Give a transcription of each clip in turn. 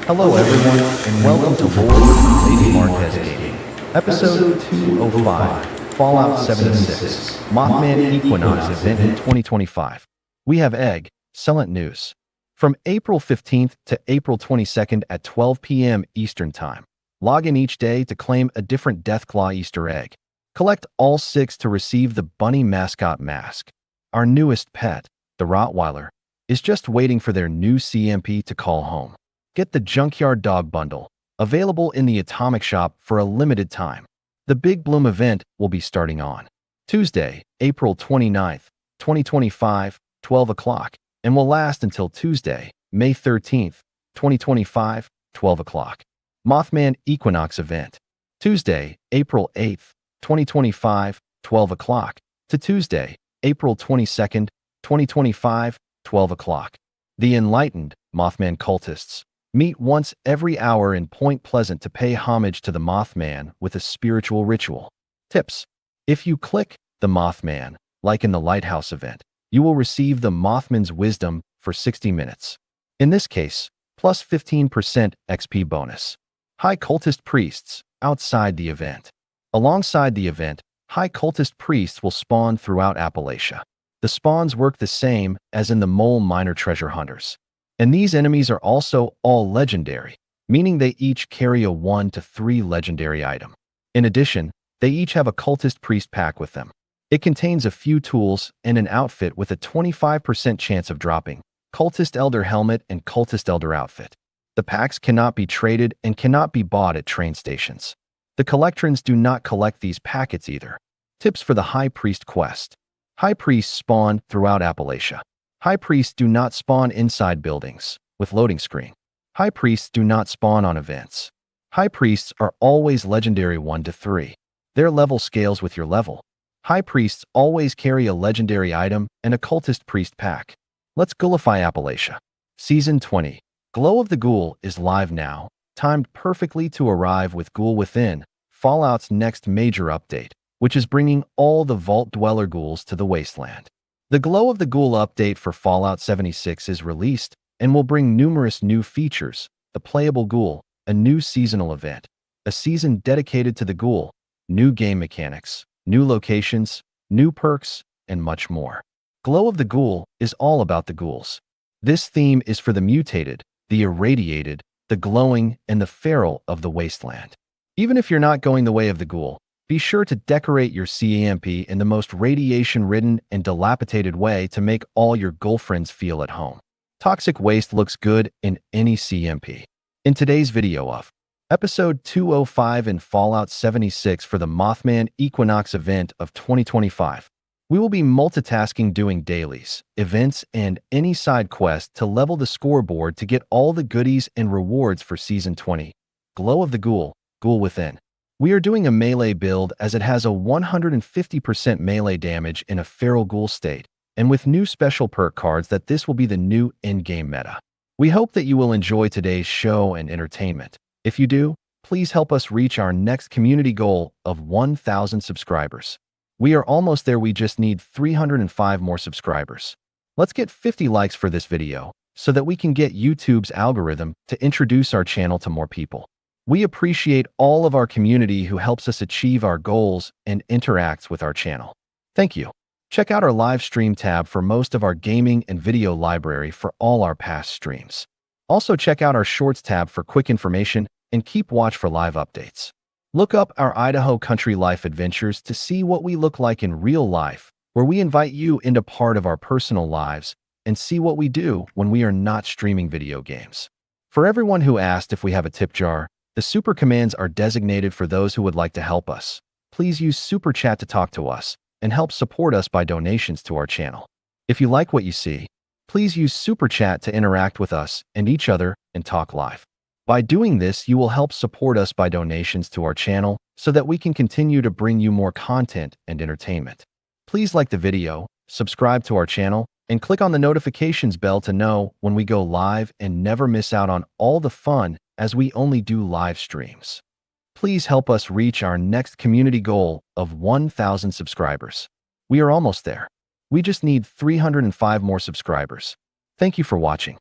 Hello everyone, and welcome to Lord Lady Marquez Gaming. Episode 205, Fallout 76, Mothman Equinox Event in 2025. We have eggcellent news. From April 15th to April 22nd at 12 p.m. Eastern Time. Log in each day to claim a different Deathclaw Easter Egg. Collect all 6 to receive the Bunny Mascot Mask. Our newest pet, the Rottweiler, is just waiting for their new C.A.M.P to call home. Get the Junkyard Dog Bundle, available in the Atomic Shop for a limited time. The Big Bloom event will be starting on Tuesday, April 29th, 2025, 12 o'clock, and will last until Tuesday, May 13th, 2025, 12 o'clock. Mothman Equinox Event, Tuesday, April 8th, 2025, 12 o'clock, to Tuesday, April 22nd, 2025, 12 o'clock. The Enlightened Mothman cultists meet once every hour in Point Pleasant to pay homage to the Mothman with a spiritual ritual. Tips: if you click the Mothman, like in the Lighthouse Event, you will receive the Mothman's wisdom for 60 minutes. In this case, plus 15% XP bonus. High cultist priests outside the event. Alongside the event, high cultist priests will spawn throughout Appalachia. The spawns work the same as in the Mole Miner Treasure Hunters. And these enemies are also all legendary, meaning they each carry a 1 to 3 legendary item. In addition, they each have a cultist priest pack with them. It contains a few tools and an outfit with a 25% chance of dropping, cultist elder helmet and cultist elder outfit. The packs cannot be traded and cannot be bought at train stations. The collectrons do not collect these packets either. Tips for the High Priest quest. High priests spawn throughout Appalachia. High priests do not spawn inside buildings with loading screen. High priests do not spawn on events. High priests are always legendary 1 to 3. Their level scales with your level. High priests always carry a legendary item and a cultist priest pack. Let's ghoulify Appalachia. Season 20. Glow of the Ghoul is live now, timed perfectly to arrive with Ghoul Within, Fallout's next major update, which is bringing all the Vault Dweller ghouls to the wasteland. The Glow of the Ghoul update for Fallout 76 is released and will bring numerous new features: the playable ghoul, a new seasonal event, a season dedicated to the ghoul, new game mechanics, new locations, new perks, and much more. Glow of the Ghoul is all about the ghouls. This theme is for the mutated, the irradiated, the glowing, and the feral of the wasteland. Even if you're not going the way of the ghoul, be sure to decorate your C.A.M.P in the most radiation-ridden and dilapidated way to make all your ghoul friends feel at home. Toxic waste looks good in any C.A.M.P. In today's video of Episode 205 in Fallout 76 for the Mothman Equinox event of 2025, we will be multitasking doing dailies, events, and any side quest to level the scoreboard to get all the goodies and rewards for Season 20. Glow of the Ghoul, Ghoul Within. We are doing a melee build as it has a 150% melee damage in a feral ghoul state, and with new special perk cards that this will be the new in-game meta. We hope that you will enjoy today's show and entertainment. If you do, please help us reach our next community goal of 1,000 subscribers. We are almost there, we just need 305 more subscribers. Let's get 50 likes for this video, so that we can get YouTube's algorithm to introduce our channel to more people. We appreciate all of our community who helps us achieve our goals and interacts with our channel. Thank you. Check out our live stream tab for most of our gaming and video library for all our past streams. Also check out our shorts tab for quick information and keep watch for live updates. Look up our Idaho Country Life adventures to see what we look like in real life, where we invite you into part of our personal lives and see what we do when we are not streaming video games. For everyone who asked if we have a tip jar, the super commands are designated for those who would like to help us. Please use Super Chat to talk to us and help support us by donations to our channel. If you like what you see, please use Super Chat to interact with us and each other and talk live. By doing this, you will help support us by donations to our channel so that we can continue to bring you more content and entertainment. Please like the video, subscribe to our channel, and click on the notifications bell to know when we go live and never miss out on all the fun as we only do live streams. Please help us reach our next community goal of 1,000 subscribers. We are almost there. We just need 305 more subscribers. Thank you for watching.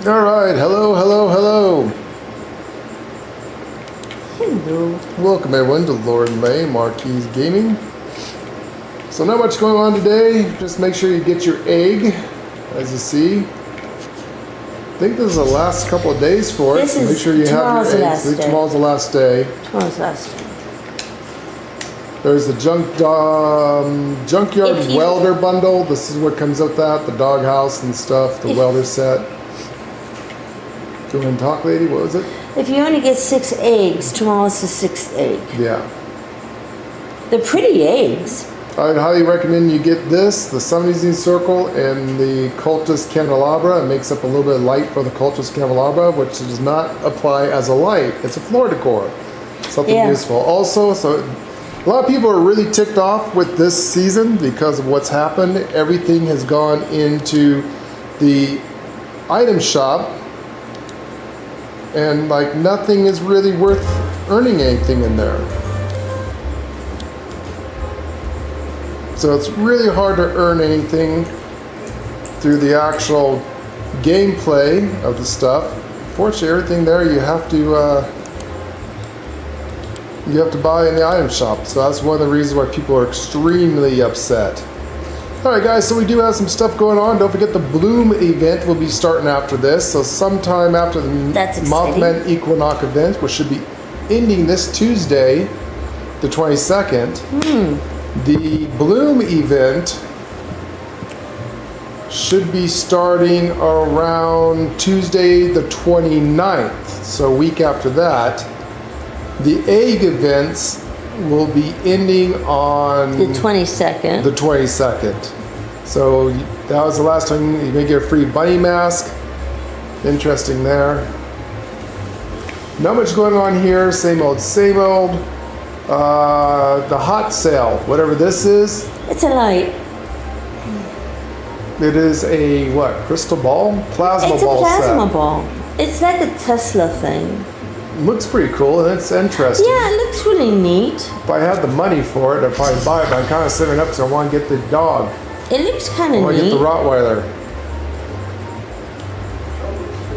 All right, hello, hello, hello. Hello. Welcome everyone to Lord and Lay Marquis Gaming. So not much going on today. Just make sure you get your egg, as you see. I think this is the last couple of days for it. So make sure you have your eggs. I think tomorrow's the last day. Tomorrow's last day. There's the Junkyard Welder Bundle. This is what comes with that. The doghouse and stuff. The welder set. Go ahead and talk, lady. What was it? If you only get 6 eggs, tomorrow's the 6th egg. Yeah. They're pretty eggs. I'd highly recommend you get this, the Sun Circle, and the Cultist Candelabra. It makes up a little bit of light for the Cultist Candelabra, which does not apply as a light. It's a floor decor. Something useful. Also, so a lot of people are really ticked off with this season because of what's happened. Everything has gone into the item shop, and like nothing is really worth earning anything in there. So it's really hard to earn anything through the actual gameplay of the stuff. Fortunately, everything there you have to buy in the item shop. So that's one of the reasons why people are extremely upset. Alright guys, so we do have some stuff going on. Don't forget the Bloom event will be starting after this. So sometime after the Mothman Equinox event, which should be ending this Tuesday, the 22nd. The Bloom event should be starting around Tuesday the 29th. So a week after that. The egg events will be ending on the 22nd. The 22nd. So that was the last time you may get a free bunny mask. Interesting there. Not much going on here. Same old, same old. The hot sale, whatever this is. It's a light. It is a what? Crystal ball? Plasma ball. It's a plasma ball. It's like a Tesla thing. Looks pretty cool, and it's interesting. Yeah, it looks really neat. If I had the money for it, I'd probably buy it, but I'm kind of saving up because I want to get the dog. It looks kind of neat. I want to get the Rottweiler.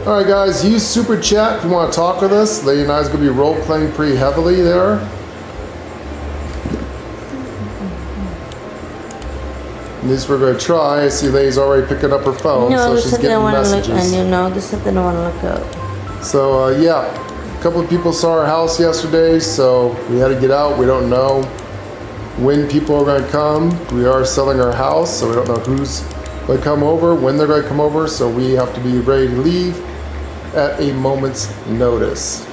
Alright guys, use Super Chat if you want to talk with us. Lady and I is going to be role-playing pretty heavily there. At least we're going to try. I see Lady's already picking up her phone, so she's getting messages. There's something I want to look up. So, yeah. A couple of people saw our house yesterday, so we had to get out. We don't know when people are going to come. We are selling our house, so we don't know who's going to come over, when they're going to come over, so we have to be ready to leave at a moment's notice.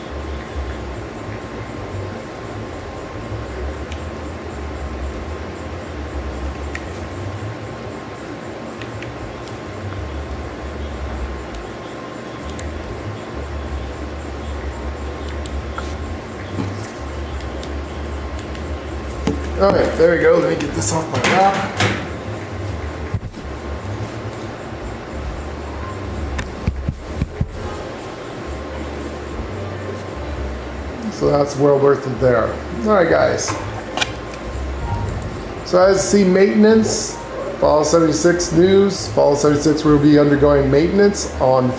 Alright, there we go. Let me get this off my lap. So that's well worth it there. Alright guys. So as you see, maintenance, Fallout 76 news. Fallout 76 will be undergoing maintenance on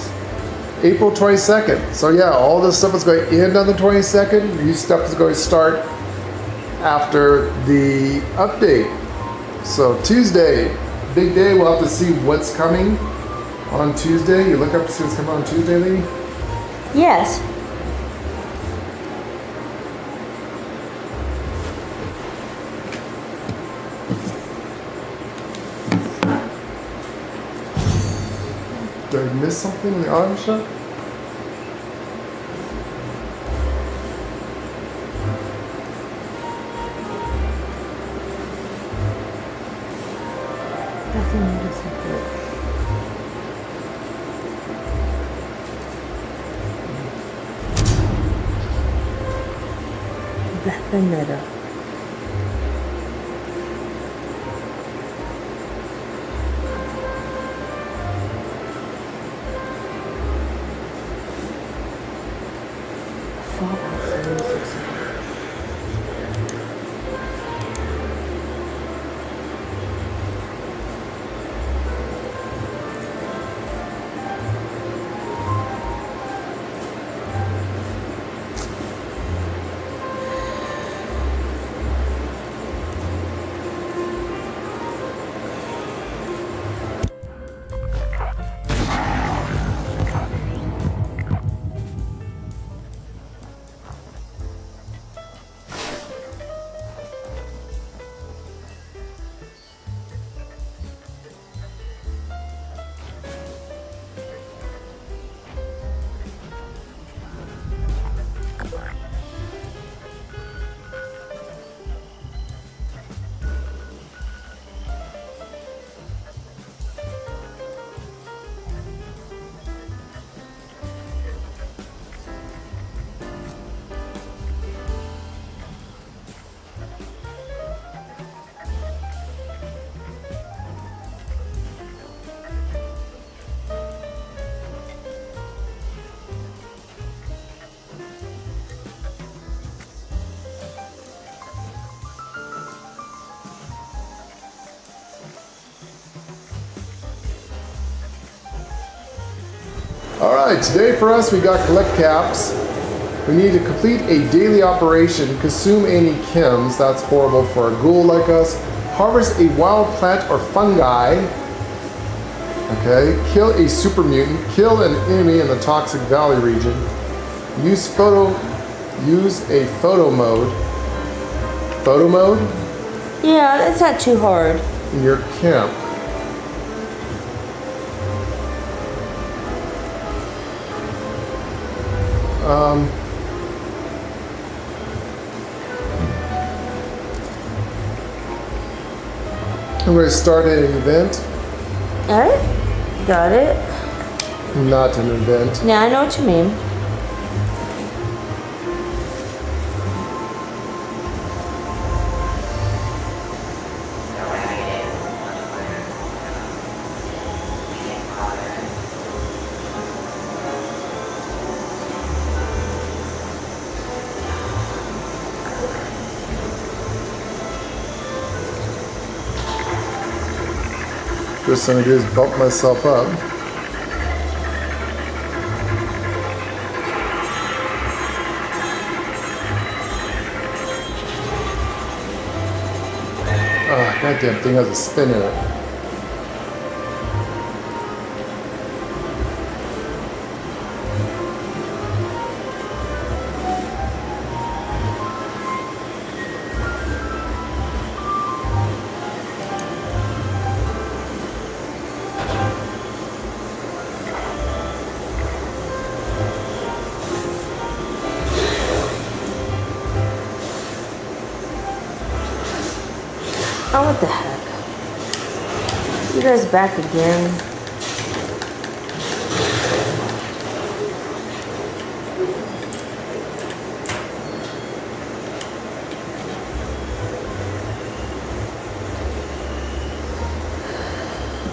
April 22nd. So yeah, all this stuff is going to end on the 22nd. New stuff is going to start after the update. So Tuesday, big day. We'll have to see what's coming on Tuesday. You look up to see what's coming on Tuesday, Lee? Yes. Did I miss something in the item shop? Vanilla. Alright, today for us we got collect caps. We need to complete a daily operation, consume any chems, that's horrible for a ghoul like us. Harvest a wild plant or fungi. Okay, kill a super mutant, kill an enemy in the Toxic Valley region. Use a photo mode. Photo mode? Yeah, that's not too hard. In your camp. I'm going to start an event. Alright, got it. Not an event. Now I know what you mean. First thing I do is bump myself up. Ah, goddamn thing has a spin in it. Oh, what the heck? You guys back again?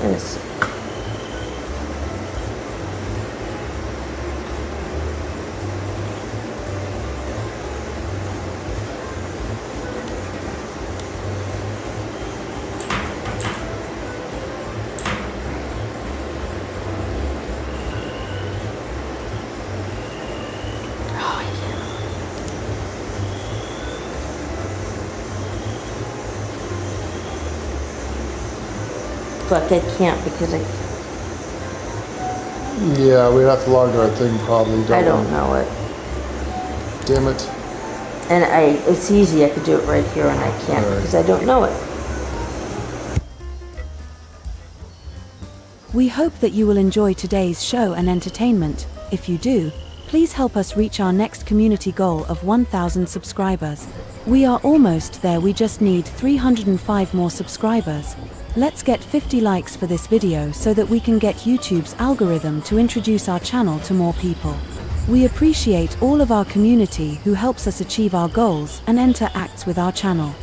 Yes. Fuck, I can't because Yeah, we'd have to log our thing probably. I don't know it. Damn it. And it's easy, I could do it right here and I can't All right. because I don't know it. We hope that you will enjoy today's show and entertainment. If you do, please help us reach our next community goal of 1,000 subscribers. We are almost there, we just need 305 more subscribers. Let's get 50 likes for this video so that we can get YouTube's algorithm to introduce our channel to more people. We appreciate all of our community who helps us achieve our goals and interacts with our channel.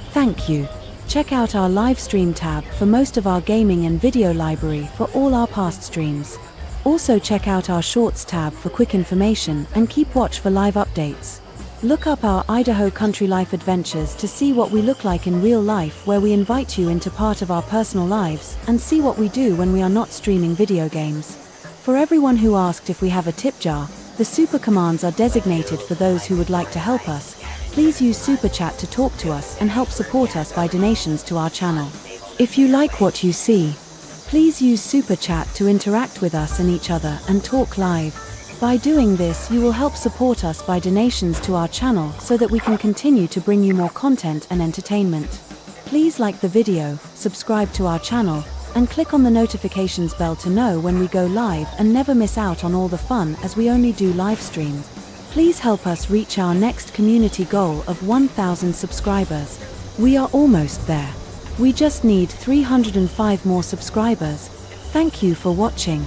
Thank you. Check out our live stream tab for most of our gaming and video library for all our past streams. Also check out our shorts tab for quick information and keep watch for live updates. Look up our Idaho Country Life Adventures to see what we look like in real life, where we invite you into part of our personal lives and see what we do when we are not streaming video games. For everyone who asked if we have a tip jar, the super commands are designated for those who would like to help us. Please use Super Chat to talk to us and help support us by donations to our channel. If you like what you see, please use Super Chat to interact with us and each other and talk live. By doing this, you will help support us by donations to our channel so that we can continue to bring you more content and entertainment. Please like the video, subscribe to our channel, and click on the notifications bell to know when we go live and never miss out on all the fun, as we only do live streams. Please help us reach our next community goal of 1,000 subscribers. We are almost there. We just need 305 more subscribers. Thank you for watching.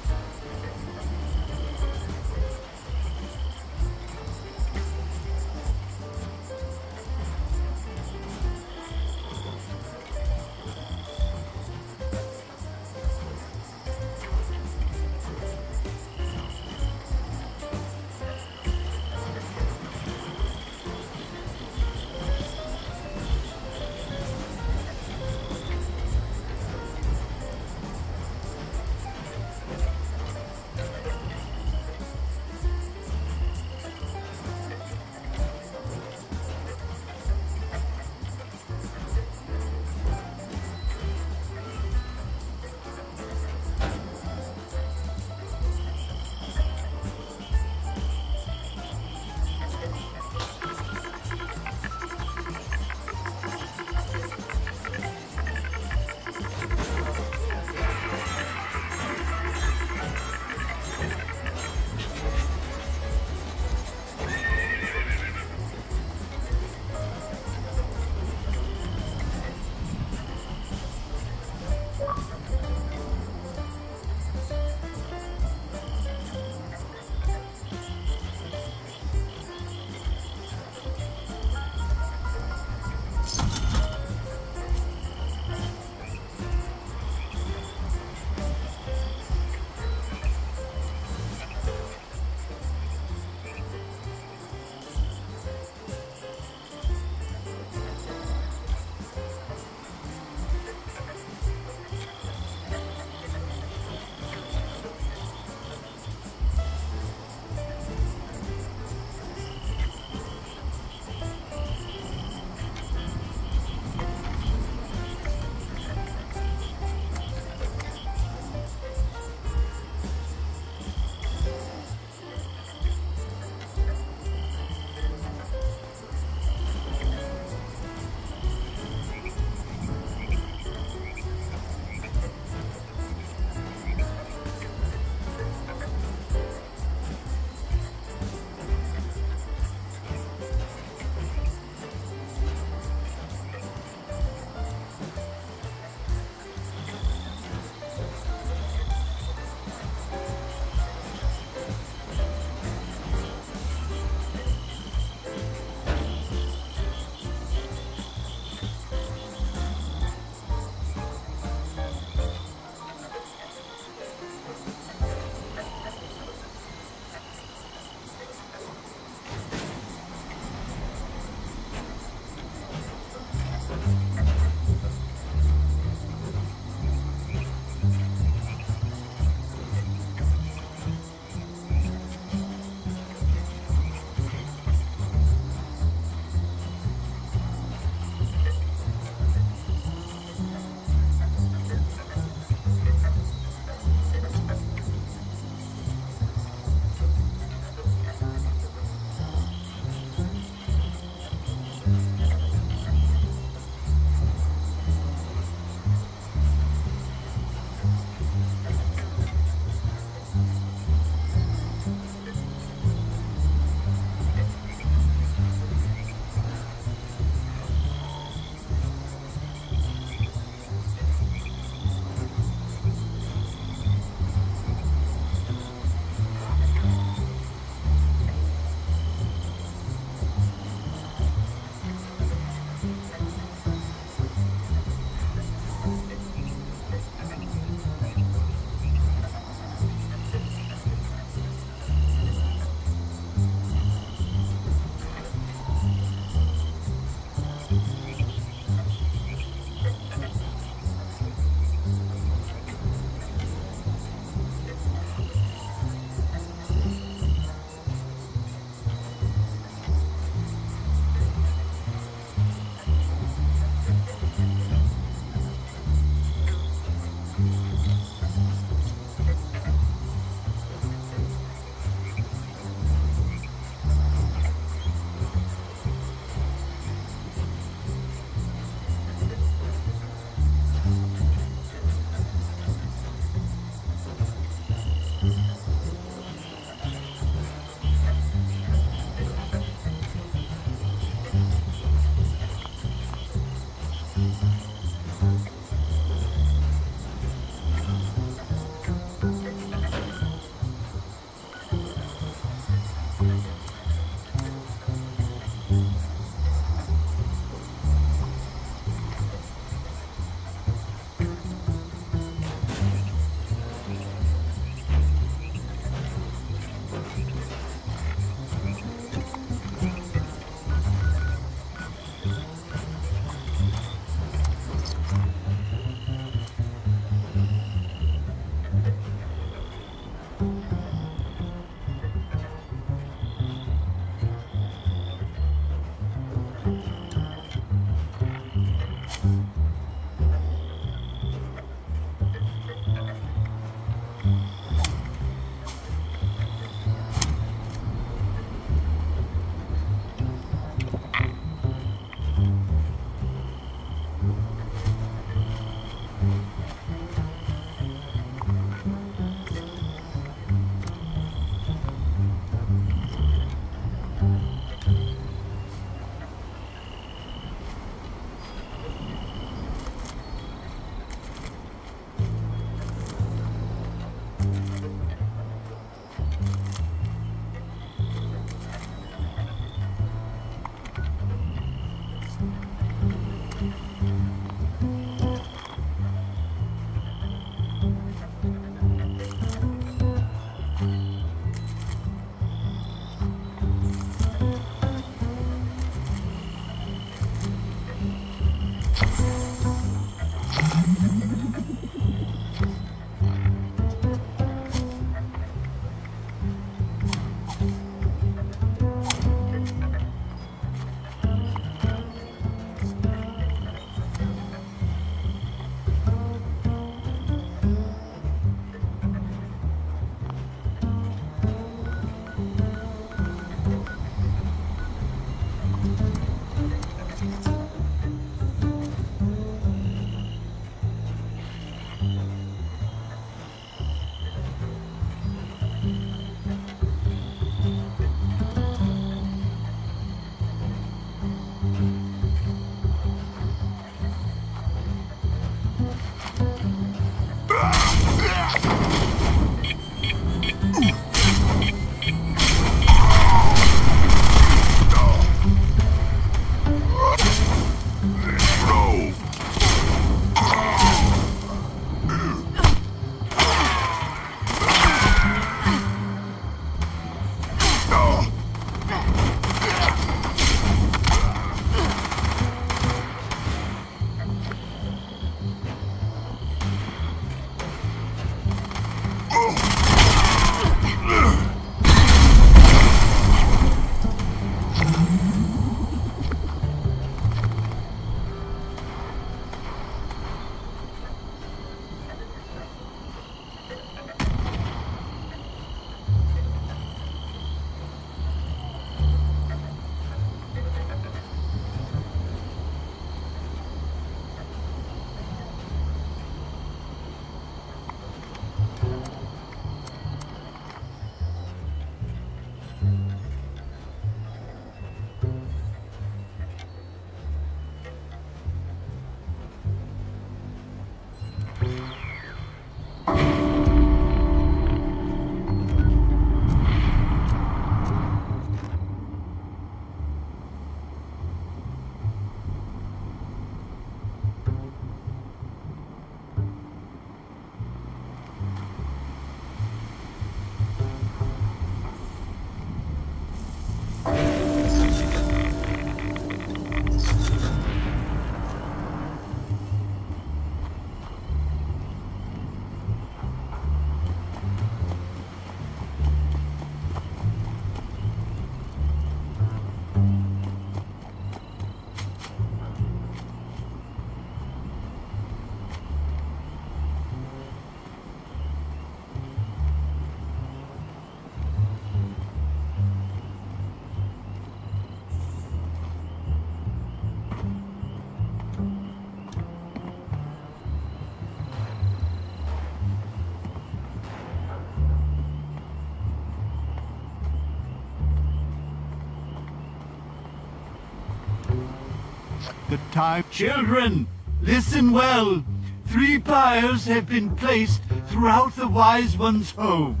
the time. Children, listen well. 3 pyres have been placed throughout the Wise One's home.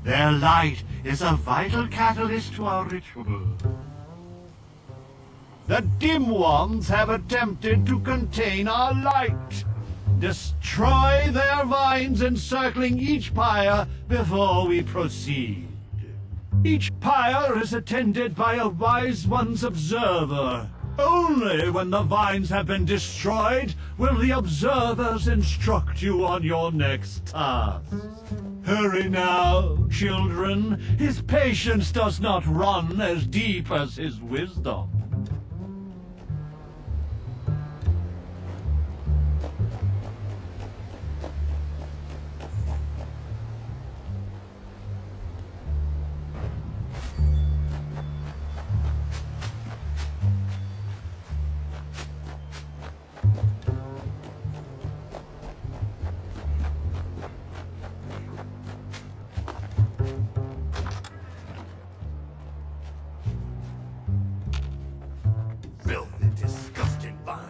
Their light is a vital catalyst to our ritual. The dim ones have attempted to contain our light. Destroy their vines encircling each pyre before we proceed. Each pyre is attended by a Wise One's observer. Only when the vines have been destroyed will the observers instruct you on your next task. Hurry now, children. His patience does not run as deep as his wisdom. Filthy, disgusting vine.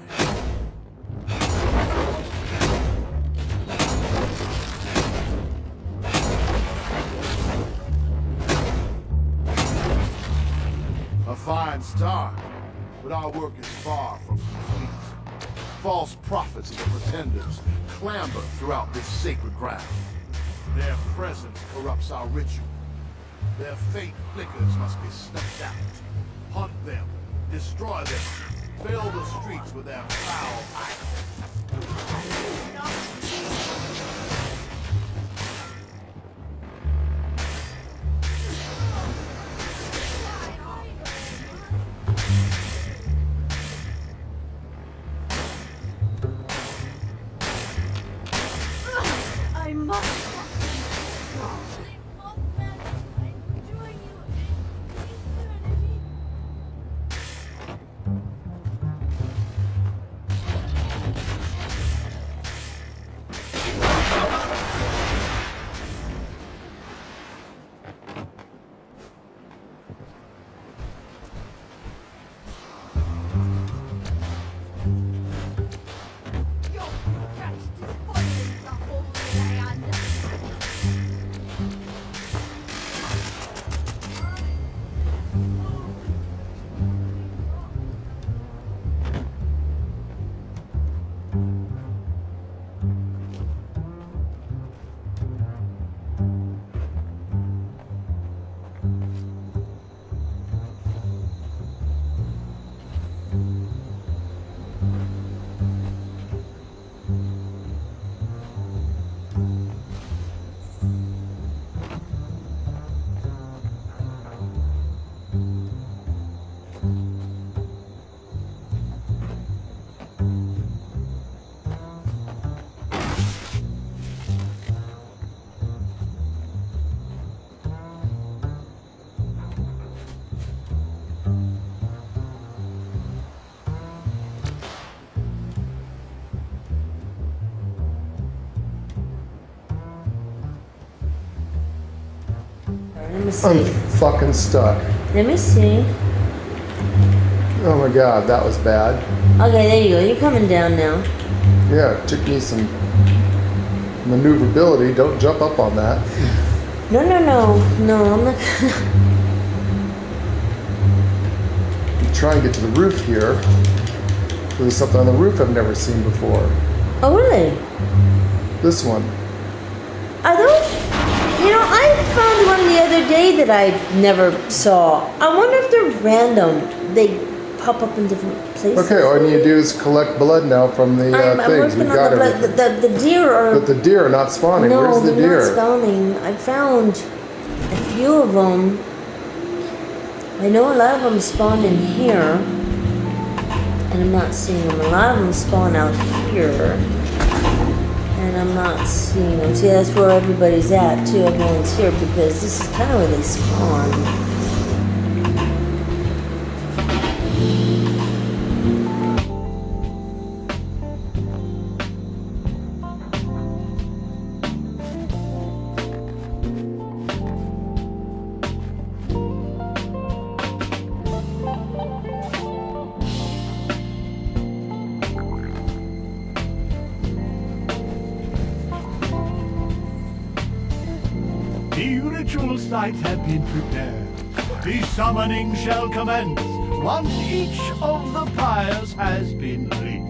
A fine start, but our work is far from complete. False prophets and pretenders clamber throughout this sacred ground. Their presence corrupts our ritual. Their faint flickers must be snuffed out. Hunt them, destroy them, fill the streets with their foul idols. I must. Mothman, I'm doing you eternity. Your catch despoiling the whole land. Let me see. I'm fucking stuck. Let me see. Oh my god, that was bad. Okay, there you go. You're coming down now. Yeah, it took me some maneuverability. Don't jump up on that. No, I'm not gonna. Try and get to the roof here. There's something on the roof I've never seen before. Oh, really? This one. Are those? You know, I found one the other day that I never saw. I wonder if they're random. They pop up in different places. Okay, all you need to do is collect blood now from the I'm things. We working got on the everything. blood. The deer are. But the deer are not spawning. No, Where's the they're deer? not spawning. I found a few of them. I know a lot of them spawn in here, and I'm not seeing them. A lot of them spawn out here, and I'm not seeing them. See, that's where everybody's at too. Everyone's here because this is kind of where they spawn. The ritual sites have been prepared. The summoning shall commence once each of the pyres has been lit.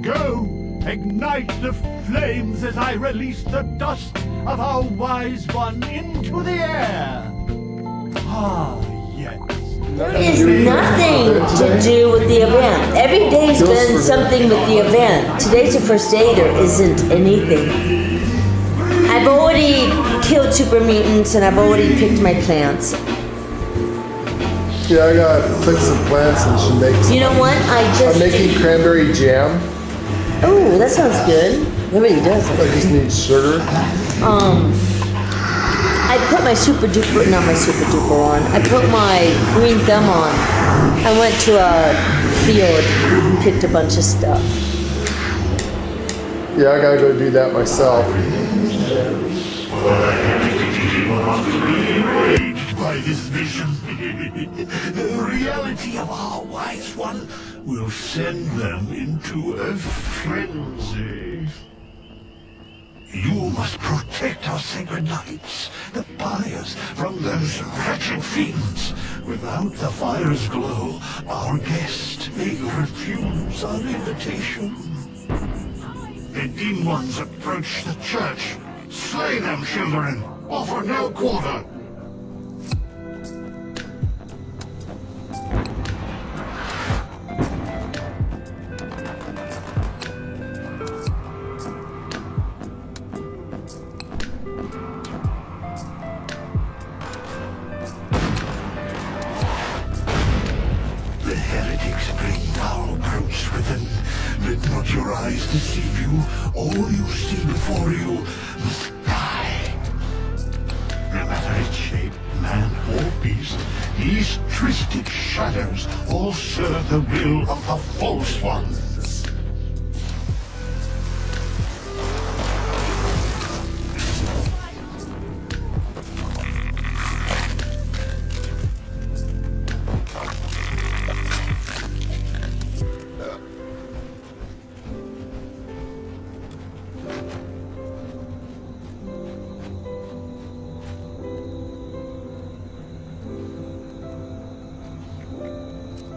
Go, ignite the flames as I release the dust of our wise one into the air. Ah, yes. There is nothing to do with the event. Every day's been something with the event. Today's the first day there isn't anything. I've already killed super mutants and I've already picked my plants. Yeah, I got pick some plants and she makes. You know what? I'm making cranberry jam. Oh, that sounds good. It really does. I just need sugar. I put my not my super duper on. I put my green thumb on. I went to a field and picked a bunch of stuff. Yeah, I gotta go do that myself. By this vision, the reality of our wise one will send them into a frenzy. You must protect our sacred lights, the pyres, from those wretched fiends. Without the fire's glow, our guest may refuse our invitation. The dim ones approach the church. Slay them, children. Offer no quarter. The heretics bring foul brutes within. Let not your eyes deceive you. All you see before you must die. No matter its shape, man or beast, these twisted shadows all serve the will of the false ones.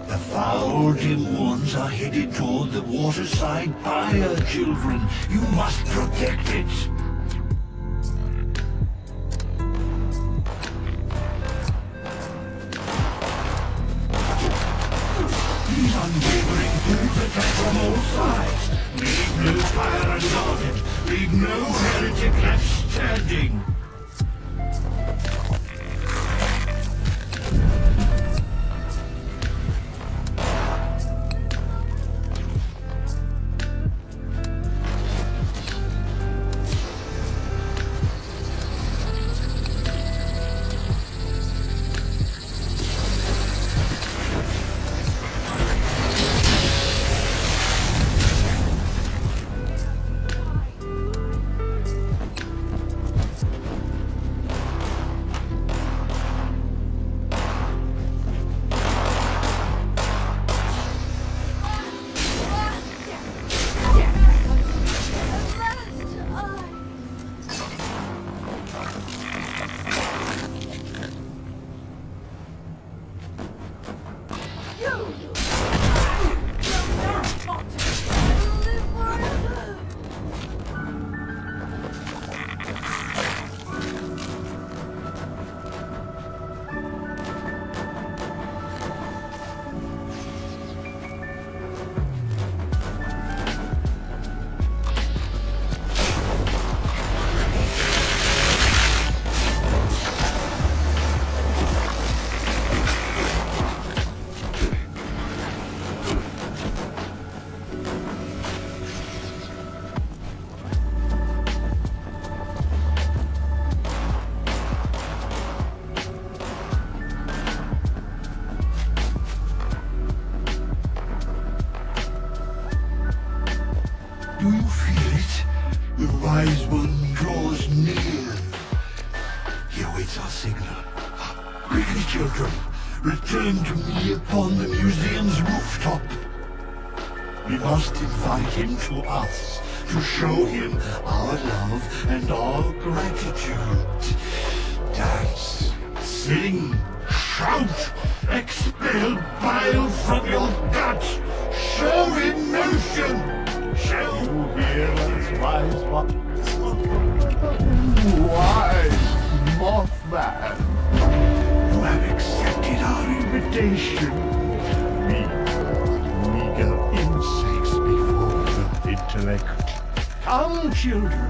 The foul dim ones are headed toward the waterside pyre, children. You must protect it. These unwavering fools attack from all sides. Leave no pyre unguarded. Leave no heretic left standing. Do you feel it? The wise one draws near. He awaits our signal. Quickly, children, return to me upon the museum's rooftop. We must invite him to us to show him our love and our gratitude. Sing, shout, expel bile from your guts. Show emotion. Shall you hear us, wise one? Wise Mothman. You have accepted our invitation. We are meager insects before your intellect. Come, children.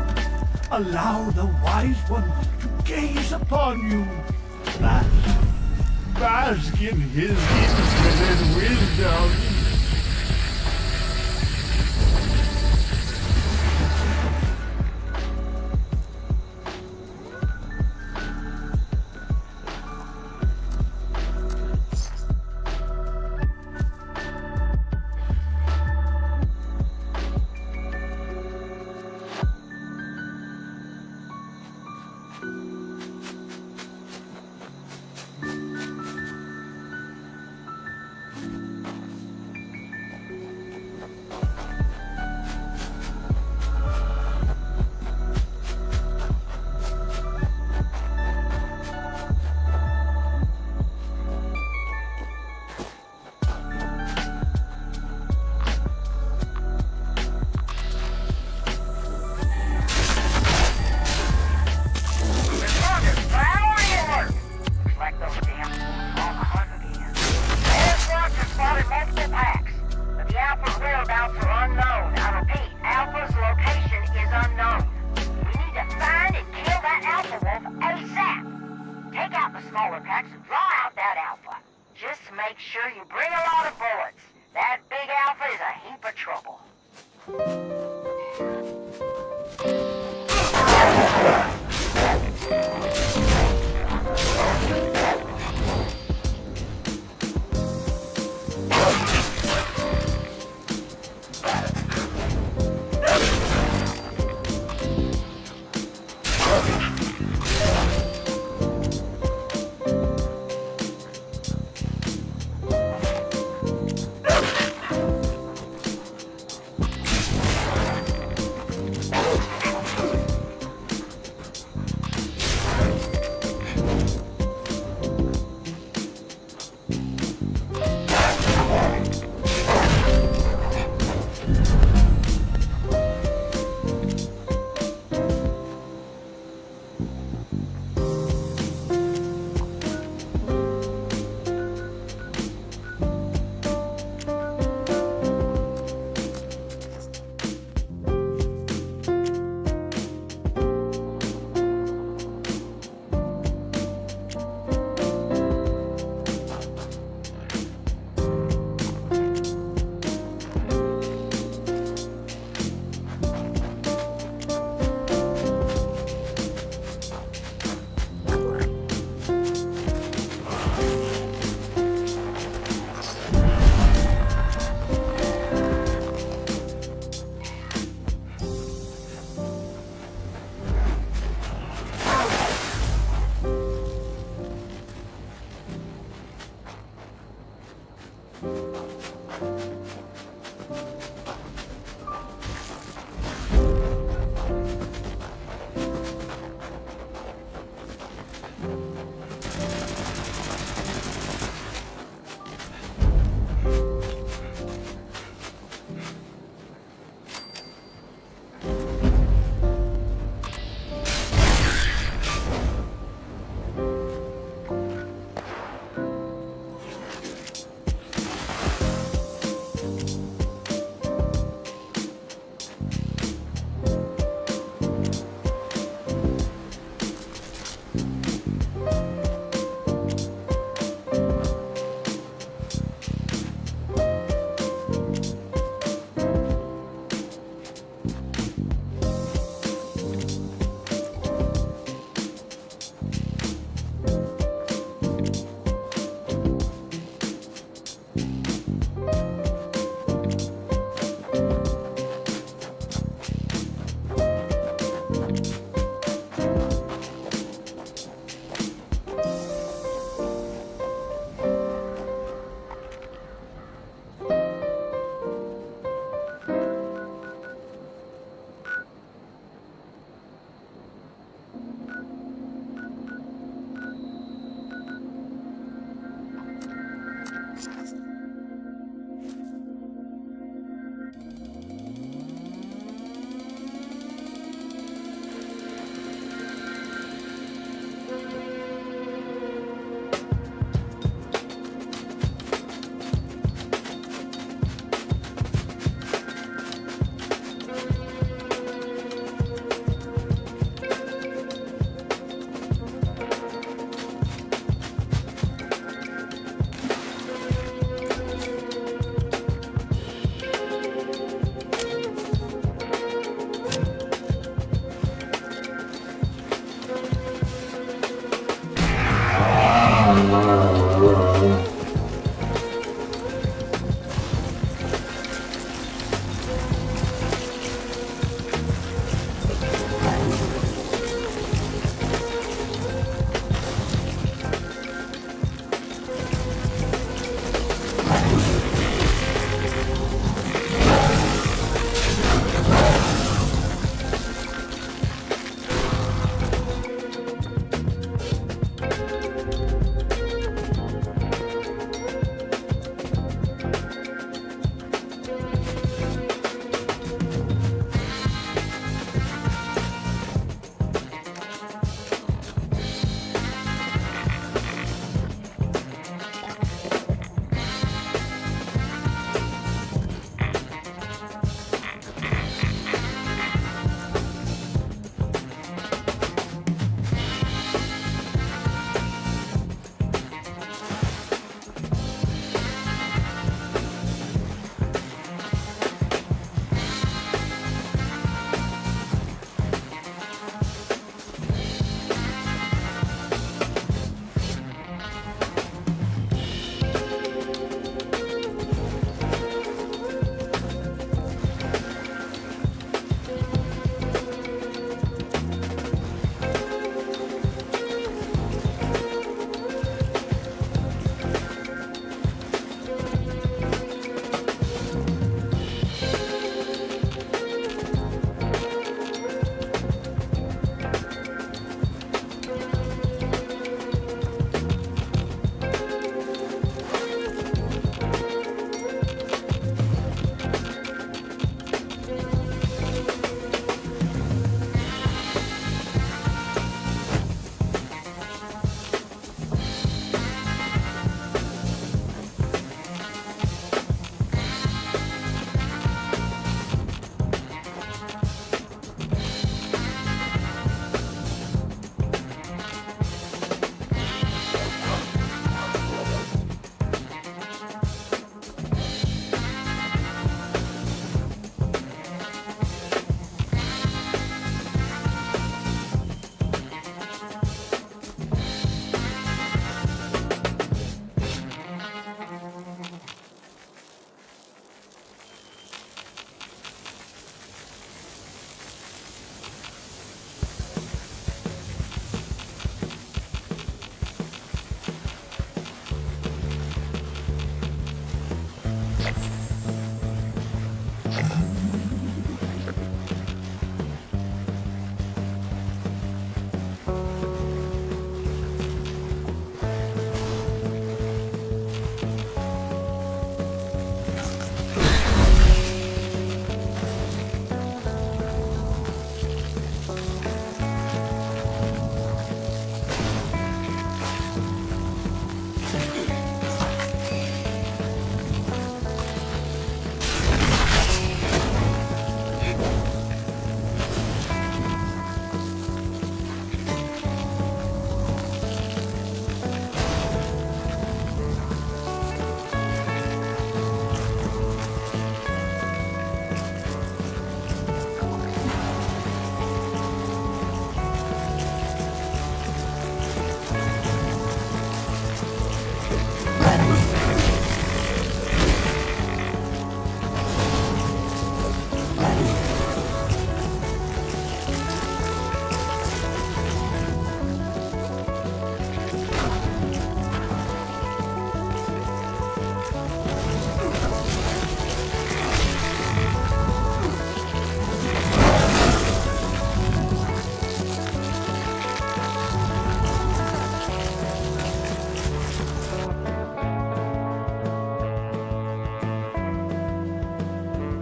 Allow the wise one to gaze upon you. Bask in his infinite wisdom.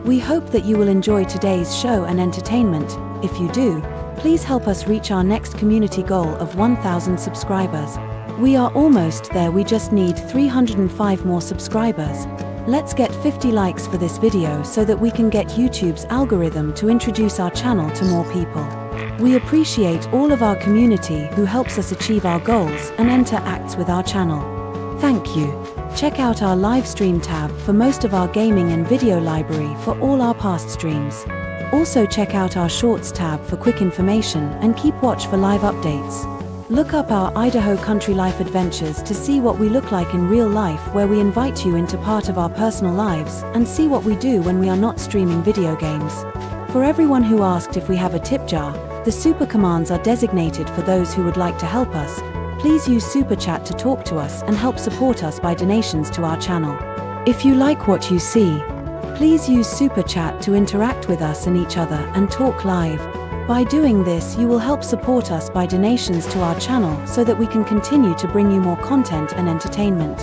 We hope that you will enjoy today's show and entertainment. If you do, please help us reach our next community goal of 1,000 subscribers. We are almost there, we just need 305 more subscribers. Let's get 50 likes for this video so that we can get YouTube's algorithm to introduce our channel to more people. We appreciate all of our community who helps us achieve our goals and interacts with our channel. Thank you. Check out our live stream tab for most of our gaming and video library for all our past streams. Also check out our shorts tab for quick information and keep watch for live updates. Look up our Idaho Country Life adventures to see what we look like in real life, where we invite you into part of our personal lives and see what we do when we are not streaming video games. For everyone who asked if we have a tip jar, the super commands are designated for those who would like to help us. Please use Super Chat to talk to us and help support us by donations to our channel. If you like what you see, please use Super Chat to interact with us and each other and talk live. By doing this, you will help support us by donations to our channel so that we can continue to bring you more content and entertainment.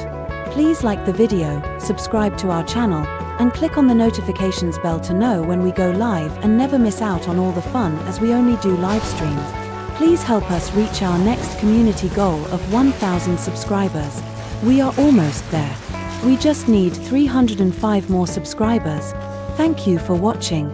Please like the video, subscribe to our channel, and click on the notifications bell to know when we go live and never miss out on all the fun, as we only do live streams. Please help us reach our next community goal of 1,000 subscribers. We are almost there. We just need 305 more subscribers. Thank you for watching.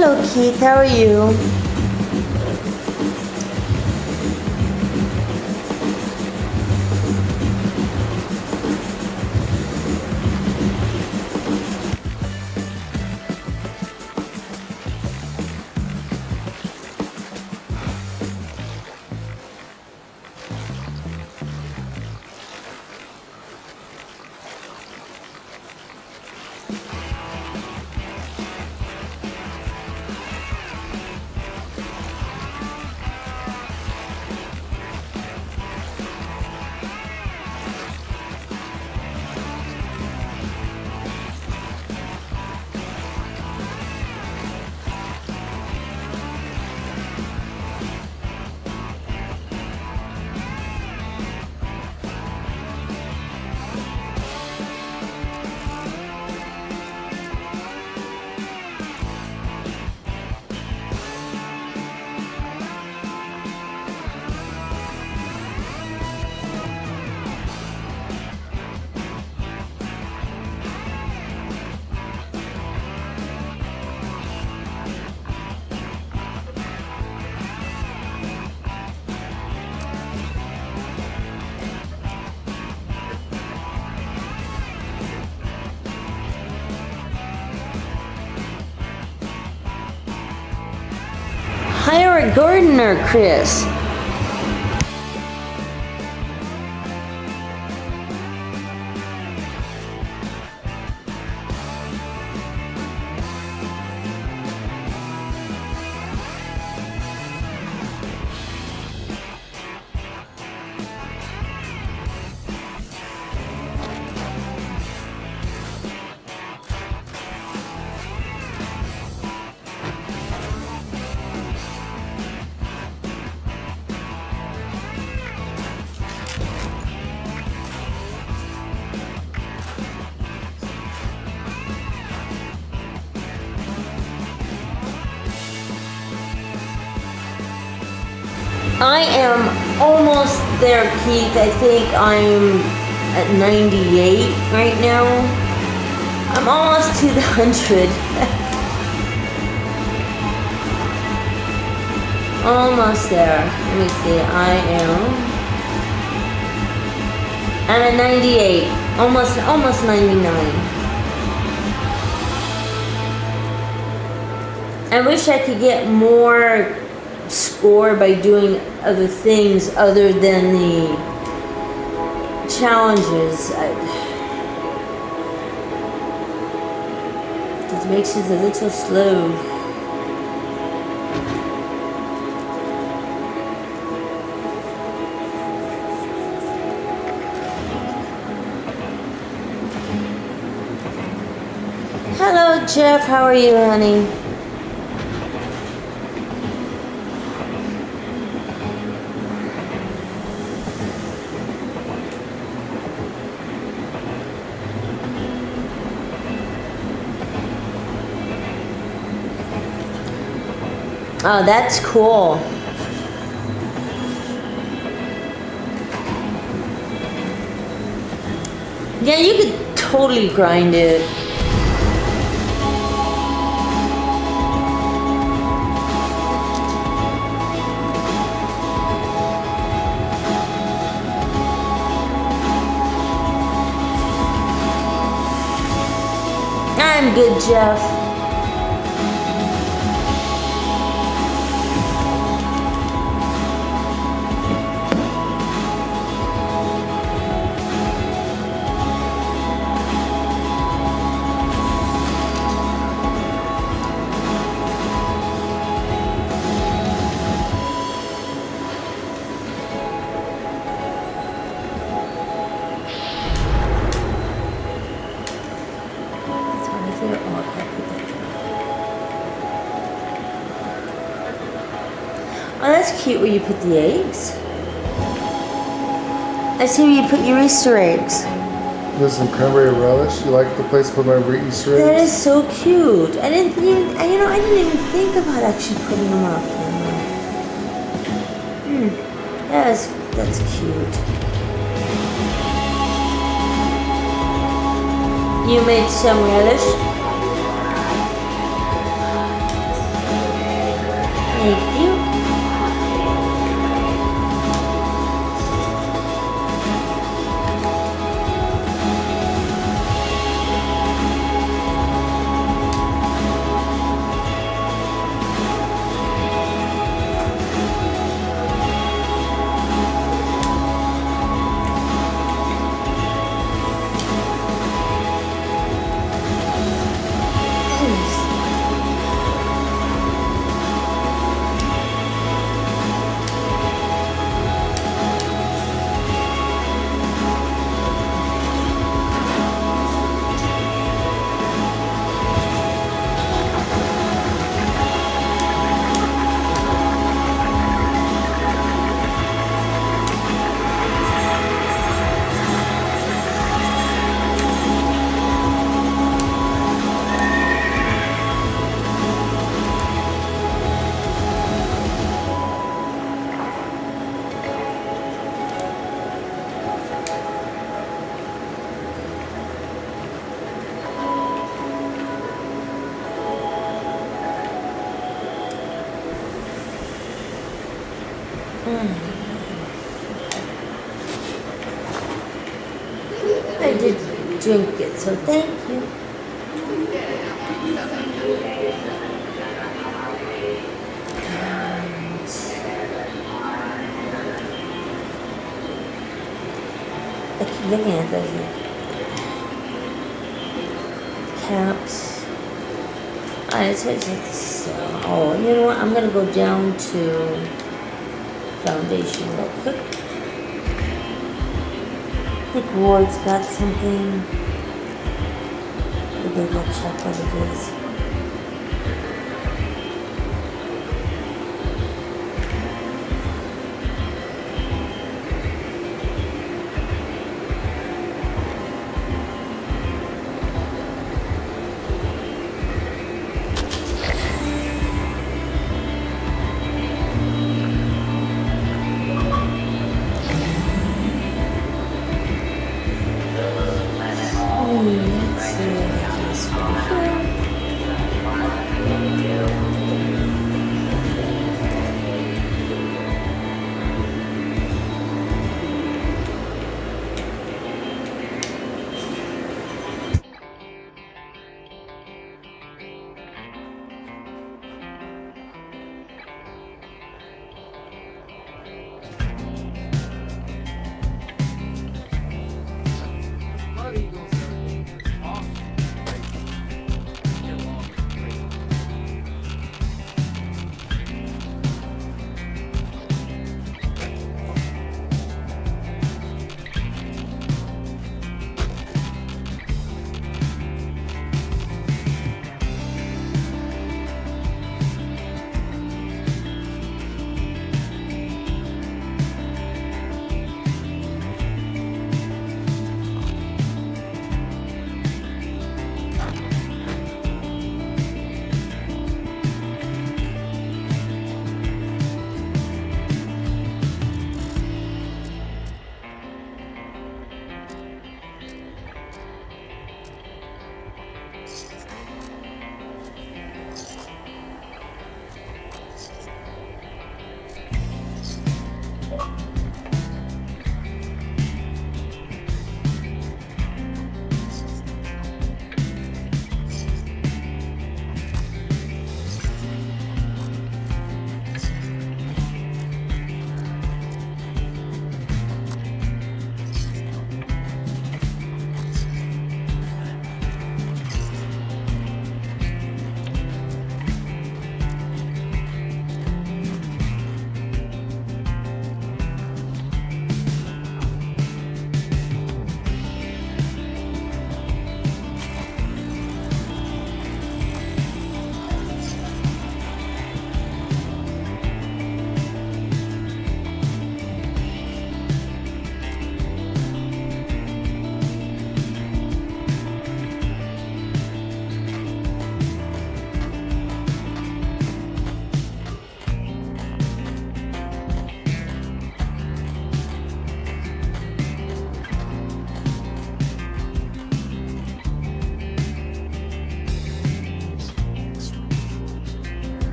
Hello, Keith. How are you? Hire a gardener, Chris. I am almost there, Keith. I think I'm at 98 right now. I'm almost to the 100. Almost there. Let me see. I'm at 98. Almost 99. I wish I could get more score by doing other things other than the challenges. It makes it a little slow. Hello, Jeff. How are you, honey? Oh, that's cool. Yeah, you could totally grind it. I'm good, Jeff. Oh, that's cute where you put the eggs. I see where you put your Easter eggs. There's some cranberry relish. You like the place to put my Easter eggs? That is so cute. I didn't even think about actually putting them up. That's cute. You made some relish. Thank you. I did drink it, so thank you. looking at those caps. Alright, so it's just, oh, you know what? I'm gonna go down to foundation real quick. I think Ward's got something. We'll go check what it is. Let's see this one here.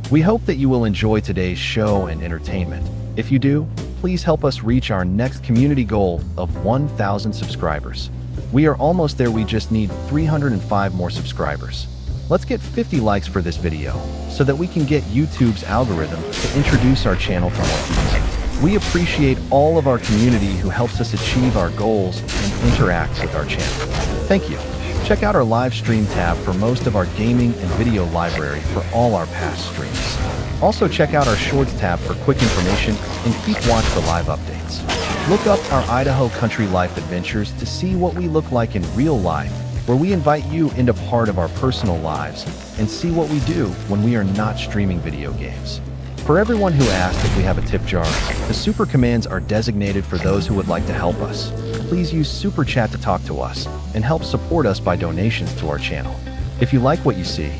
We hope that you will enjoy today's show and entertainment. If you do, please help us reach our next community goal of 1,000 subscribers. We are almost there, we just need 305 more subscribers. Let's get 50 likes for this video, so that we can get YouTube's algorithm to introduce our channel to more people. We appreciate all of our community who helps us achieve our goals and interacts with our channel. Thank you. Check out our live stream tab for most of our gaming and video library for all our past streams. Also check out our shorts tab for quick information and keep watch for live updates. Look up our Idaho country life adventures to see what we look like in real life where we invite you into part of our personal lives and see what we do when we are not streaming video games. For everyone who asked if we have a tip jar, the super commands are designated for those who would like to help us. Please use Super Chat to talk to us and help support us by donations to our channel. If you like what you see,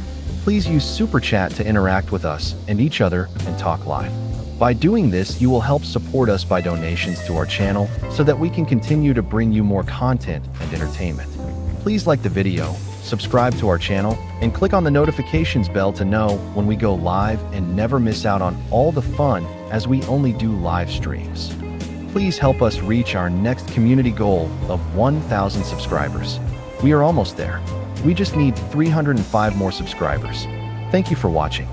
please use Super Chat to interact with us and each other and talk live. By doing this, you will help support us by donations to our channel so that we can continue to bring you more content and entertainment. Please like the video, subscribe to our channel, and click on the notifications bell to know when we go live and never miss out on all the fun as we only do live streams. Please help us reach our next community goal of 1,000 subscribers. We are almost there. We just need 305 more subscribers. Thank you for watching.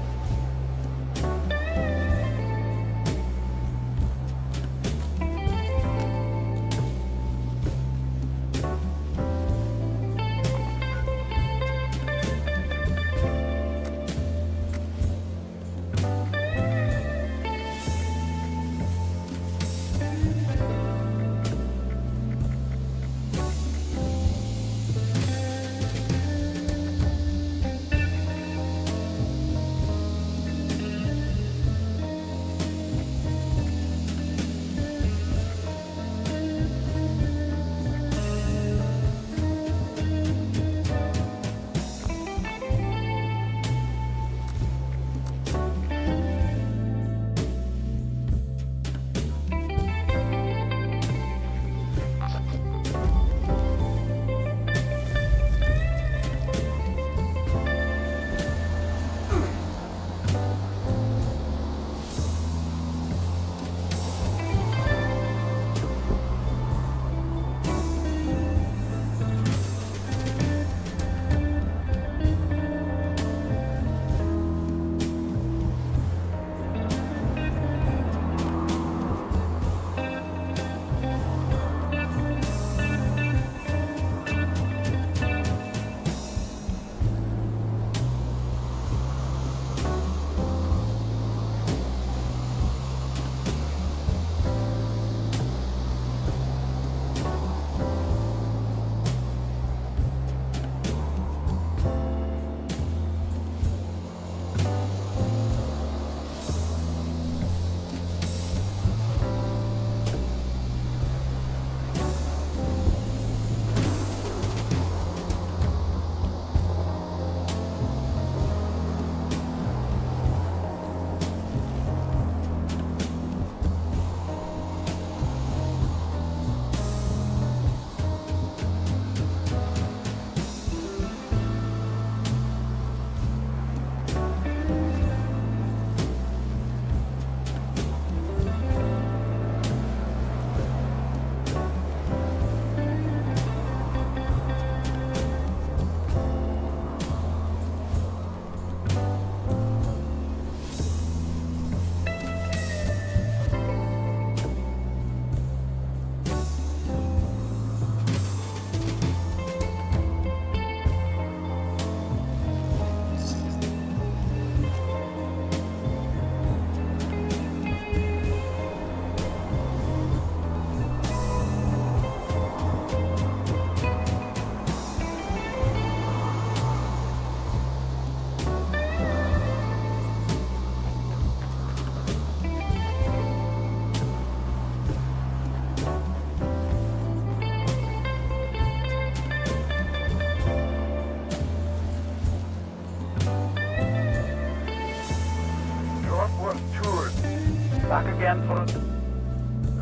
Back again for it.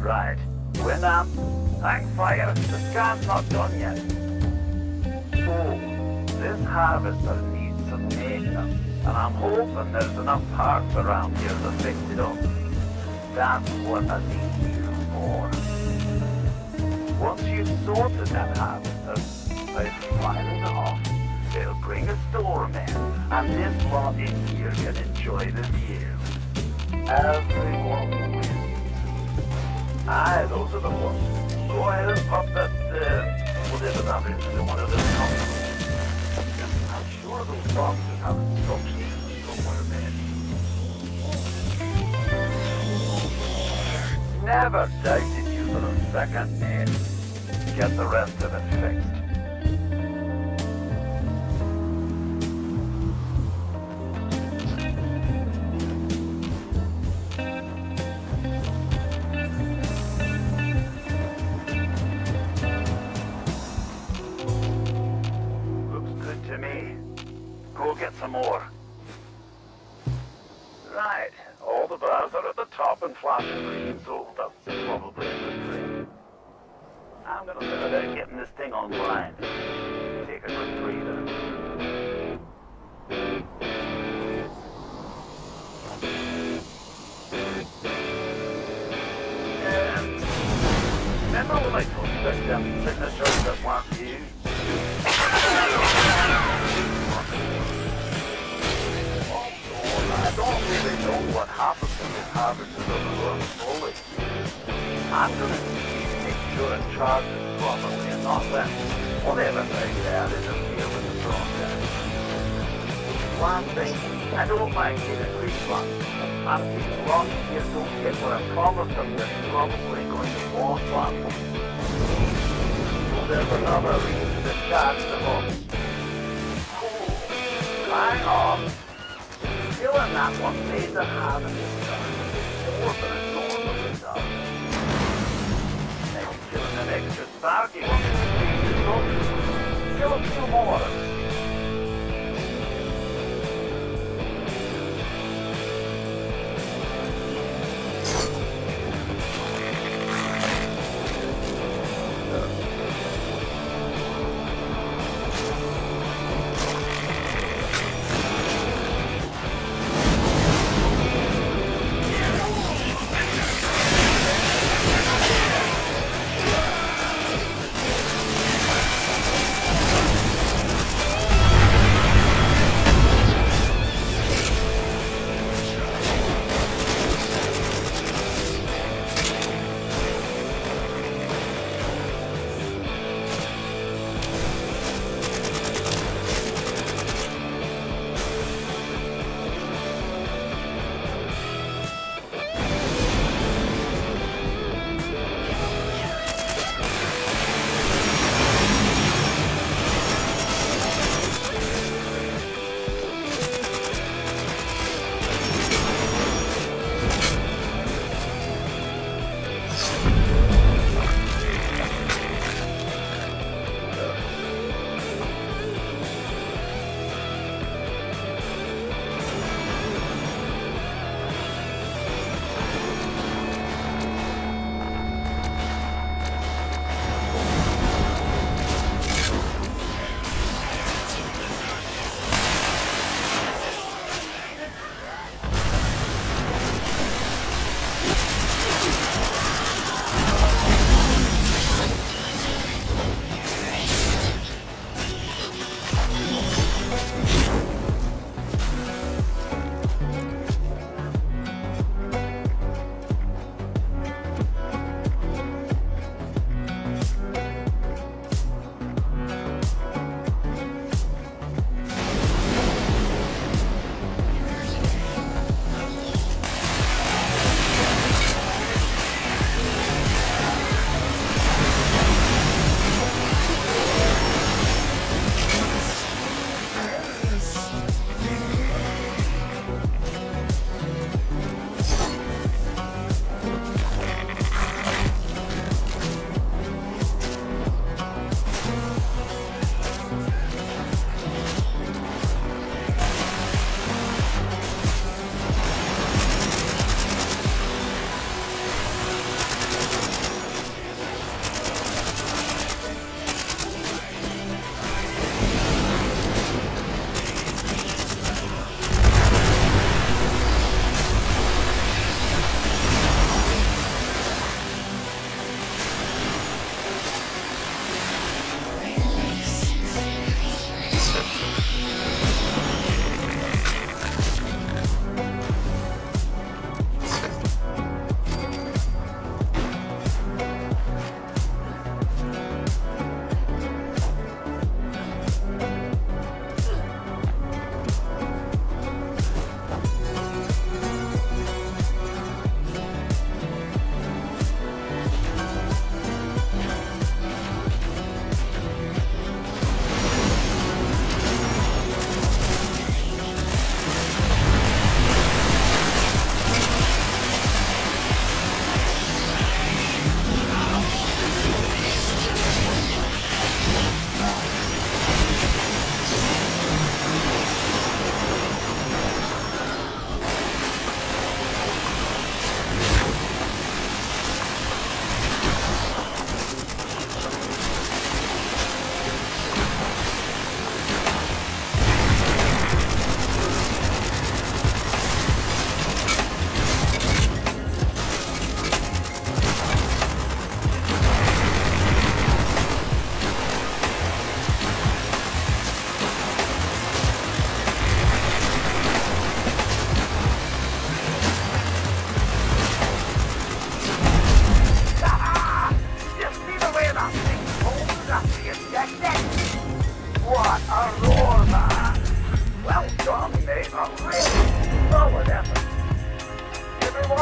Right. When hang fire. The scan's not done yet. So, this harvester needs some maintenance, and I'm hoping there's enough parts around here to fix it up. That's what I need you for. Once you've sorted that harvester, I fire it off. It'll bring a storm in, and this lot in here can enjoy the view. Everyone wins. Aye, those are the ones. Go ahead and pop that, whatever that is into one of them companies. I'm sure those boxes have instructions somewhere, man. Never doubted you for a second, mate. Get the rest of it fixed. some more. Right, all the bars are at the top and flashing green, so that's probably a good thing. I'm gonna set about getting this thing online. Take a quick breather. Remember when I told you about them signatures that weren't used? I don't really know what happens when this harvest is overrun fully. I'm gonna need to make sure it charges properly and not let whatever they there interfere with the process. One thing, I don't mind getting refunds. I'm thinking lots of you don't get what I promised them, they're probably going to want one. So there's another reason to charge them up. Cool. Hang on. Feeling that one made the habit more than it normally does. Maybe killing an extra sparky one is kill a few more.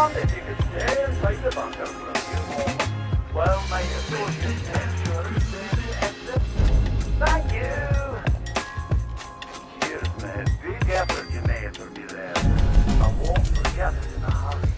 on, if you could stay inside the bunker for a few moments while my associates make sure it's safe to exit. Thank you! Here's my big effort you made for me there. I won't forget it in a hurry.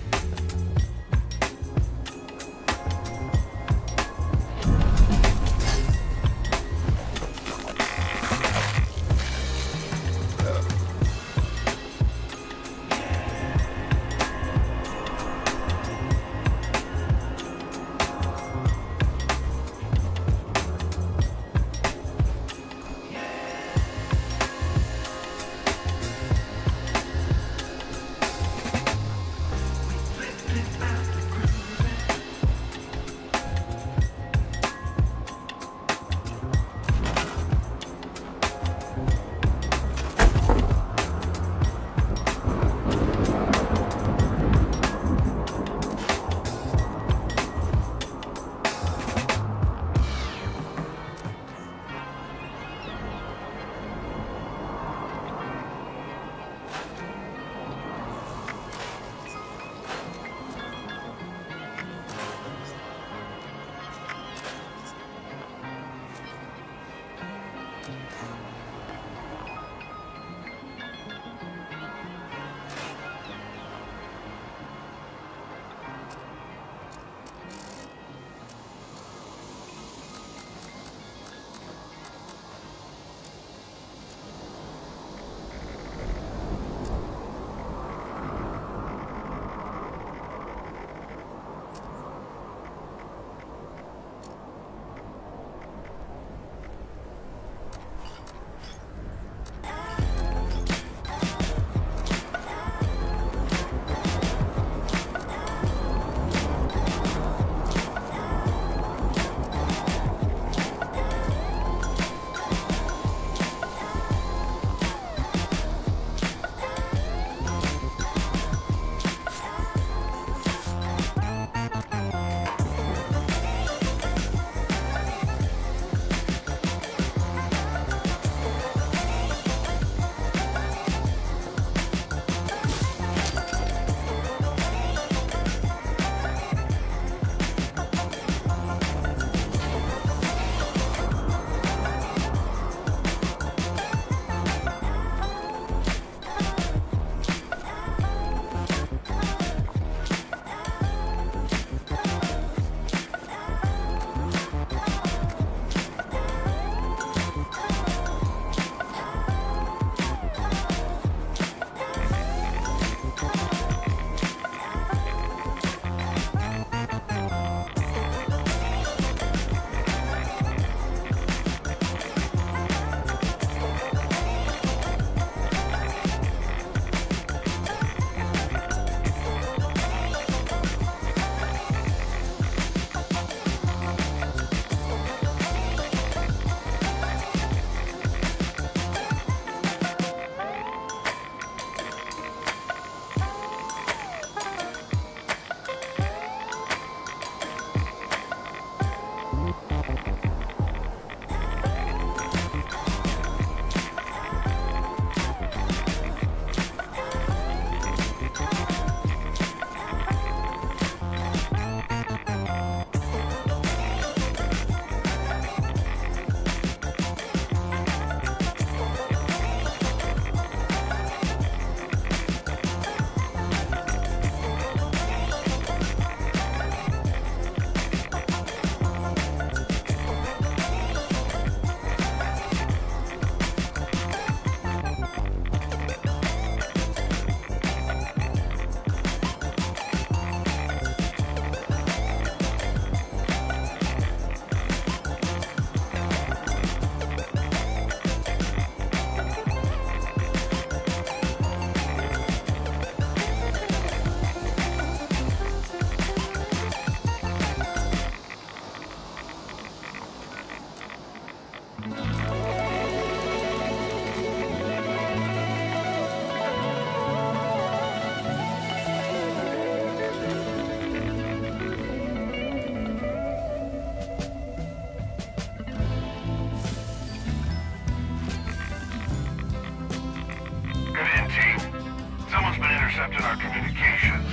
intercepted our communications.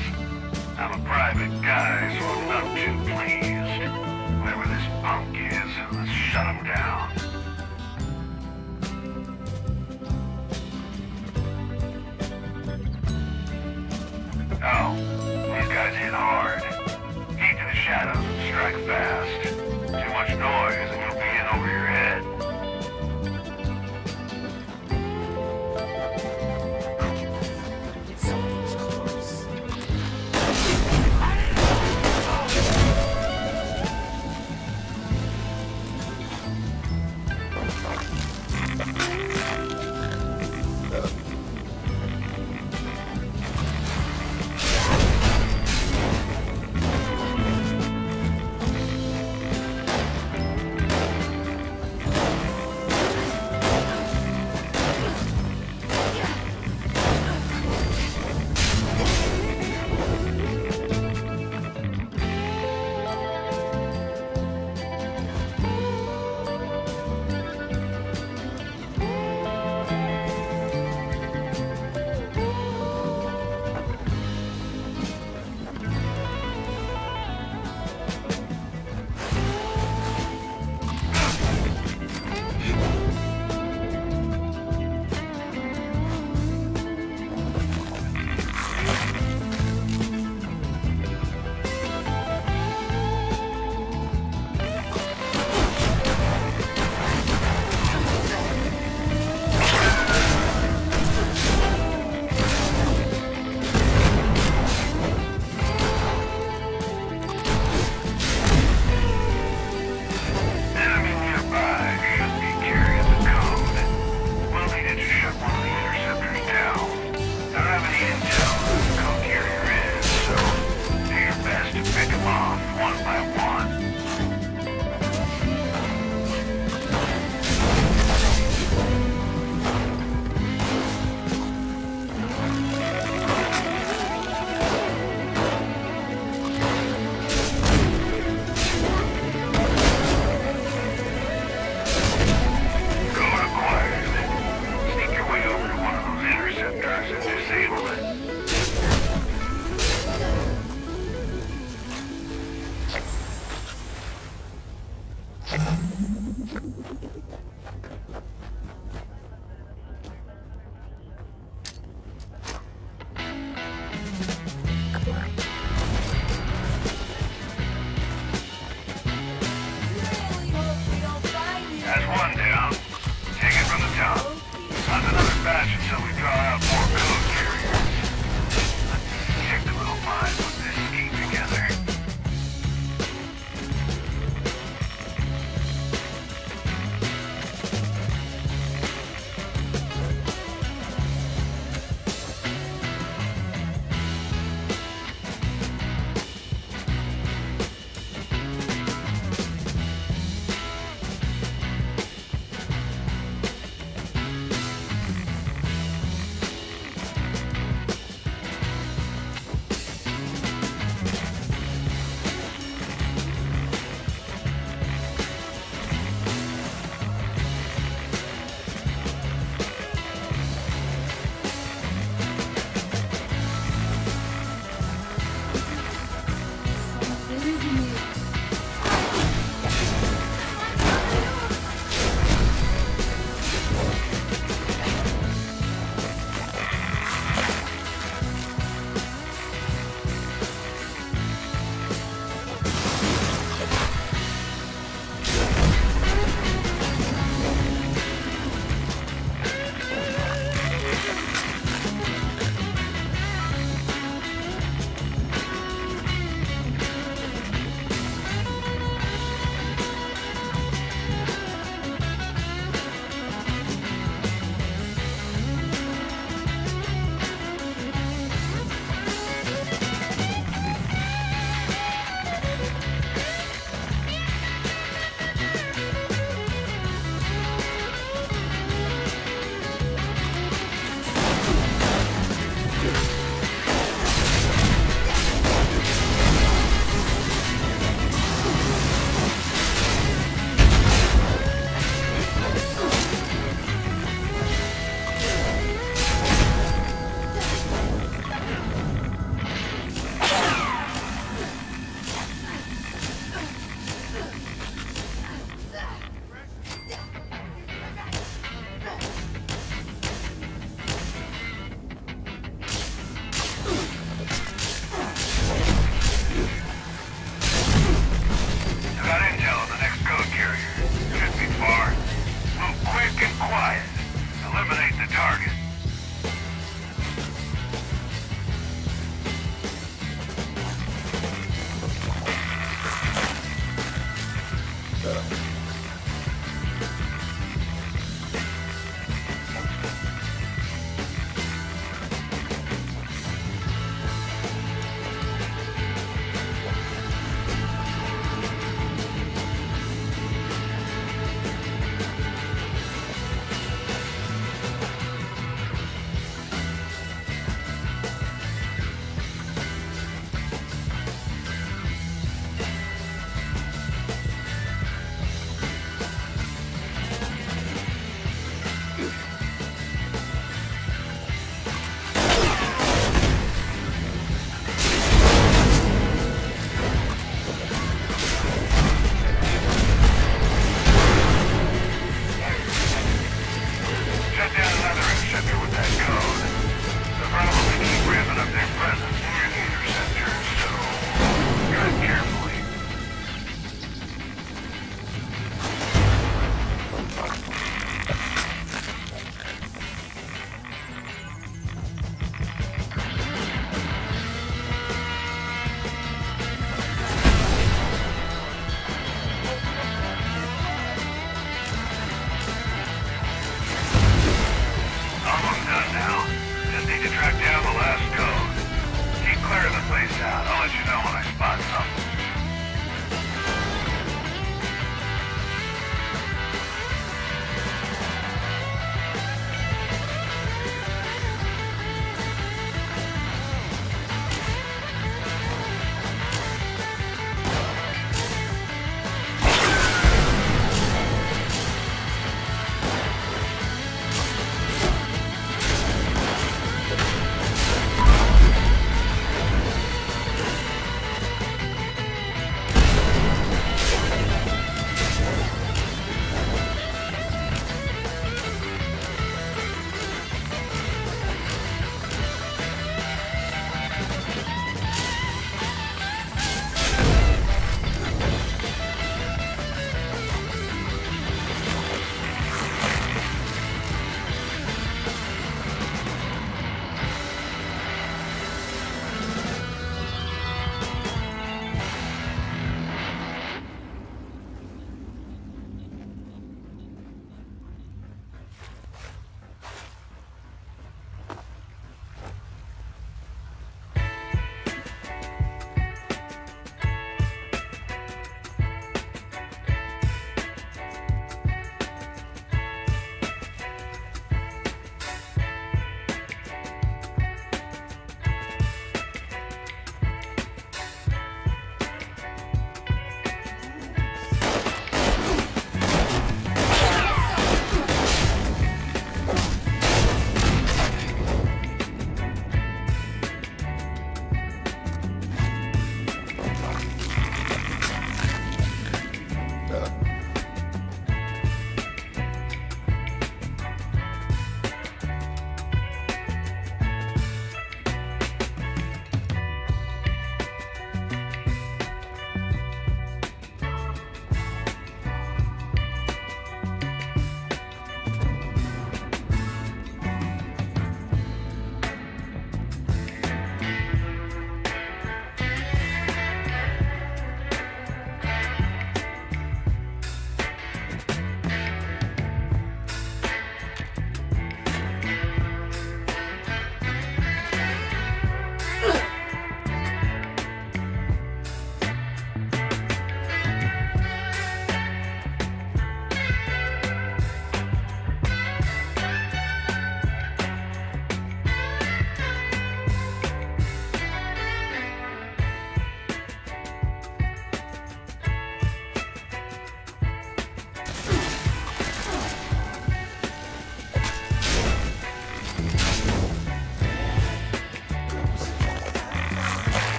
I'm a private guy, so I'm not too pleased. Whoever this punk is, let's shut him down. Oh, these guys hit hard. Keep to the shadows and strike fast. Too much noise and you'll be in over your head. Something's close.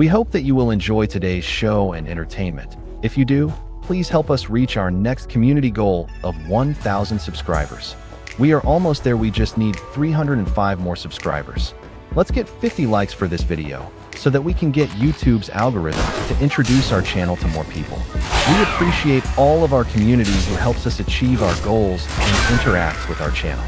We hope that you will enjoy today's show and entertainment. If you do, please help us reach our next community goal of 1,000 subscribers. We are almost there, we just need 305 more subscribers. Let's get 50 likes for this video, so that we can get YouTube's algorithm to introduce our channel to more people. We appreciate all of our community who helps us achieve our goals and interacts with our channel.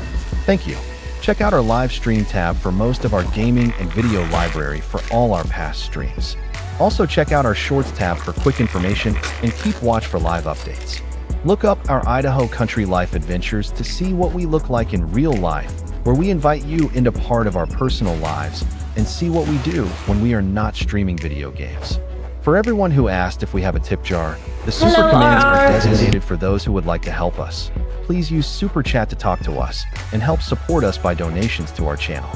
Thank you. Check out our live stream tab for most of our gaming and video library for all our past streams. Also check out our shorts tab for quick information and keep watch for live updates. Look up our Idaho Country Life Adventures to see what we look like in real life, where we invite you into part of our personal lives and see what we do when we are not streaming video games. For everyone who asked if we have a tip jar, the super Hello, commands are Art. designated for those who would like to help us. Please use Super Chat to talk to us and help support us by donations to our channel.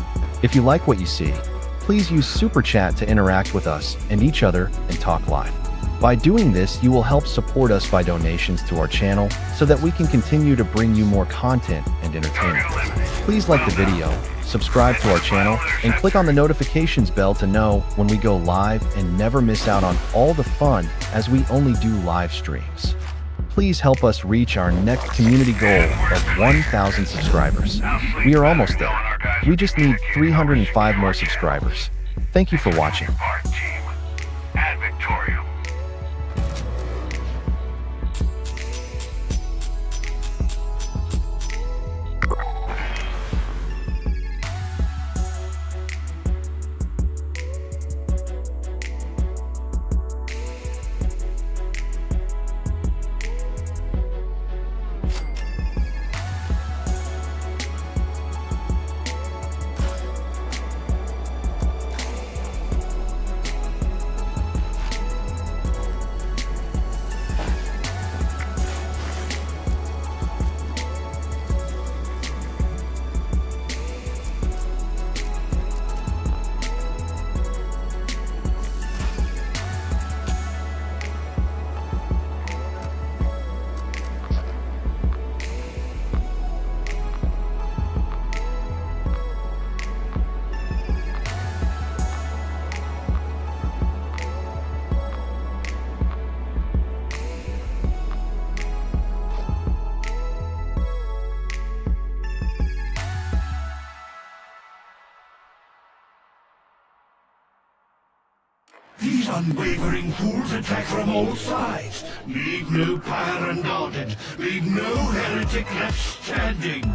If you like what you see, please use Super Chat to interact with us and each other and talk live. By doing this, you will help support us by donations to our channel so that we can continue to bring you more content and entertainment. Please like the video, subscribe to our channel, and click on the notifications bell to know when we go live and never miss out on all the fun as we only do live streams. Please help us reach our next community goal of 1,000 subscribers. We are almost there. We just need 305 more subscribers. Thank you for watching. Part team. Ad Victorium. These unwavering fools attack from all sides. Leave no pyre unguarded. Leave no heretic left standing.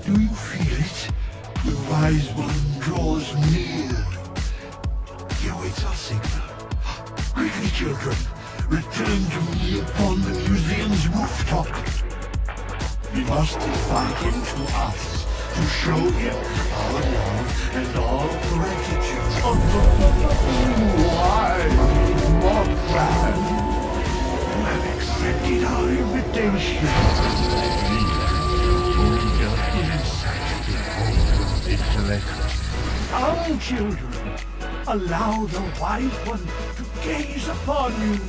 Do you feel it? The wise one draws near. He awaits our signal. Quickly, children, return to me upon the museum's rooftop. We must invite him to us to show him our love and our gratitude. Wise Mothman, you have accepted our invitation. Intellect Some children allow the wise one to gaze upon you.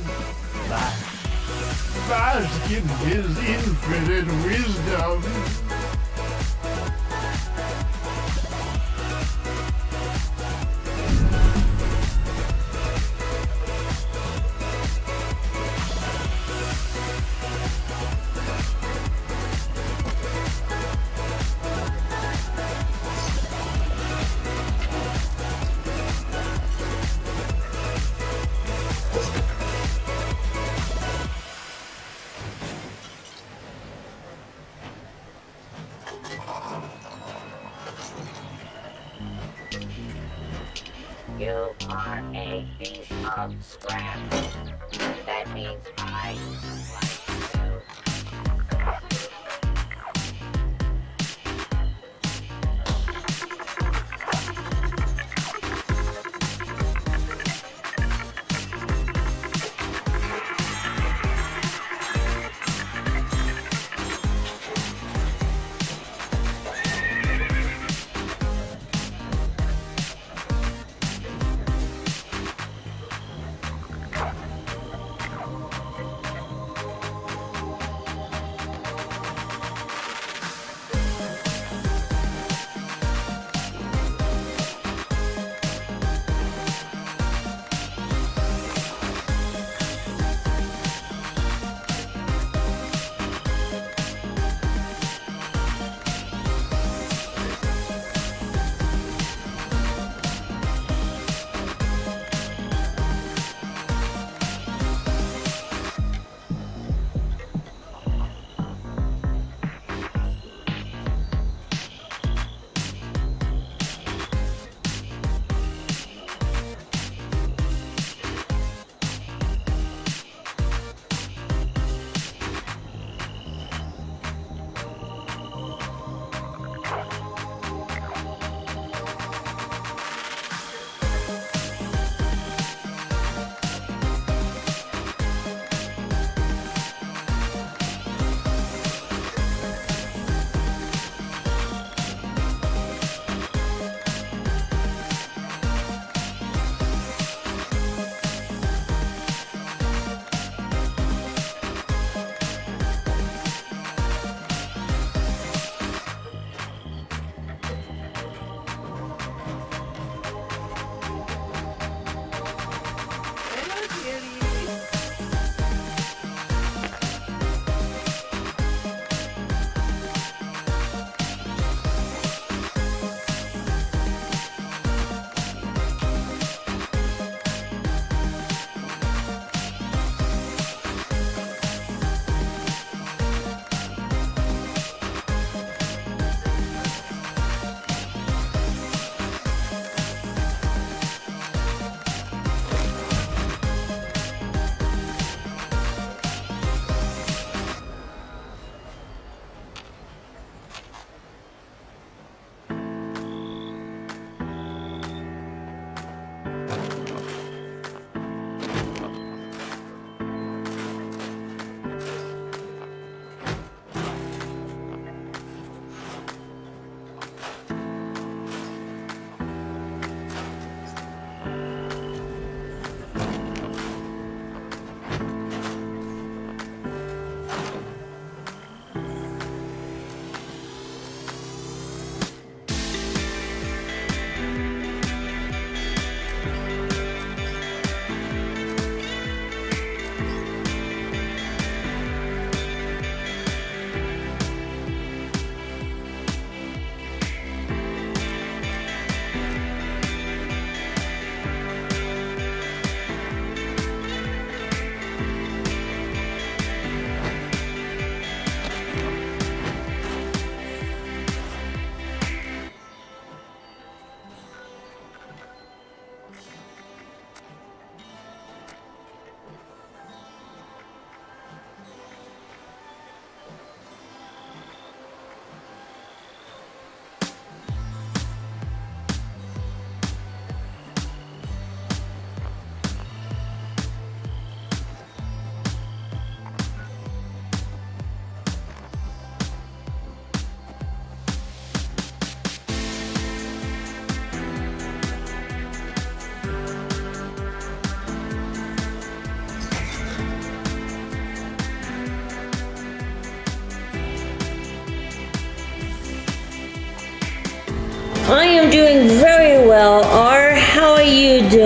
Bask in his infinite wisdom. You are a piece of scrap. That means I like you.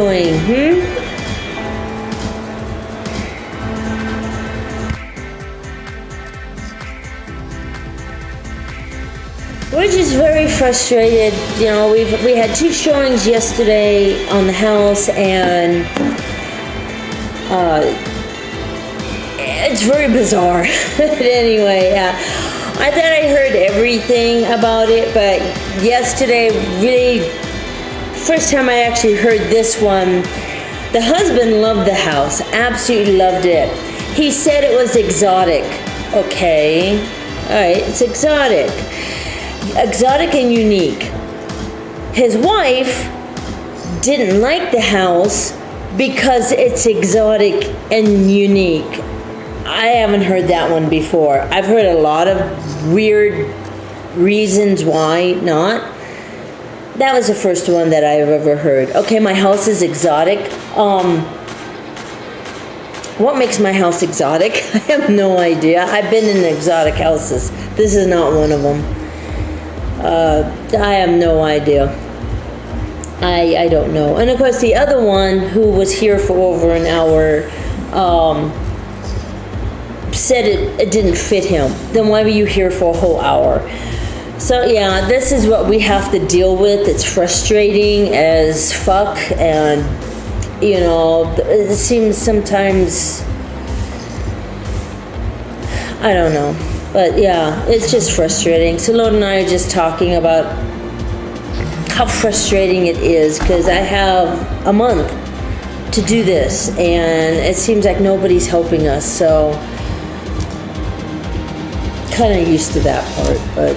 doing? We're just very frustrated. You know, we had 2 showings yesterday on the house, and it's very bizarre. But anyway, I thought I heard everything about it, but yesterday, really, first time I actually heard this one, the husband loved the house, absolutely loved it. He said it was exotic. Okay, all right, it's exotic. Exotic and unique. His wife didn't like the house because it's exotic and unique. I haven't heard that one before. I've heard a lot of weird reasons why not. That was the first one that I've ever heard. Okay, my house is exotic. What makes my house exotic? I have no idea. I've been in exotic houses. This is not one of them. I have no idea. I don't know. And of course, the other one, who was here for over an hour, said it didn't fit him. Then why were you here for a whole hour? So yeah, this is what we have to deal with. It's frustrating as fuck, and you know, it seems sometimes, I don't know. But yeah, it's just frustrating. So Lord and I are just talking about how frustrating it is, because I have a month to do this, and it seems like nobody's helping us. So kind of used to that part, but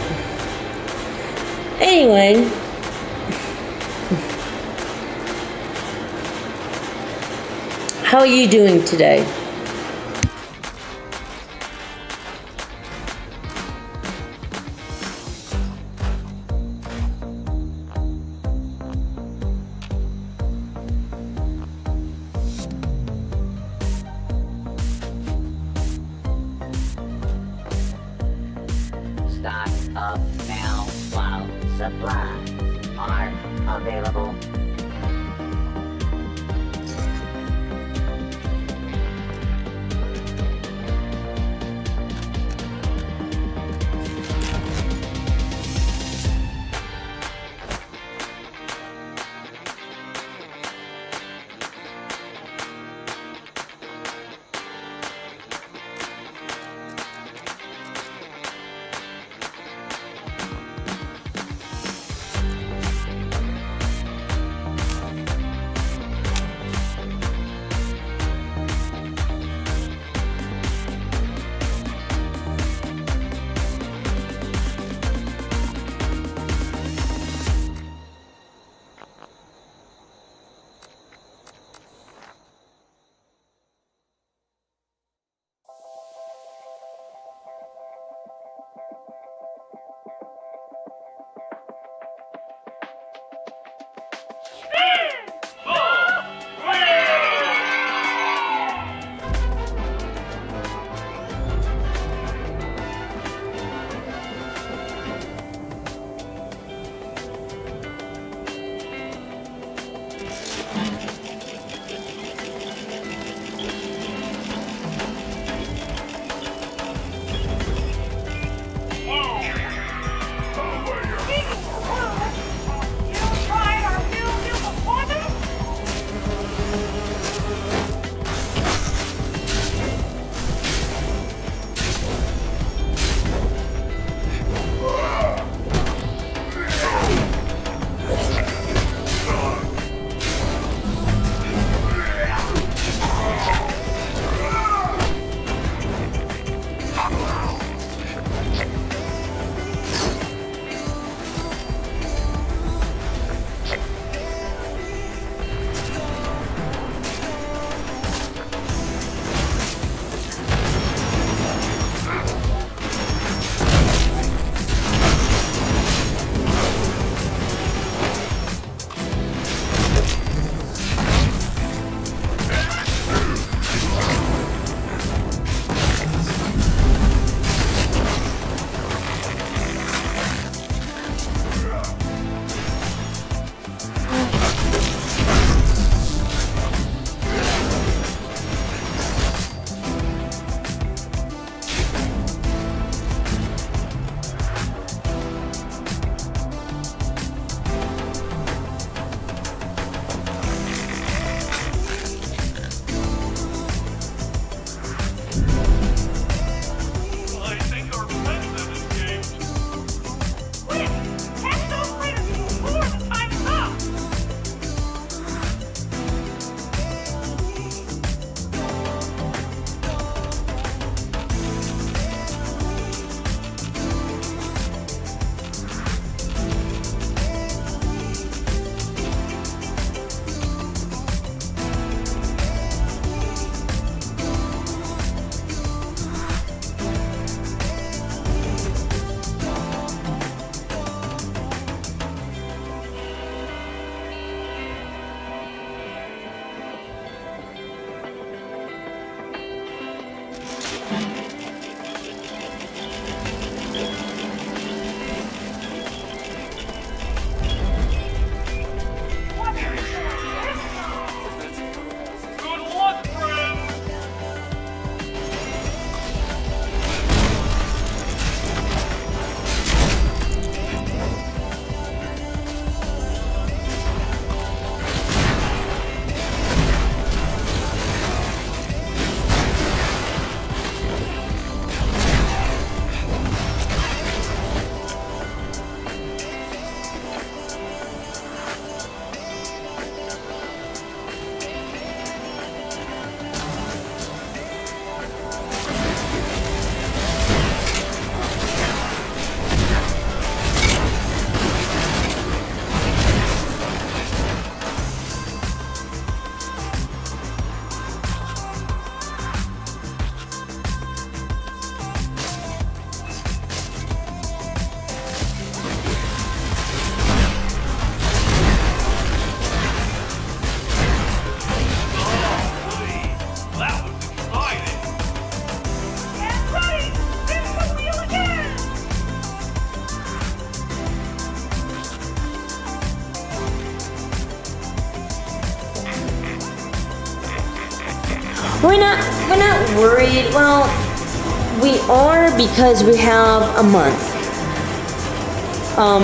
anyway. How are you doing today? Stock up now while supplies are available. We're not worried. Well, we are because we have a month.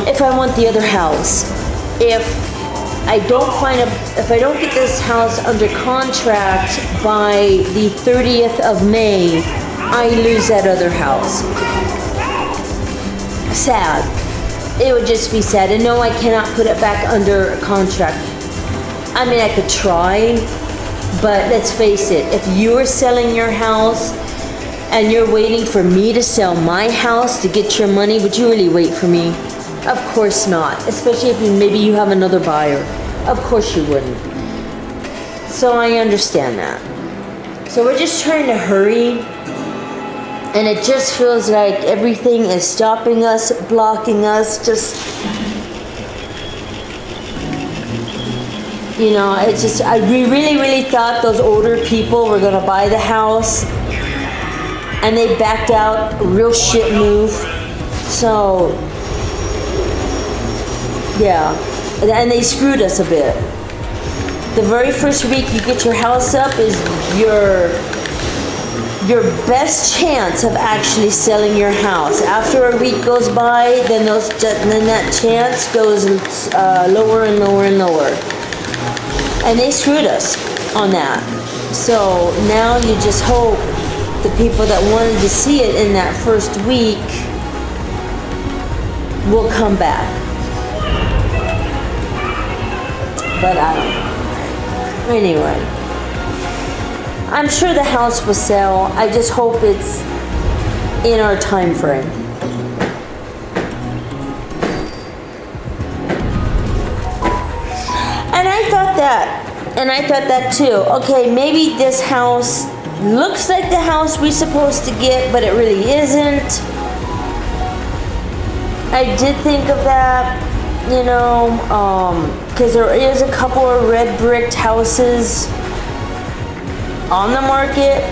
If I want the other house, if I don't get this house under contract by the 30th of May, I lose that other house. Sad. It would just be sad. And no, I cannot put it back under contract. I mean, I could try, but let's face it, if you're selling your house and you're waiting for me to sell my house to get your money, would you really wait for me? Of course not. Especially if maybe you have another buyer. Of course you wouldn't. So I understand that. So we're just trying to hurry. And it just feels like everything is stopping us, blocking us, just... You know, it's just, we really thought those older people were gonna buy the house, and they backed out, real shit move. So, yeah, and they screwed us a bit. The very first week you get your house up is your best chance of actually selling your house. After a week goes by, then that chance goes lower and lower and lower. And they screwed us on that. So now you just hope the people that wanted to see it in that first week will come back. But I don't know. Anyway, I'm sure the house will sell. I just hope it's in our time frame. And I thought that too. Okay, maybe this house looks like the house we're supposed to get, but it really isn't. I did think of that, you know, because there is a couple of red bricked houses on the market.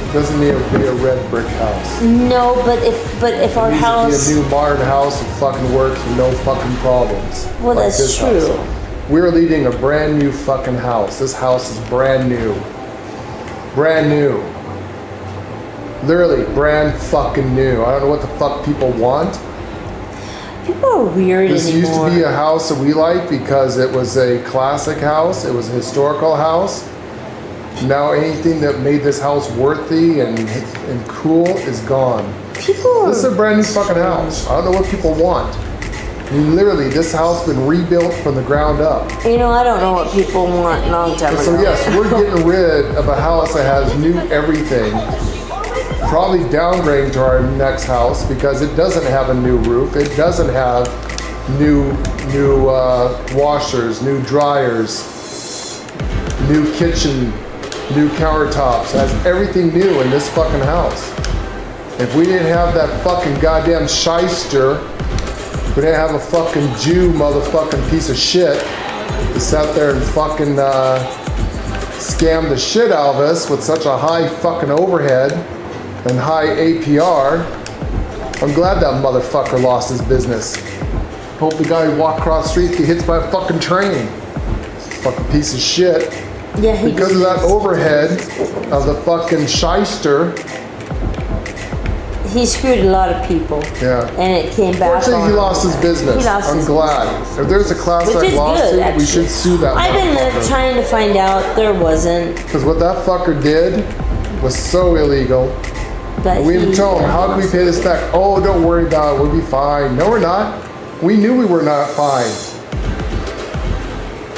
It doesn't need to be a red brick house. No, but if our house... It needs to be a new modern house that fucking works with no fucking problems. Well, like that's true. We're leading a brand new fucking house. This house is brand new. Brand new. Literally brand fucking new. I don't know what the fuck people want. People are weird This anymore. used to be a house that we liked because it was a classic house. It was a historical house. Now anything that made this house worthy and cool is gone. This is a brand new fucking house. I don't know what people want. I mean, literally, this house has been rebuilt from the ground up. You know, I don't know what people want long time ago. So yes, we're getting rid of a house that has new everything. Probably downgrading to our next house because it doesn't have a new roof. It doesn't have new washers, new dryers, new kitchen, new countertops. It has everything new in this fucking house. If we didn't have that fucking goddamn shyster, we didn't have a fucking Jew motherfucking piece of shit that sat there and fucking scammed the shit out of us with such a high fucking overhead and high APR. I'm glad that motherfucker lost his business. Hope the guy who walked across the street gets hit by a fucking train. Fucking piece of shit. Yeah, because of that overhead of the fucking shyster. He screwed a lot of people. Yeah. And it came back Fortunately, on he lost his business. I'm glad. If there's a class act lawsuit, we should sue that I've been trying to find out. There wasn't. Because what that fucker did was so illegal. But we even told him, how can we pay this back? Oh, don't worry about it. We'll be fine. No, we're not. We knew we were not fine.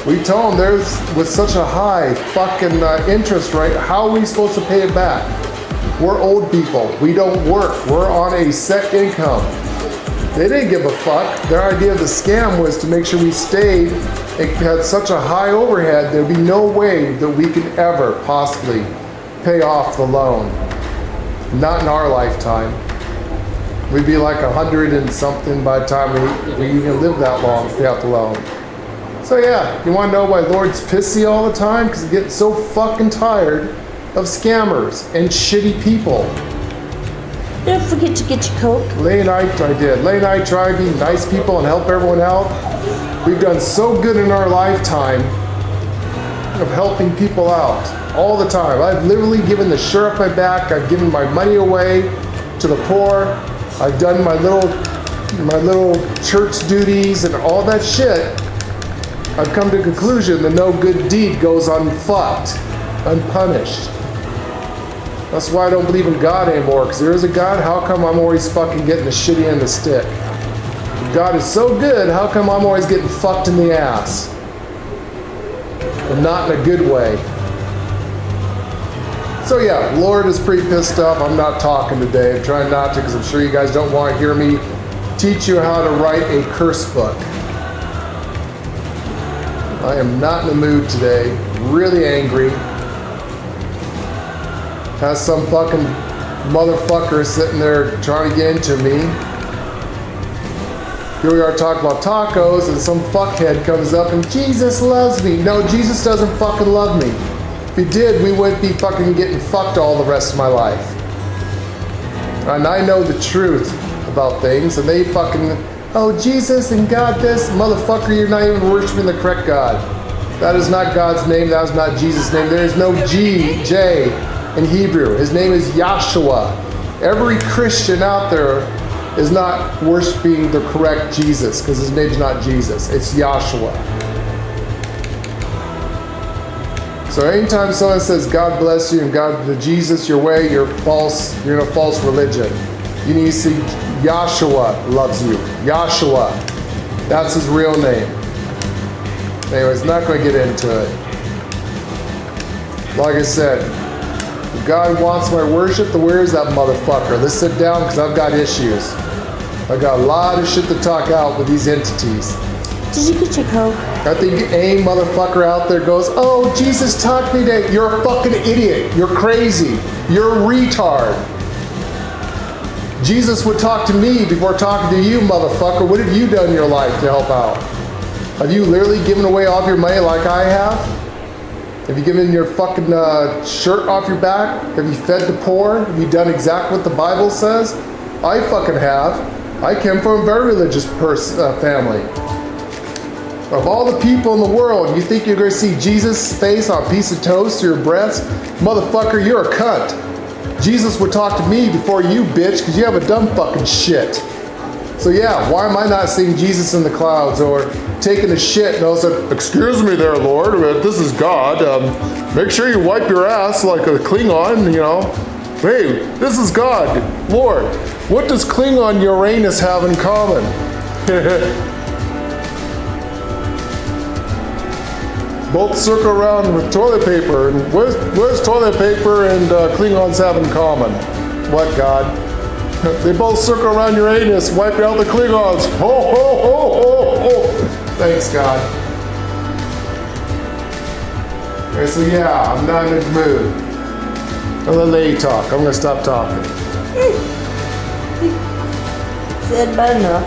We told him there's, with such a high fucking interest rate, how are we supposed to pay it back? We're old people. We don't work. We're on a set income. They didn't give a fuck. Their idea of the scam was to make sure we stayed. It had such a high overhead, there'd be no way that we could ever possibly pay off the loan. Not in our lifetime. We'd be like 100 and something by the time we even live that long to pay off the loan. So yeah, you want to know why Lord's pissy all the time? Because he's getting so fucking tired of scammers and shitty people. Don't forget to get your Coke. Late night, I did. Late night, try to be nice people and help everyone out. We've done so good in our lifetime of helping people out all the time. I've literally given the shirt off my back. I've given my money away to the poor. I've done my little church duties and all that shit. I've come to the conclusion that no good deed goes unfucked, unpunished. That's why I don't believe in God anymore, because there is a God. How come I'm always fucking getting the shitty end of the stick? If God is so good, how come I'm always getting fucked in the ass? And not in a good way. So yeah, Lord is pretty pissed off. I'm not talking today. I'm trying not to, because I'm sure you guys don't want to hear me teach you how to write a curse book. I am not in the mood today. Really angry. Has some fucking motherfucker sitting there trying to get into me. Here we are talking about tacos, and some fuckhead comes up and Jesus loves me. No, Jesus doesn't fucking love me. If he did, we wouldn't be fucking getting fucked all the rest of my life. And I know the truth about things, and they fucking, oh, Jesus and God this. Motherfucker, you're not even worshiping the correct God. That is not God's name. That is not Jesus' name. There is no J in Hebrew. His name is Yahshua. Every Christian out there is not worshiping the correct Jesus, because his name's not Jesus. It's Yahshua. So anytime someone says God bless you and God, Jesus your way, you're false. You're in a false religion. You need to see Yahshua loves you. Yahshua. That's his real name. Anyways, not going to get into it. Like I said, if God wants my worship, then where is that motherfucker? Let's sit down, because I've got issues. I got a lot of shit to talk out with these entities. Did you get your Coke? I think any motherfucker out there goes, oh, Jesus taught me that. You're a fucking idiot. You're crazy. You're a retard. Jesus would talk to me before talking to you, motherfucker. What have you done in your life to help out? Have you literally given away all of your money like I have? Have you given your fucking shirt off your back? Have you fed the poor? Have you done exactly what the Bible says? I fucking have. I came from a very religious family. Of all the people in the world, you think you're going to see Jesus' face on a piece of toast to your breast? Motherfucker, you're a cunt. Jesus would talk to me before you, bitch, because you have a dumb fucking shit. So yeah, why am I not seeing Jesus in the clouds or taking a shit and also, excuse me there, Lord, this is God. Make sure you wipe your ass like a Klingon, you know. Hey, this is God. Lord, what does Klingon Uranus have in common? Both circle around with toilet paper. And where's toilet paper and Klingons have in common? What, God? They both circle around Uranus, wipe out the Klingons. Ho, ho, ho, ho, ho. Thanks, God. Okay, so yeah, I'm not in the mood. I'm gonna let you talk. I'm gonna stop talking. Said about enough.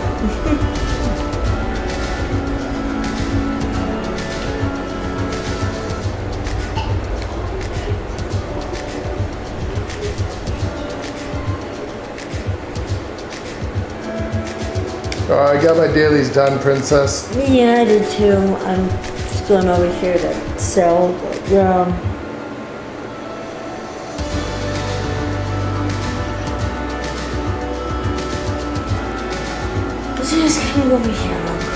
I got my dailies done, princess. Yeah, I did too. I'm just going over here to sell. Just gonna go over here real quick.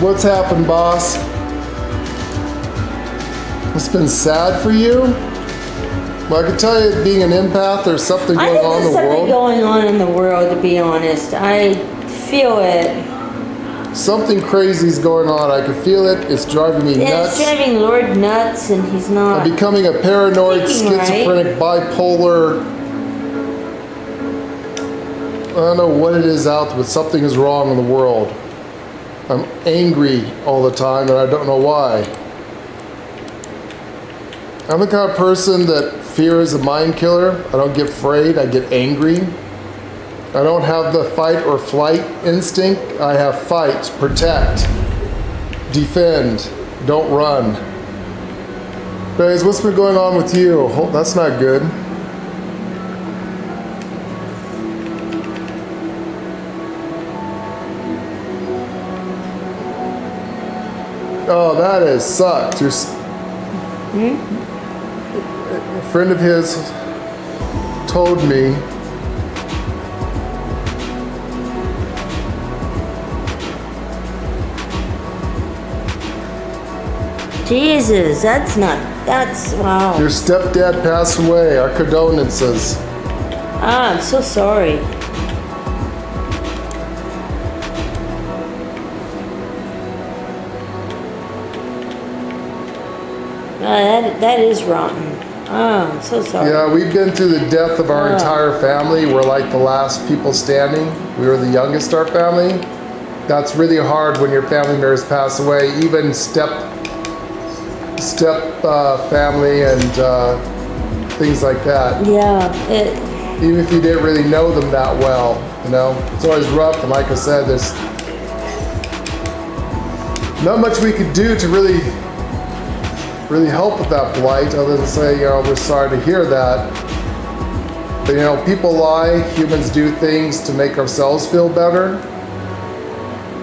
What's happened, boss? It's been sad for you? Well, I can tell you, being an empath, there's something going on in the something world. going on in the world, to be honest. I feel it. Something crazy is going on. I can feel it. It's driving me nuts. It's driving Lord nuts, and he's not. I'm becoming a paranoid, thinking schizophrenic, bipolar. I don't know what it is out there, but something is wrong in the world. I'm angry all the time, and I don't know why. I'm the kind of person that fear is a mind killer. I don't get afraid, I get angry. I don't have the fight or flight instinct. I have fight, protect, defend, don't run. Guys, what's been going on with you? That's not good. Oh, that is sucked. A friend of his told me Jesus, that's wow. your stepdad passed away. Our condolences. I'm so sorry. That is rotten. Oh, I'm so sorry. Yeah, we've been through the death of our entire family. We're like the last people standing. We were the youngest in our family. That's really hard when your family members pass away. Even step family and things like that. Yeah. Even if you didn't really know them that well, you know, it's always rough. And like I said, there's not much we could do to really help with that blight, other than say, you know, we're sorry to hear that. But you know, people lie, humans do things to make ourselves feel better.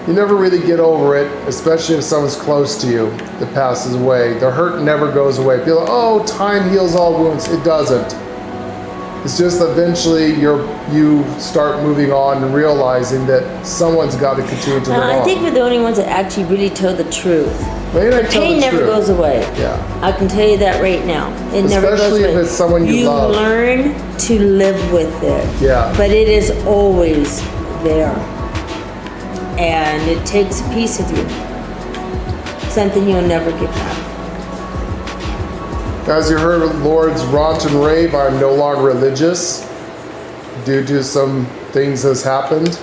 You never really get over it, especially if someone's close to you that passes away. The hurt never goes away. People are like, oh, time heals all wounds. It doesn't. It's just eventually you start moving on and realizing that someone's got to continue to live on. I think we're the only ones that actually really tell the truth. The pain never goes away. Yeah. I can tell you that right now. It never goes away. Especially if it's someone you love. You learn to live with it. Yeah. But it is always there. And it takes a piece of you. Something you'll never get back. As you heard Lord's rant and rave, I'm no longer religious due to some things that's happened.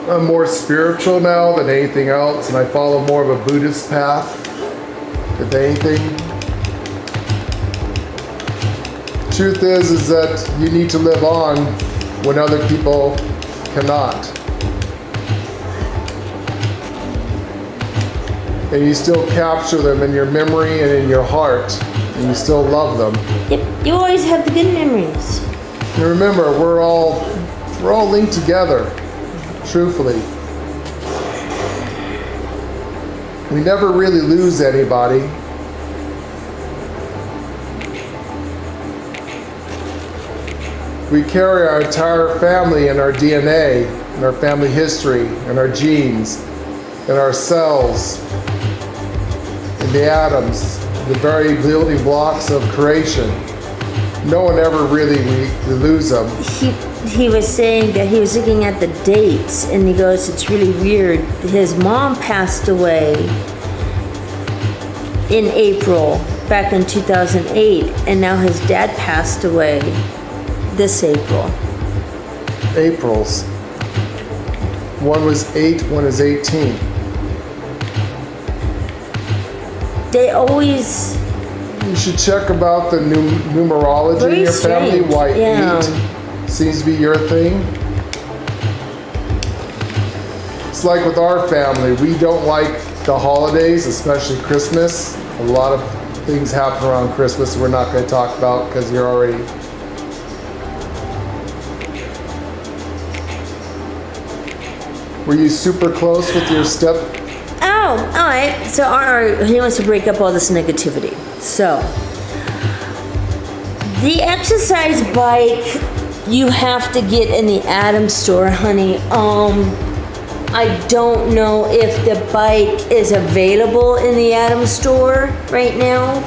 I'm more spiritual now than anything else, and I follow more of a Buddhist path, if anything. Truth is that you need to live on when other people cannot. And you still capture them in your memory and in your heart, and you still love them. Yep, you always have the good memories. And remember, we're all linked together, truthfully. We never really lose anybody. We carry our entire family and our DNA, and our family history, and our genes, and our cells, and the atoms, the very building blocks of creation. No one ever really we lose them. He was saying that he was looking at the dates, and he goes, it's really weird. His mom passed away in April, back in 2008, and now his dad passed away this April. Aprils. One was 8, one is 18. They always... You should check about the numerology Very in your family. strange, Why yeah. 8 seems to be your thing. It's like with our family, we don't like the holidays, especially Christmas. A lot of things happen around Christmas we're not going to talk about because you're already... Were you super close with your step? Oh, all right. So he wants to break up all this negativity. So the exercise bike you have to get in the Adam store, honey. I don't know if the bike is available in the Adam store right now.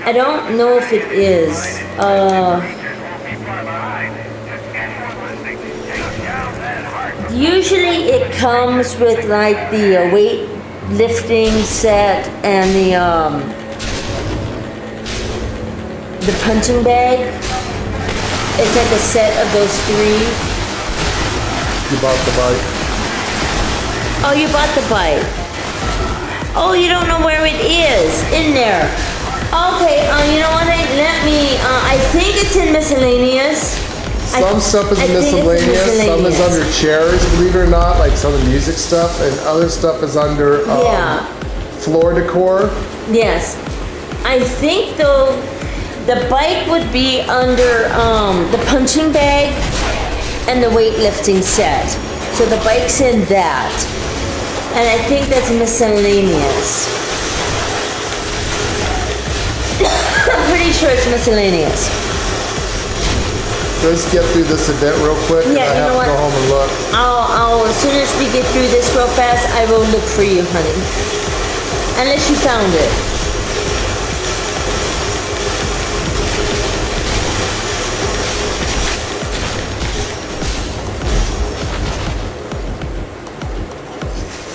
I don't know if it is. Usually it comes with like the weight lifting set and the punching bag. It's like a set of those 3. You bought the bike. Oh, you bought the bike. Oh, you don't know where it is. In there. Okay, you know what? I think it's in miscellaneous. Some stuff is I think it's miscellaneous. Some is miscellaneous. under chairs, believe it or not, like some of the music stuff, and other stuff is under Yeah. floor decor. Yes. I think though the bike would be under the punching bag and the weightlifting set. So the bike's in that. And I think that's miscellaneous. I'm pretty sure it's miscellaneous. Let's get through this event real quick. Yeah, I you have know to what? go home and look. I'll as soon as we get through this real fast, I will look for you, honey. Unless you found it.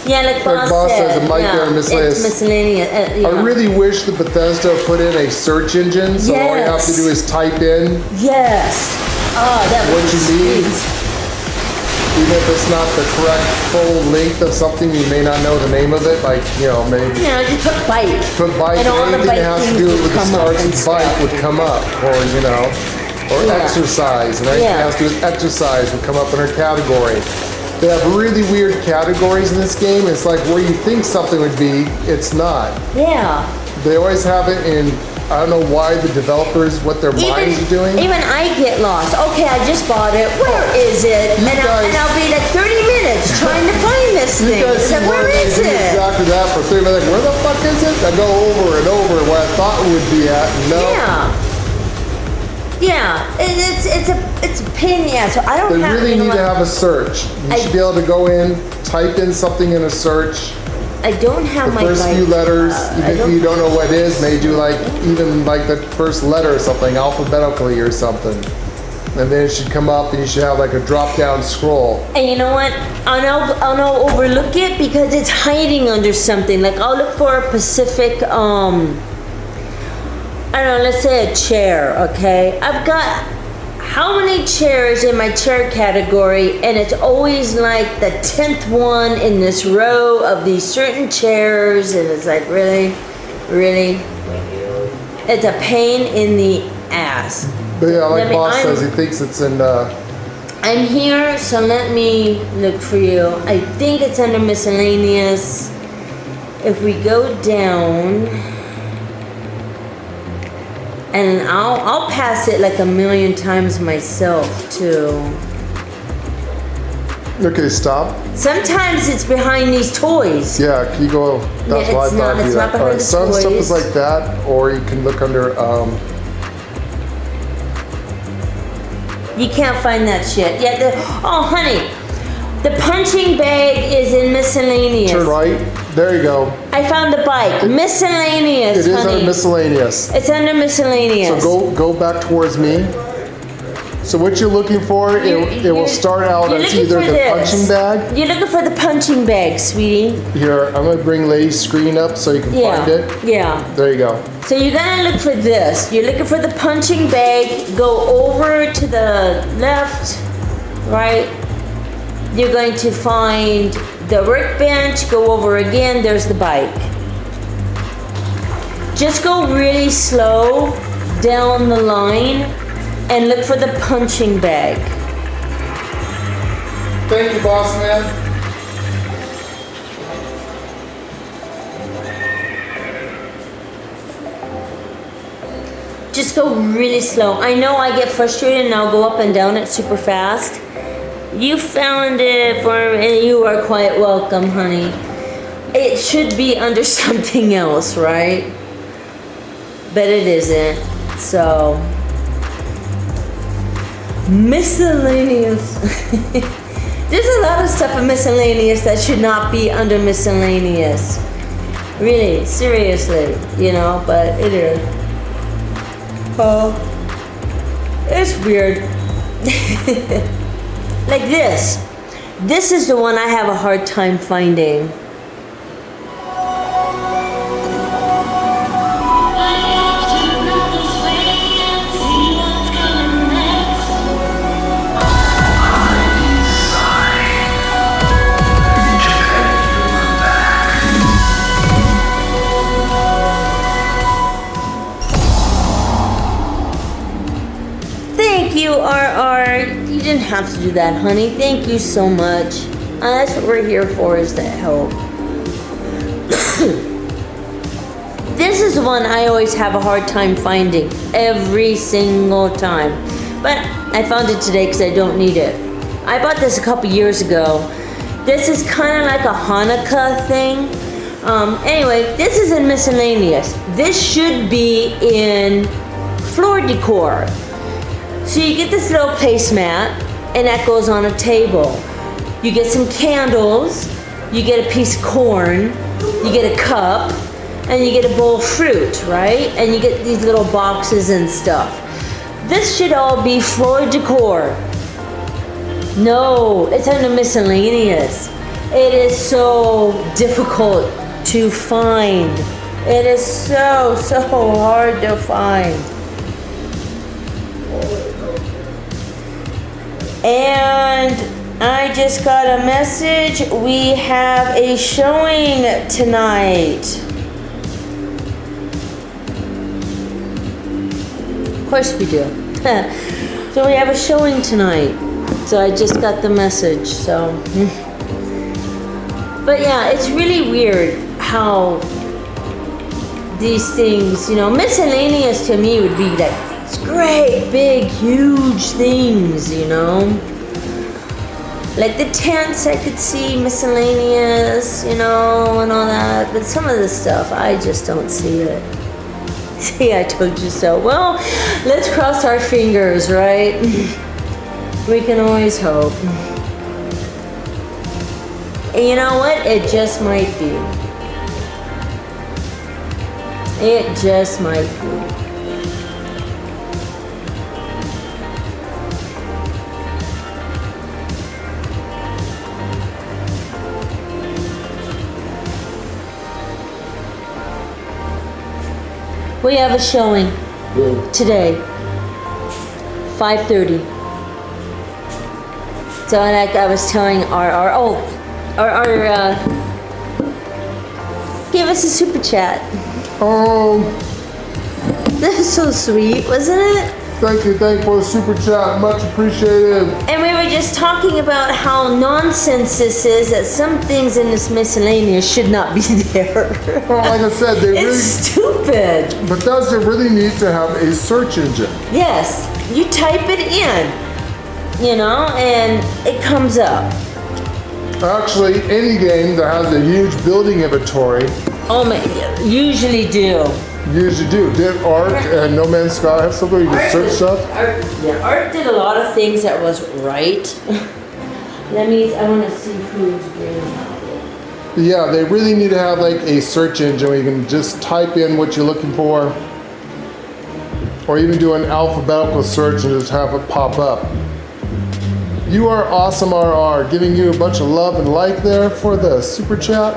Yeah, like Like Boss says, said, it might be yeah, on miscellaneous. it's miscellaneous. Yeah. I really wish that Bethesda put in a search engine, so all you have to Yes. do is type in Yes. Oh, that what would you be need. sweet. Even if it's not the correct full length of something, you may not know the name of it, like, maybe You know, just put bike. put bike, And all the anything bike that has to things do would with the come up starts and with bike stuff. would come up, or Yeah. exercise, and anything Yeah. that has to do with exercise would come up in our category. They have really weird categories in this game. It's like where you think something would be, it's not. Yeah. They always have it in, I don't know why the developers, what their minds are doing. Even I get lost. Okay, I just bought it. Where is it? You And guys- I'll be like 30 minutes trying to find this You thing. guys It's see like, where where they is do it? exactly that for 3 minutes. Like, where the fuck is it? I go over and over where I thought it would be at. No. Yeah. Yeah. It's a pain in the ass. So I don't They have really you know need to what? have a search. You I- should be able to go in, type in something in a search. I don't have The my first bike. few letters, I even if you don't know what it is, maybe do even the first letter or something, alphabetically or something. And then it should come up and you should have like a drop down scroll. And you know what? I'll not overlook it because it's hiding under something. Like I'll look for a Pacific, I don't know, let's say a chair, okay? I've got how many chairs in my chair category, and it's always like the 10th one in this row of these certain chairs, and it's like, really? Really? It's a pain in the ass. But yeah, like Let me- Boss I'm- says, he thinks it's in, I'm here, so let me look for you. I think it's under miscellaneous. If we go down, and I'll pass it like a million times myself too. okay, stop. Sometimes it's behind these toys. Yeah, can you go, that's Yeah, why I it's thought not- I'd do it's that. not behind Alright, the some stuff is toys. like that, or you can look under, You can't find that shit. Yeah. Oh, honey, the punching bag is in miscellaneous. turn right, there you go. I found the bike. Miscellaneous, It is honey. under miscellaneous. It's under miscellaneous. So go back towards me. So what you're looking for, it will start out You're as looking either for the this. punching bag. You're looking for the punching bag, sweetie. Here, I'm gonna bring Lady's screen up so you can Yeah. find it. Yeah. There you go. So you're gonna look for this. You're looking for the punching bag. Go over to the left, right. You're going to find the workbench. Go over again. There's the bike. Just go really slow down the line and look for the punching bag. Thank you, boss man. Just go really slow. I know I get frustrated and I'll go up and down it super fast. You found it and you are quite welcome, honey. It should be under something else, right? But it isn't. So, miscellaneous. There's a lot of stuff in miscellaneous that should not be under miscellaneous. Really, seriously, but it is. It's weird. Like this. This is the one I have a hard time finding. do that, honey. Thank you so much. That's what we're here for, is to help. This is the one I always have a hard time finding. Every single time. But I found it today because I don't need it. I bought this a couple years ago. This is kind of like a Hanukkah thing. Anyway, this is in miscellaneous. This should be in floor decor. So you get this little placemat, and that goes on a table. You get some candles, you get a piece of corn, you get a cup, and you get a bowl of fruit, right? And you get these little boxes and stuff. This should all be floor decor. No, it's under miscellaneous. It is so difficult to find. It is so hard to find. And I just got a message. We have a showing tonight. Of course we do. So we have a showing tonight. So I just got the message, so. But yeah, it's really weird how these things, you know, miscellaneous to me would be like these great, big, huge things, you know. Like the tents I could see miscellaneous, you know, and all that. But some of the stuff, I just don't see it. See, I told you so. Well, let's cross our fingers, right? We can always hope. And you know what? It just might be. It just might be. We have a showing today, 5:30. So like I was telling give us a super chat. Oh, That was so sweet, wasn't it? thank you for the super chat. Much appreciated. And we were just talking about how nonsense this is, that some things in this miscellaneous should not be there. Well, like I said, they really, It's stupid. but does it really need to have a search engine? Yes, you type it in, you know, and it comes up. Actually, any game that has a huge building inventory Oh my, usually do. usually do. Did Ark and No Man's Sky have something you can search stuff? Art did a lot of things that was right. I want to see who's doing that. Yeah, they really need to have like a search engine where you can just type in what you're looking for, or even do an alphabetical search and just have it pop up. You are awesome, RR. Giving you a bunch of love and like there for the super chat.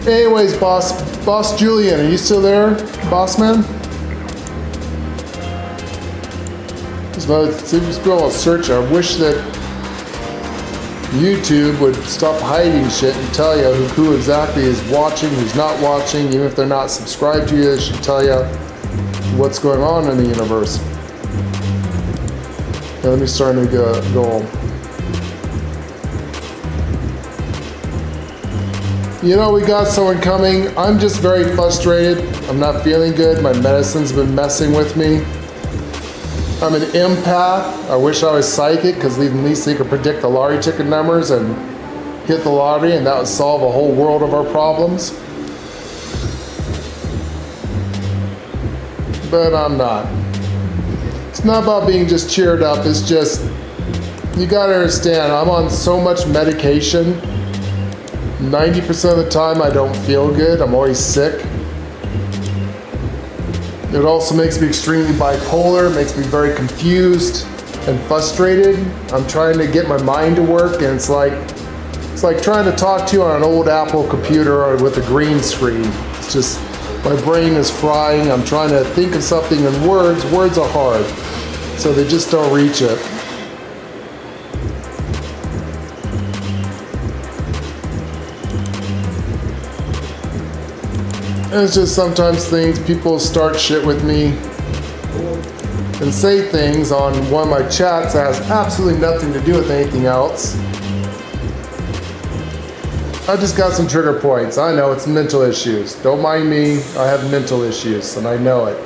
Anyways, Boss Julian, are you still there, boss man? Just go on search. I wish that YouTube would stop hiding shit and tell you who exactly is watching, who's not watching. Even if they're not subscribed to you, they should tell you what's going on in the universe. Okay, let me start a new goal. You know, we got someone coming. I'm just very frustrated. I'm not feeling good. My medicine's been messing with me. I'm an empath. I wish I was psychic, because at least they could predict the lottery ticket numbers and hit the lottery, and that would solve a whole world of our problems. But I'm not. It's not about being just cheered up. It's just, you gotta understand, I'm on so much medication. 90% of the time I don't feel good. I'm always sick. It also makes me extremely bipolar, makes me very confused and frustrated. I'm trying to get my mind to work, and it's like trying to talk to you on an old Apple computer or with a green screen. It's just, my brain is frying. I'm trying to think of something in words. Words are hard, so they just don't reach it. And it's just sometimes things, people start shit with me and say things on one of my chats that has absolutely nothing to do with anything else. I just got some trigger points. I know it's mental issues. Don't mind me, I have mental issues and I know it.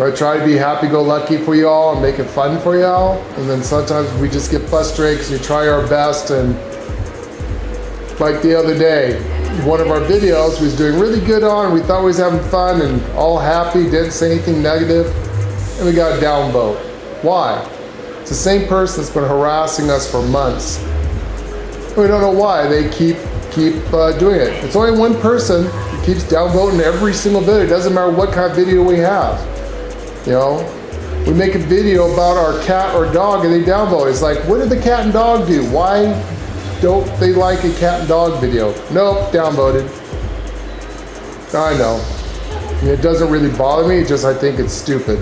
I try to be happy-go-lucky for y'all and make it fun for y'all, and then sometimes we just get frustrated because we try our best. And like the other day, one of our videos we was doing really good on, we thought we was having fun and all happy, didn't say anything negative, and we got a downvote. Why? It's the same person that's been harassing us for months. We don't know why they keep doing it. It's only one person who keeps downvoting every single video. It doesn't matter what kind of video we have. You know, we make a video about our cat or dog and they downvote. It's like, what did the cat and dog do? Why don't they like a cat and dog video? Nope, downvoted. I know. I mean, it doesn't really bother me, just I think it's stupid.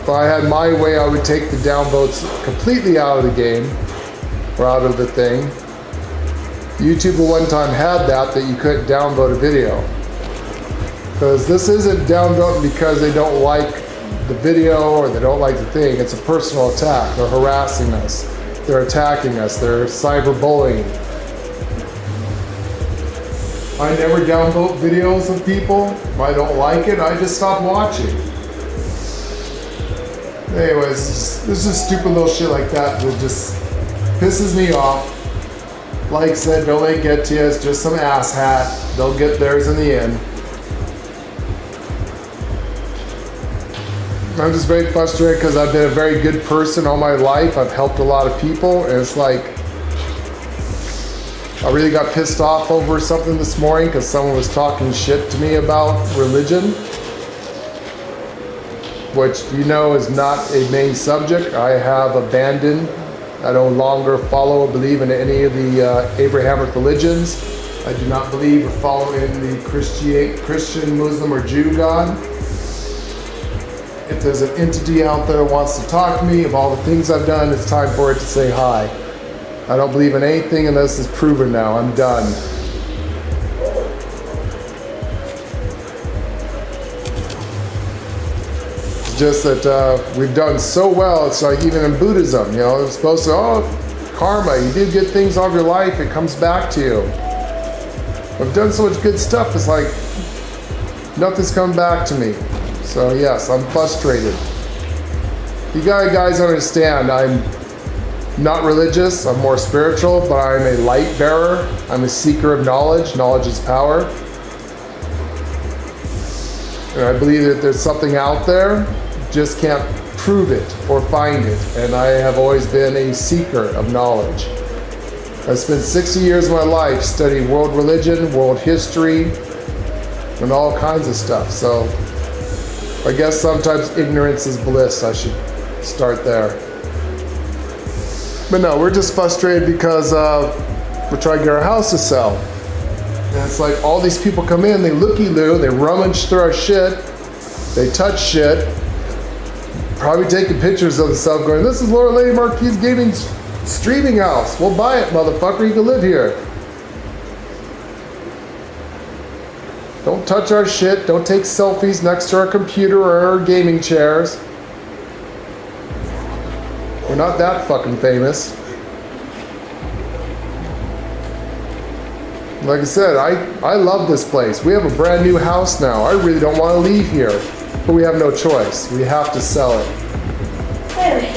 If I had my way, I would take the downvotes completely out of the game, or out of the thing. YouTube at one time had that you couldn't downvote a video. Because this isn't downvoting because they don't like the video or they don't like the thing. It's a personal attack. They're harassing us. They're attacking us. They're cyberbullying. I never downvote videos of people. If I don't like it, I just stop watching. Anyways, there's just stupid little shit like that that just pisses me off. Like I said, don't let it get to you. It's just some asshat. They'll get theirs in the end. I'm just very frustrated because I've been a very good person all my life. I've helped a lot of people, and it's like I really got pissed off over something this morning because someone was talking shit to me about religion, which you know is not a main subject. I have abandoned. I no longer follow or believe in any of the Abrahamic religions. I do not believe or follow in the Christian, Muslim, or Jew God. If there's an entity out there that wants to talk to me of all the things I've done, it's time for it to say hi. I don't believe in anything unless it's proven now. I'm done. It's just that we've done so well. It's like even in Buddhism, you know, it's supposed to, karma, you do good things all of your life, it comes back to you. I've done so much good stuff, it's like nothing's come back to me. So yes, I'm frustrated. You guys understand, I'm not religious, I'm more spiritual, but I'm a light bearer. I'm a seeker of knowledge. Knowledge is power. And I believe that there's something out there, just can't prove it or find it. And I have always been a seeker of knowledge. I spent 60 years of my life studying world religion, world history, and all kinds of stuff. So I guess sometimes ignorance is bliss. I should start there. But no, we're just frustrated because we're trying to get our house to sell. And it's like all these people come in, they looky-loo, they rummage through our shit, they touch shit, probably taking pictures of themselves going, this is Laura Lady Marquis Gaming streaming house. We'll buy it, motherfucker, you can live here. Don't touch our shit. Don't take selfies next to our computer or our gaming chairs. We're not that fucking famous. Like I said, I love this place. We have a brand new house now. I really don't want to leave here. But we have no choice. We have to sell it. Anyway,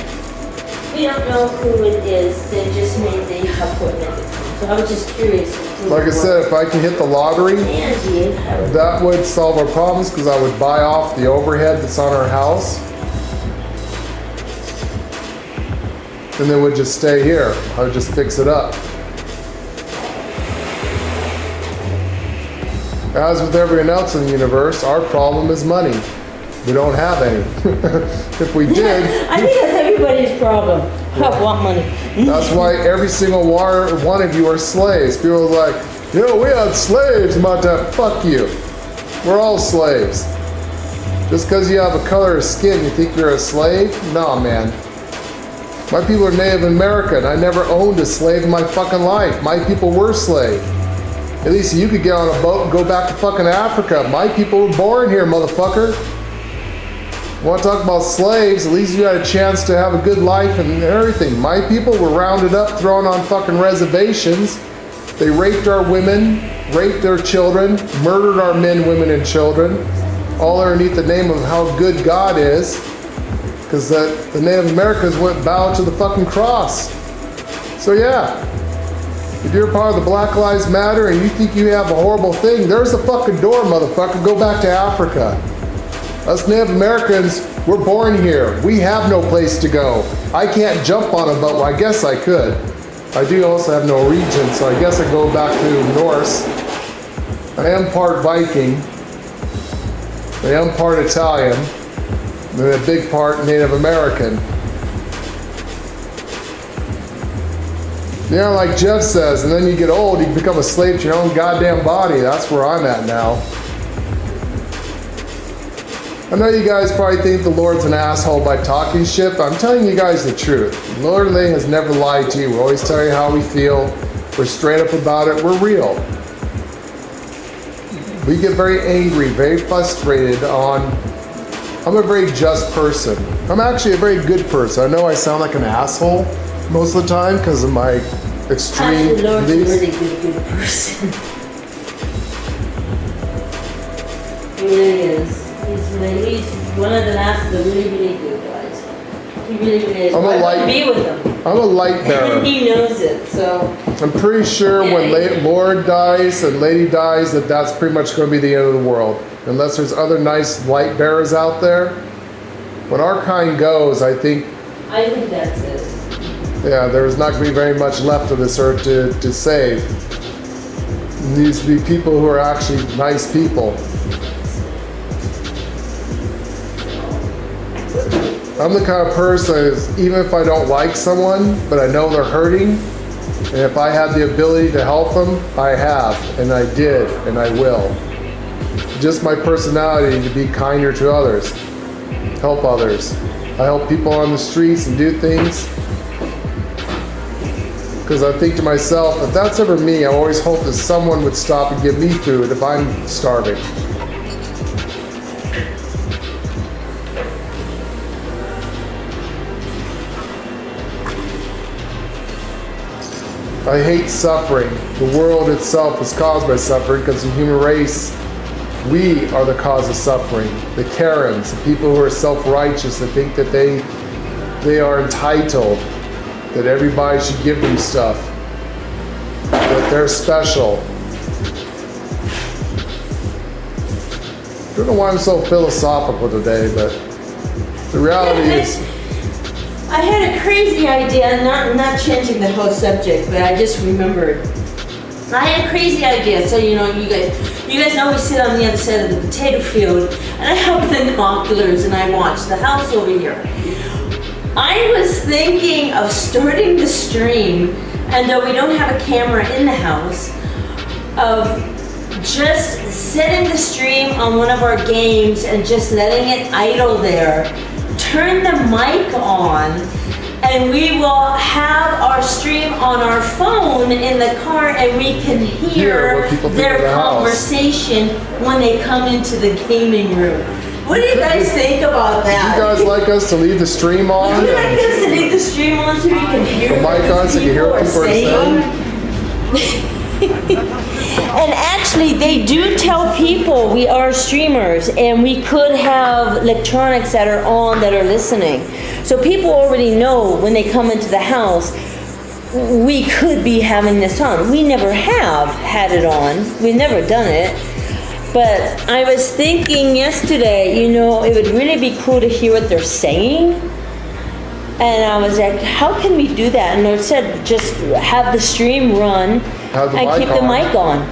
we don't know who it is. They just made the appointment. So I was just curious. Like I said, if I can hit the lottery, that would solve our problems because I would buy off the overhead that's on our house. And then we'd just stay here. I would just fix it up. As with everyone else in the universe, our problem is money. We don't have any. If we did... I think that's everybody's problem. I want money. That's why every single one of you are slaves. People are like, you know, we had slaves about that. Fuck you. We're all slaves. Just because you have a color of skin, you think you're a slave? Nah, man. My people are Native American. I never owned a slave in my fucking life. My people were slaves. At least you could get on a boat and go back to fucking Africa. My people were born here, motherfucker. Want to talk about slaves? At least you had a chance to have a good life and everything. My people were rounded up, thrown on fucking reservations. They raped our women, raped their children, murdered our men, women, and children, all underneath the name of how good God is, because the Native Americans went bow to the fucking cross. So yeah, if you're part of the Black Lives Matter and you think you have a horrible thing, there's the fucking door, motherfucker. Go back to Africa. Us Native Americans, we're born here. We have no place to go. I can't jump on a boat. Well, I guess I could. I do also have Norwegian, so I guess I go back to Norse. I am part Viking. I am part Italian. And a big part Native American. Yeah, like Jeff says, and then you get old, you become a slave to your own goddamn body. That's where I'm at now. I know you guys probably think the Lord's an asshole by talking shit, but I'm telling you guys the truth. The Lord has never lied to you. We always tell you how we feel. We're straight up about it. We're real. We get very angry, very frustrated I'm a very just person. I'm actually a very good person. I know I sound like an asshole most of the time because of my extreme Actually, Lord's a beliefs. really good person. He really is. He's one of the last of the really good guys. He really is. I'm a I light- want to be with him. I'm a light bearer. And he knows it, so. I'm pretty sure when Lord dies and Lady dies that that's pretty much going to be the end of the world. Unless there's other nice light bearers out there. When our kind goes, I think that's it. yeah, there's not going to be very much left of this earth to save. It needs to be people who are actually nice people. I'm the kind of person is, even if I don't like someone, but I know they're hurting, and if I have the ability to help them, I have, and I did, and I will. Just my personality to be kinder to others, help others. I help people on the streets and do things because I think to myself, if that's ever me, I always hope that someone would stop and give me food if I'm starving. I hate suffering. The world itself is caused by suffering because the human race, we are the cause of suffering. The Karens, the people who are self-righteous, that think that they are entitled, that everybody should give them stuff, that they're special. I don't know why I'm so philosophical today, but the reality is, I had a crazy idea, not changing the whole subject, but I just remembered. I had a crazy idea, so you guys know we sit on the other side of the potato field, and I have binoculars and I watch the house over here. I was thinking of starting the stream, and though we don't have a camera in the house, of just setting the stream on one of our games and just letting it idle there. Turn the mic on, and we will have our stream on our phone in the car, and we can hear their conversation when they come into the gaming room. What do you guys think about that? do you guys like us to leave the stream on? Would you like us to leave the stream on so we can hear The mic on so you can hear what people are saying? And actually, they do tell people we are streamers, and we could have electronics that are on that are listening. So people already know when they come into the house, we could be having this on. We never have had it on. We've never done it. But I was thinking yesterday, it would really be cool to hear what they're saying. And I was like, how can we do that? And they said, just have the stream run and keep the mic on.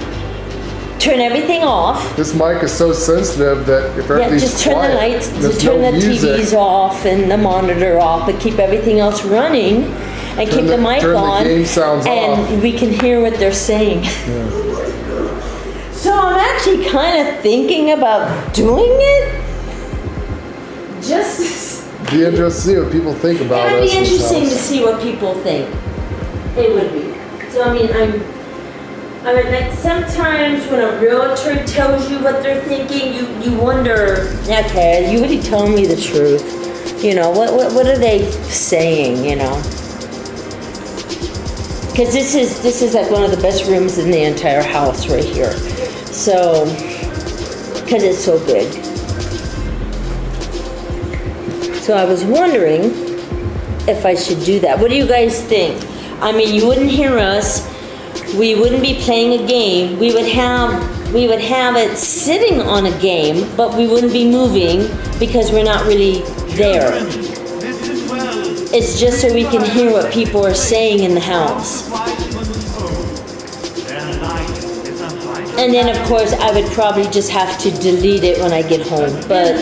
Turn everything off. This mic is so sensitive that if everything's just turn quiet, the lights, there's turn no the music. TVs off and the monitor off, but keep everything else running and keep the mic turn the on. game sounds and off. we can hear what they're saying. So I'm actually kind of thinking about doing it. be interesting to see what people think about It would us. be in this interesting to house. see what people think. It would be. So I mean, I mean, like sometimes when a realtor tells you what they're thinking, you wonder, okay, you really telling me the truth? You know, what are they saying? You know, because this is like one of the best rooms in the entire house right here. So, because it's so big. So I was wondering if I should do that. What do you guys think? I mean, you wouldn't hear us. We wouldn't be playing a game. We would have it sitting on a game, but we wouldn't be moving because we're not really there. It's just so we can hear what people are saying in the house. And then of course I would probably just have to delete it when I get home, but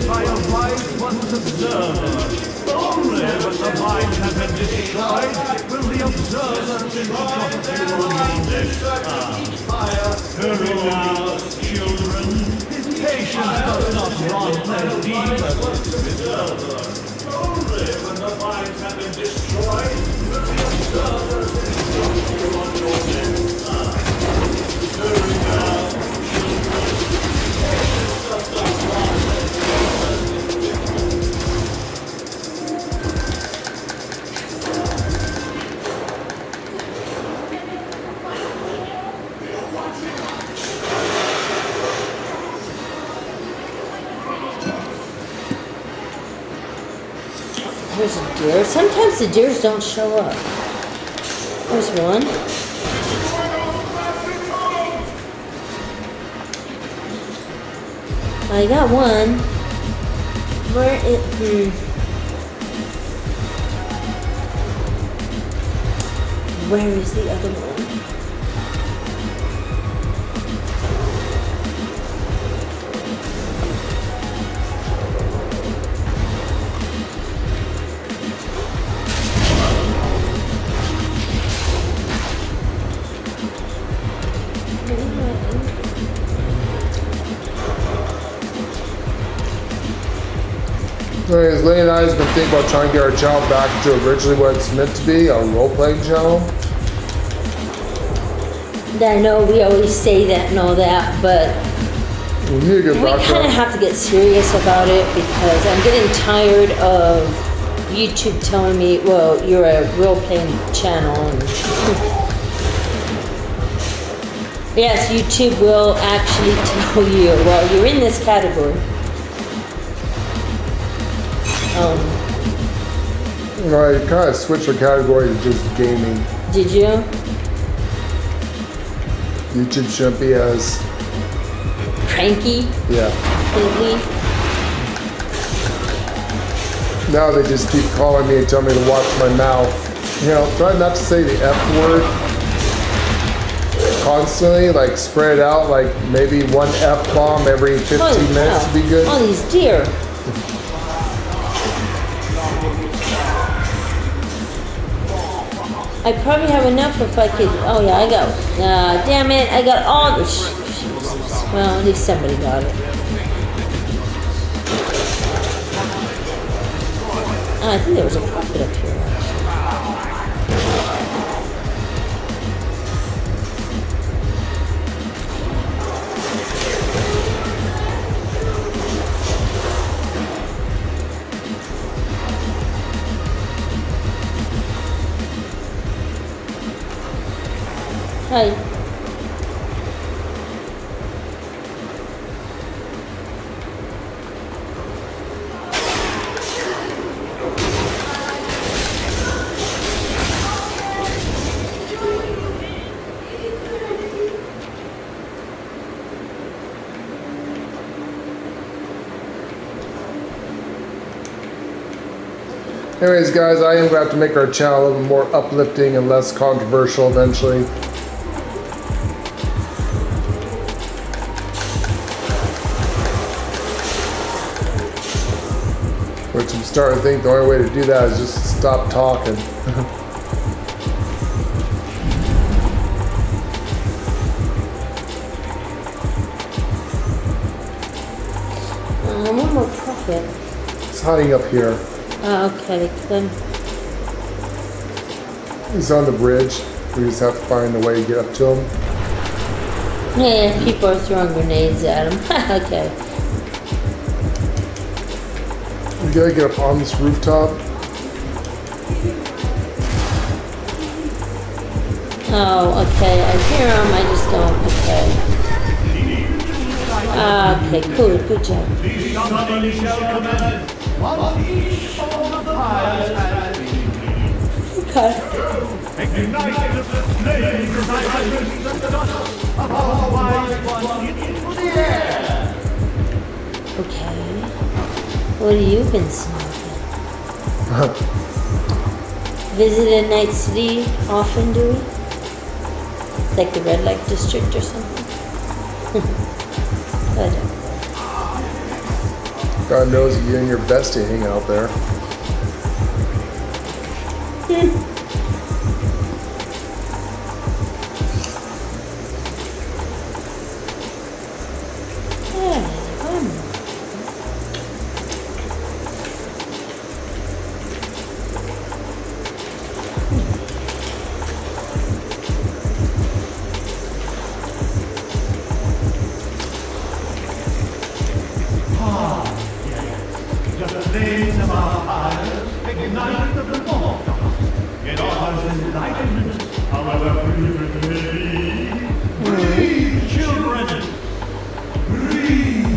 by a wise one's observer. Only when the mind has been destroyed will the observer hurry now, children. His patience does not run as deep as the observer. Only when the mind has been destroyed will the observer hurry now, there's a deer. Sometimes the deers don't show up. There's one. I got one. Where Where is the other one? Anyways, Lane and I has been thinking about trying to get our channel back to originally what it's meant to be, a role-playing channel. I know we always say that and all that, but We need to get we back to kind of that. have to get serious about it because I'm getting tired of YouTube telling me, well, you're a role-playing channel. And yes, YouTube will actually tell you, well, you're in this category. I kind of switched the category to just gaming. Did you? YouTube shouldn't be as, Cranky? yeah. Completely? Now they just keep calling me and telling me to watch my mouth. You know, try not to say the F word constantly, like spread it out, like maybe one F-bomb every 15 Holy minutes cow. would be good. All these deer. I probably have enough if I could. Oh yeah, I got. Damn it! I got all the. Well, at least somebody got it. I think there was a puppet up here. Hi. Anyways, guys, I am going to have to make our channel a little more uplifting and less controversial eventually. Which I'm starting to think the only way to do that is just stop talking. One more prophet. He's hiding up here. Okay, good. He's on the bridge. We just have to find a way to get up to him. Yeah, people are throwing grenades at him. Okay. We gotta get up on this rooftop. Oh, okay. I hear him. I just don't. Okay. Okay, cool. Good job. The summoning shall commence once each of the fires has been Okay. Ignite the flames as I release the dust of our wise one into the air. Okay. What have you been smoking? Visited Night City often, do we? Like the Red Light District or something? I don't. God knows you're doing your best to hang out there. The flames of our fires ignite the more. It offers enlightenment, however brief it may be. Breathe, children! Breathe!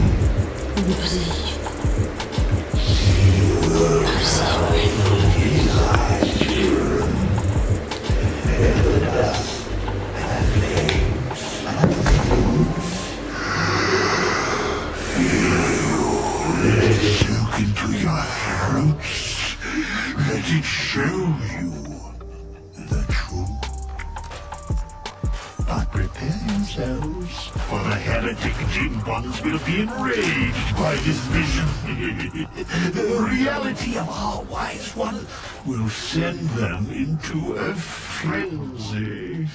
Look into your throats. Let it show you the truth. But prepare yourselves, for the heretic gin ones will be enraged by this vision. The reality of our wise one will send them into a frenzy.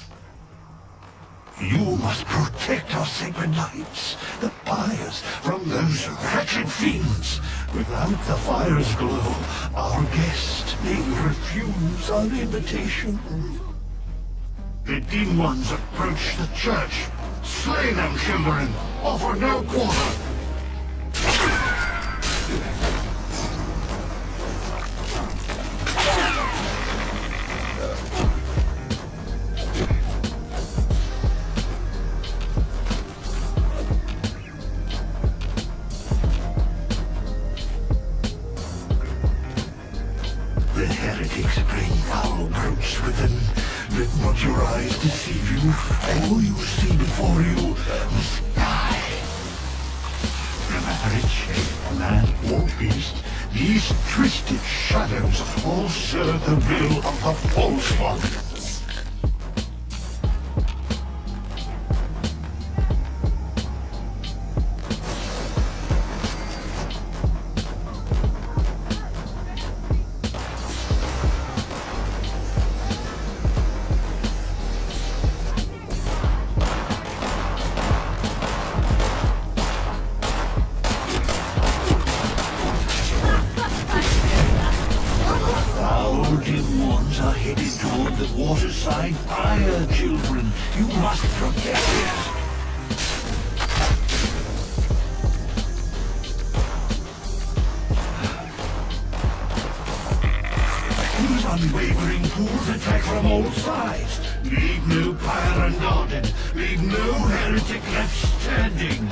You must protect our sacred lights, the fires, from those wretched fiends. Without the fire's glow, our guest may refuse our invitation. The demon ones approach the church. Slay them, children. Offer no quarter. The heretics bring foul brutes with them. Let not your eyes deceive you. All you see before you must die. No matter its shape, man or beast, these twisted shadows all serve the will of the false one. Dim ones are headed toward the waterside fire, children. You must protect it. These unwavering fools attack from all sides. Leave no pyre unguarded. Leave no heretic left standing.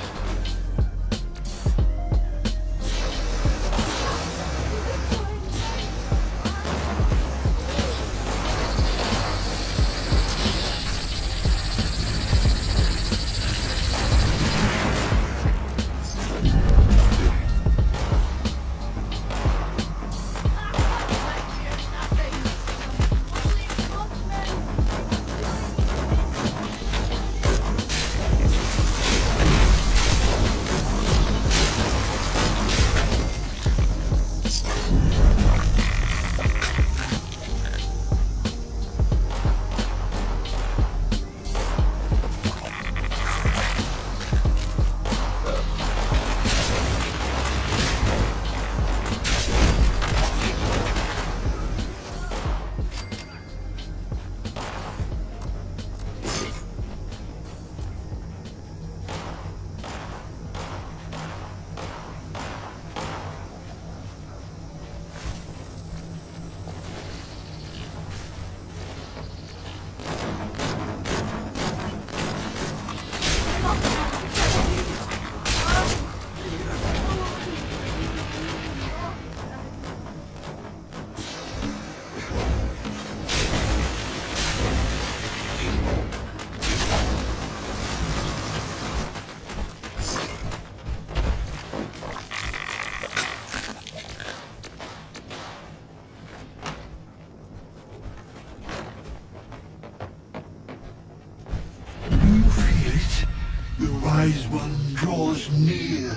draws near.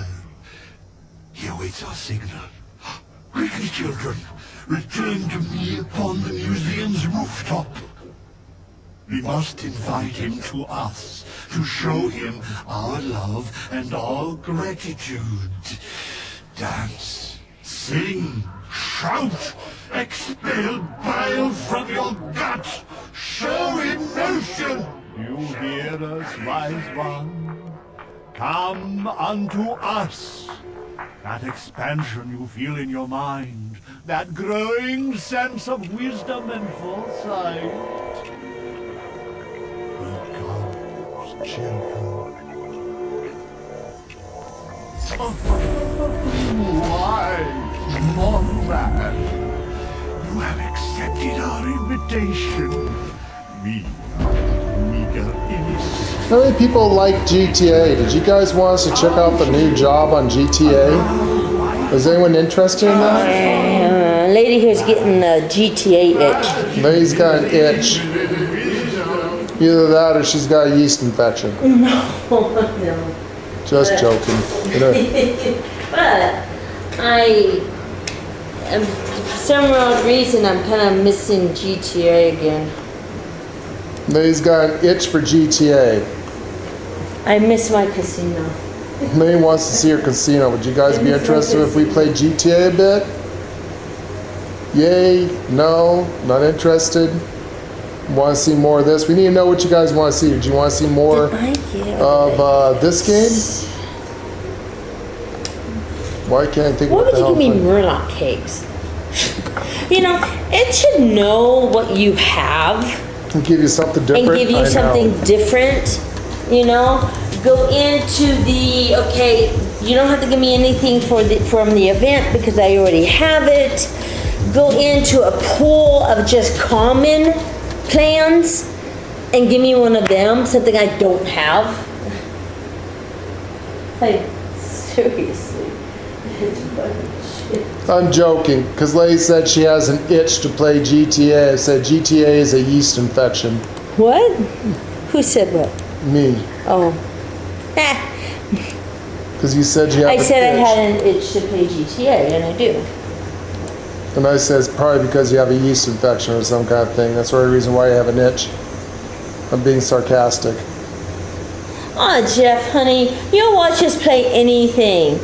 Here waits our signal. Quickly, children, return to me upon the museum's rooftop. We must invite him to us to show him our love and our gratitude. Dance, sing, shout, expel bile from your gut, show emotion. You hear us, wise one? Come unto us. That expansion you feel in your mind, that growing sense of wisdom and foresight. Here comes children. Why, Mothman? You have accepted our invitation. We are meager innocent. How many people like GTA? Did you guys want us to check out the new job on GTA? Is anyone interested in that? Lady here's getting a GTA itch. Lady's got an itch. Either that or she's got a yeast infection. No. Just joking. You know, But for some odd reason, I'm kind of missing GTA again. Lady's got an itch for GTA. I miss my casino. Lady wants to see her casino. Would you guys be interested if we played GTA a bit? Yay? No? Not interested? Want to see more of this? We need to know what you guys want to see. Did you want to see more of this game? Why can't I think Why what would the you hell give me I'm Murloc cakes? You know, it should know what you have and give you something different? and give you I know. something different. You know, go into the okay. You don't have to give me anything from the event because I already have it. Go into a pool of just common plans and give me one of them, something I don't have. Like, seriously. It's fucking shit. I'm joking, because Lady said she has an itch to play GTA. I said GTA is a yeast infection. What? Who said what? Me. Oh. Because you said you have I an said I itch. had an itch to play GTA, and I do. And I said it's probably because you have a yeast infection or some kind of thing. That's the only reason why you have an itch. I'm being sarcastic. Oh, Jeff, honey, you'll watch us play anything.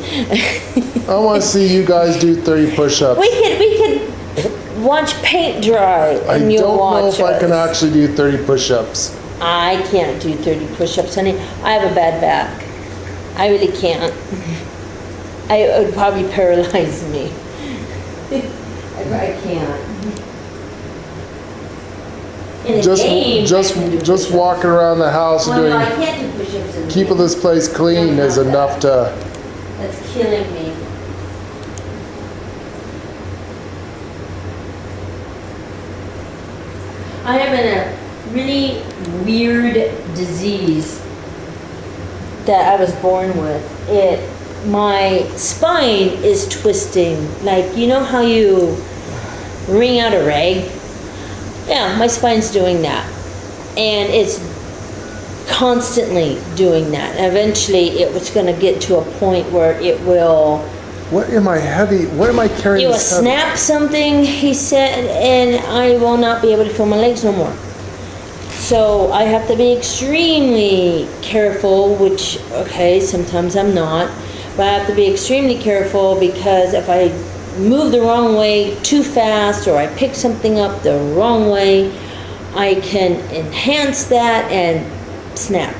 I want to see you guys do 30 push-ups. We could watch paint dry, I and you'll don't know watch if I can us. actually do 30 push-ups. I can't do 30 push-ups, honey. I have a bad back. I really can't. It would probably paralyze me. I can't. In a game, I can do Just push-ups. walking around the house and Well, no, I doing, can't do push-ups in the keeping game. this place clean is enough to. That's killing me. I have a really weird disease that I was born with. My spine is twisting. Like, you know how you wring out a rag? Yeah, my spine's doing that. And it's constantly doing that. Eventually, it was going to get to a point where it will... What am I carrying? It will this heavy? snap something, he said, and I will not be able to feel my legs no more. So I have to be extremely careful, which, okay, sometimes I'm not, but I have to be extremely careful because if I move the wrong way too fast or I pick something up the wrong way, I can enhance that and snap.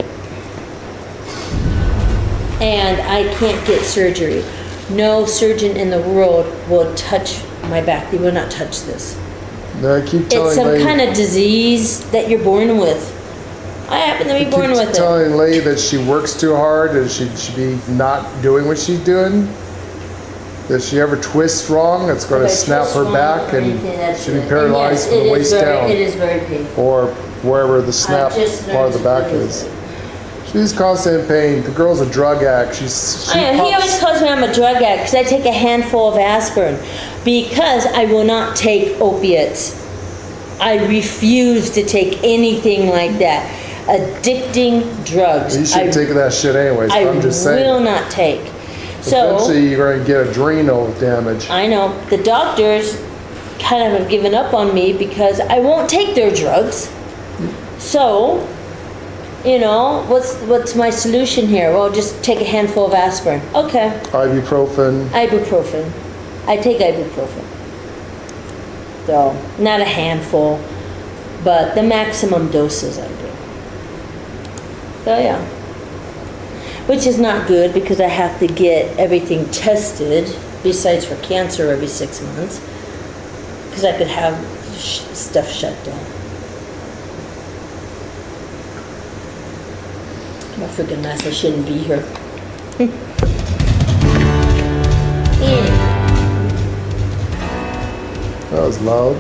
And I can't get surgery. No surgeon in the world will touch my back. They will not touch this. No, I keep telling It's some Lady, kind of disease that you're born with. I happen to be born keep with it. telling Lady that she works too hard and she should be not doing what she's doing. If she ever twists wrong, it's going to If I snap twist her wrong back or and anything, that's she'll be it. And paralyzed yes, from the it is waist down. It is very painful. Or wherever the snap just part of the learned back to live is. with it. She's constantly in pain. The girl's a drug addict. She He always pops, calls me I'm a drug addict because I take a handful of aspirin because I will not take opiates. I refuse to take anything like that. addicting drugs. You should take that shit anyways. I I'm just saying. will not take. So Eventually, you're going to get adrenal damage. I know the doctors kind of have given up on me because I won't take their drugs. So, you know, what's my solution here? Well, just take a handful of aspirin. Okay. Ibuprofen. Ibuprofen. I take ibuprofen. So, not a handful, but the maximum doses I do. So, yeah. Which is not good because I have to get everything tested, besides for cancer every 6 months, because I could have stuff shut down. I'm a freaking mess. I shouldn't be here. That was loud.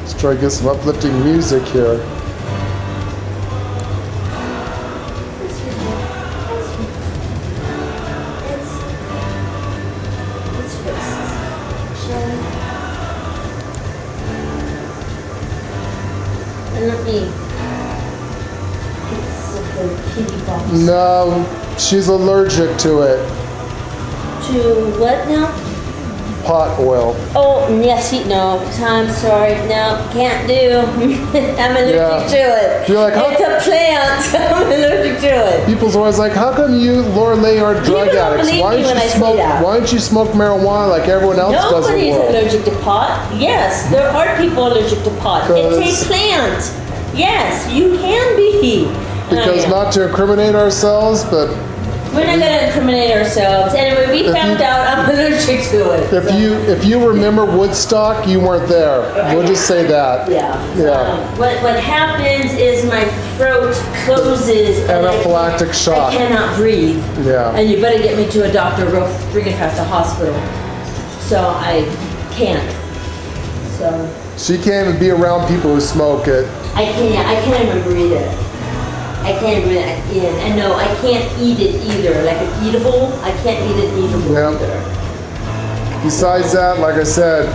Let's try to get some uplifting music here. No, she's allergic to it. To what now? Pot oil. Oh, yes, no, I'm sorry, no, can't do. I'm allergic to it. You're like, it's a plant. I'm allergic to it. People's always like, how come you, Lorelei, are drug People don't addicts? believe Why me don't when you I say smoke? that. Why don't you smoke marijuana like everyone else does in the Nobody's world? allergic to pot. Yes, there are people allergic to pot. It's a plant. Yes, you can be. Because not to incriminate ourselves, but we're not going to incriminate ourselves. Anyway, we found out I'm allergic to it. if you remember Woodstock, you weren't there. We'll just say that. Yeah. Yeah. What happens is my throat closes. Anaphylactic shock. I cannot breathe. Yeah. And you better get me to a doctor real freaking fast, a hospital. So I can't. So. She can't even be around people who smoke it. I can't even breathe it. I can't breathe it in. And no, I can't eat it either. Like an eatable, I can't eat it eatable either. Besides that, like I said,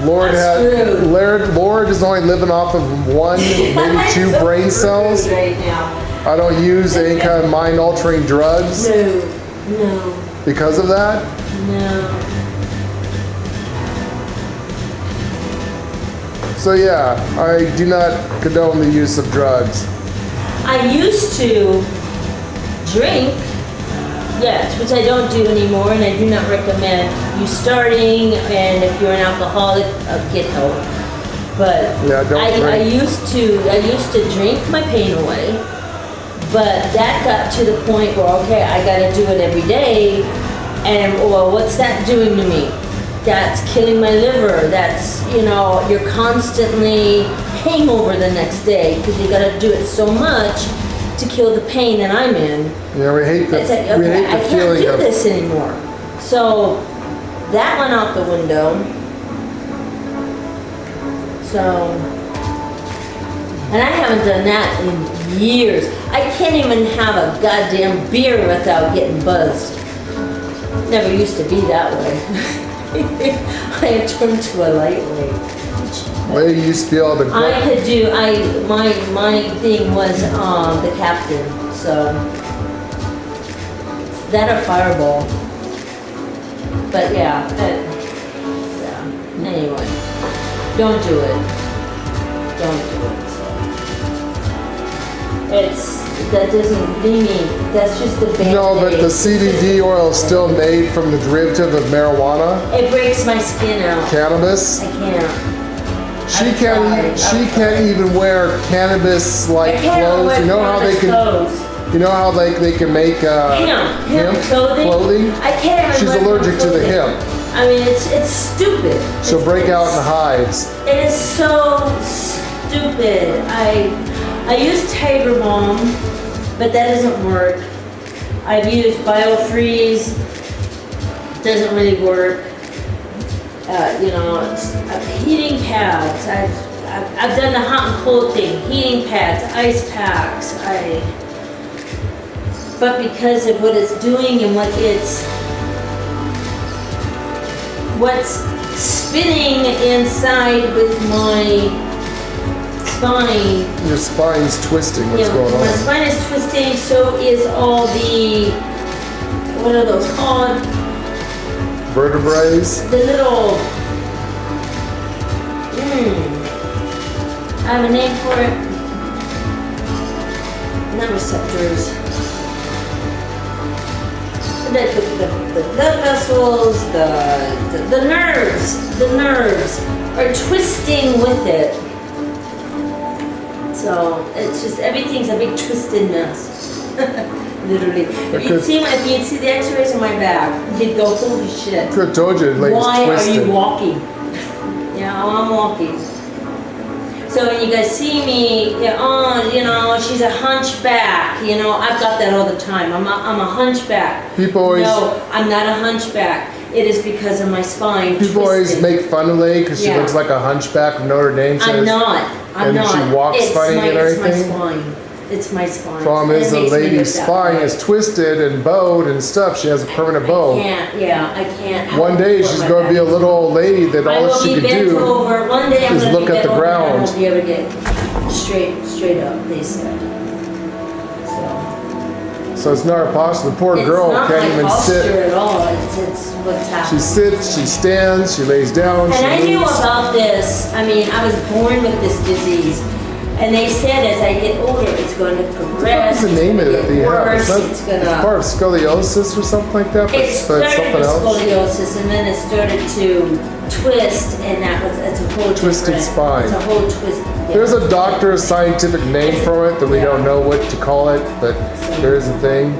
Lord is only living off of one, maybe two brain cells. Right now. I don't use any kind of mind-altering drugs. No. Because of that? No. So yeah, I do not condone the use of drugs. I used to drink, yes, which I don't do anymore, and I do not recommend you starting, and if you're an alcoholic, get help. But yeah, don't drink. I used to drink my pain away, but that got to the point where, okay, I gotta do it every day, and well, what's that doing to me? That's killing my liver. That's, you're constantly hangover the next day because you got to do it so much to kill the pain that I'm in. Yeah, we hate the, it's like, okay, we hate the I can't feeling do of this anymore. So that went out the window. So, and I haven't done that in years. I can't even have a goddamn beer without getting buzzed. Never used to be that way. I have turned to a lightweight. Lady used to be able to I could do, my thing was the captain, so that or fireball. But yeah, anyway, don't do it. Don't do it. That doesn't mean that's just the band-aid. No, but the CBD oil is still made from the derivative of marijuana. It breaks my skin out. Cannabis. I can't. She can't even wear cannabis like clothes. You know how they can. Clothes. You know how they can make hemp clothing. I can't even. She's allergic to the hemp. I mean, it's stupid. She'll break out in hives. It is so stupid. I use Tiger Balm, but that doesn't work. I've used BioFreeze, doesn't really work. Heating pads. I've done the hot and cold thing. Heating pads, ice packs. But because of what it's doing and what's spinning inside with my spine. Your spine's twisting. What's going My on? spine is twisting, so is all the, what are those called? Vertebrae. The little, I have a name for it. Not receptors. The blood vessels, the nerves are twisting with it. So it's just, everything's a big twisted mess. Literally. If you'd see the x-rays on my back, you'd go, holy shit. Could have told you, like, Why twisted. are you walking? Yeah, I'm walking. So when you guys see me, she's a hunchback. I've got that all the time. I'm a hunchback. People always. No, I'm not a hunchback. It is because of my spine. People always twisted. make fun of Lady because she Yeah. looks like a hunchback from Notre Dame. I'm says. not. I'm And not. she walks funny and It's my everything? spine. It's my spine. Problem is, It the makes me lady's look that spine way. is twisted and bowed and stuff. She has a permanent bow. I can't. help One day what she's my going to be a back is. little old lady that I all will she be could bent do. over. One day I'm is going to look be at bent the over and I ground. won't be able to get straight up, they said. So it's not possible. The poor It's girl not can't my even posture sit. at all. It's what's She happening. sits, she stands, she lays down, she And I knew moves. about this. I mean, I was born with this disease. And they said as I get older, it's going to progress. What's the name of it that you have? Worse, It's part of scoliosis or something like that, It but started something with else. scoliosis, and then it started to twist, and it's a whole Twisted different- spine. It's a whole twist. Yeah. There's a doctor's scientific name for it that we don't know what to call it, but there is a thing.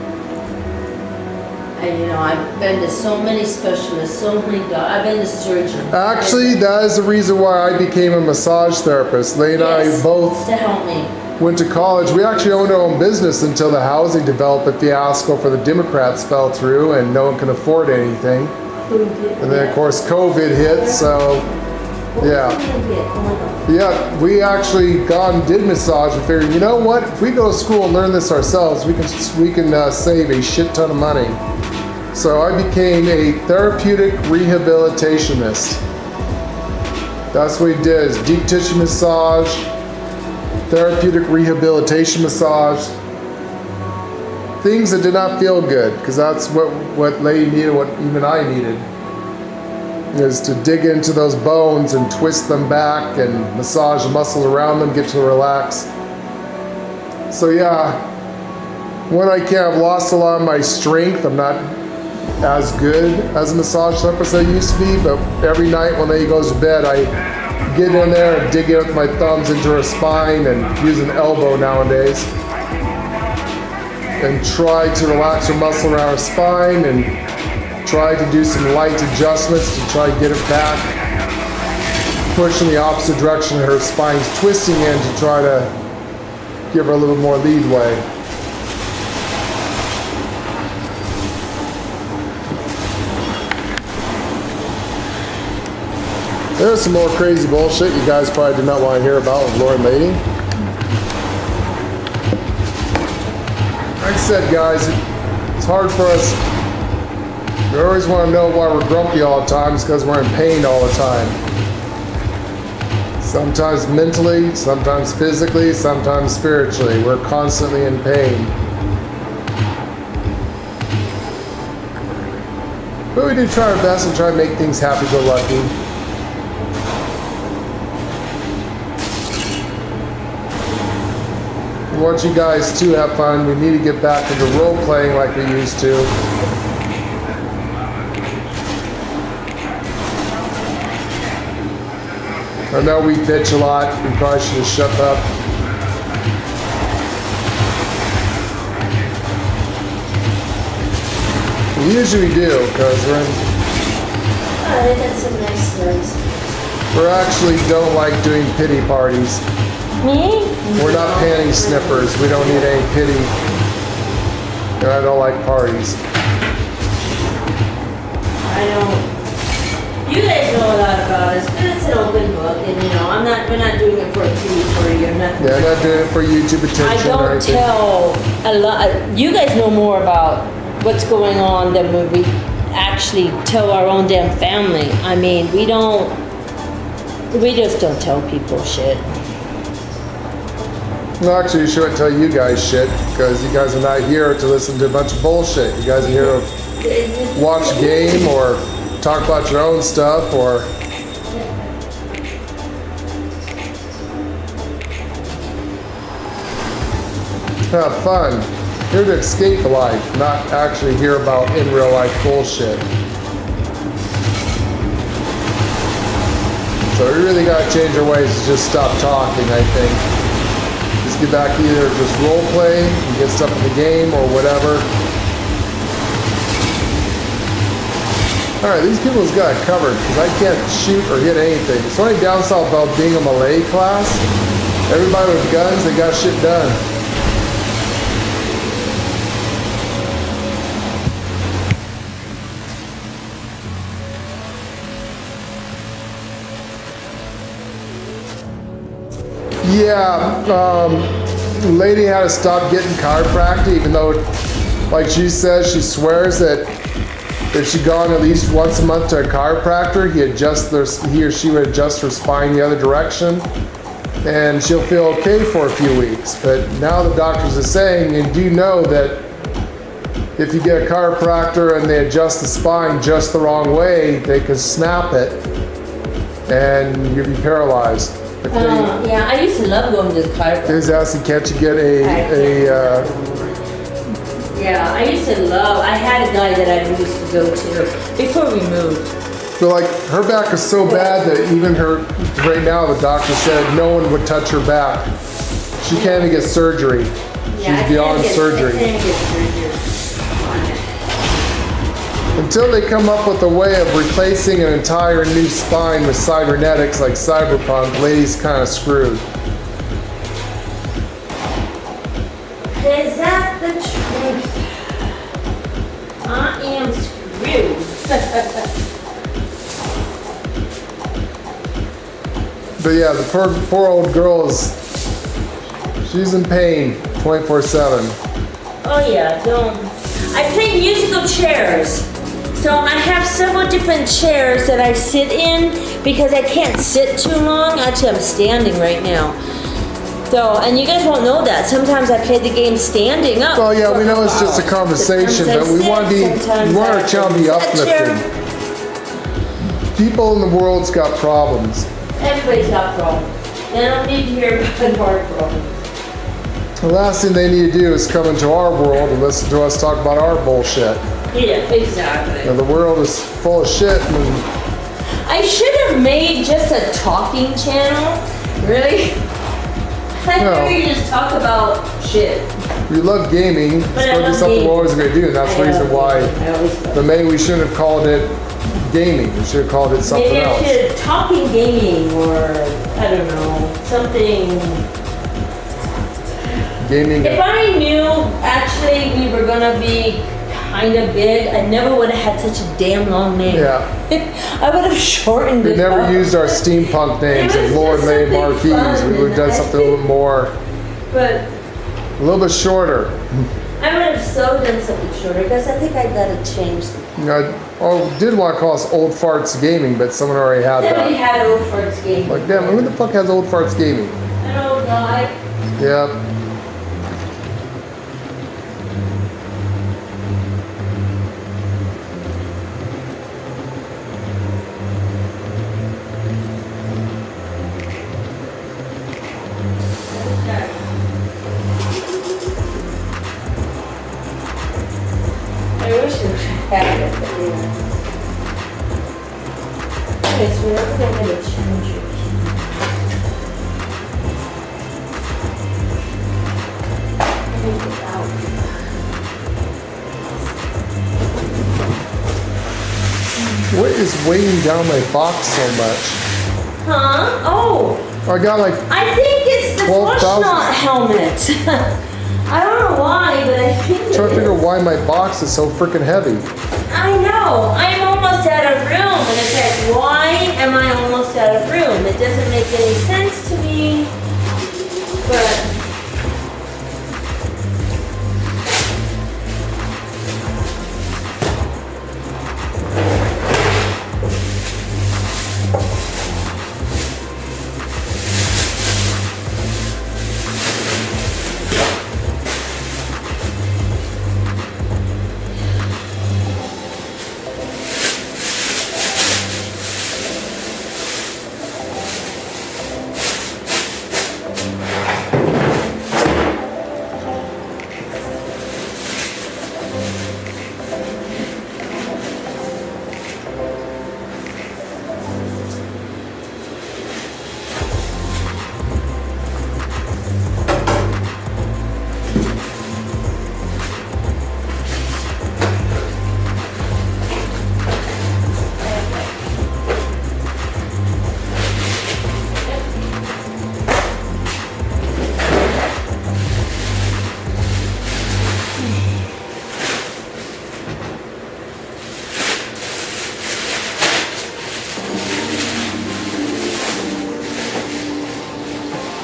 And I've been to so many specialists, so many I've been to surgeons. Actually, that is the reason why I became a massage therapist. Lay and I Yes, both to help me. went to college. We actually owned our own business until the housing development fiasco for the Democrats fell through and no one can afford anything. And then, of course, COVID hit, so yeah. Yeah, we actually got and did massage and figured, you know what? If we go to school and learn this ourselves, we can save a shit ton of money. So I became a therapeutic rehabilitationist. That's what we did, is deep tissue massage, therapeutic rehabilitation massage, things that did not feel good, because that's what Lady needed, what even I needed, is to dig into those bones and twist them back and massage the muscles around them, get to relax. So yeah, when I've lost a lot of my strength. I'm not as good as a massage therapist I used to be, but every night when Lady goes to bed, I get in there and dig in with my thumbs into her spine and use an elbow nowadays and try to relax her muscle around her spine and try to do some light adjustments to try to get it back, push in the opposite direction her spine's twisting in to try to give her a little more leadway. There's some more crazy bullshit you guys probably did not want to hear about with Lord and Lady. Like I said, guys, it's hard for us. We always want to know why we're grumpy all the time. It's because we're in pain all the time. Sometimes mentally, sometimes physically, sometimes spiritually. We're constantly in pain. But we do try our best and try to make things happy-go-lucky. We want you guys to have fun. We need to get back into role-playing like we used to. I know we bitch a lot. We probably should have shut up. We usually do, because Oh, they got some nice stories. we actually don't like doing pity parties. Me? We're not panty sniffers. We don't need any pity. And I don't like parties. I don't. You guys know a lot about us, but it's an open book, and we're not doing it for a TV party or nothing. Yeah, I'm not doing it for YouTube attention I or don't anything. tell a lot. You guys know more about what's going on than when we actually tell our own damn family. I mean, we just don't tell people shit. Well, actually, you shouldn't tell you guys shit because you guys are not here to listen to a bunch of bullshit. You guys are here to watch a game or talk about your own stuff or. Have fun. Here to escape life, not actually hear about in real life bullshit. So we really gotta change our ways to just stop talking, I think. Just get back to either just role play and get stuff in the game or whatever. Alright, these people's got it covered because I can't shoot or hit anything. It's the only downside about being a melee class. Everybody with guns, they got shit done. Yeah, lady had to stop getting chiropractic, even though, like she says, she swears that if she'd gone at least once a month to a chiropractor, he or she would adjust her spine the other direction, and she'll feel okay for a few weeks. But now the doctors are saying, and do you know that if you get a chiropractor and they adjust the spine just the wrong way, they can snap it, and you'll be paralyzed. Yeah, I used to love going to the chiropractor. He's asking, can't you get Yeah, I used to love. I had a guy that I used to go to before we moved. So like her back is so bad that even her right now the doctor said no one would touch her back. She can't even get surgery. She's beyond surgery. I can't get surgery. Until they come up with a way of replacing an entire new spine with cybernetics like Cyberpunk, lady's kind of screwed. Is that the truth? I am screwed. But yeah, the poor old girl she's in pain 24/7. Oh yeah, don't. I play musical chairs. So I have several different chairs that I sit in because I can't sit too long. Actually, I'm standing right now. So, and you guys won't know that. Sometimes I play the game standing up. Well, yeah, we know it's just a conversation, but we want our channel to be uplifting. People in the world's got problems. Everybody's got problems. They don't need to hear about our problems. The last thing they need to do is come into our world and listen to us talk about our bullshit. Yeah, exactly. And the world is full of shit. I should have made just a talking channel. Really? I think we can just talk about shit. We love gaming. It's going to be something we're always going to do, and that's the reason why. But maybe we shouldn't have called it gaming. We should have called it something else. Maybe I should talking gaming or I don't know something. Gaming. If I knew actually we were gonna be kind of big, I never would have had such a damn long name. Yeah. I would have shortened it. We never up. used our steampunk names of Lord May Marquise. We would have done something a little bit more. But a little bit shorter. I would have so done something shorter because I think I gotta change. I did want to call us Old Farts Gaming, but someone already had that. We had Old Farts Gaming. Like, damn, who the fuck has Old Farts Gaming? An old guy. Yep. I wish it had it, but yeah. Okay, so we're never going to change it. What is weighing down my box so much? Huh? Oh! I got like I think it's the 12,000. Flushnaut helmet. I don't know why, but I think I'm trying to figure out why my box is so freaking heavy. I know. I'm almost out of room. And it's like, why am I almost out of room? It doesn't make any sense to me. But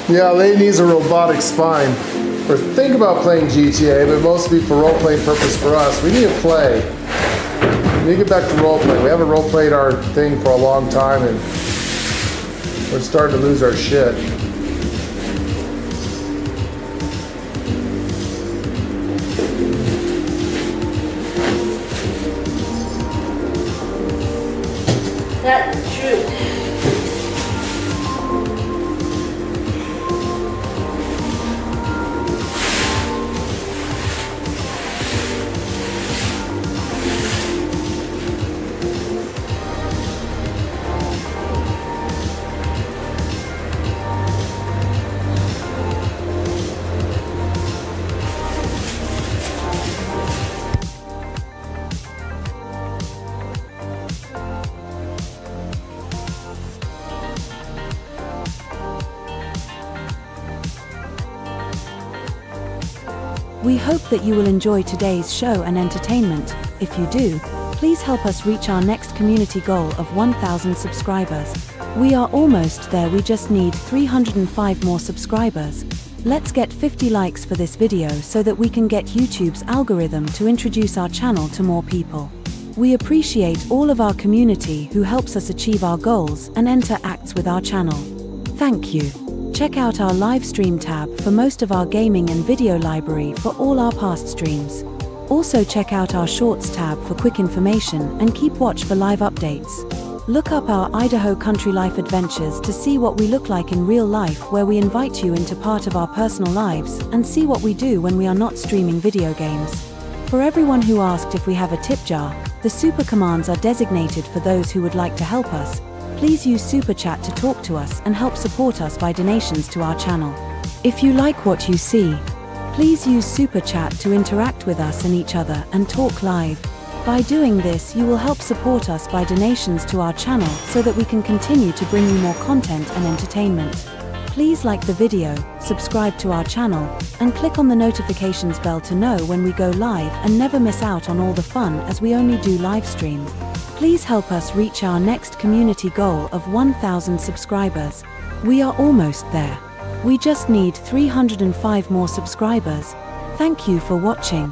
Yeah, Lady needs a robotic spine. We're thinking about playing GTA, but mostly for role-playing purpose for us. We need to play. We need to get back to role-play. We haven't role-played our thing for a long time, and we're starting to lose our shit. That's true. We hope that you will enjoy today's show and entertainment. If you do, please help us reach our next community goal of 1,000 subscribers. We are almost there, we just need 305 more subscribers. Let's get 50 likes for this video so that we can get YouTube's algorithm to introduce our channel to more people. We appreciate all of our community who helps us achieve our goals and interacts with our channel. Thank you. Check out our live stream tab for most of our gaming and video library for all our past streams. Also check out our shorts tab for quick information and keep watch for live updates. Look up our Idaho Country Life adventures to see what we look like in real life, where we invite you into part of our personal lives and see what we do when we are not streaming video games. For everyone who asked if we have a tip jar, the super commands are designated for those who would like to help us. Please use Super Chat to talk to us and help support us by donations to our channel. If you like what you see, please use Super Chat to interact with us and each other and talk live. By doing this, you will help support us by donations to our channel so that we can continue to bring you more content and entertainment. Please like the video, subscribe to our channel, and click on the notifications bell to know when we go live and never miss out on all the fun, as we only do live streams. Please help us reach our next community goal of 1,000 subscribers. We are almost there. We just need 305 more subscribers. Thank you for watching.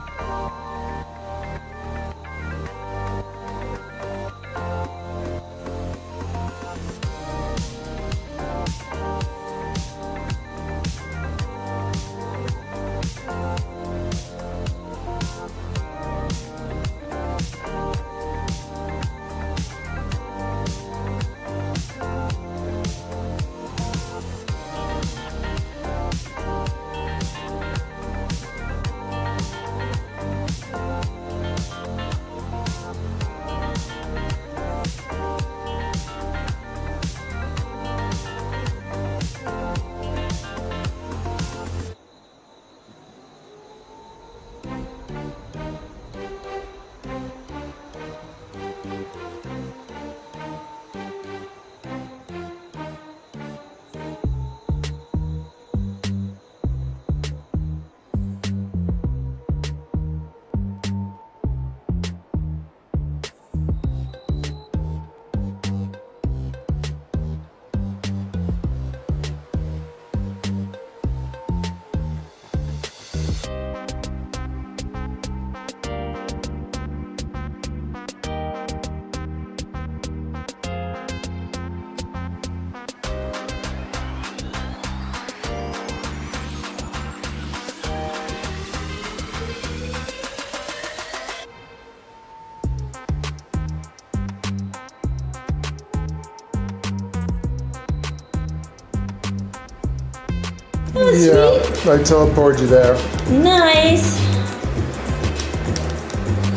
Yeah, I teleported you there. Nice.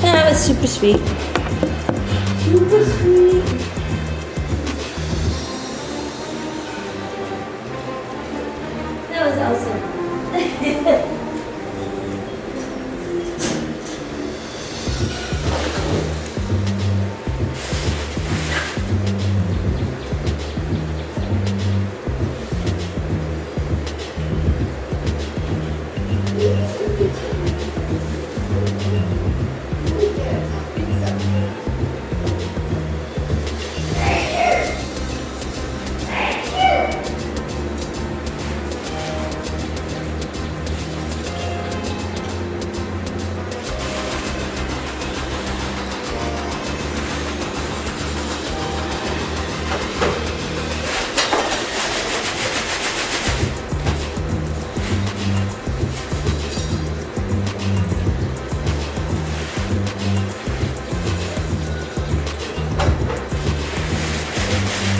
That was super sweet. Super sweet. That was awesome.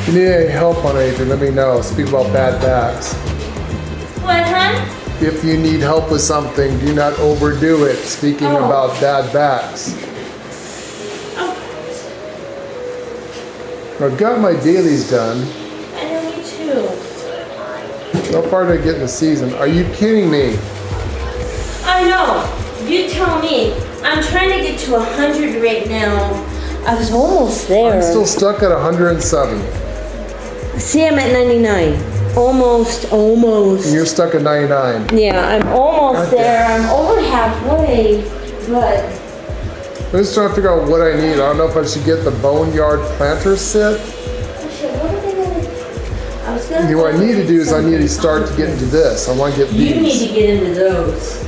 If you need any help on anything, let me know. Speak about bad backs. What, hon? If you need help with something, do not overdo it. Speaking about bad backs. I've got my dailies done. I know, me too. How far did I get in the season? Are you kidding me? I know. You tell me. I'm trying to get to 100 right now. I was almost there. I'm still stuck at 107. See, I'm at 99. Almost. And you're stuck at 99. Yeah, I'm almost God there. I'm over halfway, but I'm just trying to figure out what I need. I don't know if I should get the Boneyard Planter set. shit, what are they gonna? I was gonna. What I need to do is I need to start to get into this. I want to get You need these. to get into those.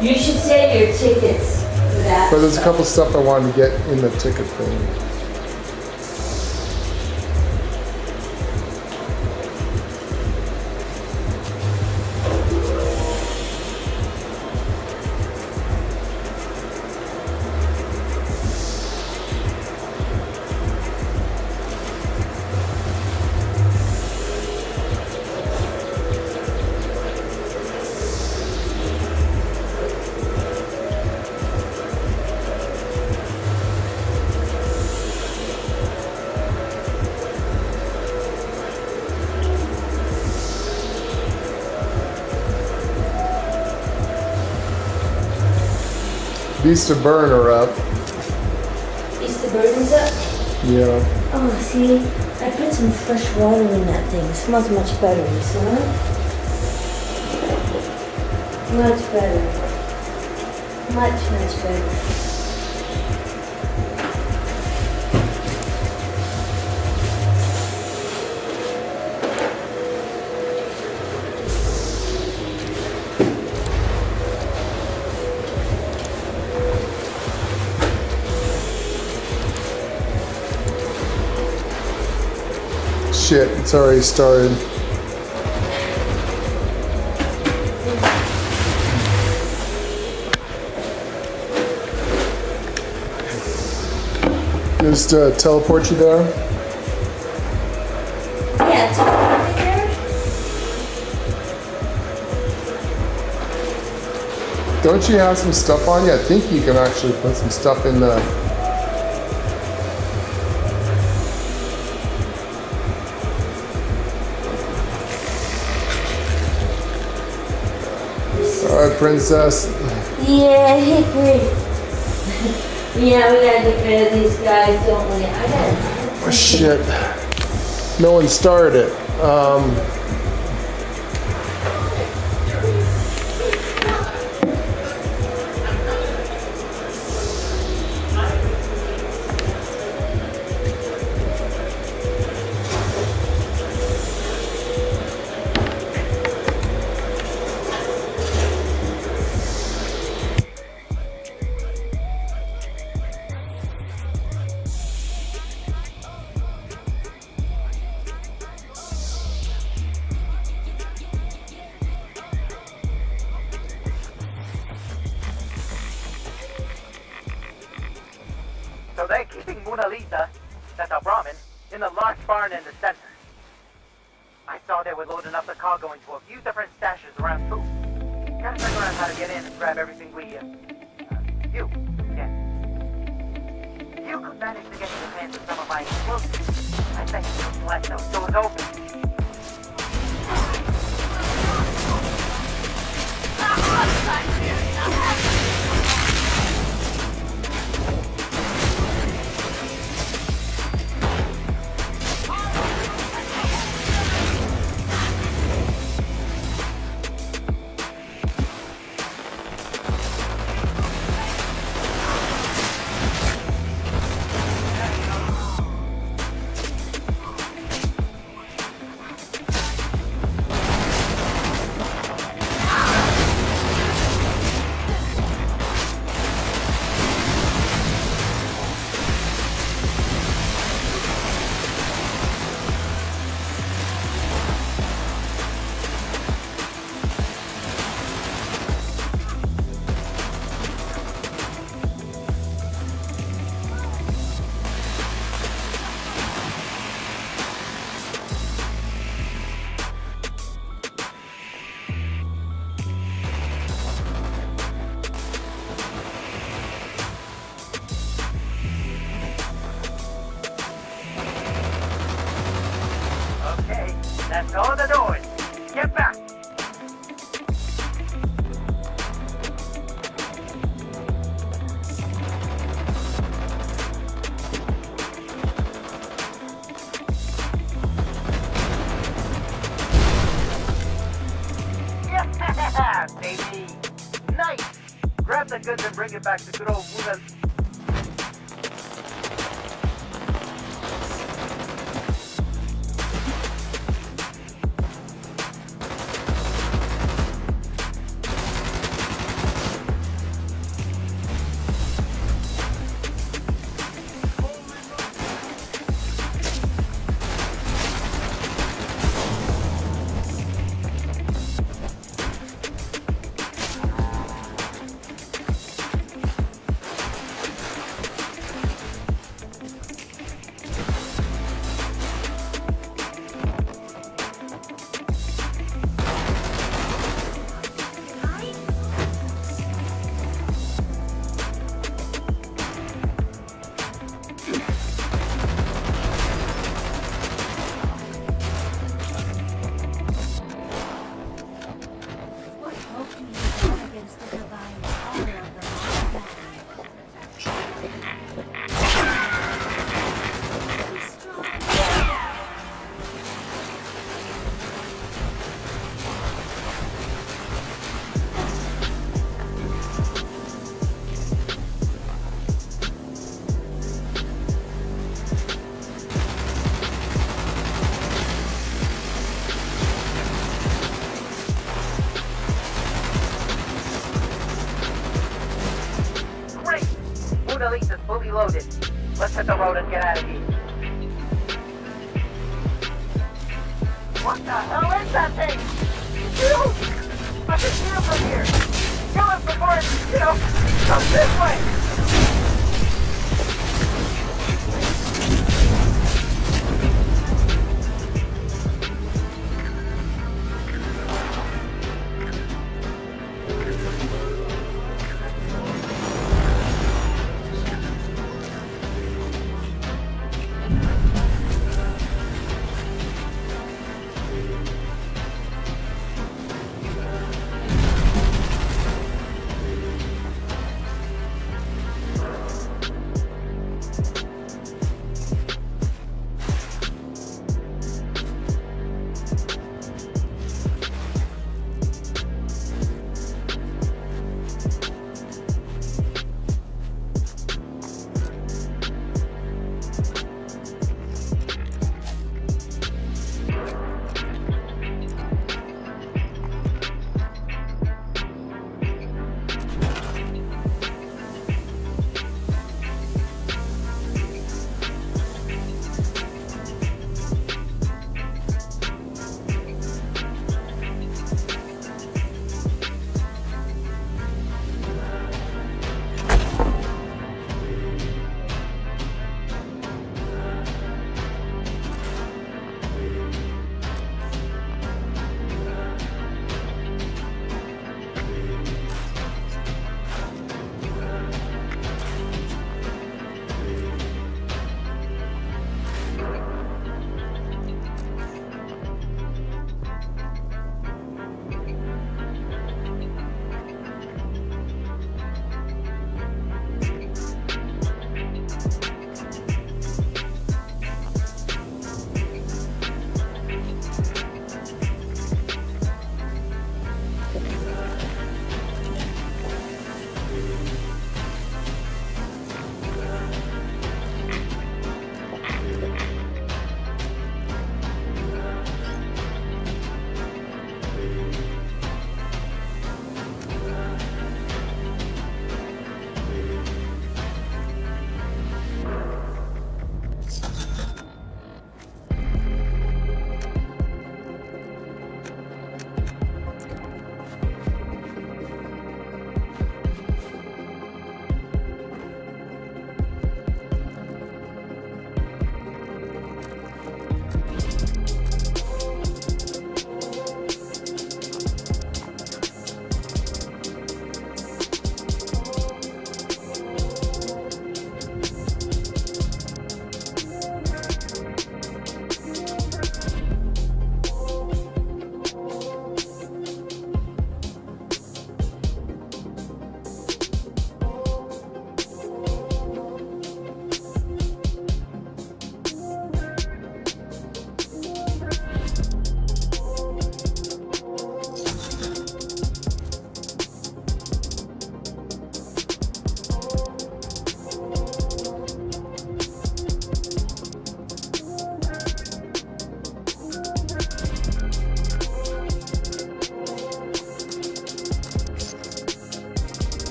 You should save your tickets for that. But there's a couple stuff I wanted to get in the ticket thing. Beast of Burn are up. Is the burdens up? Yeah. Oh, see, I put some fresh water in that thing. It smells much better, you see that? Much better. Much better. Shit, it's already started. Just teleport you there. Yeah, it's over there. Don't you have some stuff on you? I think you can actually put some stuff in the... Alright, princess. Yeah, Hickory. Yeah, we gotta get rid of these guys, don't we? I gotta. Oh, shit. No one started it. So they're keeping Mona Lisa, that's our Brahmin, in the large barn in the center. I saw they were loading up the cargo into a few different stashes around food. Gotta figure out how to get in and grab everything we, you could manage to get your hands on some of my explosives. I bet you could blast those doors open. That's all the doors. Get back. Yeah, baby. Nice. Grab the goods and bring it back to good old Buddha. Elite is fully loaded. Let's hit the road and get out of here. What the hell is that thing? Dude! I can see him from here. Kill it before it, comes this way.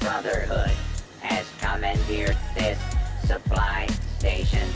Brotherhood has commandeered this supply station.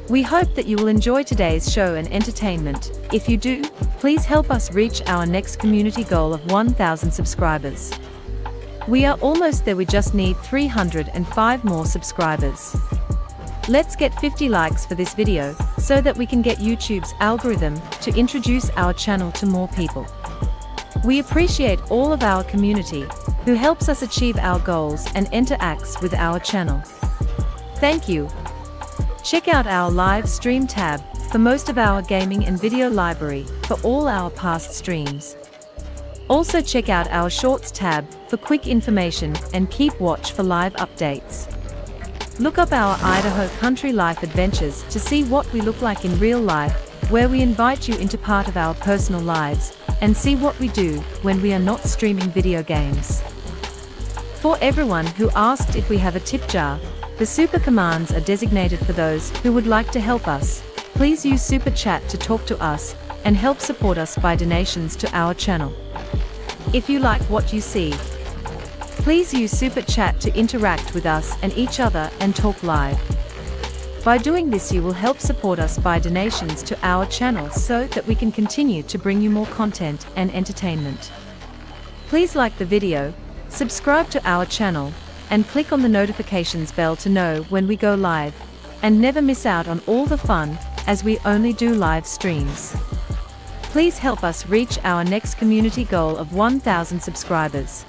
We hope that you will enjoy today's show and entertainment. If you do, please help us reach our next community goal of 1,000 subscribers. We are almost there, we just need 305 more subscribers. Let's get 50 likes for this video, so that we can get YouTube's algorithm to introduce our channel to more people. We appreciate all of our community, who helps us achieve our goals and interacts with our channel. Thank you. Check out our live stream tab for most of our gaming and video library for all our past streams. Also check out our shorts tab for quick information and keep watch for live updates. Look up our Idaho Country Life adventures to see what we look like in real life, where we invite you into part of our personal lives and see what we do when we are not streaming video games. For everyone who asked if we have a tip jar, the super commands are designated for those who would like to help us. Please use Super Chat to talk to us and help support us by donations to our channel. If you like what you see, please use Super Chat to interact with us and each other and talk live. By doing this, you will help support us by donations to our channel so that we can continue to bring you more content and entertainment. Please like the video, subscribe to our channel, and click on the notifications bell to know when we go live, and never miss out on all the fun, as we only do live streams. Please help us reach our next community goal of 1,000 subscribers.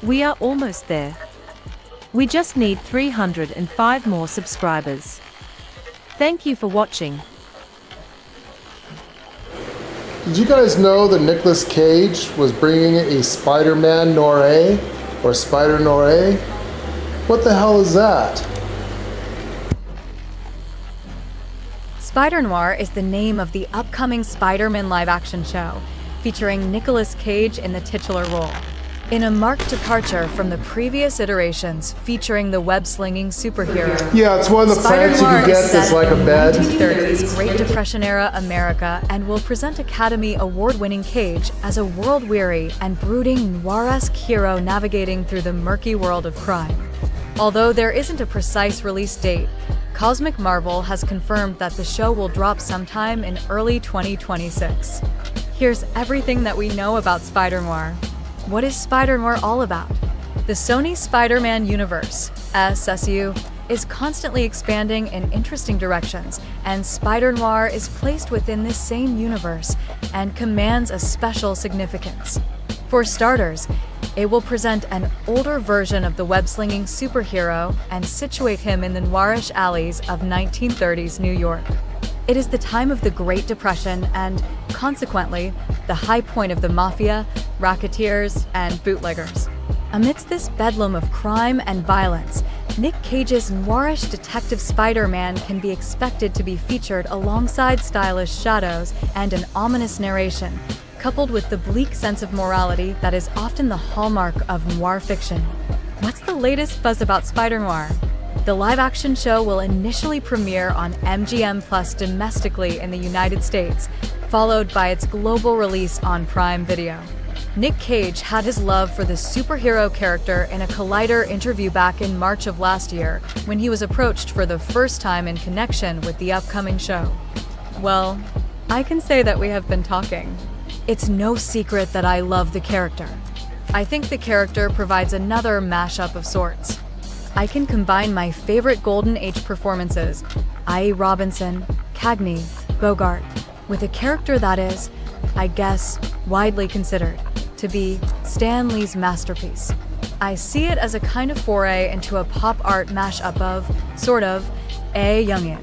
We are almost there. We just need 305 more subscribers. Thank you for watching. Did you guys know that Nicolas Cage was bringing a Spider-Man Noir or Spider Noir? What the hell is that? Spider Noir is the name of the upcoming Spider-Man live-action show, featuring Nicolas Cage in the titular role. In a marked departure from the previous iterations featuring the web-slinging superhero. Yeah, it's one of the plants you can get that's like a bed. 1930s Great Depression-era America and will present Academy Award-winning Cage as a world-weary and brooding noir-esque hero navigating through the murky world of crime. Although there isn't a precise release date, Cosmic Marvel has confirmed that the show will drop sometime in early 2026. Here's everything that we know about Spider-Noir. What is Spider-Noir all about? The Sony Spider-Man universe, SSU, is constantly expanding in interesting directions, and Spider-Noir is placed within this same universe and commands a special significance. For starters, it will present an older version of the web-slinging superhero and situate him in the noirish alleys of 1930s New York. It is the time of the Great Depression and, consequently, the high point of the mafia, racketeers, and bootleggers. Amidst this bedlam of crime and violence, Nick Cage's noirish detective Spider-Man can be expected to be featured alongside stylish shadows and an ominous narration, coupled with the bleak sense of morality that is often the hallmark of noir fiction. What's the latest buzz about Spider-Noir? The live-action show will initially premiere on MGM Plus domestically in the United States, followed by its global release on Prime Video. Nick Cage had his love for the superhero character in a Collider interview back in March of last year, when he was approached for the first time in connection with the upcoming show. Well, I can say that we have been talking. It's no secret that I love the character. I think the character provides another mashup of sorts. I can combine my favorite Golden Age performances, i.e. Robinson, Cagney, Bogart, with a character that is, I guess, widely considered to be Stan Lee's masterpiece. I see it as a kind of foray into a pop art mashup of, sort of, A. Youngin,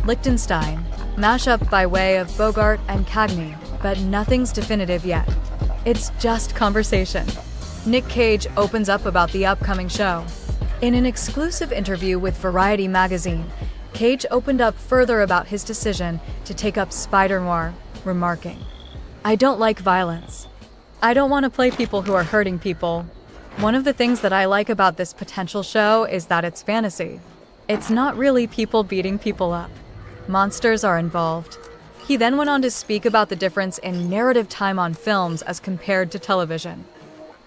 Lichtenstein, mashup by way of Bogart and Cagney, but nothing's definitive yet. It's just conversation. Nick Cage opens up about the upcoming show. In an exclusive interview with Variety magazine, Cage opened up further about his decision to take up Spider-Noir, remarking, "I don't like violence. I don't want to play people who are hurting people. One of the things that I like about this potential show is that it's fantasy. It's not really people beating people up. Monsters are involved." He then went on to speak about the difference in narrative time on films as compared to television.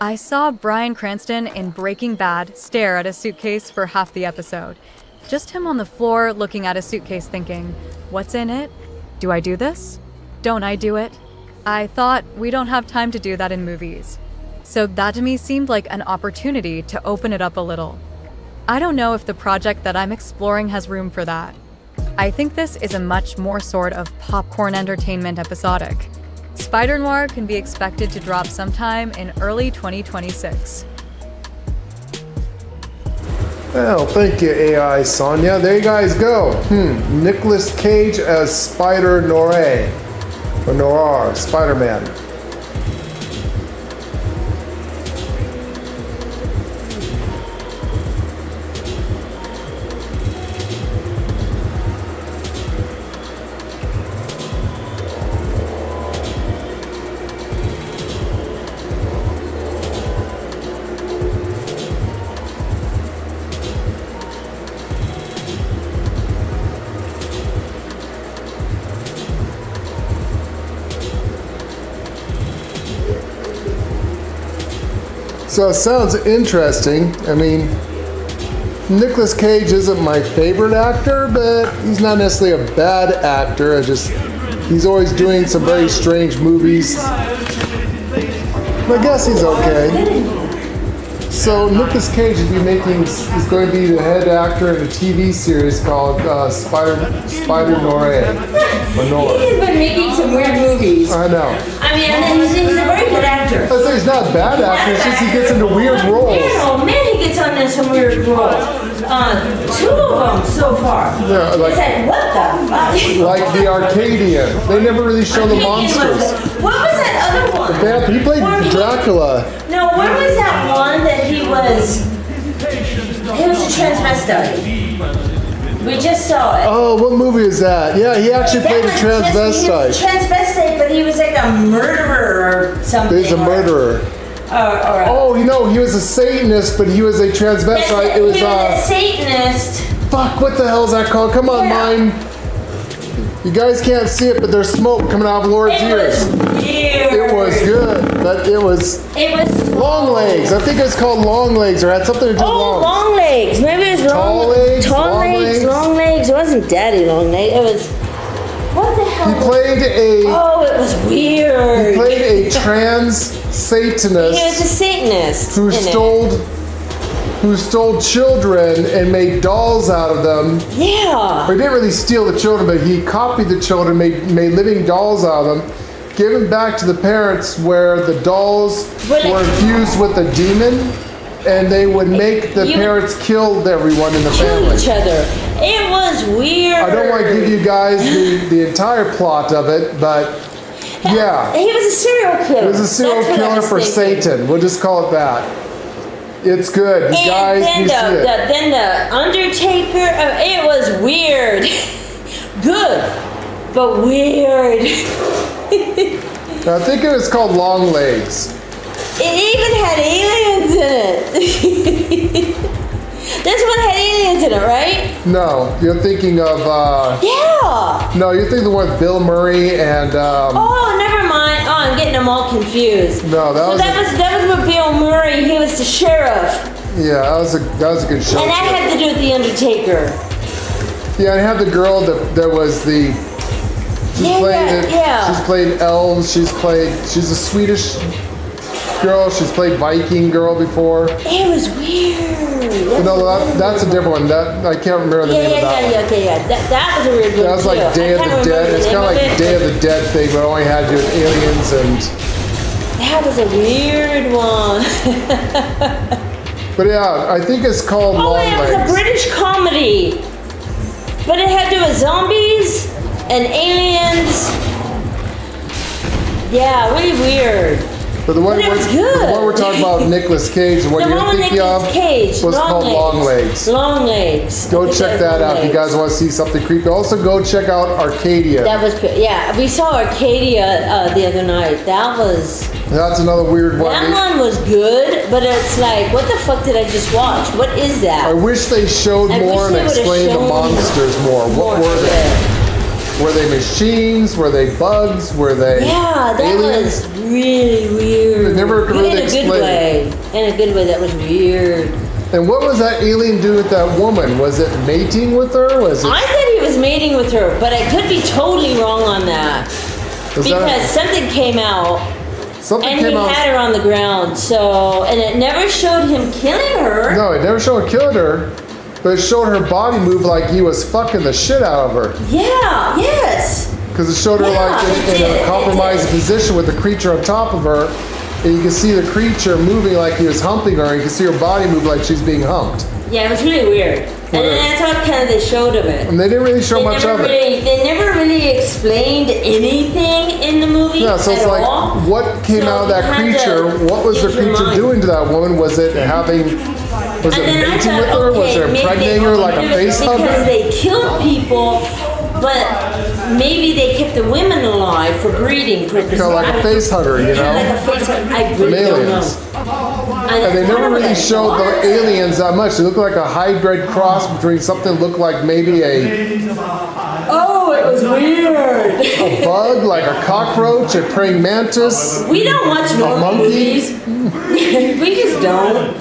I saw Bryan Cranston in Breaking Bad stare at a suitcase for half the episode. Just him on the floor looking at a suitcase thinking, what's in it? Do I do this? Don't I do it? I thought we don't have time to do that in movies. So that to me seemed like an opportunity to open it up a little. I don't know if the project that I'm exploring has room for that. I think this is a much more sort of popcorn entertainment episodic. Spider-Noir can be expected to drop sometime in early 2026. Well, thank you, AI Sonia. There you guys go. Nicolas Cage as Spider-Noir. Or Noir, Spider-Man. So it sounds interesting. I mean, Nicolas Cage isn't my favorite actor, but he's not necessarily a bad actor. He's always doing some very strange movies. I guess he's okay. So Nicolas Cage is going to be the head actor in a TV series called Spider Noir. He's been making some weird movies. I know. I mean, and he's a very good actor. I say he's not a bad actor. It's just he gets into weird roles. Oh man, he gets into some weird roles. 2 of them so far. Yeah, like, it's like, what the fuck? Like the Arcadian. They never really show the monsters. What was that other one? He played Dracula. No, what was that one that he was a transvestite. We just saw it. Oh, what movie is that? Yeah, he actually played a transvestite. He was a transvestite, but he was like a murderer or something. He's a murderer. Oh, you know, he was a Satanist, but he was a transvestite. He was a Satanist. Fuck, what the hell is that called? Come on, mine. You guys can't see it, but there's smoke coming out of Laura's ears. It was good, but it was long legs. I think it's called long legs, or had something to do with long legs. Maybe it was tall legs. Long legs. It wasn't daddy long legs. It was. What the hell? He played a. Oh, it was weird. He played a trans Satanist. He was a Satanist. Who stole children and made dolls out of them. Yeah. Or he didn't really steal the children, but he copied the children, made living dolls out of them, gave them back to the parents where the dolls were infused with a demon, and they would make the parents kill everyone in the family. Each other. It was weird. I don't want to give you guys the entire plot of it, but yeah. He was a serial killer. He was a serial killer for Satan. We'll just call it that. It's good. You guys need to see it. Then the Undertaker, it was weird. Good, but weird. I think it was called Long Legs. It even had aliens in it. This one had aliens in it, right? No, you're thinking of... yeah. No, you're thinking the one with Bill Murray and... oh, never mind. Oh, I'm getting them all confused. No, that was with Bill Murray. He was the sheriff. Yeah, that was a good show. And that had to do with the Undertaker. Yeah, and had the girl that was the... She's played elves. She's a Swedish girl. She's played Viking girl before. It was weird. No, that's a different one. I can't remember the name of that one. That was a weird one. That was like Day of the Dead. It's kind of like Day of the Dead thing, but it only had to do with aliens and... That was a weird one. But yeah, I think it's called Long Legs. It was a British comedy. But it had to do with zombies and aliens. Yeah, really weird. But the one we're talking about, Nicolas Cage, and what you're thinking of was called Long Legs. Long Legs. Go check that out if you guys want to see something creepy. Also, go check out Arcadia. That was, we saw Arcadia the other night. That's another weird one. That one was good, but it's like, what the fuck did I just watch? What is that? I wish they showed more and explained the monsters more. What were they? Were they machines? Were they bugs? Were they aliens? Was really weird. They never really explained. In a good way, that was weird. And what was that alien doing with that woman? Was it mating with her? I thought he was mating with her, but I could be totally wrong on that. Because something came out. He had her on the ground, and it never showed him killing her. No, it never showed him killing her. But it showed her body move like he was fucking the shit out of her. Yeah, yes. Because it showed her in a compromised position with the creature on top of her. And you can see the creature moving like he was humping her. And you can see her body move like she's being humped. Yeah, it was really weird. And that's how kind of they showed of it. And they didn't really show much of it. They never really explained anything in the movie. Yeah, so it's like, what came out of that creature? What was the creature doing to that woman? Was it mating with her? Was it impregnating her like a face hugger? Because they killed people, but maybe they kept the women alive for breeding purposes. Like a face hugger, you know? Like a face hugger. I really don't know. And they never really showed the aliens that much. They looked like a hybrid cross between something that looked like maybe Oh, it was weird. A bug, like a cockroach, a praying mantis. We don't watch normal movies. We just don't.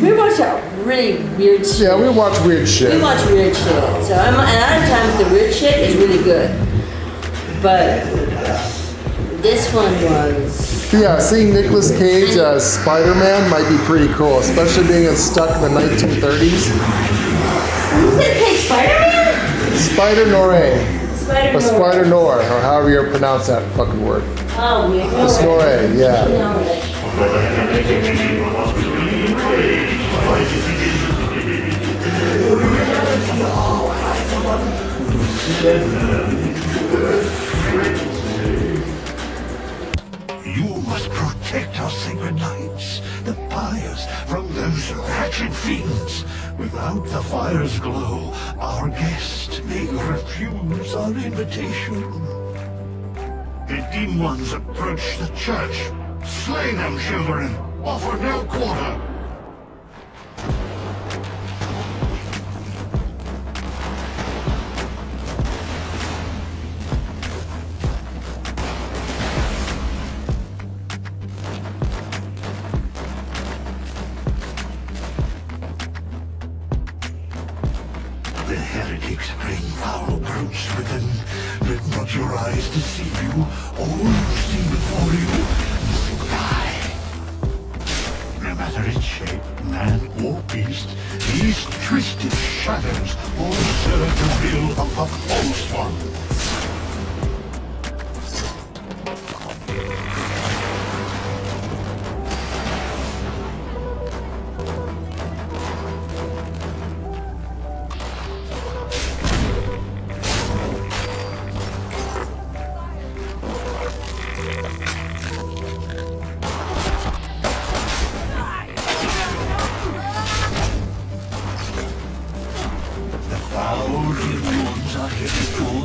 We watch really weird shit. Yeah, we watch weird shit. We watch weird shit. So a lot of times the weird shit is really good. But this one was... Yeah, seeing Nicolas Cage as Spider-Man might be pretty cool, especially being stuck in the 1930s. Who's gonna play Spider-Man? Spider-Noir. Spider-Man. Or Spider-Noir, or however you pronounce that fucking word. Oh, weird. It's Noir, yeah. You must protect our sacred lights, the fires, from those wretched fiends. Without the fire's glow, our guest may refuse our invitation. The dim ones approach the church. Slay them, children. Offer no quarter. The heretics bring foul brutes within. Let not your eyes deceive you. All you see before you is a lie. No matter its shape, man or beast, these twisted shadows all serve the will of the false one.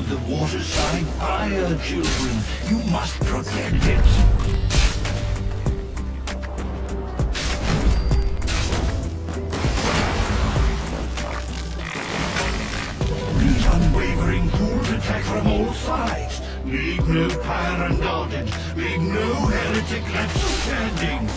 The waterside fire, children. You must protect it. These unwavering fools attack from all sides. Leave no pyre unguarded. Leave no heretic left standing.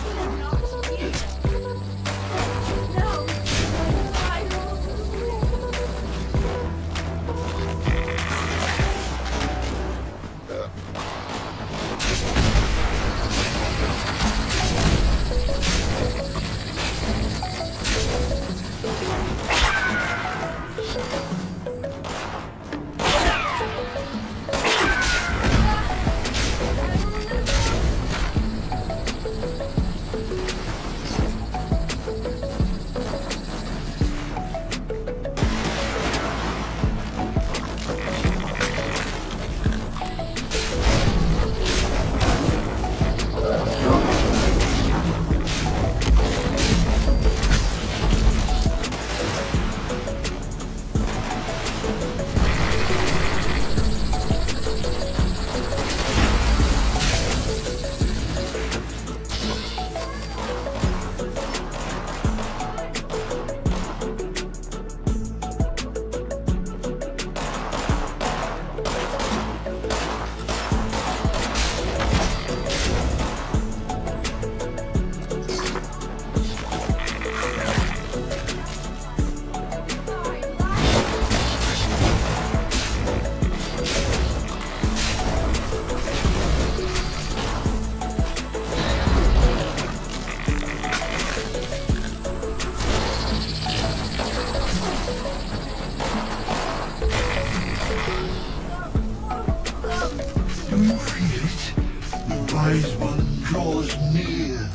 wise one draws near.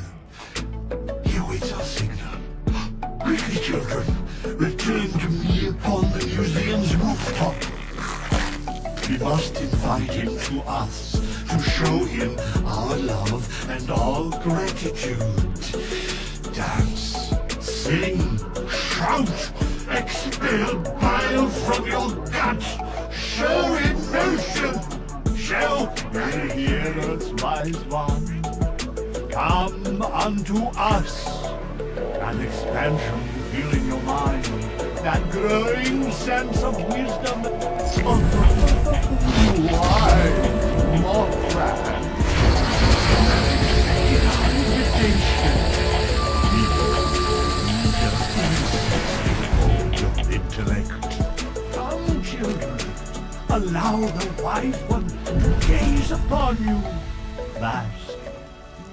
He awaits our signal. Quickly, children, return to me upon the museum's rooftop. We must invite him to us to show him our love and our gratitude. Dance, sing, shout, expel bile from your guts, show emotion. Shall we hear us, wise one? Come unto us. An expansion you feel in your mind, that growing sense of wisdom. Why, Mothman? Your intellect. Come, children. Allow the wise one to gaze upon you. Mask,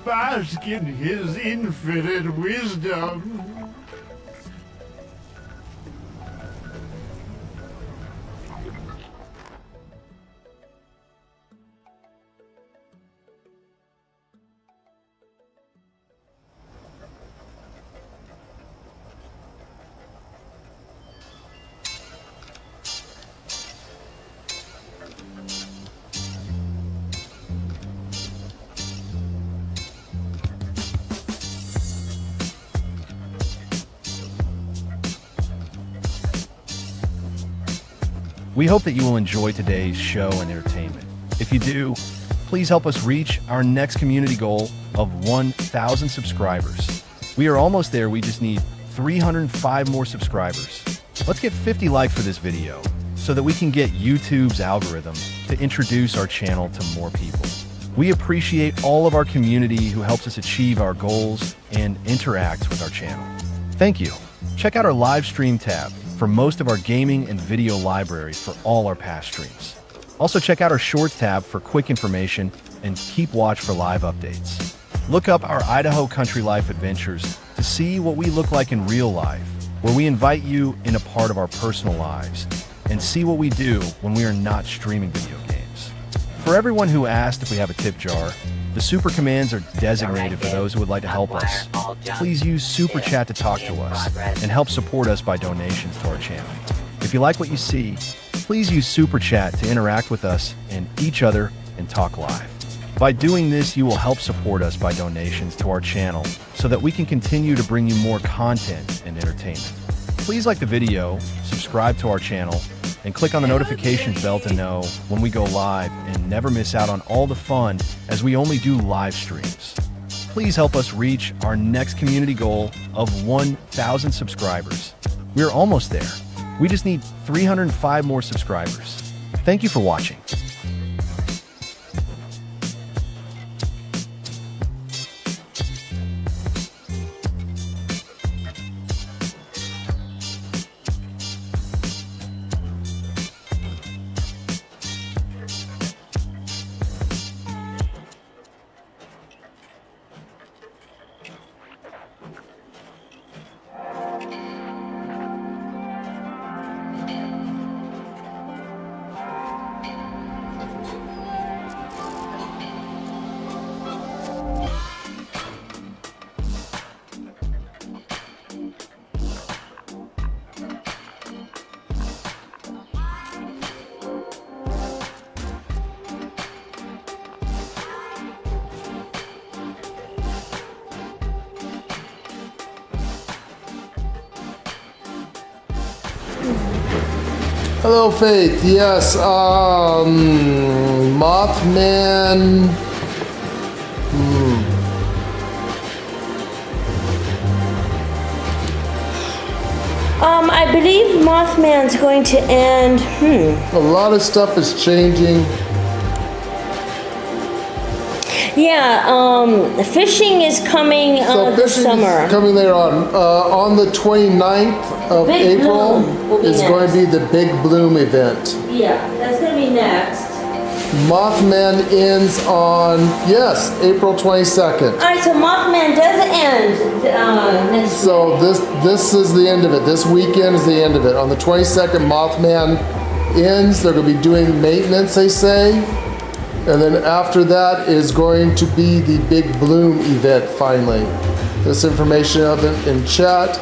bask in his infinite wisdom. We hope that you will enjoy today's show and entertainment. If you do, please help us reach our next community goal of 1,000 subscribers. We are almost there. We just need 305 more subscribers. Let's get 50 likes for this video so that we can get YouTube's algorithm to introduce our channel to more people. We appreciate all of our community who helps us achieve our goals and interacts with our channel. Thank you. Check out our live stream tab for most of our gaming and video library for all our past streams. Also check out our shorts tab for quick information and keep watch for live updates. Look up our Idaho Country Life adventures to see what we look like in real life, where we invite you in a part of our personal lives and see what we do when we are not streaming video games. For everyone who asked if we have a tip jar, the super commands are designated for those who would like to help us. Please use Super Chat to talk to us and help support us by donations to our channel. If you like what you see, please use Super Chat to interact with us and each other and talk live. By doing this, you will help support us by donations to our channel so that we can continue to bring you more content and entertainment. Please like the video, subscribe to our channel, and click on the notifications bell to know when we go live and never miss out on all the fun as we only do live streams. Please help us reach our next community goal of 1,000 subscribers. We're almost there. We just need 305 more subscribers. Thank you for watching. Hello, Faith. Yes, Mothman. I believe Mothman's going to end. A lot of stuff is changing. Yeah, fishing is coming this Fishing summer. is coming later on the 29th of Big April Bloom will be is going to be the Big Bloom event. Yeah, that's going to be next. Mothman ends on, yes, April 22nd. Alright, so Mothman does end next So this is the end of it. This weekend is the end of it. On the 22nd, Mothman ends. They're going to be doing maintenance, they say. And then after that is going to be the Big Bloom event, finally. This information of it in chat.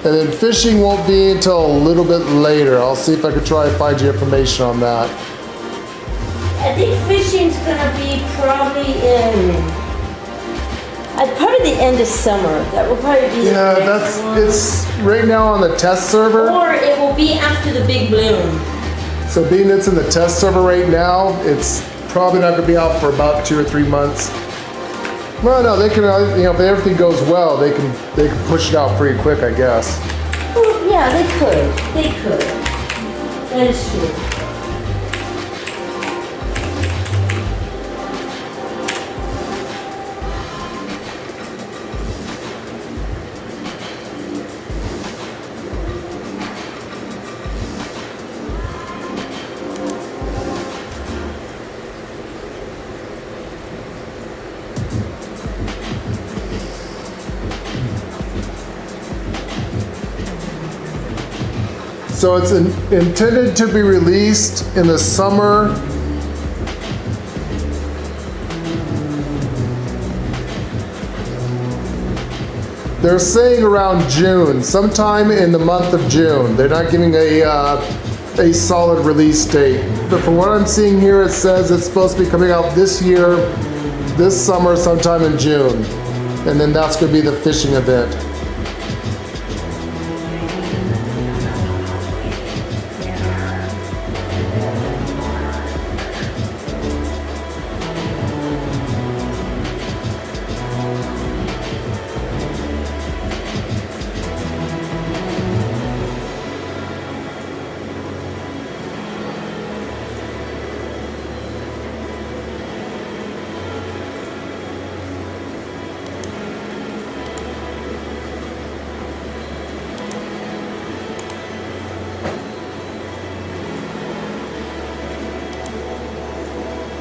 And then fishing won't be until a little bit later. I'll see if I can try and find you information on that. I think fishing's gonna be probably in probably the end of summer. That will probably be Yeah, the next one. it's right now on the test server. Or it will be after the Big Bloom. So being it's in the test server right now, it's probably not gonna be out for about 2 or 3 months. Well, no, they can, if everything goes well, they can push it out pretty quick, I guess. Well, yeah, they could. They could. That is true. So it's intended to be released in the summer. They're saying around June, sometime in the month of June. They're not giving a solid release date. But from what I'm seeing here, it says it's supposed to be coming out this year, this summer, sometime in June. And then that's going to be the fishing event.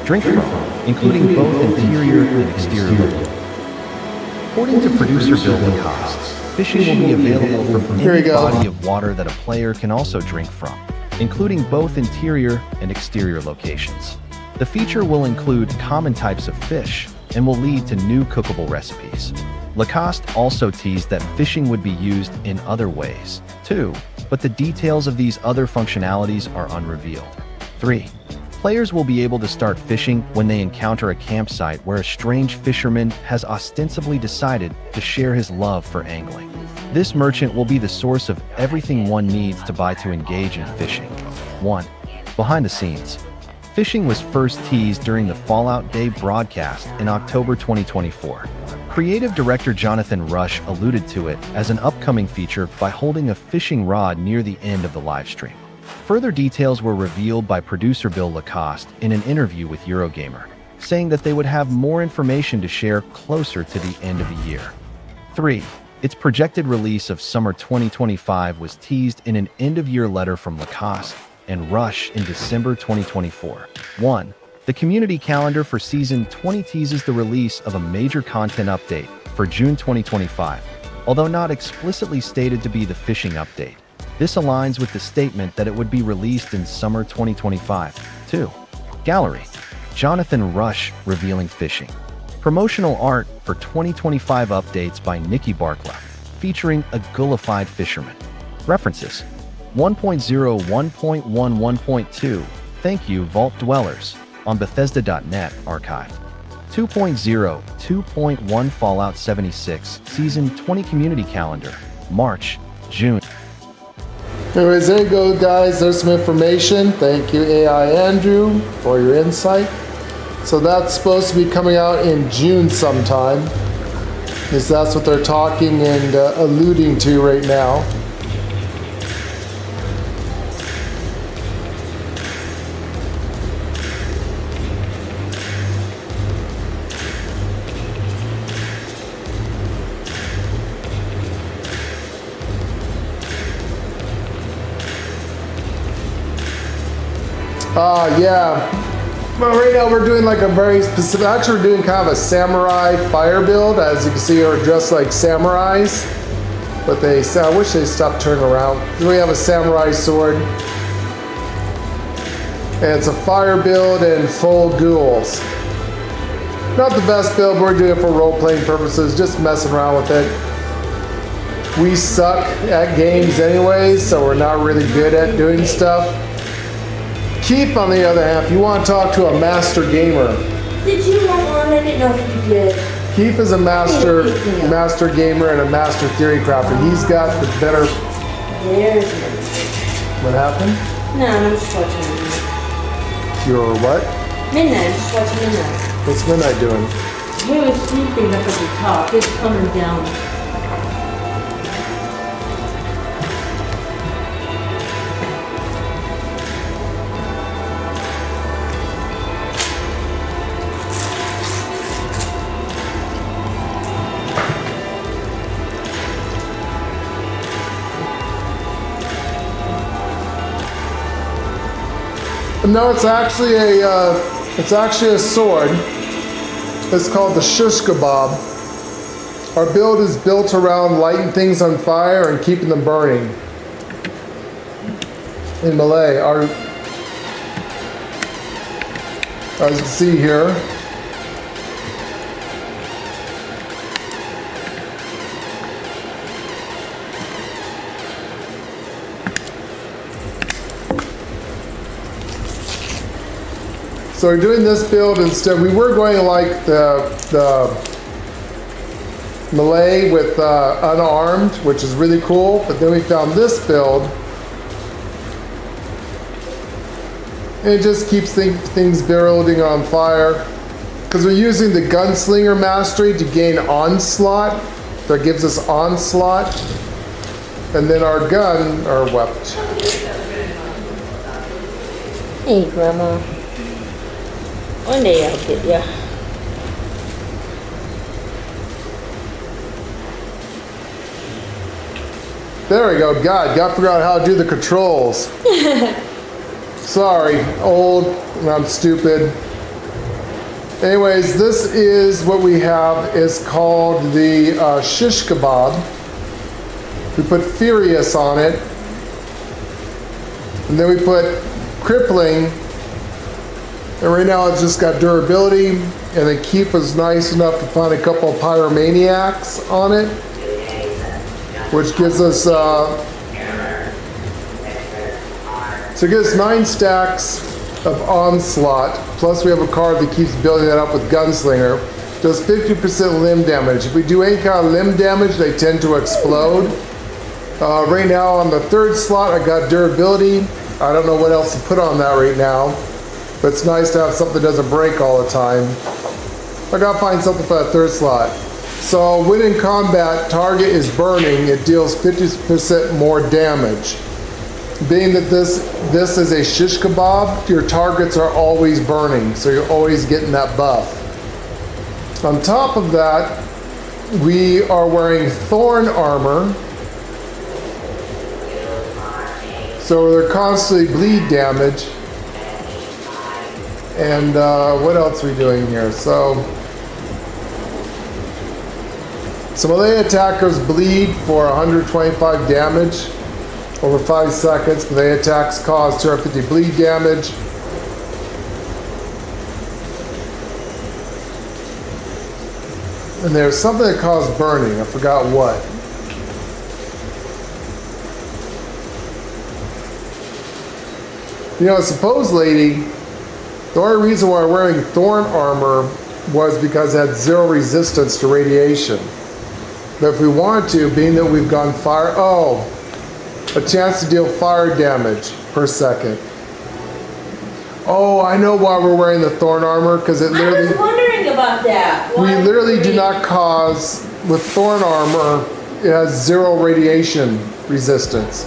Drink from, including both interior and exterior. According to producer Bill Lacoste, fishing will be available from any body of water that a player can also drink from, including both interior and exterior locations. The feature will include common types of fish and will lead to new cookable recipes. Lacoste also teased that fishing would be used in other ways, too, but the details of these other functionalities are unrevealed. 3. Players will be able to start fishing when they encounter a campsite where a strange fisherman has ostensibly decided to share his love for angling. This merchant will be the source of everything one needs to buy to engage in fishing. 1. Behind the scenes. Fishing was first teased during the Fallout Day broadcast in October 2024. Creative director Jonathan Rush alluded to it as an upcoming feature by holding a fishing rod near the end of the livestream. Further details were revealed by producer Bill Lacoste in an interview with Eurogamer, saying that they would have more information to share closer to the end of the year. 3. Its projected release of summer 2025 was teased in an end-of-year letter from Lacoste and Rush in December 2024. 1. The community calendar for Season 20 teases the release of a major content update for June 2025, although not explicitly stated to be the fishing update. This aligns with the statement that it would be released in summer 2025. 2. Gallery. Jonathan Rush revealing fishing. Promotional art for 2025 updates by Nikki Barkla, featuring a gullified fisherman. References. 1.0, 1.1, 1.2. Thank you, Vault Dwellers. On Bethesda.net archived. 2.0, 2.1 Fallout 76 Season 20 Community Calendar. March, June. Anyways, there you go, guys. There's some information. Thank you, AI Andrew, for your insight. So that's supposed to be coming out in June sometime, because that's what they're talking and alluding to right now. Yeah. Well, right now we're doing like a very specific, actually we're doing kind of a samurai fire build. As you can see, we're dressed like samurais. But I wish they stopped turning around. We have a samurai sword. And it's a fire build and full ghouls. Not the best build, we're doing it for role-playing purposes, just messing around with it. We suck at games anyways, so we're not really good at doing stuff. Keith, on the other hand, if you want to talk to a master gamer. Did you want one? I didn't know if you did. Keith is a master gamer and a master theory crafter. He's got the better. There's midnight. What happened? No, I'm just watching midnight. You're what? Midnight, I'm just watching midnight. What's Midnight doing? He was sleeping up at the top. It's coming down. No, it's actually a sword. It's called the Shush Kebab. Our build is built around lighting things on fire and keeping them burning. in melee. As you can see here, so we're doing this build instead. We were going like the melee with unarmed, which is really cool, but then we found this build. It just keeps things building on fire. Because we're using the gunslinger mastery to gain onslaught. That gives us onslaught. And then our gun, our weapon. Hey, Grandma. One day I'll get ya. There we go. God, got to figure out how to do the controls. Sorry, old, and I'm stupid. Anyways, this is what we have. It's called the shish kebab. We put Furious on it. And then we put Crippling. And right now it's just got durability. And then Keith was nice enough to find a couple of Pyromaniacs on it, which gives us, so it gives 9 stacks of onslaught, plus we have a card that keeps building that up with Gunslinger. Does 50% limb damage. If we do any kind of limb damage, they tend to explode. Right now on the 3rd slot, I got durability. I don't know what else to put on that right now, but it's nice to have something that doesn't break all the time. I gotta find something for that 3rd slot. So when in combat, target is burning, it deals 50% more damage. Being that this is a shish kebab, your targets are always burning, so you're always getting that buff. On top of that, we are wearing thorn armor, so they're constantly bleed damage. And what else are we doing here? So melee attackers bleed for 125 damage over 5 seconds. Melee attacks cause 250 bleed damage. And there's something that caused burning. I forgot what. You know, supposedly, the only reason why we're wearing thorn armor was because it had 0 resistance to radiation. But if we wanted to, being that we've gone fire, a chance to deal fire damage per second. Oh, I know why we're wearing the thorn armor, because it literally... I was wondering about that. We literally do not cause, with thorn armor, it has 0 radiation resistance.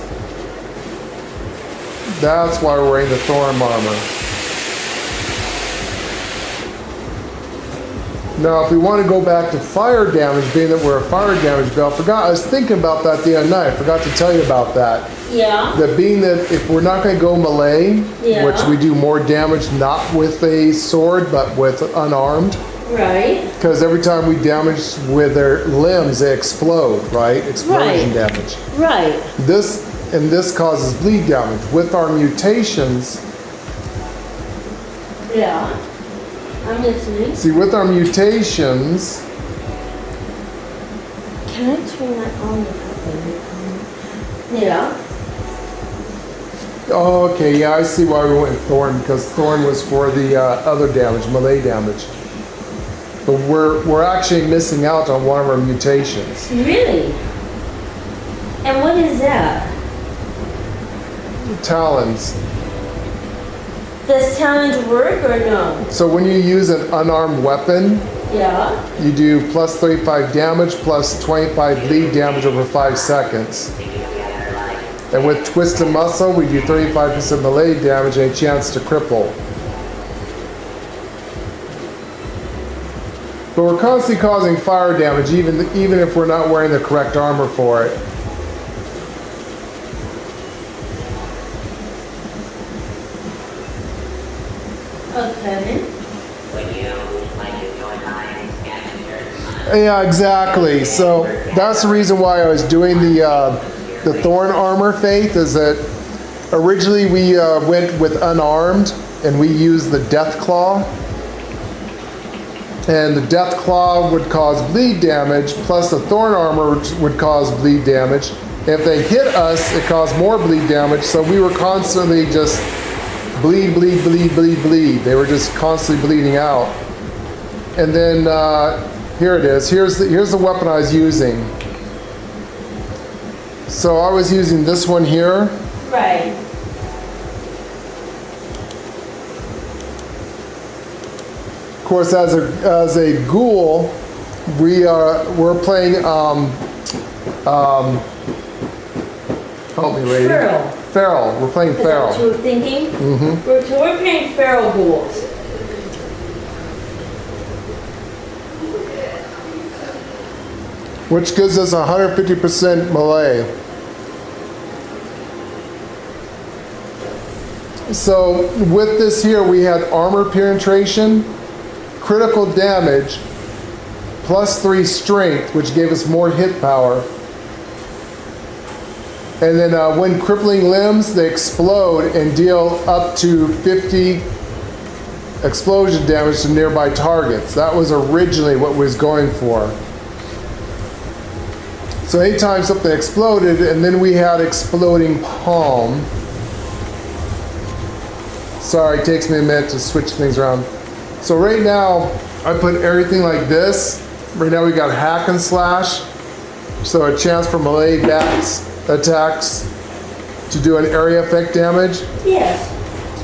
That's why we're wearing the thorn armor. Now, if we want to go back to fire damage, being that we're a fire damage belt, I was thinking about that the other night. I forgot to tell you about that. Yeah. That being that if we're not going to go melee, which we do more damage not with a sword, but with unarmed. Right. Because every time we damage with their limbs, they explode, right? Explosion damage. Right. This causes bleed damage. With our mutations. Yeah. I'm listening. See, with our mutations. Can I turn that on? Yeah. Oh, okay, yeah, I see why we went with Thorn, because Thorn was for the other damage, melee damage. But we're actually missing out on one of our mutations. Really? And what is that? Talons. Does talent work or no? So when you use an unarmed weapon, you do plus 35 damage, plus 25 bleed damage over 5 seconds. And with Twisted Muscle, we do 35% melee damage and a chance to cripple. But we're constantly causing fire damage, even if we're not wearing the correct armor for it. Okay. Yeah, exactly. So that's the reason why I was doing the Thorn Armor Faith, is that Originally, we went with unarmed, and we used the Deathclaw. And the Deathclaw would cause bleed damage, plus the Thorn Armor would cause bleed damage. If they hit us, it caused more bleed damage, so we were constantly just bleed, bleed, bleed, bleed, bleed. They were just constantly bleeding out. And then, here it is. Here's the weapon I was using. So I was using this one here. Right. Of course, as a ghoul, we're playing help me, lady. Feral. Feral. We're playing Is that feral. what you were thinking? Mm-hmm. We're playing feral ghouls. Which gives us 150% melee. So with this here, we had armor penetration, critical damage, +3 strength, which gave us more hit power. And then when crippling limbs, they explode and deal up to 50 explosion damage to nearby targets. That was originally what we was going for. So anytime something exploded, and then we had exploding palm. Sorry, it takes me a minute to switch things around. So right now, I put everything like this. Right now we got hack and slash. So a chance for melee bats attacks to do an area effect damage. Yes.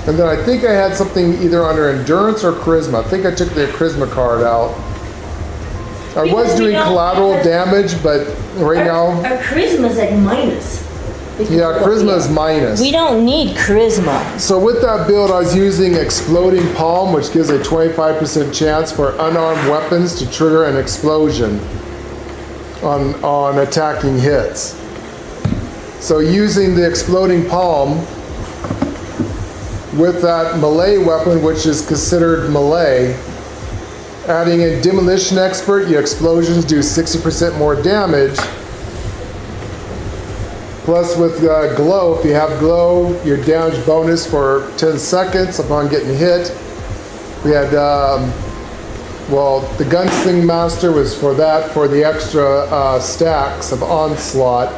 And then I think I had something either under endurance or charisma. I think I took the charisma card out. I was doing collateral damage, but right now... Our charisma's like minus. Yeah, charisma is minus. We don't need charisma. So with that build, I was using exploding palm, which gives a 25% chance for unarmed weapons to trigger an explosion on attacking hits. So using the exploding palm with that melee weapon, which is considered melee, adding in demolition expert, your explosions do 60% more damage. Plus with glow, if you have glow, your damage bonus for 10 seconds upon getting hit. We had, well, the Gunsling Master was for that, for the extra stacks of onslaught.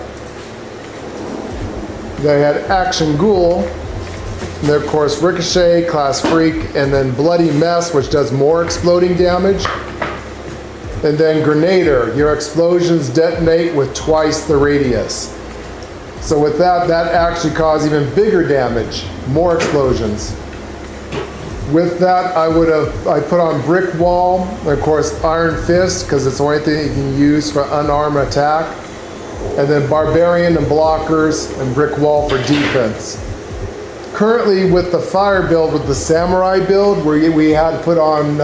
They had Action Ghoul, and then of course Ricochet, Class Freak, and then Bloody Mess, which does more exploding damage. And then Grenader, your explosions detonate with twice the radius. So with that, that actually caused even bigger damage, more explosions. With that, I put on Brick Wall, and of course Iron Fist, because it's the only thing you can use for unarmed attack. And then Barbarian and Blockers, and Brick Wall for defense. Currently with the fire build, with the Samurai build, where we had to put on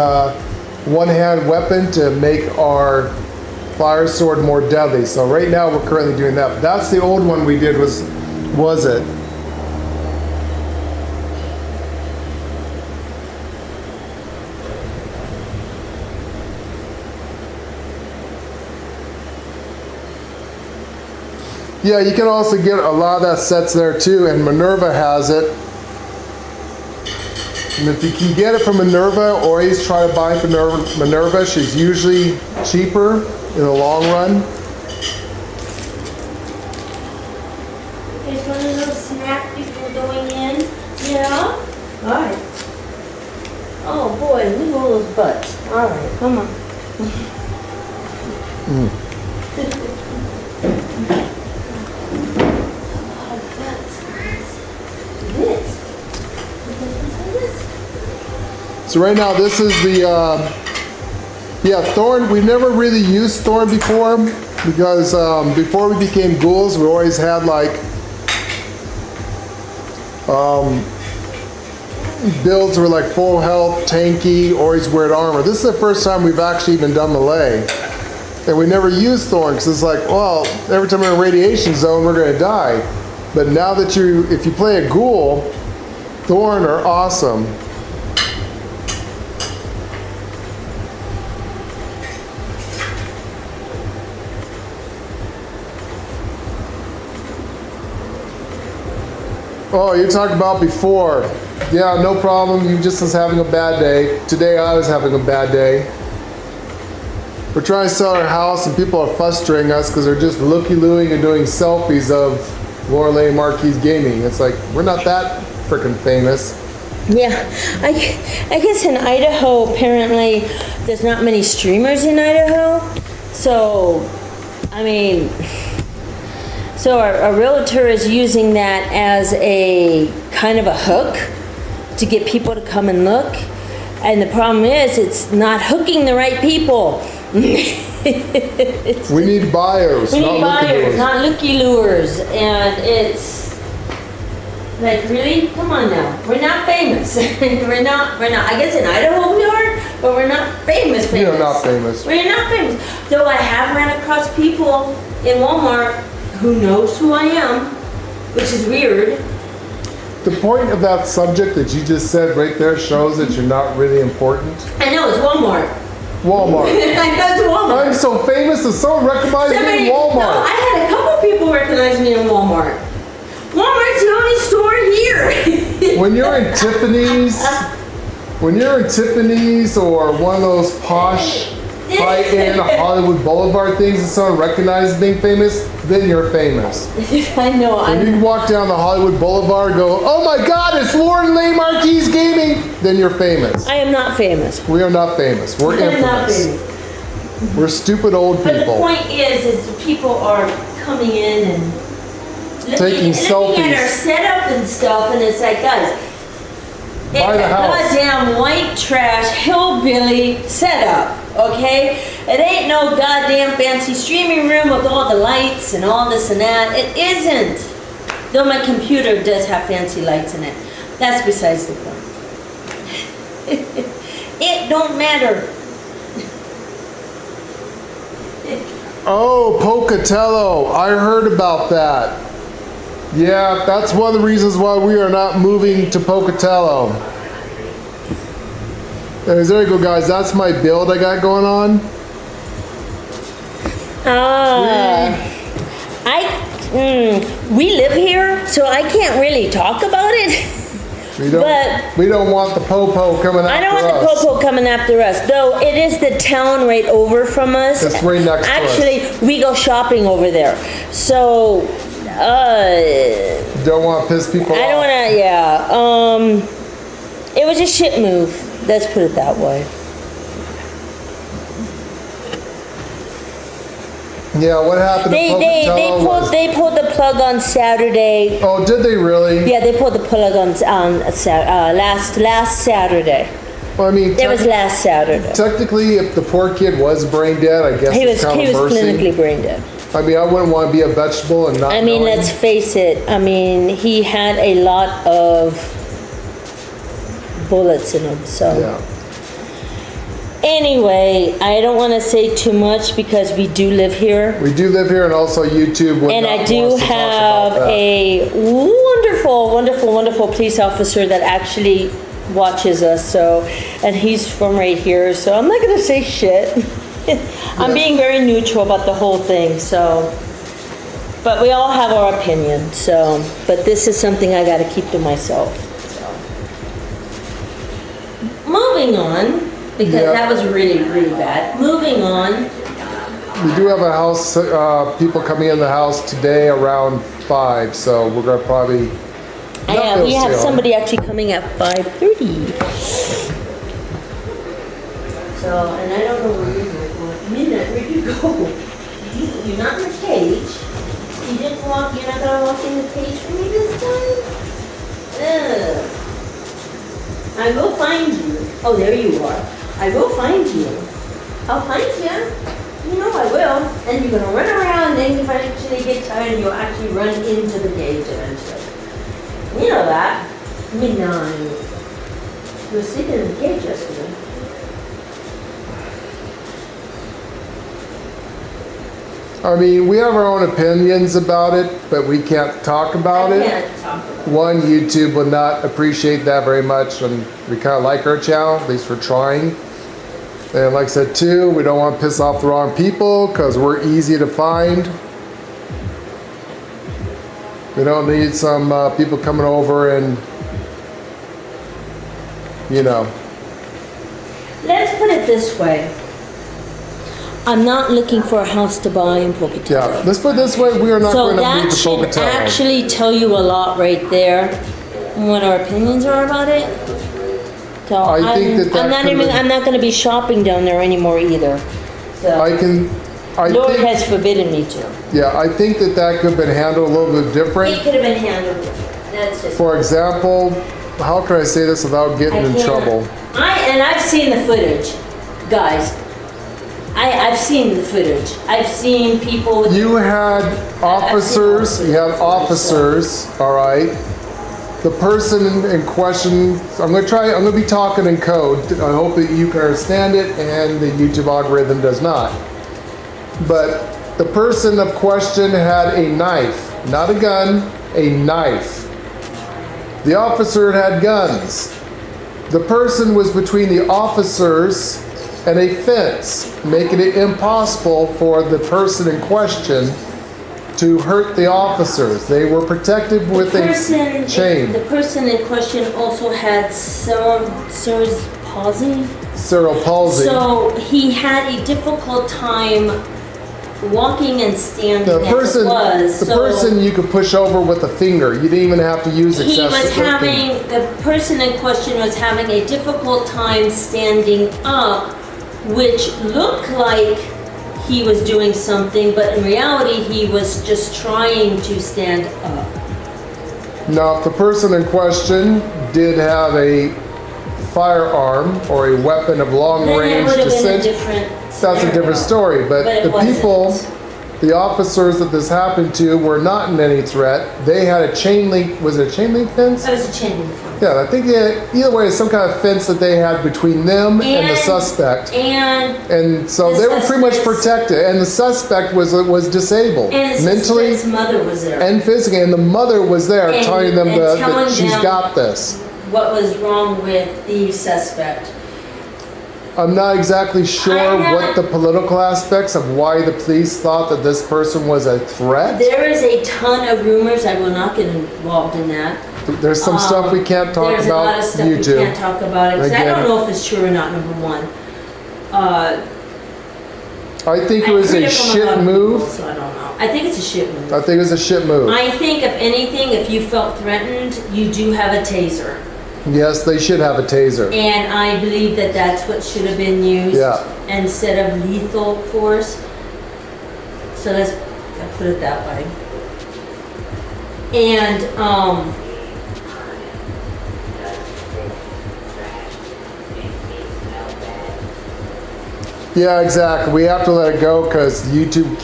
one-hand weapon to make our fire sword more deadly. So right now we're currently doing that. That's the old one we did, was it? Yeah, you can also get a lot of that sets there too, and Minerva has it. And if you can get it from Minerva, always try to buy from Minerva. She's usually cheaper in the long run. Just want a little snack before going in. Yeah? Alright. Oh boy, look at all those butts. Alright, come on. So right now this is the, Thorn. We never really used Thorn before, because before we became ghouls, we always had like builds were like full health, tanky, always wear armor. This is the first time we've actually even done melee. And we never used Thorn, because it's like, well, every time we're in a radiation zone, we're gonna die. But now that if you play a ghoul, Thorn are awesome. Oh, you talked about before. Yeah, no problem. You just was having a bad day. Today I was having a bad day. We're trying to sell our house and people are frustrating us because they're just looky-looing and doing selfies of Lorelei Marquis Gaming. It's like, we're not that freaking famous. Yeah, I guess in Idaho, apparently, there's not many streamers in Idaho. So, I mean, so our realtor is using that as a kind of a hook to get people to come and look. And the problem is, it's not hooking the right people. We need buyers, We not need looky buyers, lures. not looky lures, and it's like, really? Come on now. We're not famous. we're not, I guess in Idaho we are, but we're not famous. We are not famous. We're not famous. Though I have ran across people in Walmart who knows who I am, which is weird. The point of that subject that you just said right there shows that you're not really important. I know, it's Walmart. Walmart. I know it's Walmart. I'm so famous that someone recognized me in Walmart. No, I had a couple people recognize me in Walmart. Walmart's the only store here. When you're in Tiffany's or one of those posh high-end Hollywood Boulevard things and someone recognizes being famous, then you're famous. I know. When you walk down the Hollywood Boulevard and go, oh my God, it's Lorelei Marquis Gaming, then you're famous. I am not famous. We are not famous. We're I'm not infamous. famous. We're stupid old But the people. point is people are coming in and Taking looking at our selfies. setup and stuff, and it's like, guys, it's Buy the a house. goddamn white trash hillbilly setup, okay? It ain't no goddamn fancy streaming room with all the lights and all this and that. It isn't. Though my computer does have fancy lights in it. That's besides the point. It don't matter. Oh, Pocatello. I heard about that. Yeah, that's one of the reasons why we are not moving to Pocatello. Anyways, there you go, guys. That's my build I got going on. We live here, so I can't really talk about it. We don't want the popo coming after us. I don't want the popo coming after us, though it is the town right over from us. It's right next to us. Actually, we go shopping over there. So, Don't want to piss people off. I don't want to, yeah. It was a shit move. Let's put it that way. Yeah, what happened to Pocatello? They pulled the plug on Saturday. Oh, did they really? Yeah, they pulled the plug on last Saturday. Well, I mean, It was last Saturday. technically, if the poor kid was brain dead, I guess He it's was kind of mercy. clinically brain dead. I mean, I wouldn't want to be a vegetable and not I mean, knowing. let's face it. I mean, he had a lot of bullets in him. So Yeah. anyway, I don't want to say too much because we do live here. We do live here, and also YouTube would And not I want do us to talk have about that. a wonderful police officer that actually watches us. So, and he's from right here. So I'm not gonna say shit. I'm being very neutral about the whole thing. So, but we all have our opinion. So, but this is something I got to keep to myself. So, moving on because Yeah. that was really bad. Moving on. We do have a house, people coming in the house today around 5, so we're gonna probably. Yeah, we have They'll see somebody actually coming at 5:30. So, and I don't know where you're going. Midnight, where'd you go? You're not in the cage. You didn't walk, you're not gonna walk in the cage for me this time? Ugh. I will find you. Oh, there you are. I will find you. I'll find you. You know I will. And you're gonna run around, and then if I actually get tired, you'll actually run into the cage eventually. You know that. Midnight. You were sleeping in the cage yesterday. I mean, we have our own opinions about it, but we can't talk about I it. can't talk about it. One, YouTube would not appreciate that very much, and we kind of like our channel, at least we're trying. And like I said, two, we don't want to piss off the wrong people because we're easy to find. We don't need some people coming over and, you know. Let's put it this way. I'm not looking for a house to buy in Pocatello. Yeah, let's put it this way. We are not So going to that leave the should Pocatello. actually tell you a lot right there, what our opinions are about it. So I think that I'm not could've even. been- I'm not going to be shopping down there anymore either. So I Lord think, has forbidden me to. yeah, I think that could have been handled a little bit It different. could have been handled. That's just. For example, how can I say this without getting in can't- trouble? I've seen the footage, guys. I've seen the footage. I've seen people with You had officers, all right. The person in question, I'm gonna be talking in code. I hope that you can understand it and the YouTube algorithm does not. But the person of question had a knife, not a gun, a knife. The officer had guns. The person was between the officers and a fence, making it impossible for the person in question to hurt the officers. They were protected with a chain. The person in question also had cerebral palsy. Cerebral palsy. So he had a difficult time walking and standing The person you could push over with a finger. You didn't even have to use excessive lifting. the person in question was having a difficult time standing up, which looked like he was doing something, but in reality he was just trying to stand up. Now, if the person in question did have a firearm or a weapon of long Then it range would have been a distance, different that's a different story. But it the people, wasn't. the officers that this happened to were not in any threat. They had a chain link, was it a chain link fence? That was a chain link fence. Yeah, I think either way, it's some kind of fence that they had between them and the suspect. And so the they were pretty much suspect's- protected. And the suspect was disabled. And the mentally suspect's mother was there. and physically. And the mother was there And- telling them and that telling she's them- got this. What was wrong with the suspect? I'm not exactly sure what the political aspects of why the police thought that this person was a threat. There is a ton of rumors. I will not get involved in that. There's some stuff we can't talk There's about a lot of stuff YouTube. we can't talk about it, 'cause I Again. don't know if it's true or not, number one. I think it I've was heard a it from shit lot of move. people, so I don't know. I think it's a shit move. I think it was a shit move. I think, if anything, if you felt threatened, you do have a taser. Yes, they should have a taser. And I believe that that's what should have been used Yeah. instead of lethal force. So let's put it that way. And, Yeah, exactly. We have to let it go because YouTube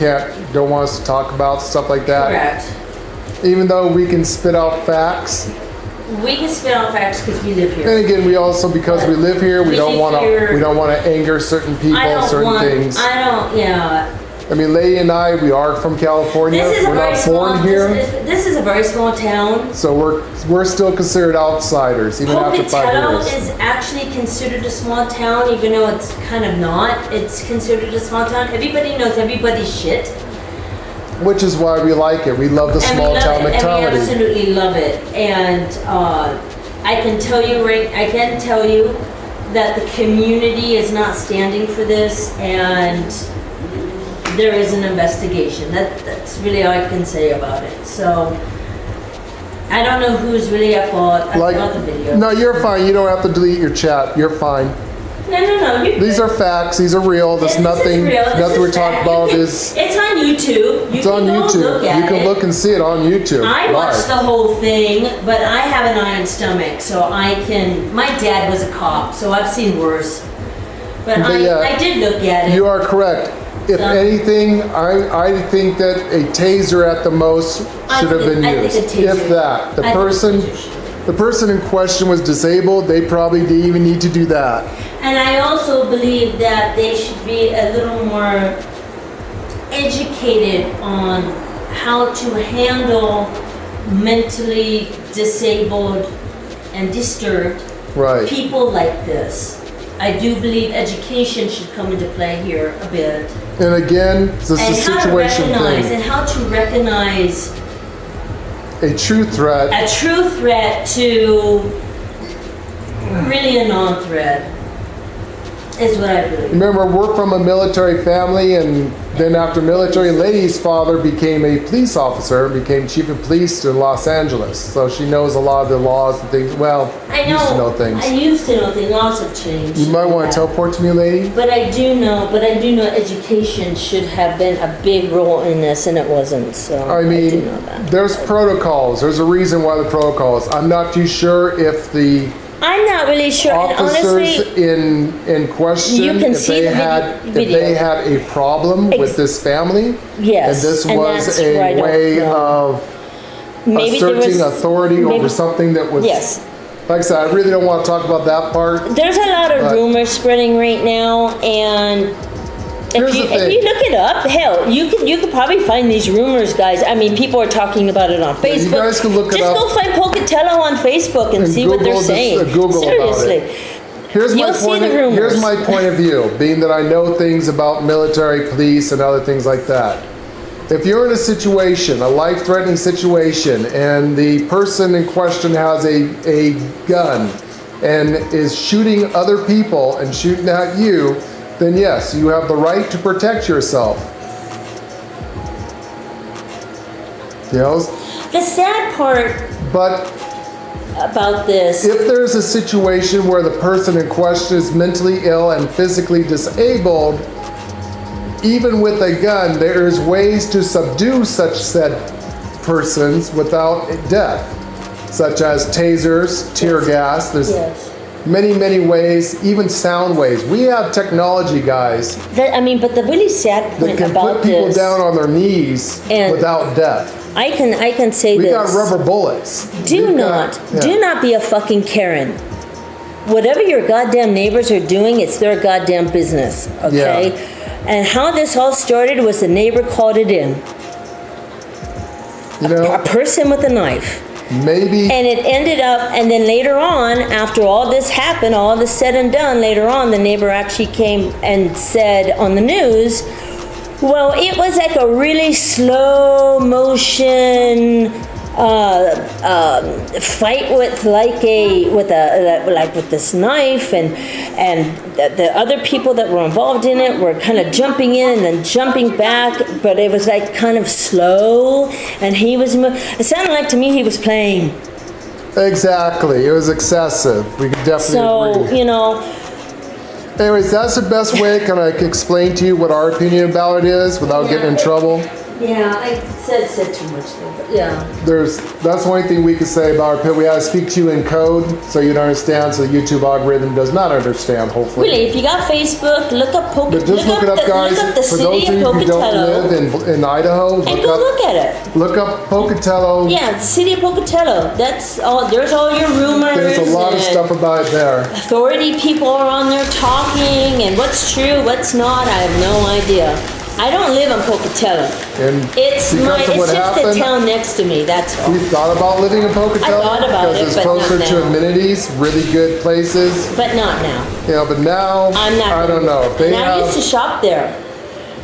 don't want us to talk about stuff like that. correct. Even though we can spit out facts. We can spit out facts because we live here. And again, we also, because we live here, we We don't live want here. to anger certain people, certain things. I mean, Lady and I, we are from California. This is a We're very not small, born here, this is a very small town. so we're still considered outsiders even after 5 Pocatello years. is actually considered a small town, even though it's kind of not. It's considered a small town. Everybody knows everybody's shit. Which is why we like it. We love the And small we love town it, and we mentality. absolutely love it. And I can tell you that the community is not standing for this, and there is an investigation. That's really all I can say about it. So I don't know who's really at fault. I saw the video. No, you're fine. You don't have to delete your chat. You're fine. No. These are facts. These are real. There's nothing we're talking about is. It's on YouTube. It's on YouTube. You can look and see it on YouTube. I watched the live. whole thing, but I have an iron stomach, so I can. My dad was a cop, so I've seen worse. But I did look at it. You are correct. If anything, I think that a taser at the most should have been used. If that. The person in question was disabled, they probably didn't even need to do that. And I also believe that they should be a little more educated on how to handle mentally disabled and disturbed people like this. I do believe education should come into play here a bit. And again, it's a situation thing. And how to recognize a true threat. A true threat to really a non-threat is what I believe. Remember, we're from a military family, and then after military, Lady's father became a police officer, became chief of police in Los Angeles. So she knows a lot of the laws and things. Well, I know, used to know things. I used to know things. Laws have changed. You might want to teleport to me, lady. But I do know education should have been a big role in this, and it wasn't. So I do mean, know that. there's protocols. There's a reason why the protocols. I'm not too sure if the I'm not really sure. And officers honestly, in question, You can if see they the had video. if they had a problem with this family, yes, and this and was that's a where I don't way know. of Maybe there asserting was- authority maybe- over something that was. Yes. Like I said, I really don't want to talk about that part. There's a lot of But- rumors spreading right now, and Here's if the thing. you look it up, hell, you could probably find these rumors, guys. I mean, people are talking about it on Facebook. you guys can look it Just up. go find Pocatello on Facebook and see what they're Google this- saying. Google about it. Seriously. Here's my You'll see point. the rumors. Here's my point of view, being that I know things about military, police, and other things like that. If you're in a situation, a life-threatening situation, and the person in question has a gun and is shooting other people and shooting at you, then yes, you have the right to protect yourself. You know, The sad part but about this, if there's a situation where the person in question is mentally ill and physically disabled, even with a gun, there's ways to subdue such said persons without death, such as tasers, tear gas. There's yes. many ways, even sound waves. We have technology, guys, But the really sad that point can about put people this, down on their knees And- without death. I can say We this. got rubber bullets. Do We've not, got- do yeah. not be a fucking Karen. Whatever your goddamn neighbors are doing, it's their goddamn business, okay? And how this all started was the neighbor called it in. You know, A person with a knife. maybe. And it ended up, and then later on, after all this happened, all this said and done, later on, the neighbor actually came and said on the news, well, it was like a really slow motion fight with with this knife, and the other people that were involved in it were kind of jumping in and then jumping back, but it was like kind of slow, and it sounded like to me he was playing. Exactly. It was excessive. We could definitely So, agree. you know, Anyways, that's the best way can I explain to you what our opinion about it is without getting in trouble. yeah, I said too much there, but yeah. That's the only thing we can say about our opinion. We have to speak to you in code so you'd understand, so the YouTube algorithm does not understand, hopefully. Really, if you got Facebook, look up But just look it up, guys. Look up the For those city of of you who don't Pocatello, live in Idaho, and go look at it. look up Pocatello. Yeah, the city of Pocatello. That's all. There's all your rumors. There's a lot of and stuff about it there. Authority people are on there talking, and what's true, what's not. I have no idea. I don't live in Pocatello. And It's because of what just happened, the town next to me. That's all. we thought about living in Pocatello I thought about because it, it's but closer not to now. amenities, really good places. But not now. You know, but now I'm not. I don't know if they and I used to have. shop there.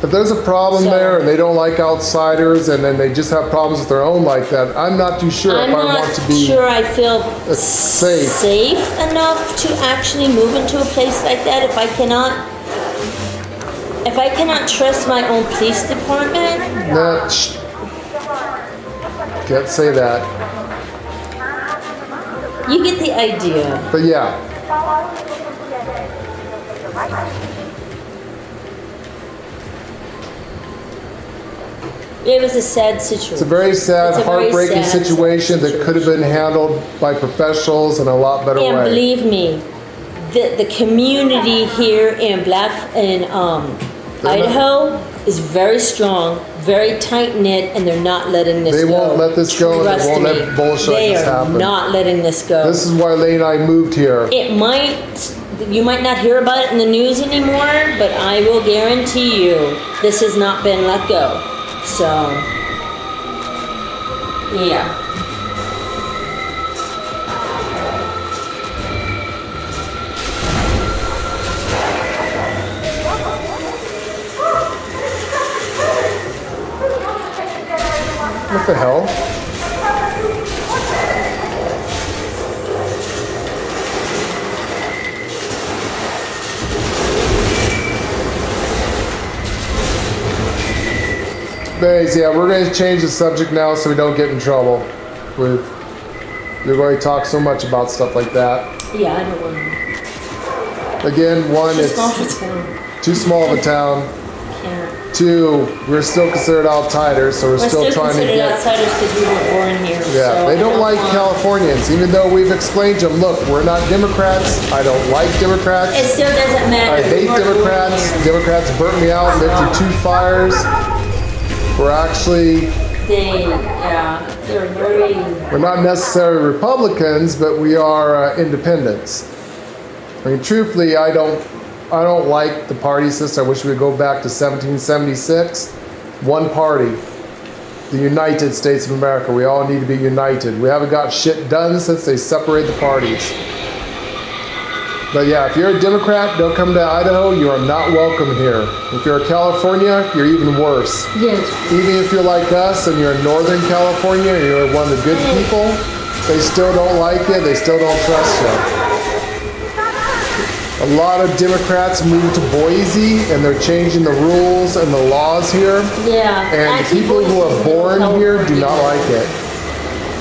If there's a problem So- there and they don't like outsiders and then they just have problems with their own like that, I'm not too sure I'm if I not want to be sure I feel safe. safe enough to actually move into a place like that if I cannot trust my own police department. Can't say that. You get the idea. But yeah, It was a sad situation. it's a very sad, It's a very heartbreaking sad situation that could have been handled by professionals in a lot better And way. believe me, the community here in Idaho is very strong, very tight knit, and they're not letting this They go. won't let this go, and they Trust won't me. let bullshit like They this are happen. not letting this go. This is why Lane and I moved here. You might not hear about it in the news anymore, but I will guarantee you this has not been let go. So, yeah. What the hell? Anyways, yeah, we're going to change the subject now so we don't get in trouble. We've already talked so much about stuff like that. Yeah, I don't want to. Again, one, Too it's small for town. too small of a town. Can't. Two, we're still considered outsiders, so we're still trying to considered get. outsiders because we weren't born here. Yeah, so they I don't like want- Californians, even though we've explained to them, look, we're not Democrats. I don't like Democrats. It still doesn't matter. I hate We weren't born Democrats. here. Democrats burnt me out, lived through 2 fires. We're actually, They're very. we're not necessarily Republicans, but we are independents. I mean, truthfully, I don't like the party system. I wish we would go back to 1776. One party, the United States of America. We all need to be united. We haven't got shit done since they separated the parties. But yeah, if you're a Democrat, don't come to Idaho. You are not welcome here. If you're a California, you're even worse. Yes. Even if you're like us and you're in Northern California and you're one of the good people, they still don't like you. They still don't trust you. A lot of Democrats moved to Boise and they're changing the rules and the laws here. Yeah. And actually, people who are Boise is born little here do not California. like it.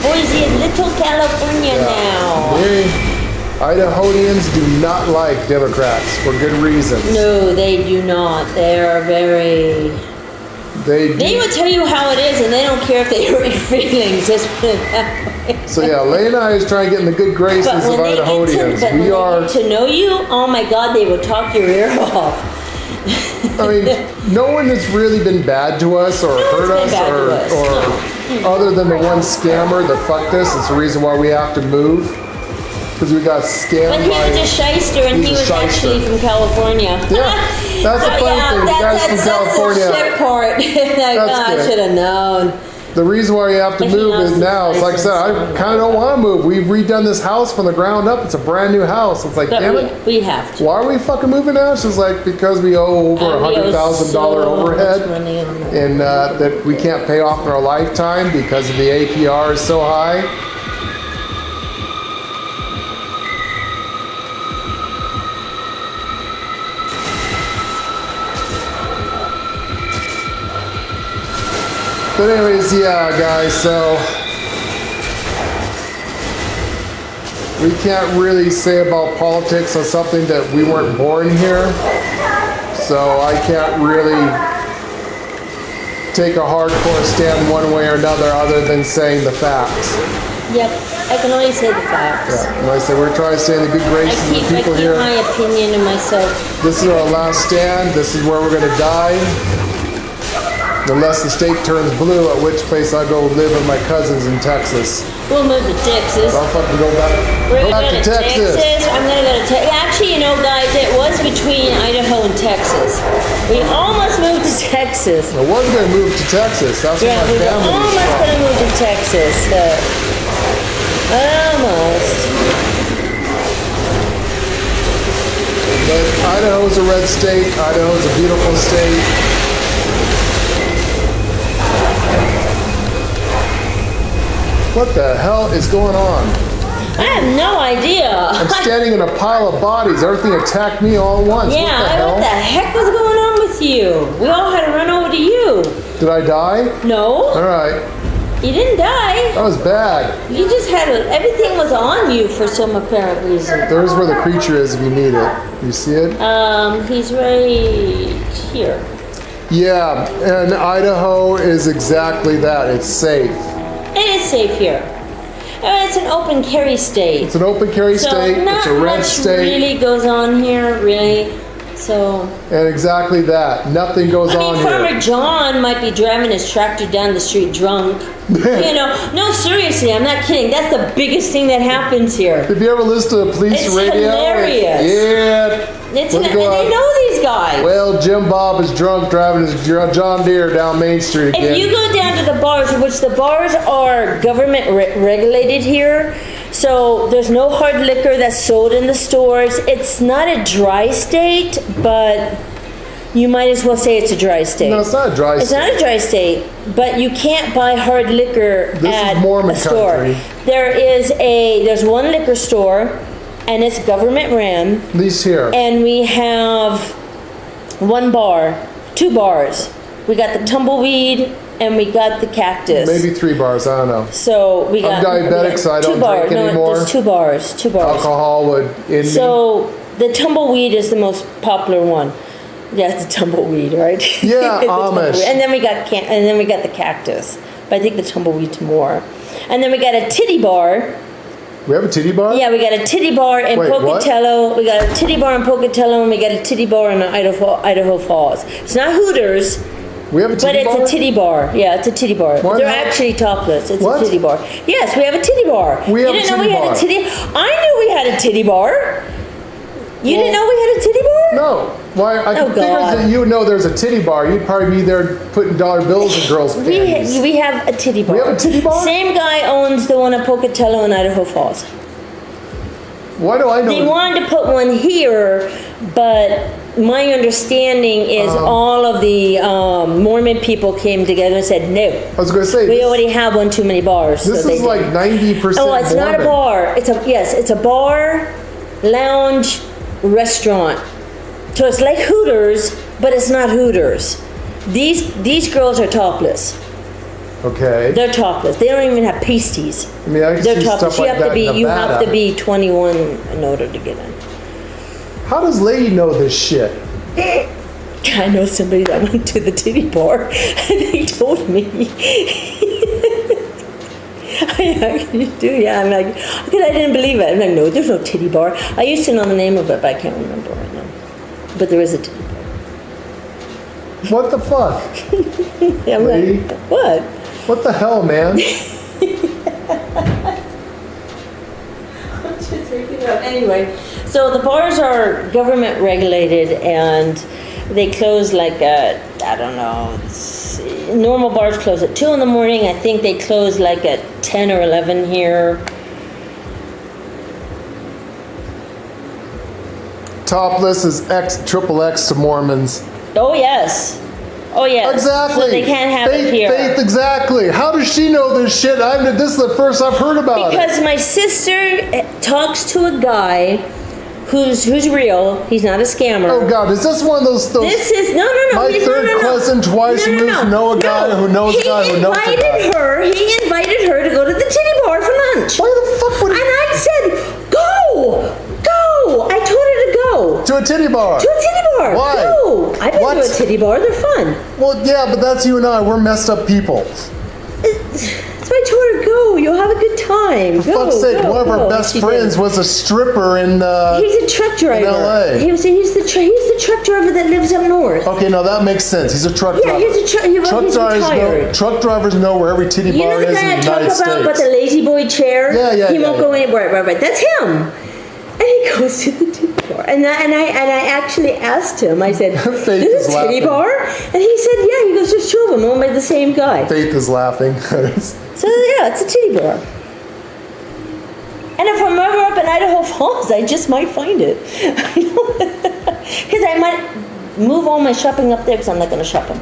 Boise is little California now. Idahoans do not like Democrats for good reasons. No, they do not. They are very. They will tell you how it is, and they don't care if they hurt your feelings. Just put it that way. So yeah, Leigh and I is trying to get in the good graces But of when they Idahoans. get to know you, oh my God, they will talk your ear off. I mean, no one has really been bad to us or hurt us or other than the one scammer that fucked us. It's the reason why we have to move. Because we got scammed But he by... was a shyster, and he he's a was shyster. actually from California. Yeah, that's the funny thing. The guy's from California. That's the shit part. Like, That's I good. should have known. The reason why you have to But he move knows is his now. It's like I said, I license. kind of don't want to move. We've redone this house from the ground up. It's a brand new house. It's like, But damn it. we have to. Why are we fucking moving now? She's like, because we owe over We owe $100,000 so overhead. much money on that. And that we can't pay off in our lifetime because the APR is so high. But anyways, yeah, guys, so we can't really say about politics on something that we weren't born here. So I can't really take a hardcore stand one way or another other than saying the facts. Yep, I can only say the facts. Yeah, like I said, we're trying to stay in the good graces of the I people keep here. my opinion to myself. This is our last stand. This is where we're going to die. Unless the state turns blue, at which place I go live with my cousins in Texas. We'll move to Texas. I'll fucking go back, We're go back going to Texas. I'm gonna go to Texas. Actually, you know, guys, it was between Idaho and Texas. We almost moved to Texas. I was going to move to Texas. That's Yeah, where we my were family almost is gonna from. move to Texas. Almost. But Idaho's a red state. Idaho's a beautiful state. What the hell is going on? I have no idea. I'm standing in a pile of bodies. Everything attacked me all at once. Yeah, what the what the hell? heck was going on with you? We all had to run over to you. Did I die? No, All right. you didn't die. That was bad. You just had everything was on you for some apparent reason. There's where the creature is if you need it. You see it? He's right here. Yeah, and Idaho is exactly that. It's safe. It is safe here. It's an open carry state. It's an open carry So state. not It's a red much state. really goes on here, really. So And exactly that. Nothing goes I on mean, here. Farmer John might be driving his tractor down the street drunk. You know, no, seriously, I'm not kidding. That's the biggest thing that happens here. If you ever listen to police It's radio, hilarious. yeah. It's Let's and go they out. know these guys. Well, Jim Bob is drunk driving his John Deere down Main Street again. If you go down to the bars, which the bars are government regulated here, so there's no hard liquor that's sold in the stores. It's not a dry state, but you might as well say it's a dry state. No, it's not a dry It's state. not a dry state, but you can't buy hard liquor This at is Mormon a store. country. There's one liquor store, and it's government ran. At least here. And we have one bar, two bars. We got the Tumbleweed and we got the cactus. Maybe 3 bars. I don't know. So we got. I'm diabetic, we got so I don't 2 bars. drink anymore. No, there's 2 bars. 2 bars. Alcohol would in me. So the tumbleweed is the most popular one. Yeah, it's a tumbleweed, right? Yeah, The Amish. tumbleweed. And then we got the cactus. But I think the tumbleweed's more. And then we got a titty bar. We have a titty bar? Yeah, we got a titty bar in Wait, what? Pocatello. We got a titty bar in Pocatello, and we got a titty bar in Idaho Falls. It's not Hooters, We have a but titty bar? it's a titty bar. Yeah, it's a titty bar. Why They're not? actually topless. It's What? a titty bar. Yes, we have a titty bar. We have you a didn't know titty we had bar. a titty. I knew we had a titty bar. You didn't know we had a titty bar? No. Why? I Oh, can figure God. that you would know there's a titty bar. You'd probably be there putting dollar bills in girls' panties. We have a titty bar. We have a titty bar? Same guy owns the one at Pocatello in Idaho Falls. Why do I know? They wanted to put one here, but my understanding is all of the Mormon people came together and said, no, I was going to say, we already have one too many bars. this so is they like did. 90% Oh, it's not a Mormon. bar. It's a bar, lounge, restaurant. So it's like Hooters, but it's not Hooters. These girls are topless. Okay. They're topless. They don't even have pasties. I mean, I can They're see topless. stuff like that in You have Nevada. to be 21 in order to get in. How does Lady know this shit? I know somebody that went to the titty bar and they told me. I actually do, yeah. I'm like, because I didn't believe it. I'm like, no, there's no titty bar. I used to know the name of it, but I can't remember right now. But there is a titty bar. What the fuck? Yeah, I'm Lady? like, what? What the hell, man? I'm just freaking out. Anyway, so the bars are government regulated and they close like at, I don't know, normal bars close at 2 in the morning. I think they close like at 10 or 11 here. Topless is triple X to Mormons. Oh, yes. Oh, yes. Exactly. So they can't have Faith, it here. Faith, exactly. How does she know this shit? This is the first I've heard about it. Because my sister talks to a guy who's real. He's not a scammer. Oh God, is this one of those? This is no. My he's- third cousin twice removed know a guy who knows a guy who knows a guy. He invited her to go to the titty bar for lunch. Why the fuck would he? And I said, go. I told her to go. To a titty bar. To a titty bar. Why? Go. I've been What? to a titty bar. They're fun. Well, yeah, but that's you and I. We're messed up people. So I told her, go. You'll have a good time. For fuck's sake, one of our best friends was a stripper in. He's a truck driver. in LA. He's the truck driver that lives up north. Okay, now that makes sense. He's a truck Yeah, driver. he's retired. Truck drivers know where every titty You know bar the is guy in I the talk United about States. the lazy boy chair? Yeah, He won't yeah. go anywhere. Right. That's him. And he goes to the titty bar. And I actually asked him, I said, Faith this is is a titty laughing. bar? And he said, yeah. He goes, there's 2 of them, owned by the same guy. Faith is laughing. So yeah, it's a titty bar. And if I'm ever up in Idaho Falls, I just might find it. Because I might move all my shopping up there because I'm not going to shop them.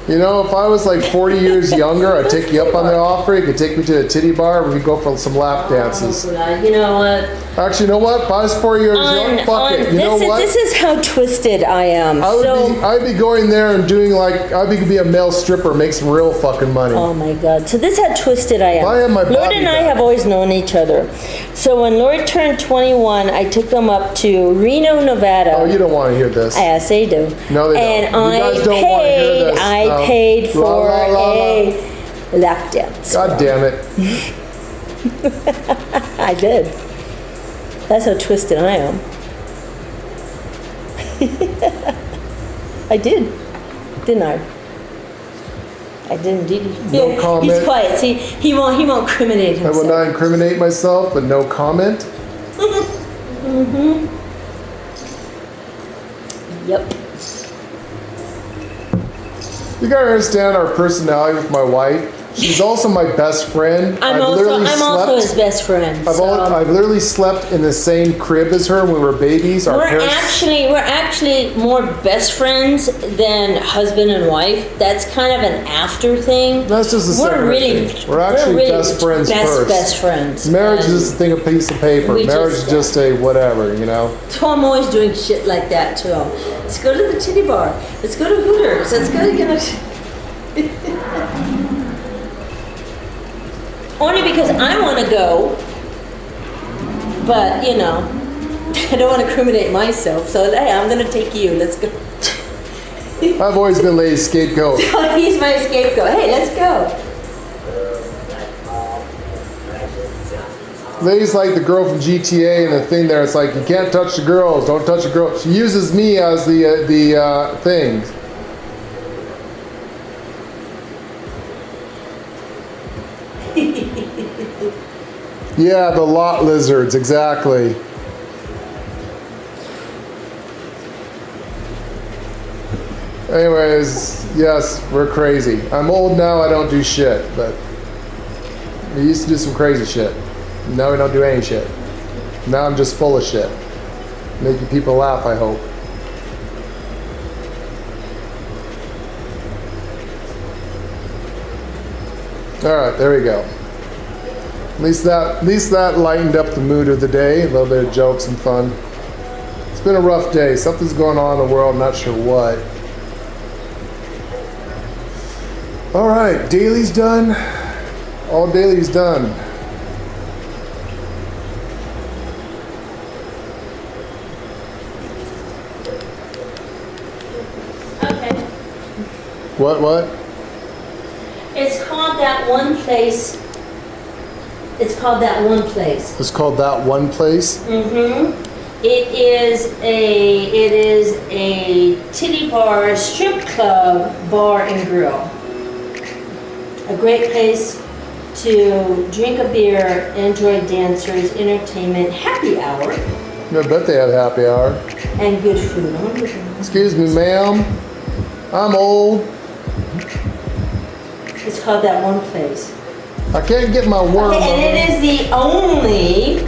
You know, if I was like 40 years younger, I'd take you up on the offer. You could take me to a titty bar and we'd go for some lap dances. You know what? Actually, you know what? If I was 4 years young, fuck it. You know what? This is how twisted I am. I'd be going there and doing like, I'd be a male stripper, make some real fucking money. Oh my God. So this is how twisted I am. I have my Lord body and I back. have always known each other. So when Lord turned 21, I took him up to Reno, Nevada. Oh, you don't want to hear this. Yes, they do. No, they and don't. You guys don't want to hear this. I No. paid for La, la, la, la. a lap dance. God damn it. I did. That's how twisted I am. I did, didn't I? I did indeed. No comment. He's quiet. See, he won't incriminate I himself. will not incriminate myself, but no comment. Mm-hmm. Yep. You gotta understand our personality with my wife. She's also my best friend. I'm also his best friend. I've literally slept in the same crib as her when we were babies. Our We're parents. actually more best friends than husband and wife. That's kind of an after thing. That's just a separate thing. We're actually best friends first. Best friends. Marriage is just a thing, a piece of paper. Marriage is just a whatever, you know. So I'm always doing shit like that to him. Let's go to the titty bar. Let's go to Hooters. Let's go to Only because I want to go, but you know, I don't want to incriminate myself. So hey, I'm gonna take you. Let's go. I've always been Lady's scapegoat. He's my scapegoat. Hey, let's go. Lady's like the girl from GTA, and the thing there, it's like you can't touch the girls, don't touch the girls. She uses me as the thing. Yeah, the lot lizards, exactly. Anyways, yes, we're crazy. I'm old now, I don't do shit, but we used to do some crazy shit. Now we don't do any shit. Now I'm just full of shit. Making people laugh, I hope. Alright, there we go. At least that lightened up the mood of the day. A little bit of jokes and fun. It's been a rough day. Something's going on in the world, not sure what. Alright, daily's done. All daily's done. Okay. What? It's called That One Place. It's called That One Place. It's called That One Place? Mm-hmm. It is a titty bar, strip club, bar and grill. A great place to drink a beer, enjoy dancers, entertainment, happy hour. I bet they have happy hour. And good food. Excuse me, ma'am. I'm old. It's called That One Place. I can't get my worm Okay, on. and it is the only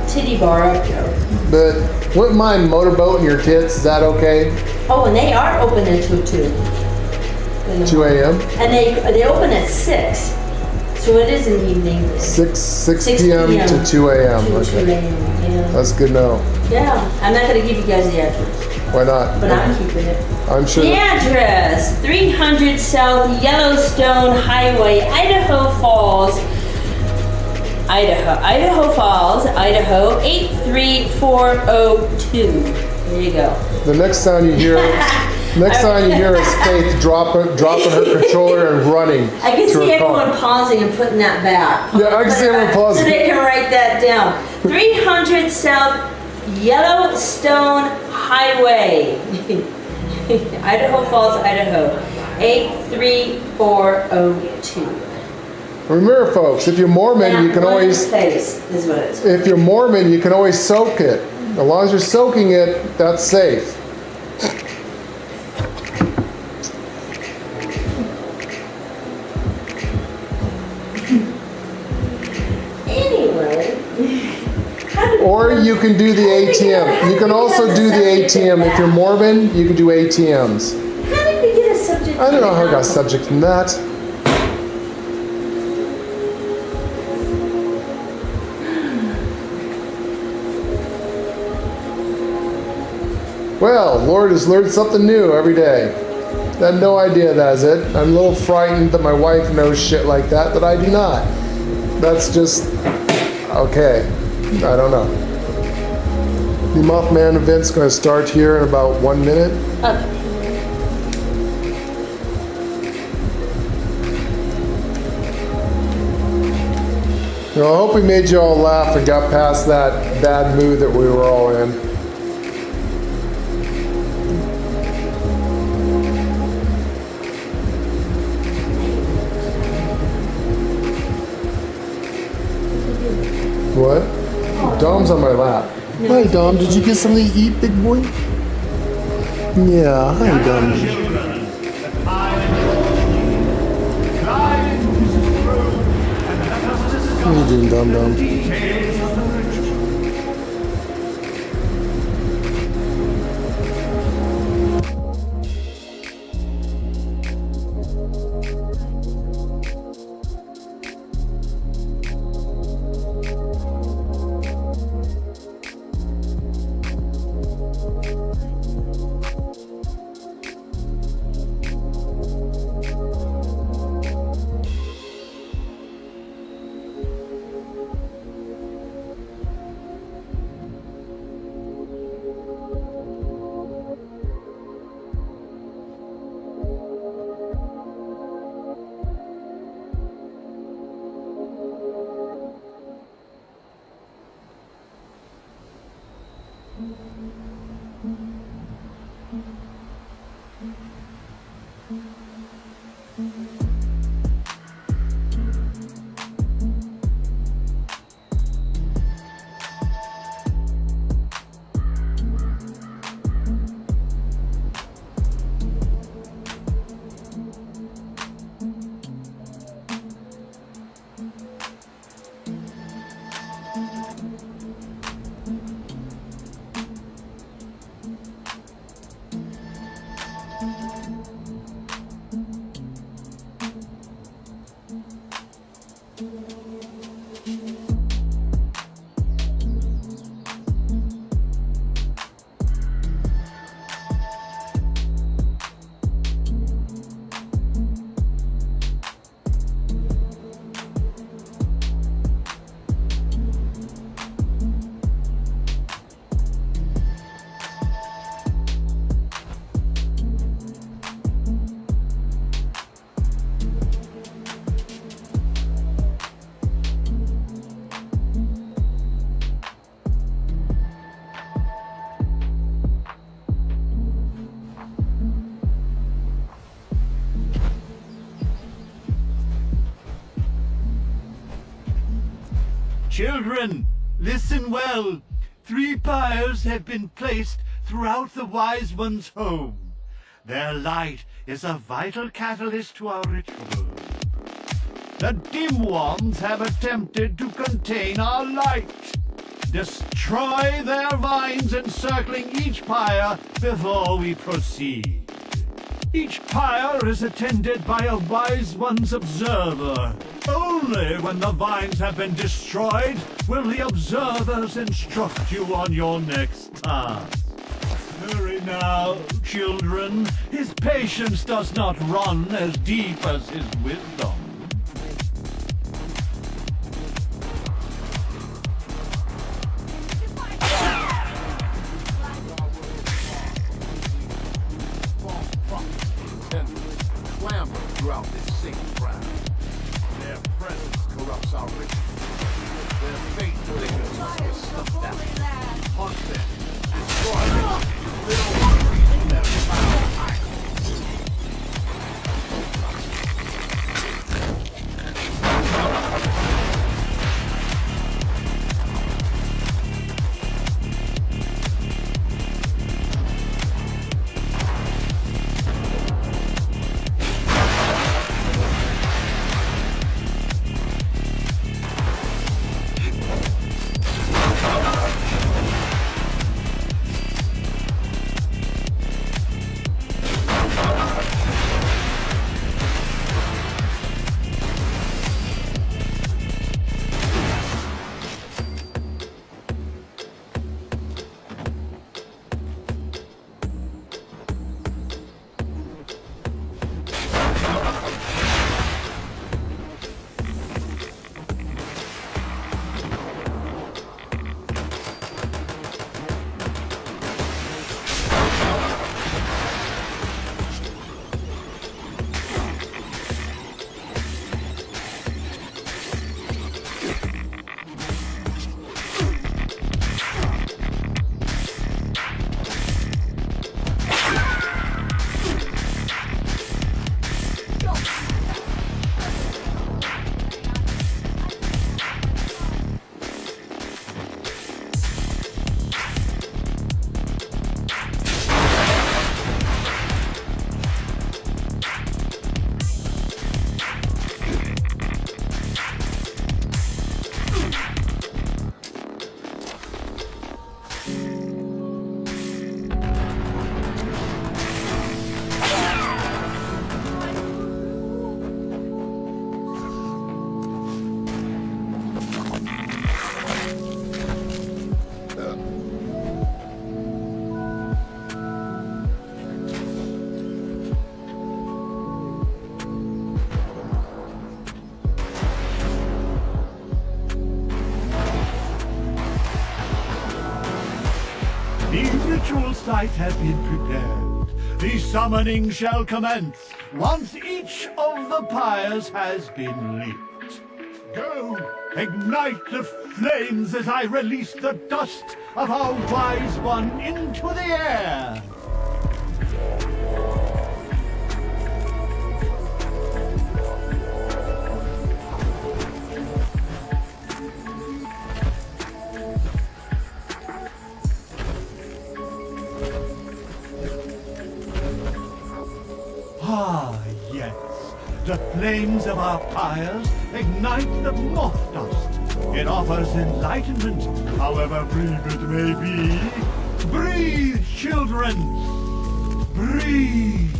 titty bar up there. But wouldn't mind motorboating your tits, is that okay? Oh, and they are open until 2. 2 a.m.? And they open at 6. So it is an evening. 6 p.m. to 2 a.m. To Okay. 2 a.m. Yeah. That's good to know. Yeah. I'm not going to give you guys the address. Why not? But I'm keeping it. I'm sure. The address, 300 South Yellowstone Highway, Idaho Falls, Idaho. 83402. There you go. The next sound you hear, is Faith dropping her controller and running. I can to see her car. everyone pausing and putting that back. Yeah, I can see everyone pausing. So they can write that down. 300 South Yellowstone Highway. Idaho Falls, Idaho. 83402. Remember, folks, if you're Mormon, you can always. Place is what it's. If you're Mormon, you can always soak it. As long as you're soaking it, that's safe. Anyway. Or you can do the ATM. You can also do the ATM. If you're Mormon, you can do ATMs. How did we get a subject? I don't know how I got subject from that. Well, Lord has learned something new every day. I had no idea that's it. I'm a little frightened that my wife knows shit like that I do not. That's just okay. I don't know. The Mothman event's going to start here in about 1 minute. Okay. Well, I hope we made you all laugh and got past that bad mood that we were all in. What? Dom's on my lap. Hi, Dom. Did you get something to eat, big boy? Yeah. Hi, Dom. How you doing, Dom? Children, listen well. 3 pyres have been placed throughout the Wise One's home. Their light is a vital catalyst to our ritual. The dim ones have attempted to contain our light. Destroy their vines encircling each pyre before we proceed. Each pyre is attended by a Wise One's observer. Only when the vines have been destroyed will the observers instruct you on your next task. Hurry now, children. His patience does not run as deep as his wisdom. Clamber throughout this sacred ground. Their presence corrupts our ritual. Their fate thickens us with stuff that hunt them, destroy them, little their foul idols. The ritual site has been prepared. The summoning shall commence once each of the pyres has been lit. Go, ignite the flames as I release the dust of our Wise One into the air. Ah, yes. The flames of our pyres ignite the moth dust. It offers enlightenment, however brief it may be. Breathe, children! Breathe!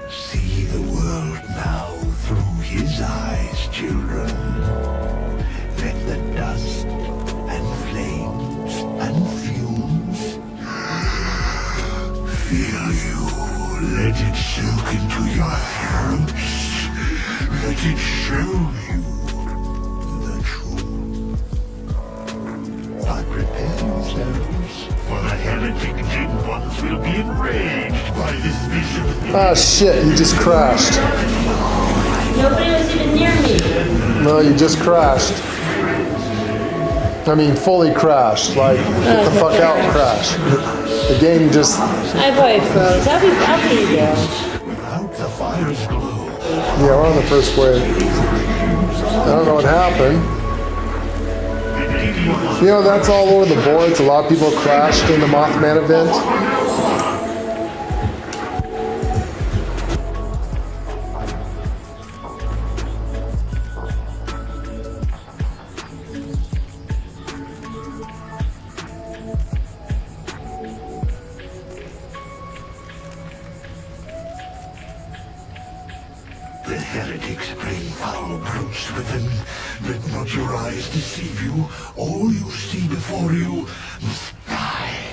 See the world now through his eyes, children. Let the dust and flames and fumes fill you. Let it soak into your throats. Let it show you the truth. But prepare yourselves, for the heretic jinn ones will be enraged by this vision. Ah, shit, you just crashed. Nobody was even near me. No, you just crashed. I mean, fully crashed. Like, get the fuck out and crash. The game just... I probably froze. I'll be there. Without the fire's glow, Yeah, we're on the first wave. I don't know what happened. You know, that's all over the boards. A lot of people crashed in the Mothman event. The heretics bring foul brutes with them. Let not your eyes deceive you. All you see before you must die.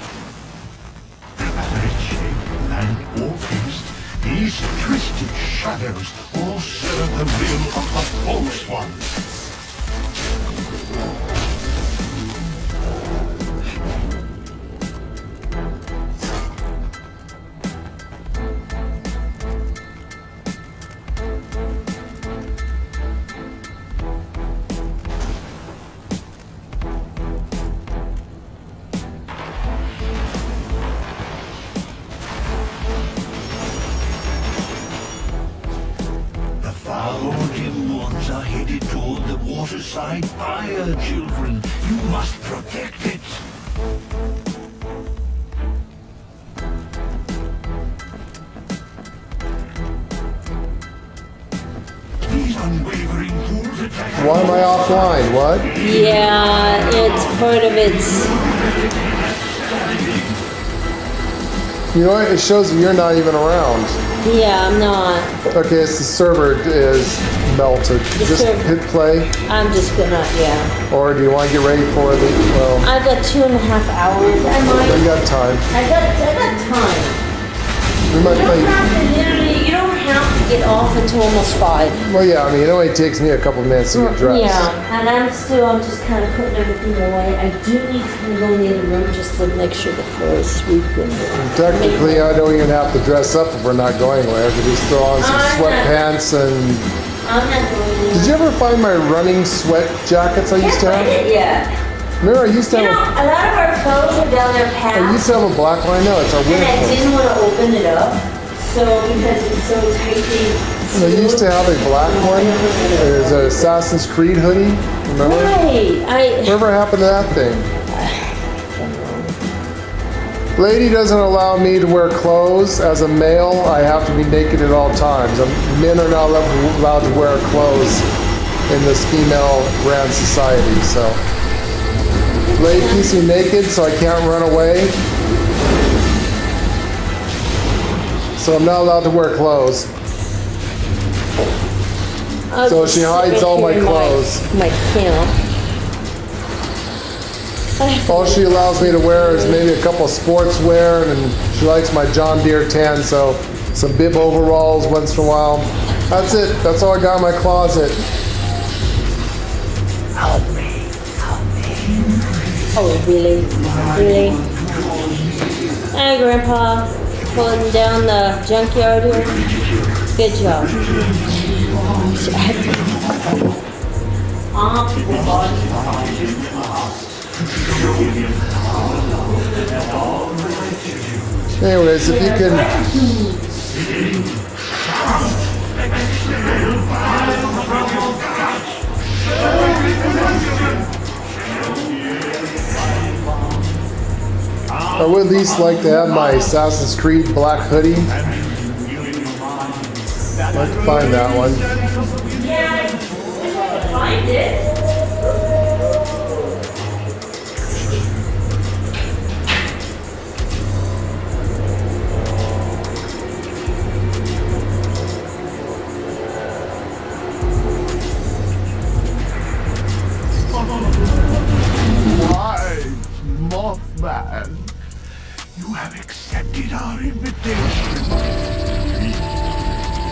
Rich and orphans, these twisted shadows all serve the will of the false ones. Are headed toward the waterside fire, children. You must protect it. These unwavering fools attack. Why am I offline? What? Yeah, it's part of its. You know what? It shows that you're not even around. Yeah, I'm not. Okay, it's the server is melted. Just hit play. I'm just gonna, yeah. Or do you want to get ready for the, well... I've got 2.5 hours. I got time. I got time. We might play... You don't have to get off until almost 5. Well, yeah, I mean, it only takes me a couple minutes to get dressed. Yeah, and I'm just kind of putting everything away. I do need to go in the other room just to make sure the floor is swept. Technically, I don't even have to dress up if we're not going anywhere. I could just throw on some sweatpants and... I'm not going. Did you ever find my running sweat jackets I used to have? Yeah. Remember, I used to have... a lot of our clothes are down there past. I used to have a black one. I know, it's our winter And I clothes. didn't want to open it up, so because it's so tightly. And I used to have a black one. It was an Assassin's Creed hoodie. Remember? Right. Whatever happened to that thing? Lady doesn't allow me to wear clothes. As a male, I have to be naked at all times. Men are not allowed to wear clothes in this female grand society, so. Lady keeps me naked so I can't run away. So I'm not allowed to wear clothes. So she hides all my clothes. My camp. All she allows me to wear is maybe a couple of sportswear, and she likes my John Deere tan, so some bib overalls once in a while. That's it. That's all I got in my closet. Help me. Help me. Oh, really? Really? Hi, Grandpa. Pulling down the junkyard here. Good job. Anyways, if you can... I would at least like to have my Assassin's Creed black hoodie. I'd like to find that one. Yeah, I want to find it. Mothman, you have accepted our invitation. Please,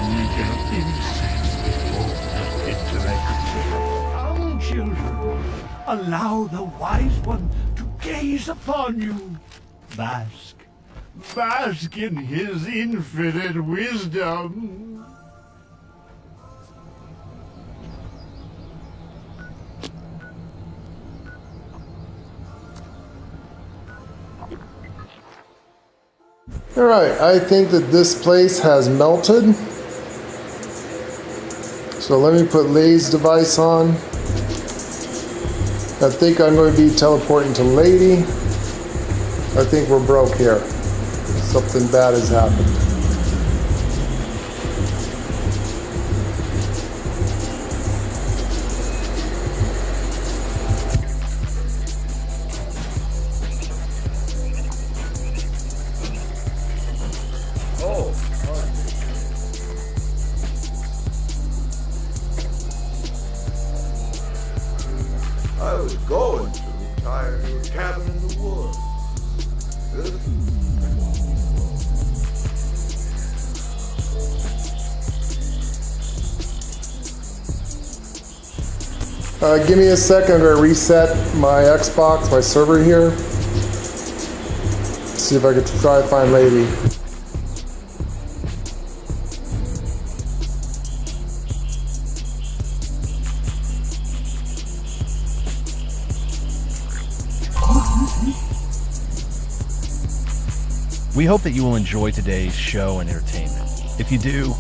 we can incense before the intellect. Come, children, allow the wise one to gaze upon you. Bask in his infinite wisdom. Alright, I think that this place has melted. So let me put Lay's device on. I think I'm going to be teleporting to Lady. I think we're broke here. Something bad has happened. I was going to retire to a cabin in the woods. Give me a second to reset my Xbox, my server here. See if I can try to find Lady. We hope that you will enjoy today's show and entertainment. If you do,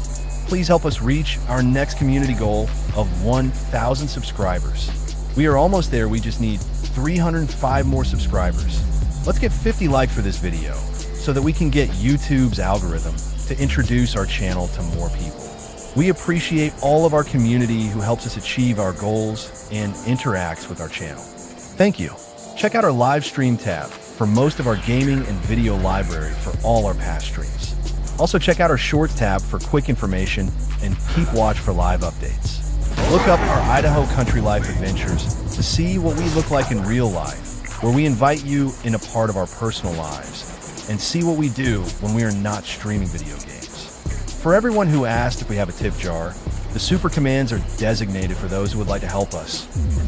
please help us reach our next community goal of 1,000 subscribers. We are almost there, we just need 305 more subscribers. Let's get 50 likes for this video so that we can get YouTube's algorithm to introduce our channel to more people. We appreciate all of our community who helps us achieve our goals and interacts with our channel. Thank you. Check out our live stream tab for most of our gaming and video library for all our past streams. Also check out our shorts tab for quick information and keep watch for live updates. Look up our Idaho Country Life Adventures to see what we look like in real life, where we invite you in a part of our personal lives and see what we do when we are not streaming video games. For everyone who asked if we have a tip jar, the super commands are designated for those who would like to help us.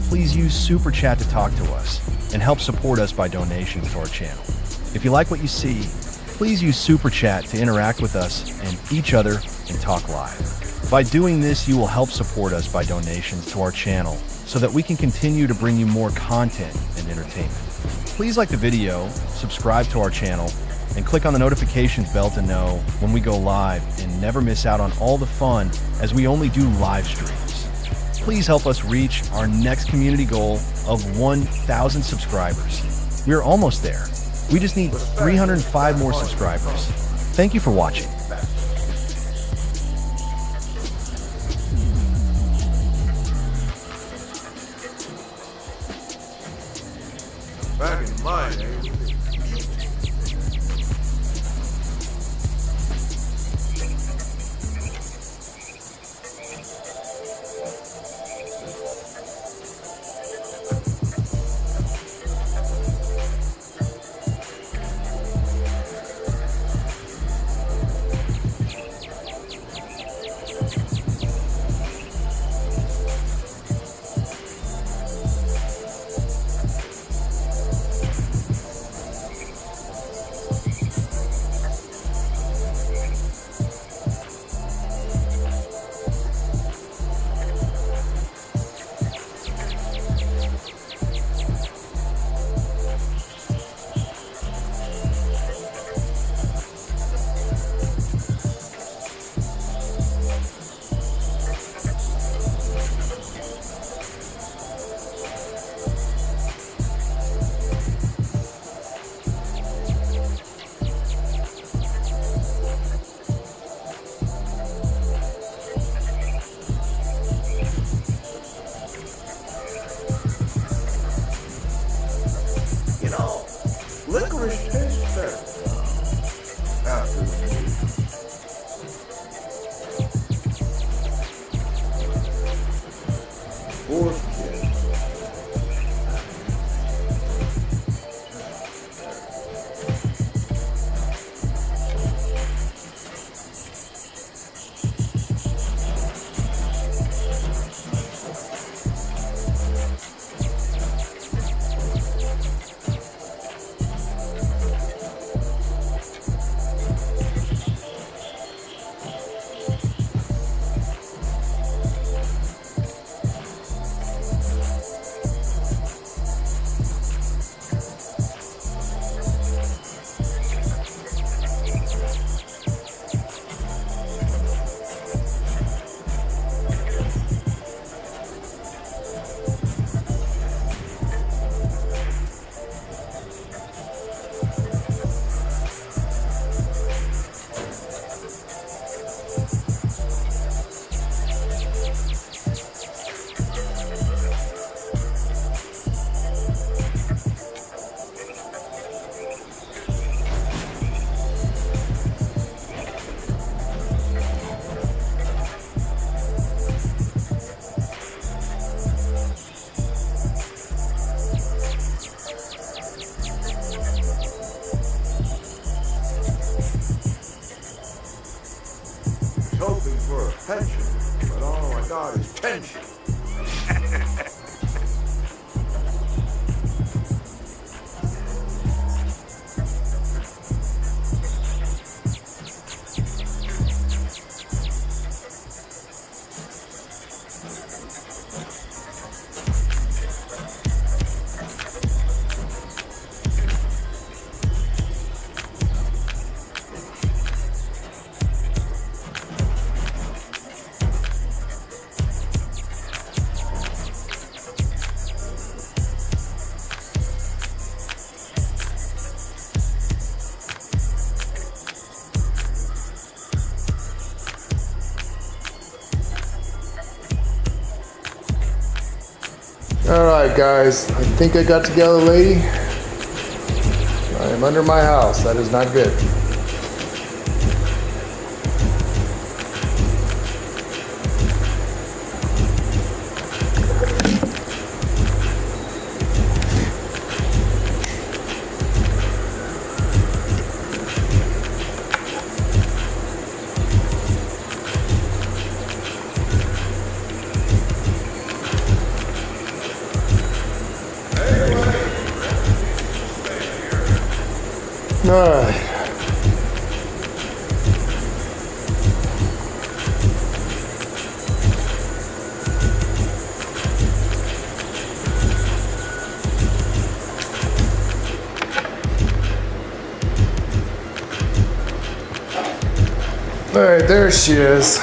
Please use Super Chat to talk to us and help support us by donations to our channel. If you like what you see, please use Super Chat to interact with us and each other and talk live. By doing this, you will help support us by donations to our channel so that we can continue to bring you more content and entertainment. Please like the video, subscribe to our channel, and click on the notifications bell to know when we go live and never miss out on all the fun as we only do live streams. Please help us reach our next community goal of 1,000 subscribers. We are almost there. We just need 305 more subscribers. Thank you for watching. Back in my day, licorice tastes better after the meal. Poor kid. attention. Alright guys, I think I got together, lady. I am under my house. That is not good. Alright. Alright, there she is.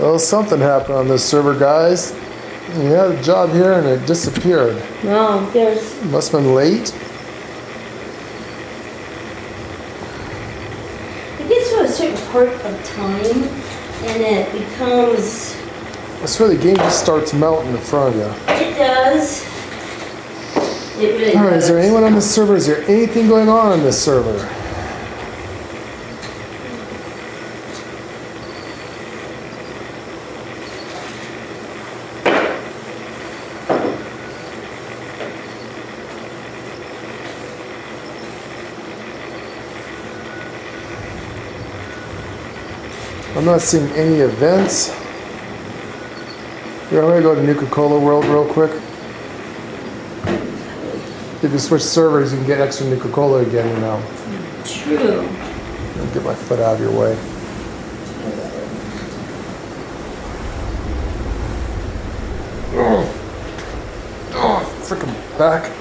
Well, something happened on this server, guys. You had a job here and it disappeared. No, there's. Must have been late. It gets to a certain part of time, and it becomes. That's where the game just starts melting in front of you. It does. It really Alright, does. is there anyone on this server? Is there anything going on this server? I'm not seeing any events. Here, I'm gonna go to Nuka-Cola World real quick. If you switch servers, you can get extra Nuka-Cola again, you know. True. I'll get my foot out of your way. Oh, freaking back.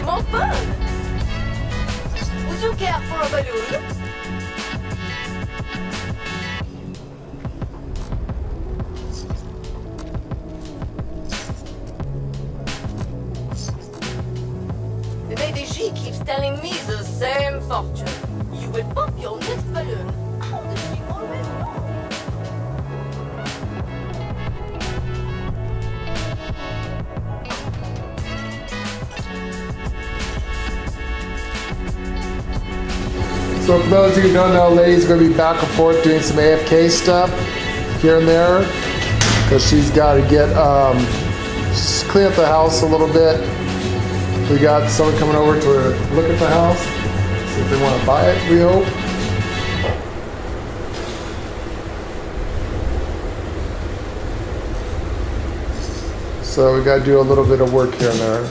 More fun! Would you care for a balloon? The ADG keeps telling me the same fortune. You will pop your next balloon. How does she always know? So for those of you who don't know, Lady's going to be back and forth doing some AFK stuff here and there. Because she's got to get, just clean up the house a little bit. We got someone coming over to look at the house. See if they want to buy it, we hope. So we got to do a little bit of work here and there.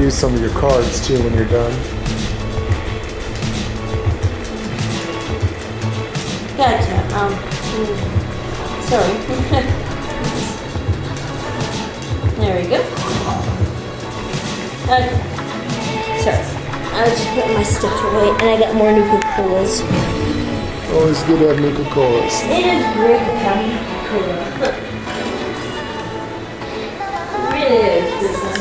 use some of your cards too when you're done. Gotcha. Sorry. There we go. Okay. Sorry. I was just putting my stuff away, and I got more Nuka-Colas. Always good to have Nuka-Colas. It is great to have Nuka-Cola. It really is good fun.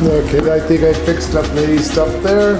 Okay, I think I fixed up the stuff there.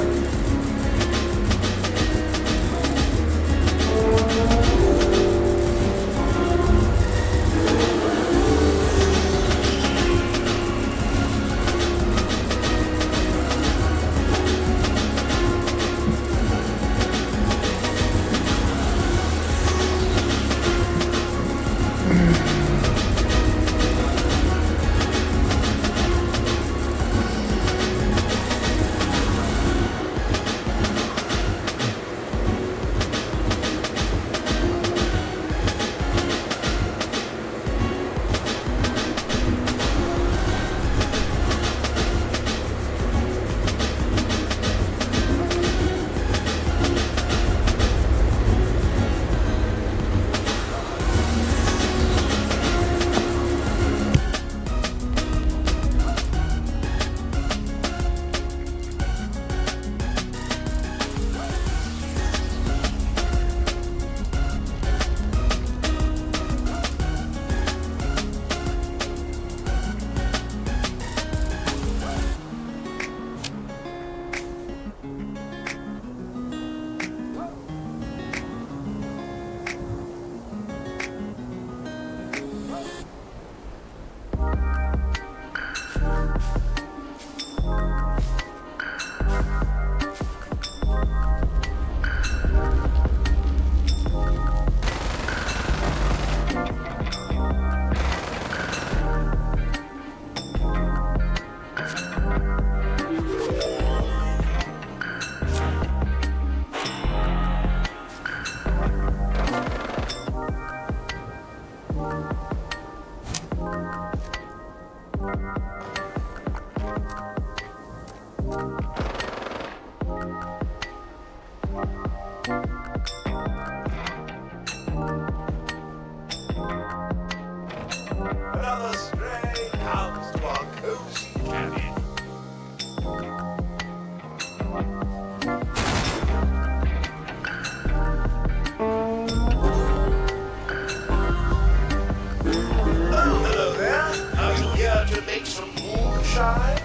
Another stray comes to our cozy cabin. Oh, hello there. Are you here to make some moonshine?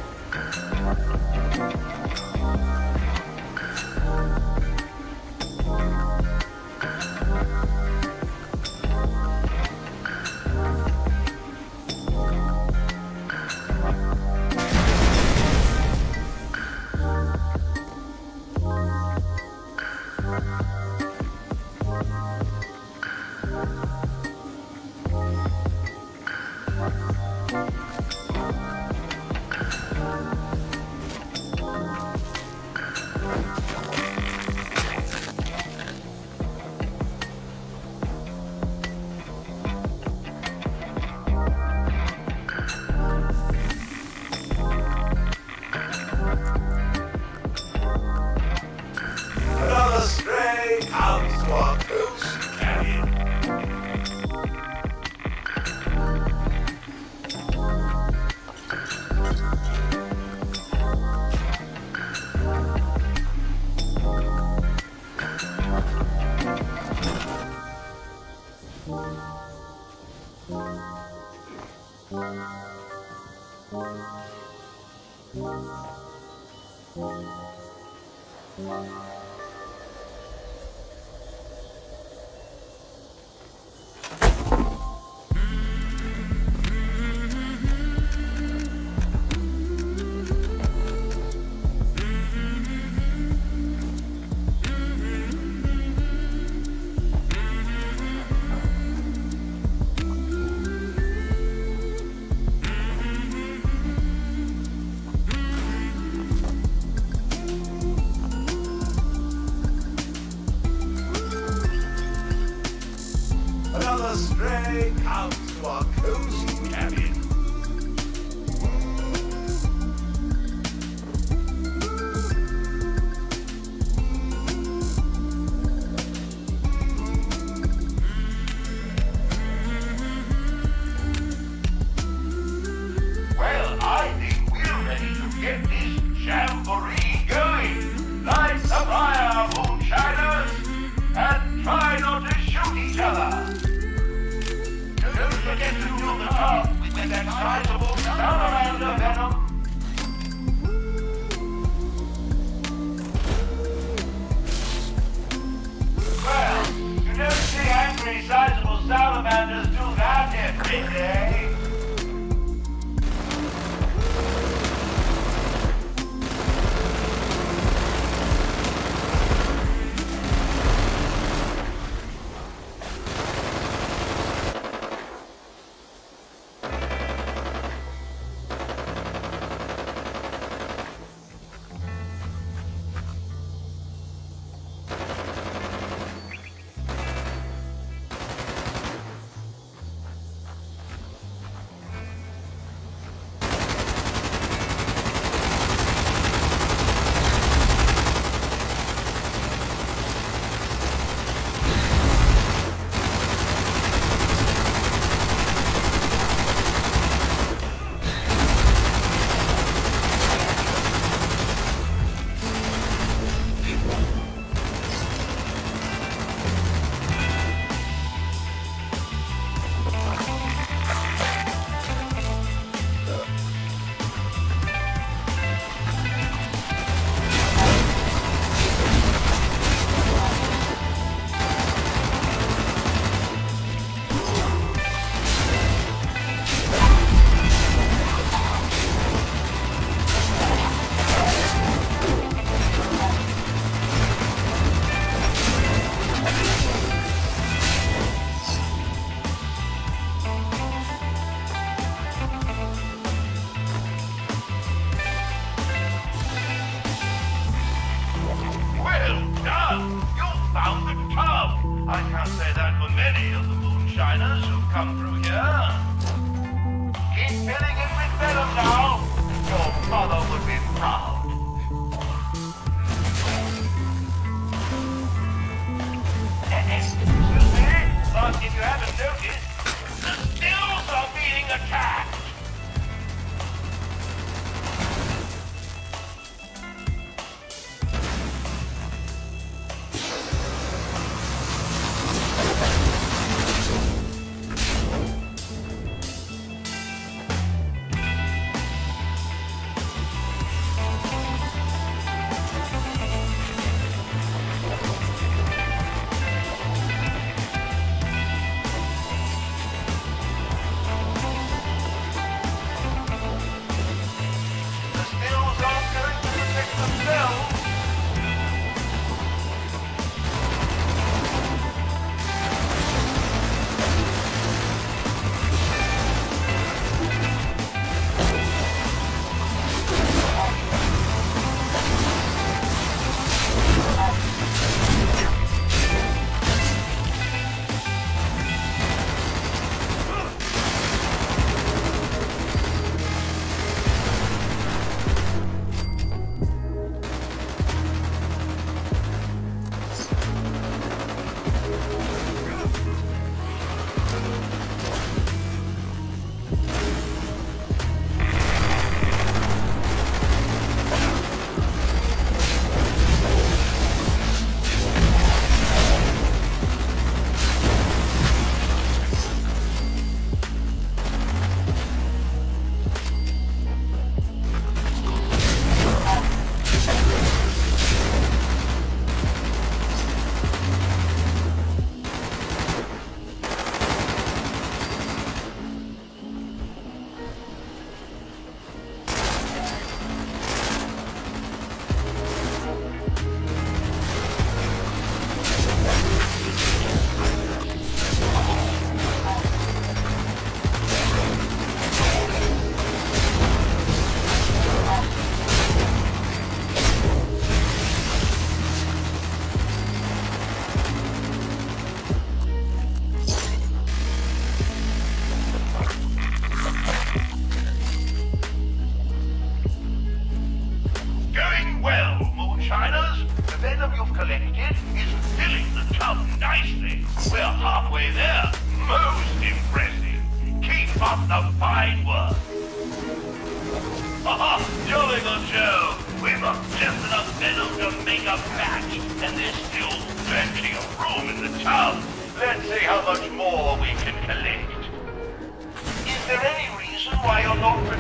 Another stray comes to our cozy cabin. Another stray comes to our cozy cabin. Well, I think we're ready to get this jamboree going. Light the fire, moonshiners, and try not to shoot each other. Don't forget to fill the tub with that sizable salamander venom. Well, you don't see angry sizable salamanders do that every day. come through here. Keep filling it with venom now. Your mother would be proud. Excuse me, but if you haven't noticed, the stills are being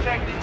attacked!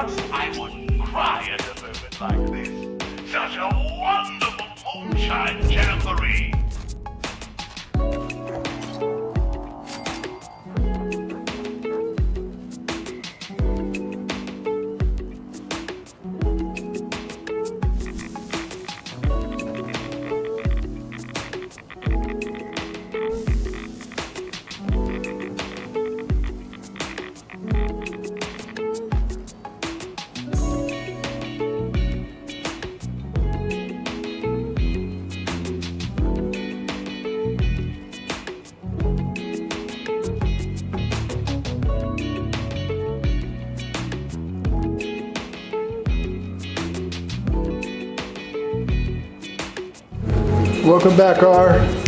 once I wouldn't cry at a moment like this. Such a wonderful moonshine jamboree. Welcome back, R.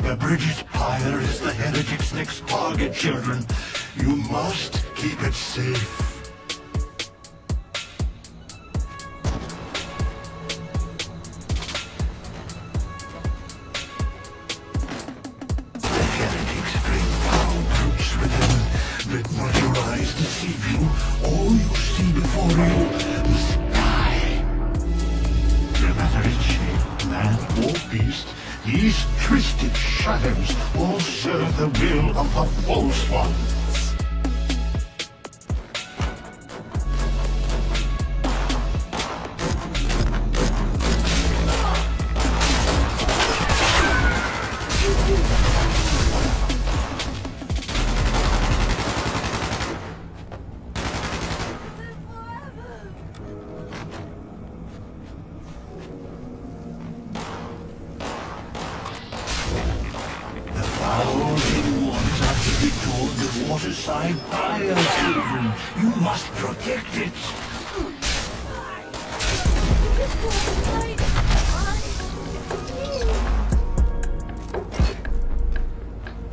The British Pyre is the heretic's next target, children. You must keep it safe. The heretics bring foul brutes with them. Let not your eyes deceive you. All you see before you must die. No matter its shape, man or beast, these twisted shadows all serve the will of the false ones. Waterside fire, children. You must protect it.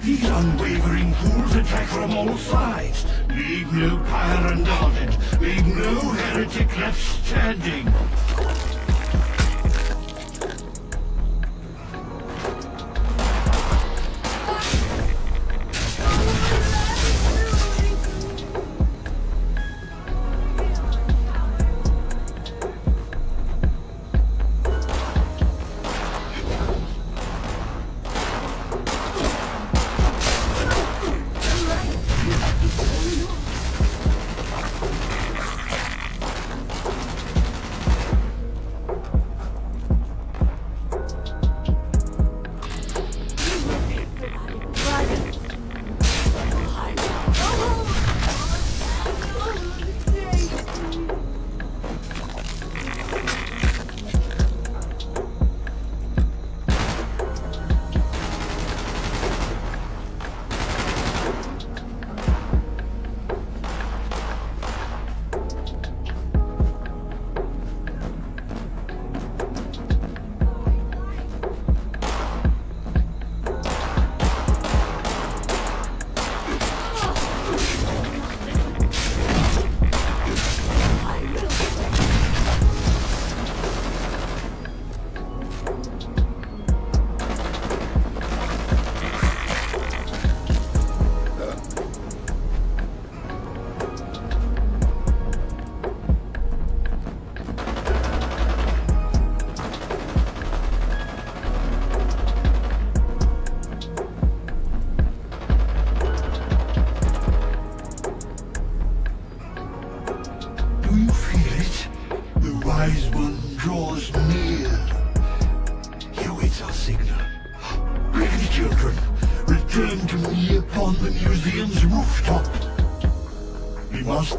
These unwavering fools attack from all sides. Leave no pyre unguarded. Leave no heretic left standing.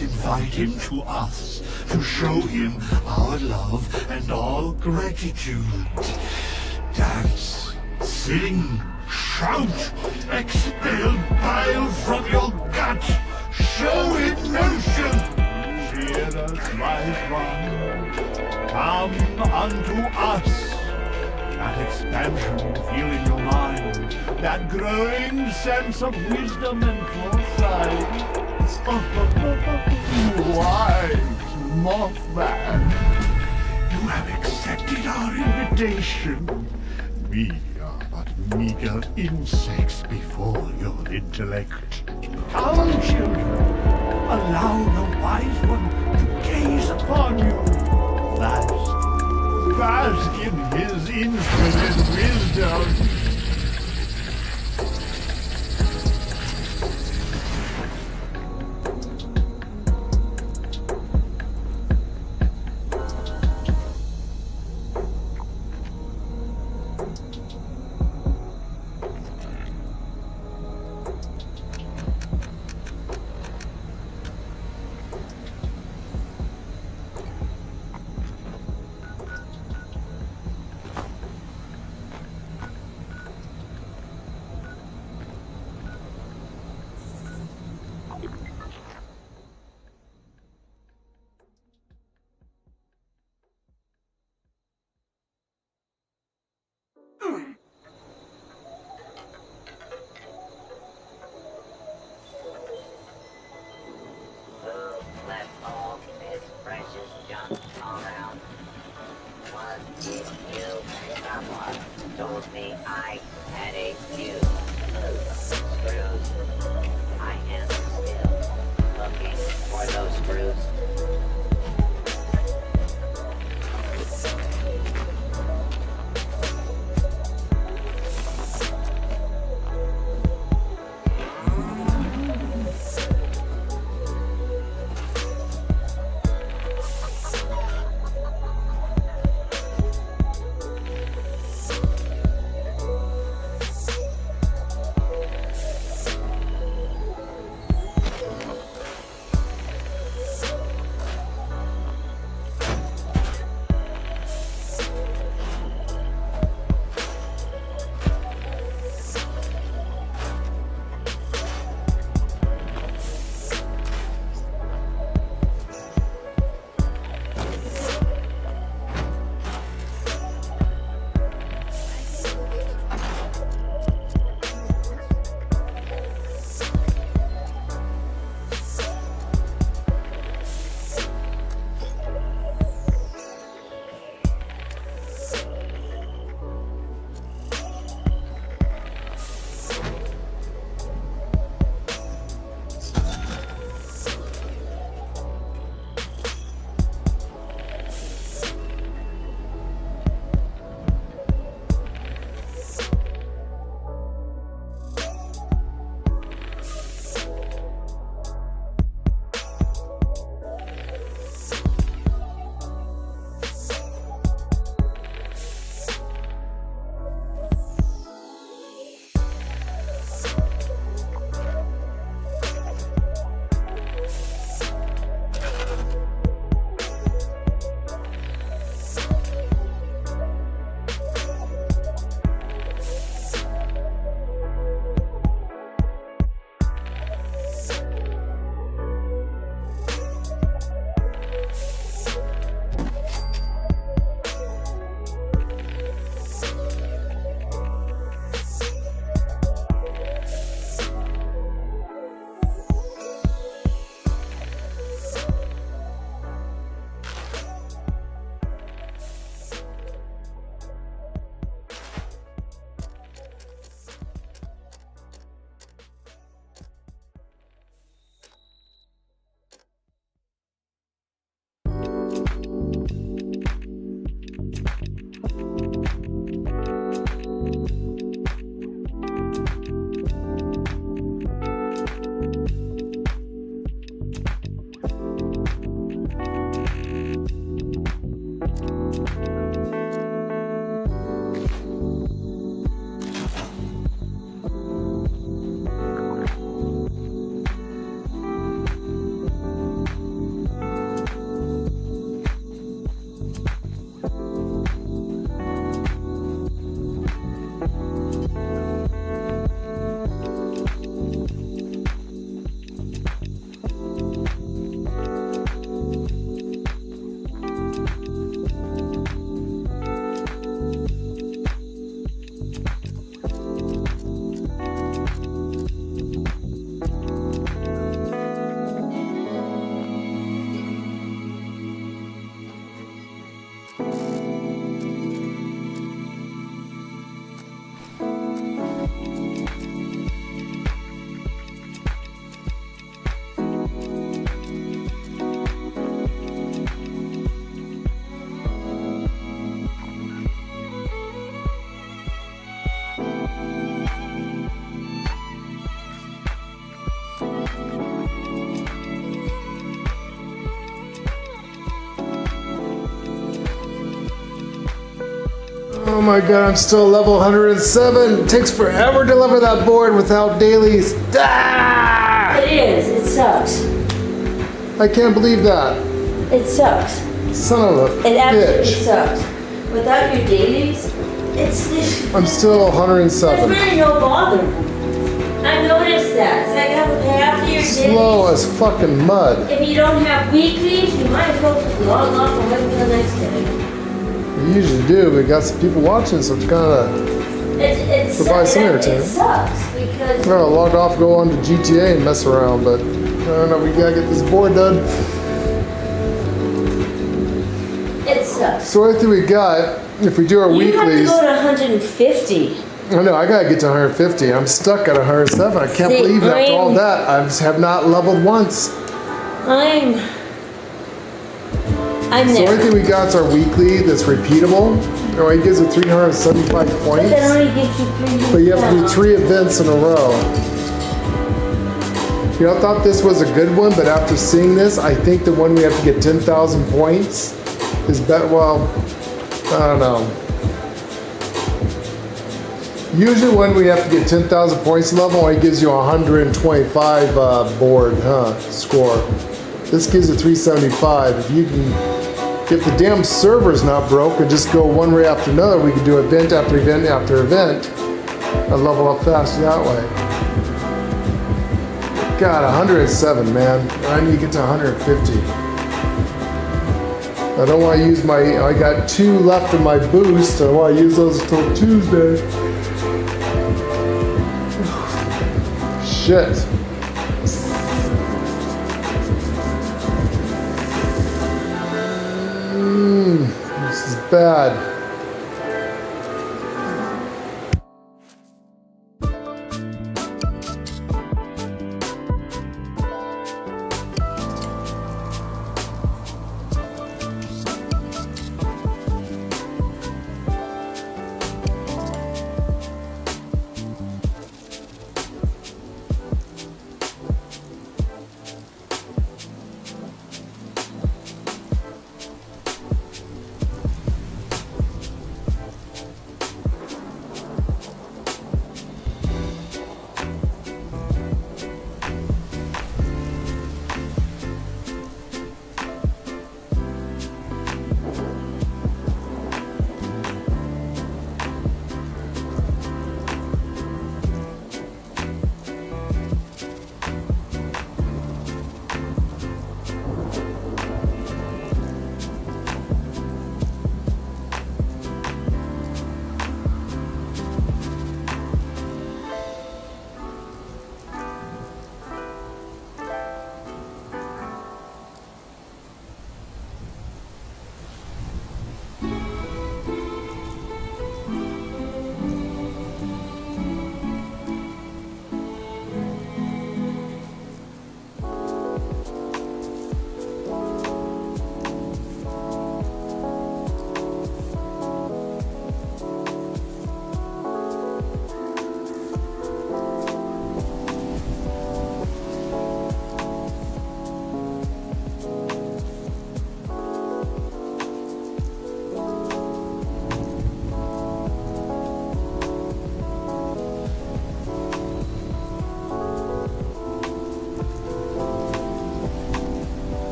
Invite him to us to show him our love and our gratitude. Dance, sing, shout, expel bile from your gut, show emotion. Cheer us, wise one, come unto us. That expansion feel in your mind, that growing sense of wisdom and foresight. Wise Mothman, you have accepted our invitation. We are but meager insects before your intellect. Come, children, allow the wise one to gaze upon you. Bask in his infinite wisdom. me, I had a few loose screws. I am still looking for those screws. Oh my god, I'm still level 107. It takes forever to level that board without dailies. Ah! It is. It sucks. I can't believe that. It sucks. Son of a It absolutely bitch. sucks. Without your dailies, it's I'm still there's 107. really no bother. I noticed that. It's like half of your Slow dailies. as fucking mud. If you don't have weeklies, you might as well just log off and wait for the next day. We usually do, but we got some people watching, so it's kind of It provide some It entertainment. sucks because We're gonna log off, go on to GTA and mess around, but I don't know, we gotta get this board done. it sucks. So everything we got, if we do our You have to weeklies, go to 150. I know I gotta get to 150. I'm stuck at 107. I can't See, believe after all I'm- that I just have not leveled once. I'm So the there. only thing we got is our weekly that's repeatable. Oh, it gives it 375 But points. that only gives you 3. But you have to do 3 events in a row. You know, I thought this was a good one, but after seeing this, I think the one we have to get 10,000 points is better. Well, I don't know. Usually when we have to get 10,000 points level, it gives you 125 board score. This gives you 375. If the damn server's not broke and just go one way after another, we could do event after event after event and level up fast that way. God, 107, man. I need to get to 150. I don't want to use I got 2 left of my boost. I want to use those until Tuesday. Shit. This is bad.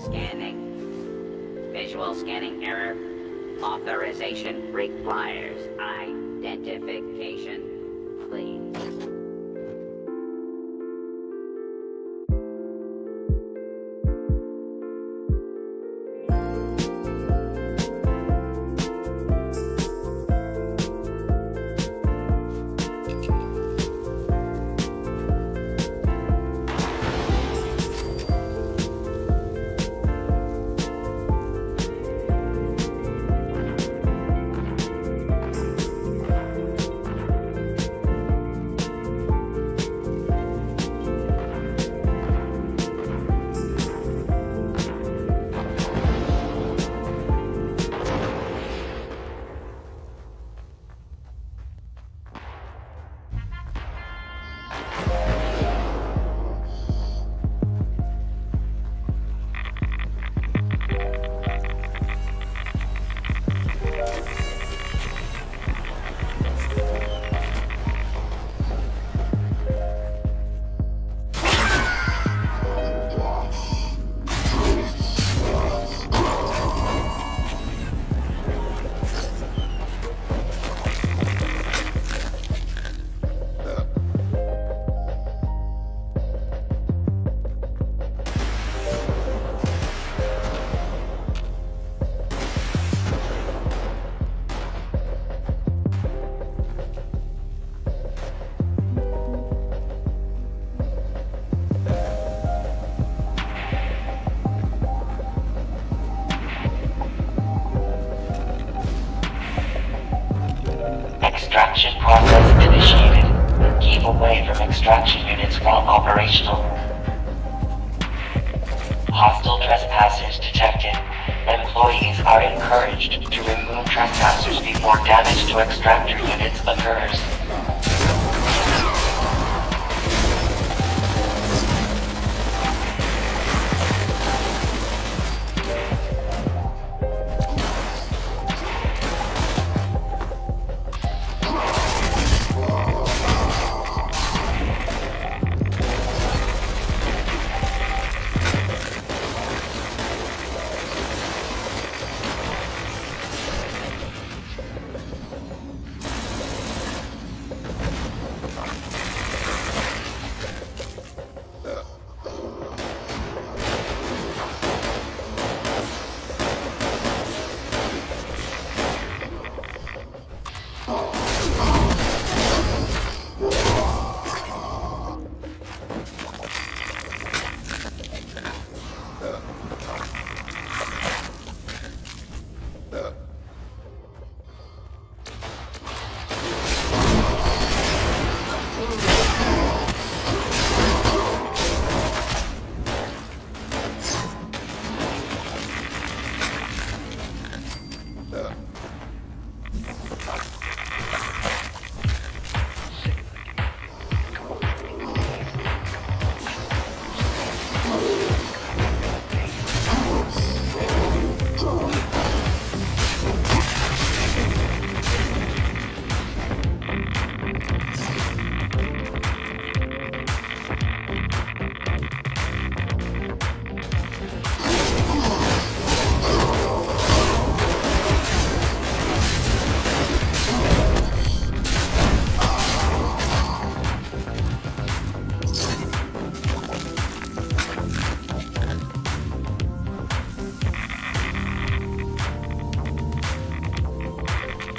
Scanning. Visual scanning error. Authorization requires identification. Please. Extraction process initiated. Keep away from extraction units while operational. Hostile trespassers detected. Employees are encouraged to remove trespassers before damage to extractor units occurs.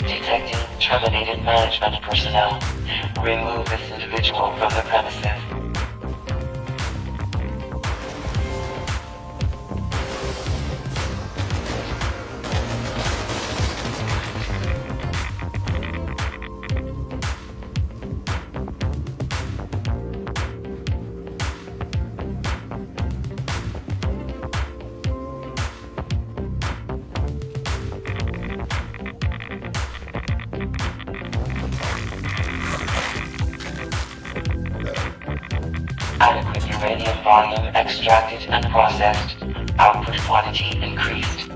Detecting terminated management personnel. Remove this individual from the premises. Adequate uranium volume extracted and processed. Output quantity increased.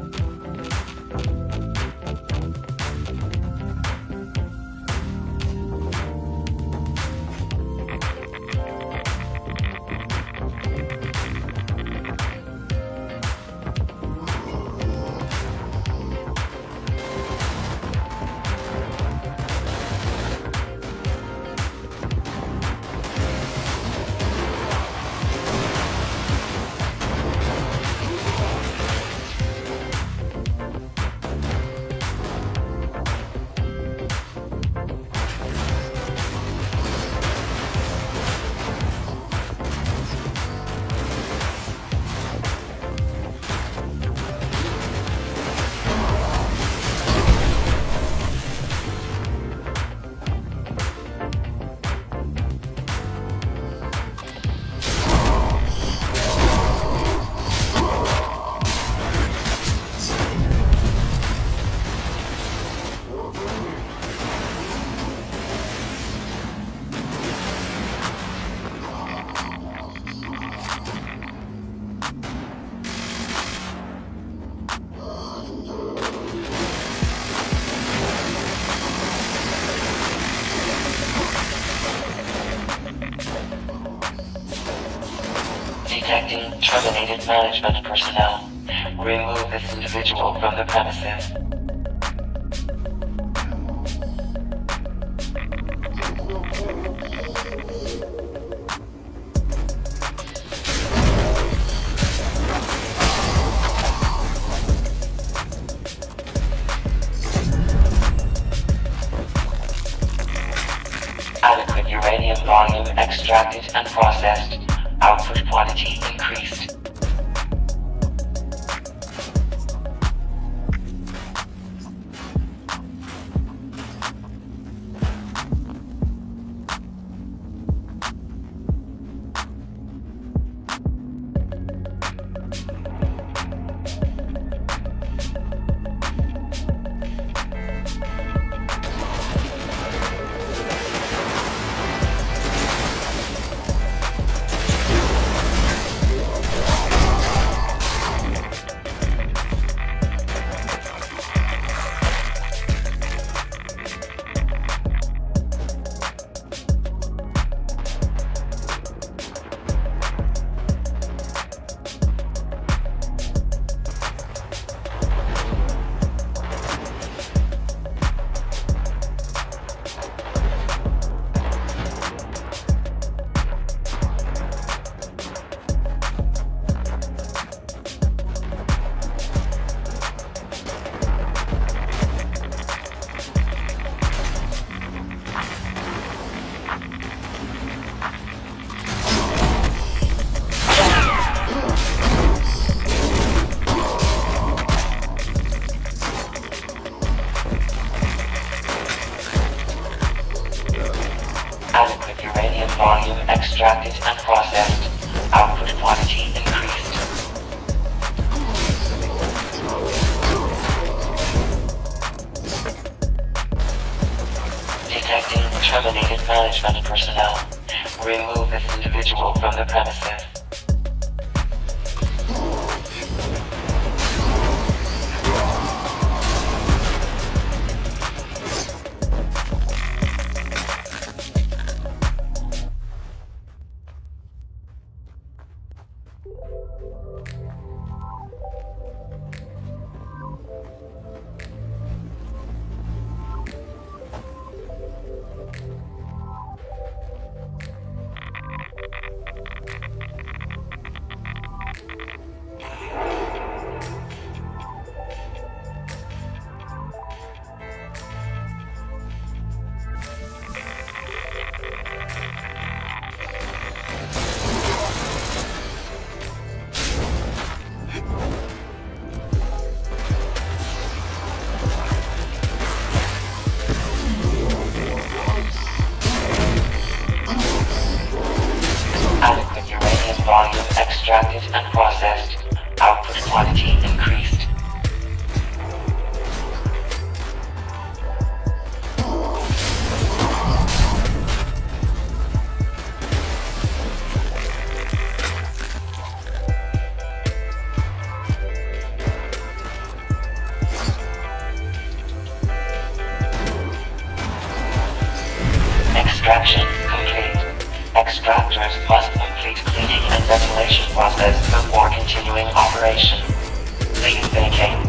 terminated management personnel. Remove this individual from the premises. Adequate uranium volume extracted and processed. Output quantity increased. Adequate uranium volume extracted and processed. Output quantity increased. Detecting terminated management personnel. Remove this individual from the premises. Adequate uranium volume extracted and processed. Output quantity increased. Extraction complete. Extractors must complete cleaning and ventilation process before continuing operation. Please vacate.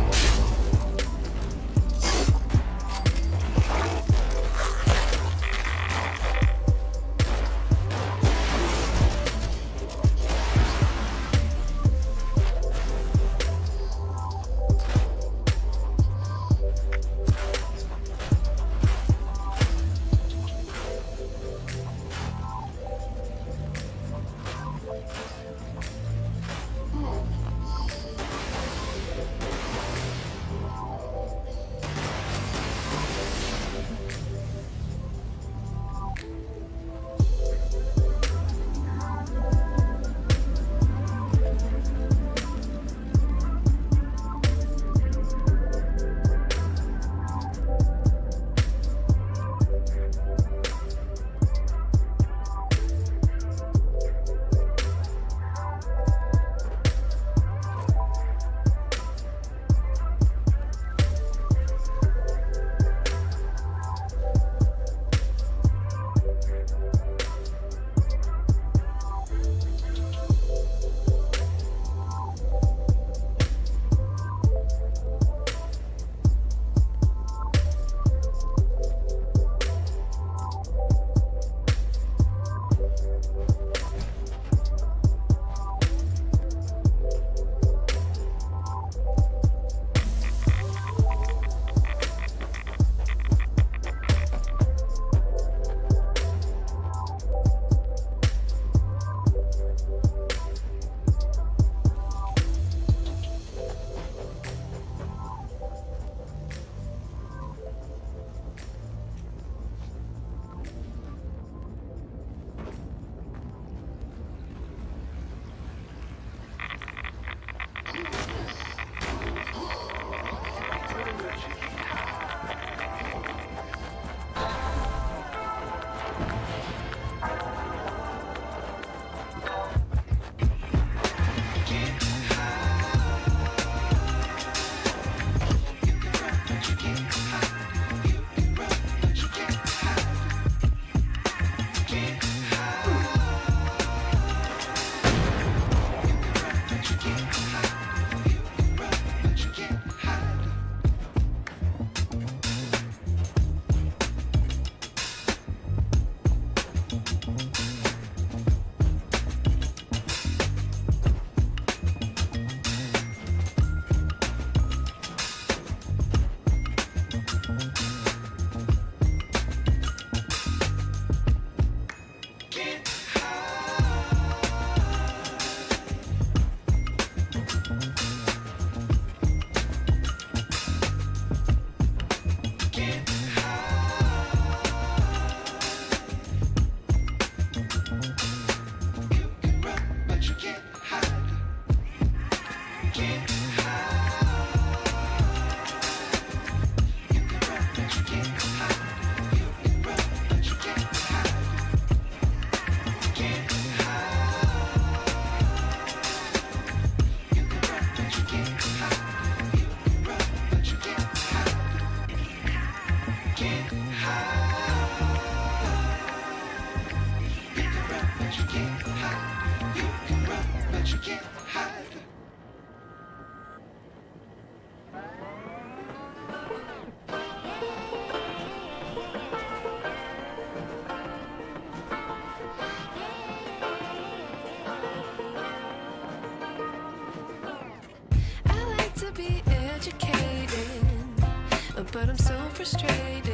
but I'm so frustrated.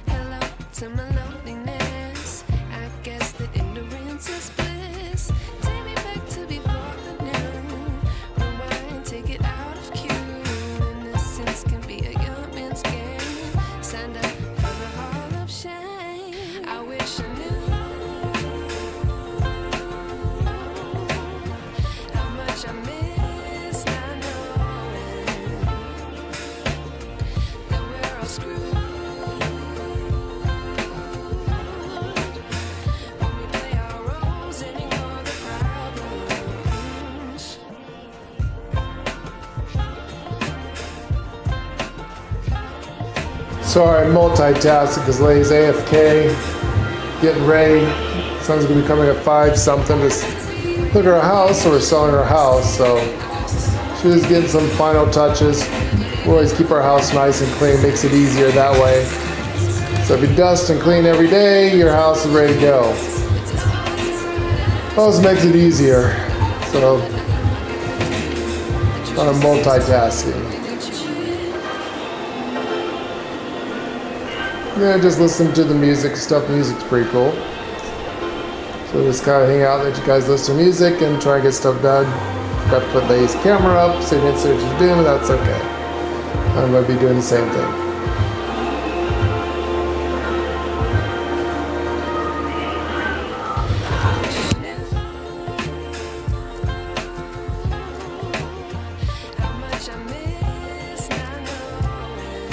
Hello to my loneliness. I guess that ignorance is bliss. Take me back to before the noon. Rewind, take it out of cue. Innocence can be a young man's game. Signed up for the hall of shame. I wish I knew how much I miss not knowing that we're all screwed when we play our roles and ignore the problems. Sorry, I'm multitasking because Lay's AFK, getting ready. Sun's gonna be coming at 5 something to look at our house, so we're selling our house. So she's getting some final touches. We always keep our house nice and clean, makes it easier that way. So if you dust and clean every day, your house is ready to go. Also makes it easier. So I'm multitasking. Yeah, just listen to the music stuff. Music's pretty cool. So just kind of hang out, let you guys listen to music and try and get stuff done. Got to put Lay's camera up, so you didn't see what she's doing, but that's okay. I'm going to be doing the same thing. How much I miss not knowing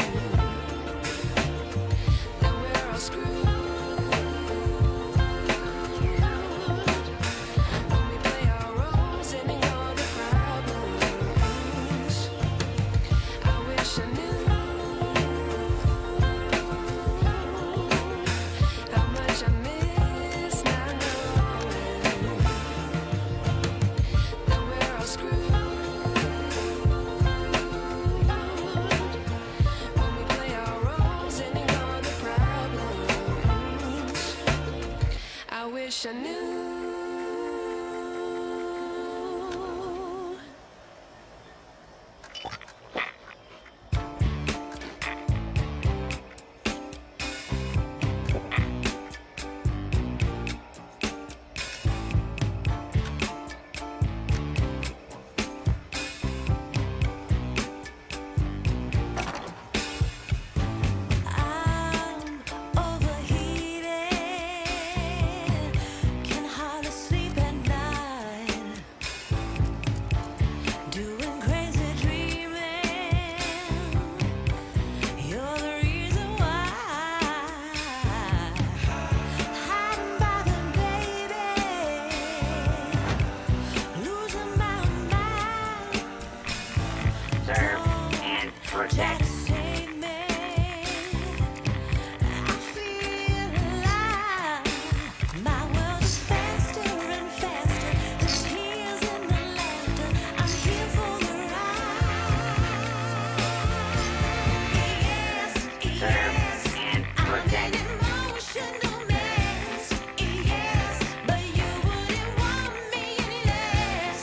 that we're all screwed when we play our roles and ignore the problems. I wish I knew how much I miss not knowing that we're all screwed when we play our roles and ignore the problems. I wish I knew. I'm overheated, can hardly sleep at night, doing crazy dreaming. You're the reason why. Hiding by the baby, losing my mind. Serve and Try protect. to save me. I feel alive. My world's faster and faster. The tears and the laughter. I'm here for the ride. Yes, Serve yes. and I'm protect. an emotional mess. Yes, but you wouldn't want me any less.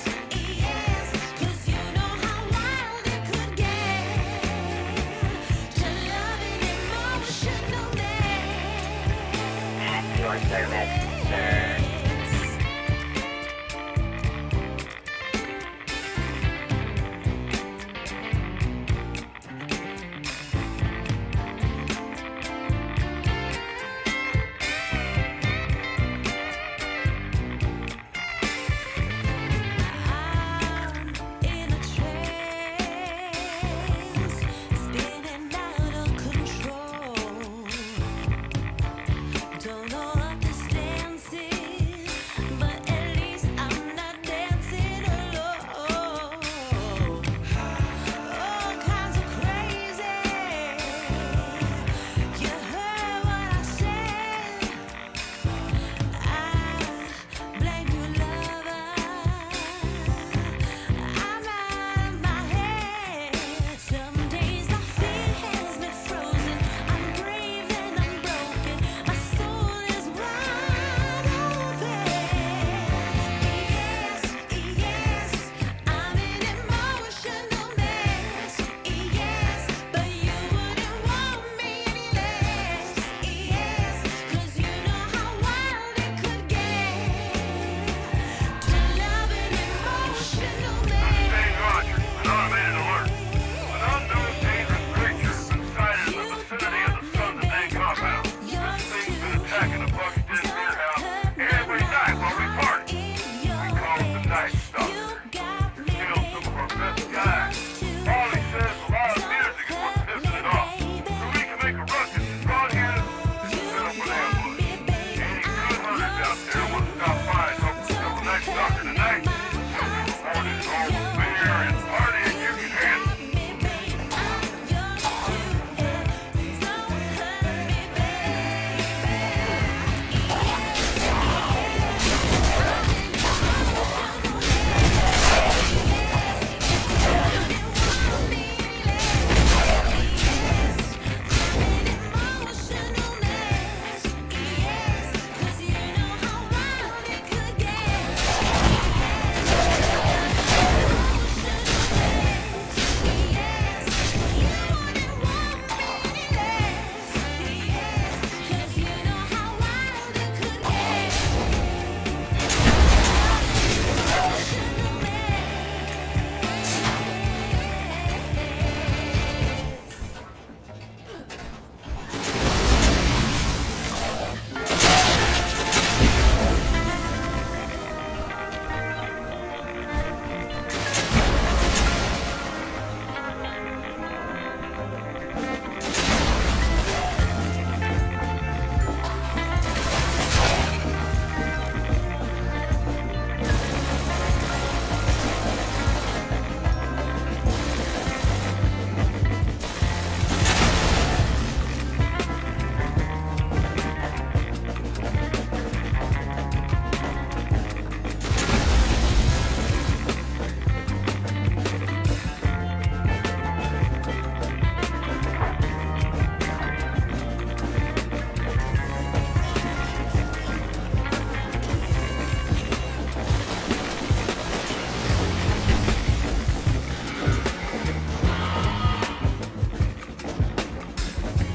Yes, 'cause you know how wild it could get.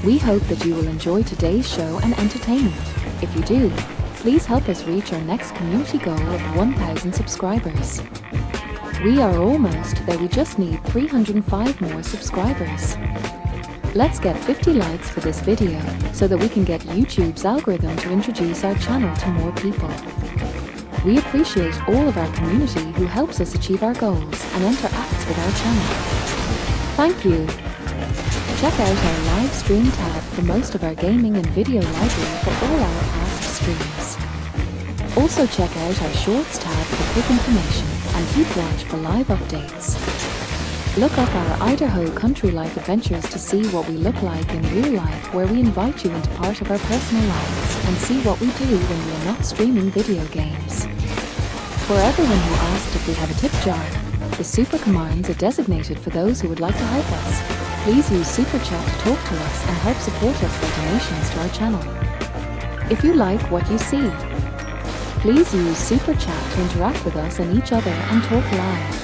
We hope that you will enjoy today's show and entertainment. If you do, please help us reach our next community goal of 1,000 subscribers. We are almost there, we just need 305 more subscribers. Let's get 50 likes for this video so that we can get YouTube's algorithm to introduce our channel to more people. We appreciate all of our community who helps us achieve our goals and interacts with our channel. Thank you. Check out our live stream tab for most of our gaming and video library for all our past streams. Also check out our shorts tab for quick information and keep watch for live updates. Look up our Idaho Country Life adventures to see what we look like in real life, where we invite you into part of our personal lives and see what we do when we are not streaming video games. For everyone who asked if we have a tip jar, the super commands are designated for those who would like to help us. Please use Super Chat to talk to us and help support us by donations to our channel. If you like what you see, please use Super Chat to interact with us and each other and talk live.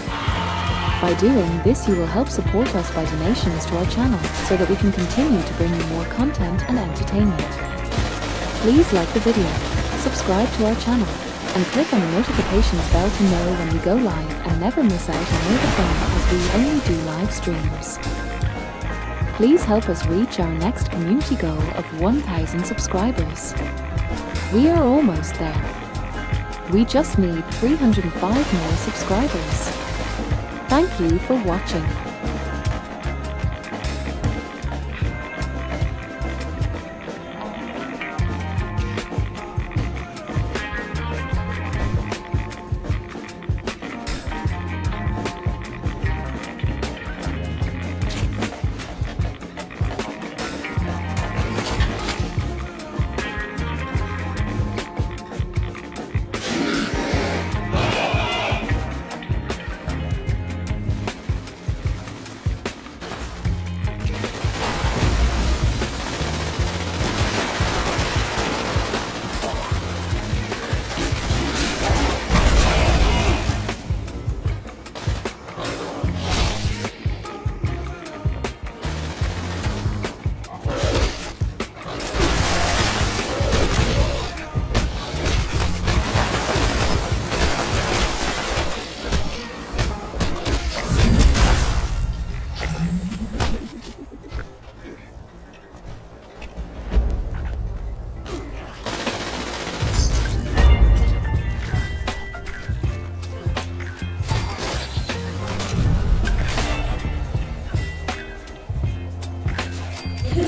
By doing this, you will help support us by donations to our channel so that we can continue to bring you more content and entertainment. Please like the video, subscribe to our channel, and click on the notifications bell to know when we go live and never miss out on all the fun, as we only do live streams. Please help us reach our next community goal of 1,000 subscribers. We are almost there. We just need 305 more subscribers. Thank you for watching.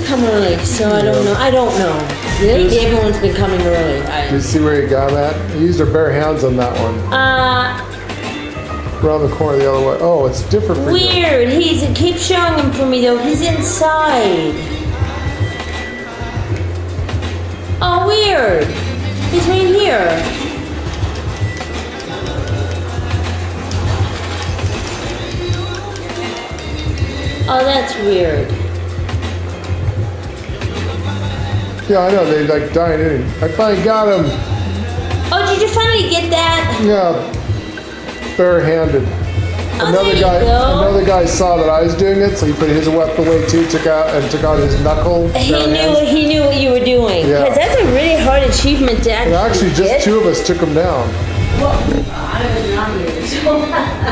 Come early, so I don't know. Maybe everyone's been coming early. Did you see where he got at? He used her bare hands on that one. Around the corner the other way. Oh, it's different for you. Weird. Keep showing him for me though. He's inside. Oh, weird. He's right here. Oh, that's weird. Yeah, I know, they like dying in. I finally got him. Oh, did you finally get that? Yeah, barehanded. Another guy saw that I was doing it, so he put his weapon away too, took out his knuckle. He knew what you were doing. Yeah. Because that's a really hard achievement to actually just get. two of us took him down. Well, I was not here, so.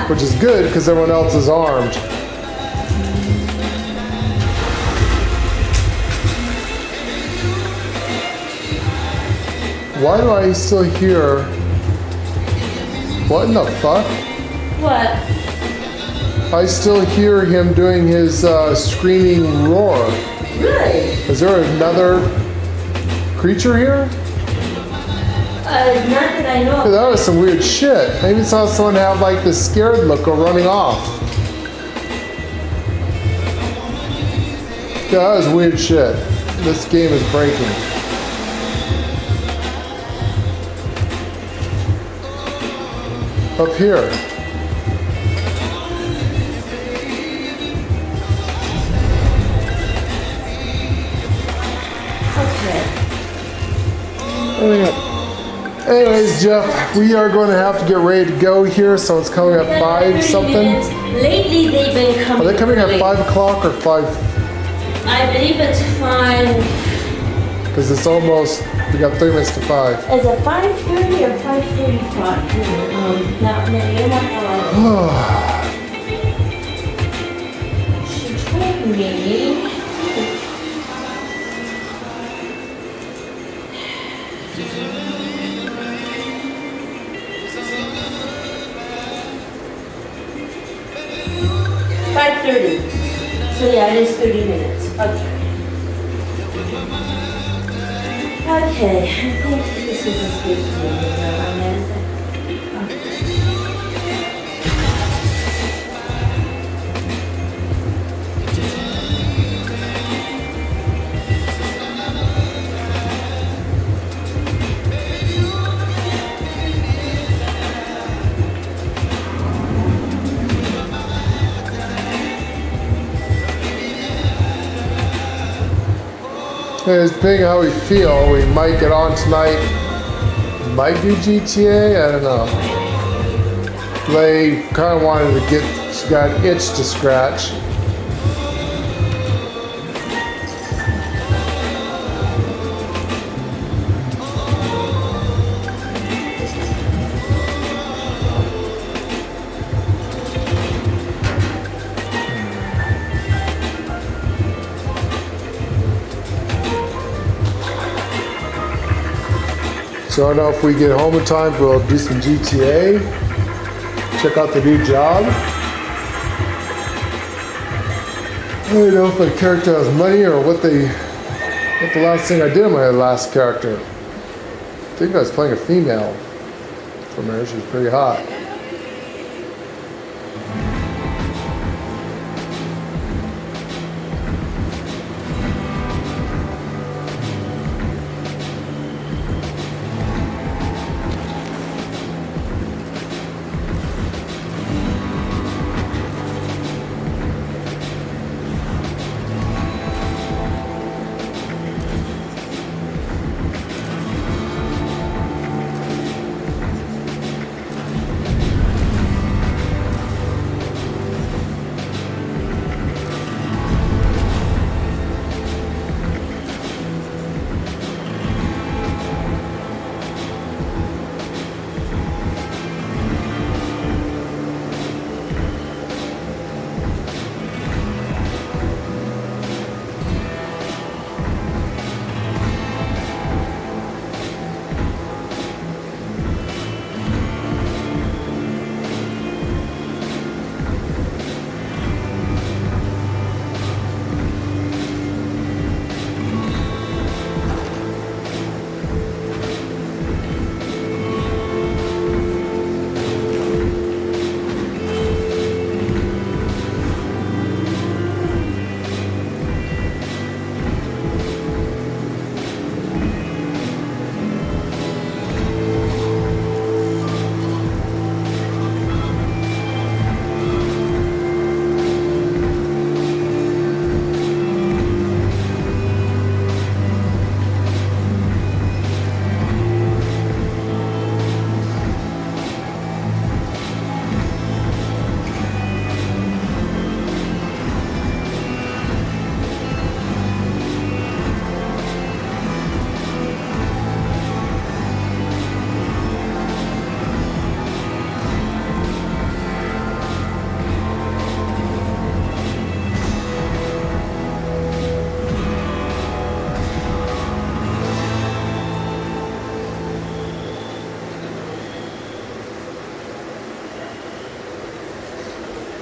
Which is good, because everyone else is armed. Why do I still hear... What in the fuck? What? I still hear him doing his screaming roar. Really? Is there another creature here? Not that I know of. That was some weird shit. Maybe saw someone have like the scared look or running off. Yeah, that was weird shit. This game is breaking. Up here. Okay. Anyways, Jeff, we are going to have to get ready to go here, so it's coming at 5 something. Lately they've been coming. Are they coming at 5 o'clock or 5? I believe it's 5. Because it's almost, we got 3 minutes to 5. Is it 5:30 or 5:45? That many. She told me. $5:30. So yeah, it is 30 minutes. Okay. Okay, I think this is as good as And depending on how we feel, we might get on tonight. Might do GTA, I don't know. Lay kind of wanted to get, she got an itch to scratch. So I don't know if we get home in time, we'll do some GTA. Check out the new job. I don't know if my character has money or what the last thing I did in my last character. I think I was playing a female from her. She was pretty hot.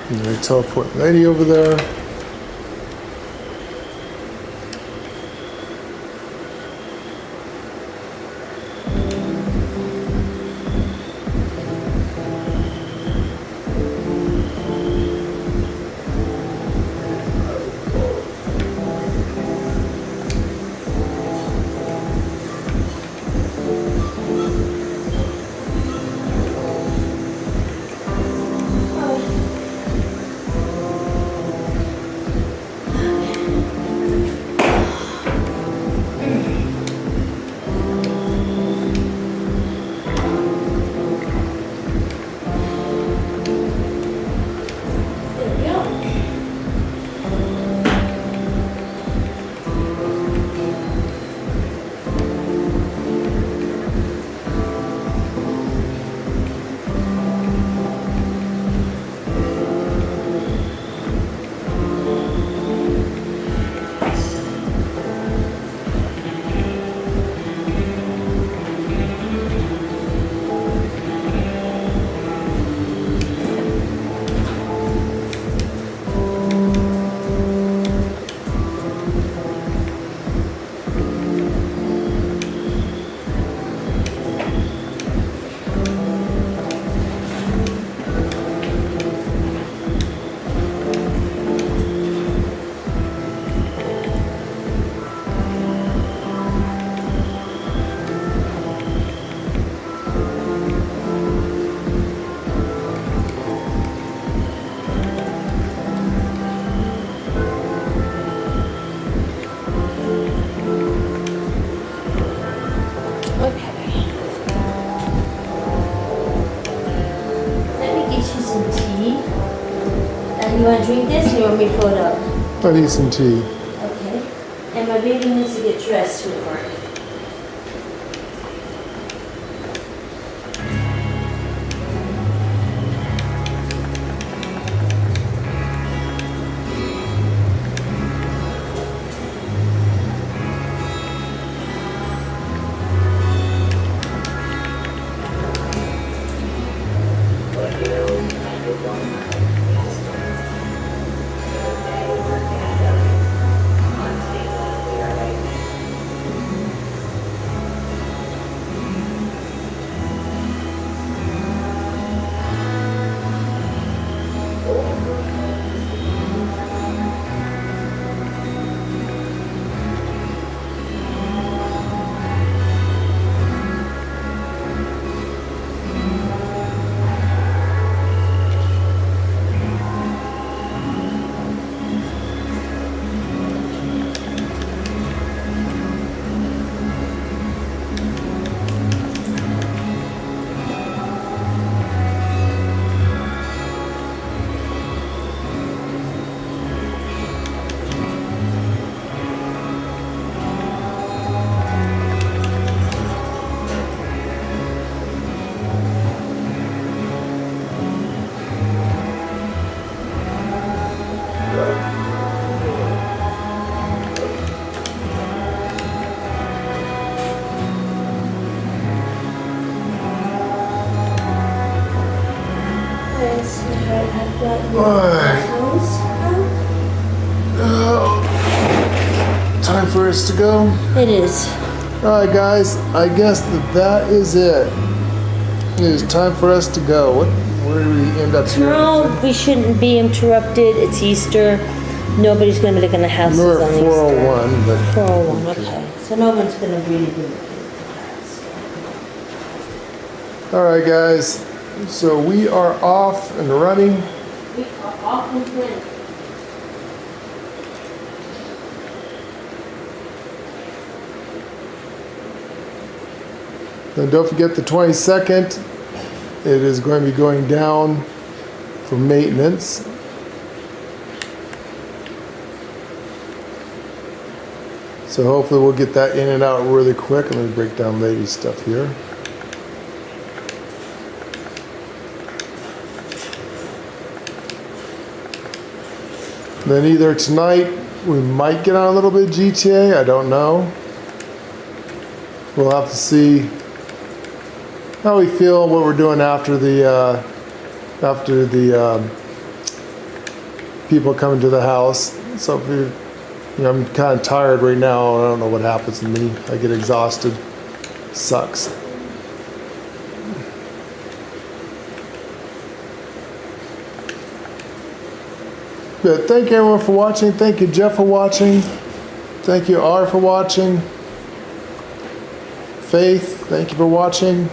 And they teleport lady over there. this or you want me to fill it up? I need some tea. Okay. And my baby needs to get dressed, sweetheart. Time for us to go? It is. Alright guys, I guess that is it. It is time for us to go. Where do we end up here? Tomorrow we shouldn't be interrupted. It's Easter. Nobody's going to be looking at the houses We're on at 401, Easter. but 401, okay. So no one's going to really be looking at the house. alright guys, so we are off and running. We are off and running. Then don't forget the 22nd. It is going to be going down for maintenance. So hopefully we'll get that in and out really quick. I'm going to break down Lady's stuff here. Then either tonight we might get on a little bit of GTA. I don't know. We'll have to see how we feel, what we're doing after the people coming to the house. So if I'm kind of tired right now. I don't know what happens to me. I get exhausted. Sucks. But thank you everyone for watching. Thank you Jeff for watching. Thank you R for watching. Faith, thank you for watching.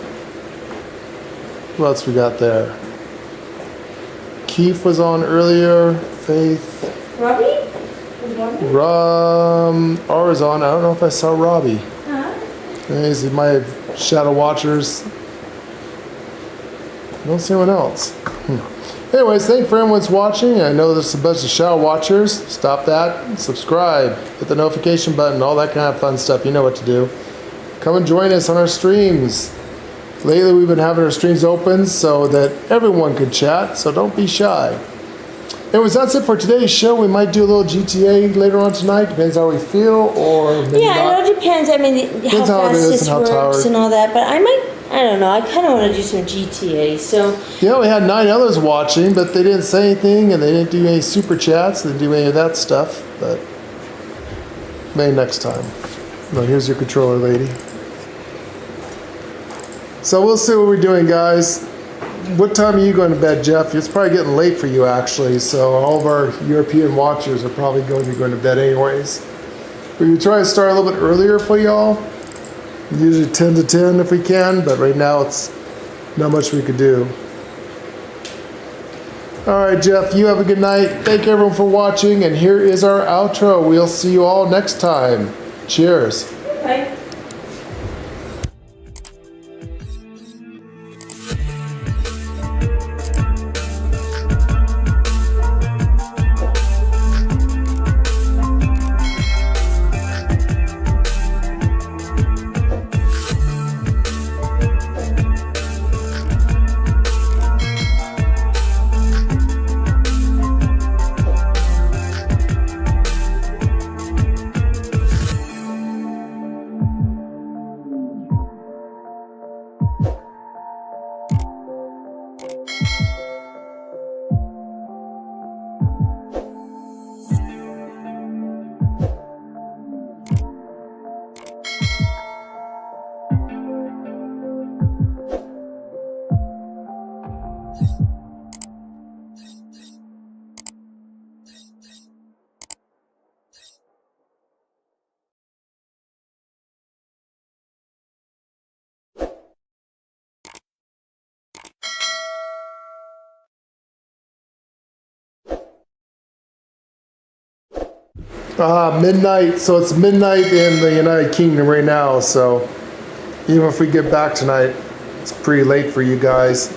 Who else we got there? Keith was on earlier. Faith. Robbie? R is on. I don't know if I saw Robbie. Huh? He's my shadow watchers. I don't see anyone else. Anyways, thank you for everyone's watching. I know there's a bunch of shadow watchers. Stop that. Subscribe. Hit the notification button. All that kind of fun stuff. You know what to do. Come and join us on our streams. Lately we've been having our streams open so that everyone can chat, so don't be shy. Anyways, that's it for today's show. We might do a little GTA later on tonight. Depends how we feel, or maybe Yeah, not. it all depends. I mean, how how it fast is this and how works tired. and all that. But I don't know. I kind of want to do some GTA. So Yeah, we had 9 others watching, but they didn't say anything, and they didn't do any super chats. They didn't do any of that stuff, but maybe next time. No, here's your controller, lady. So we'll see what we're doing, guys. What time are you going to bed, Jeff? It's probably getting late for you, actually. So all of our European watchers are probably going to be going to bed anyways. We try to start a little bit earlier for y'all. Usually 10 to 10 if we can, but right now it's not much we could do. All right, Jeff, you have a good night. Thank you everyone for watching, and here is our outro. We'll see you all next time. Cheers. Bye. Midnight. So it's midnight in the United Kingdom right now. So even if we get back tonight, it's pretty late for you guys.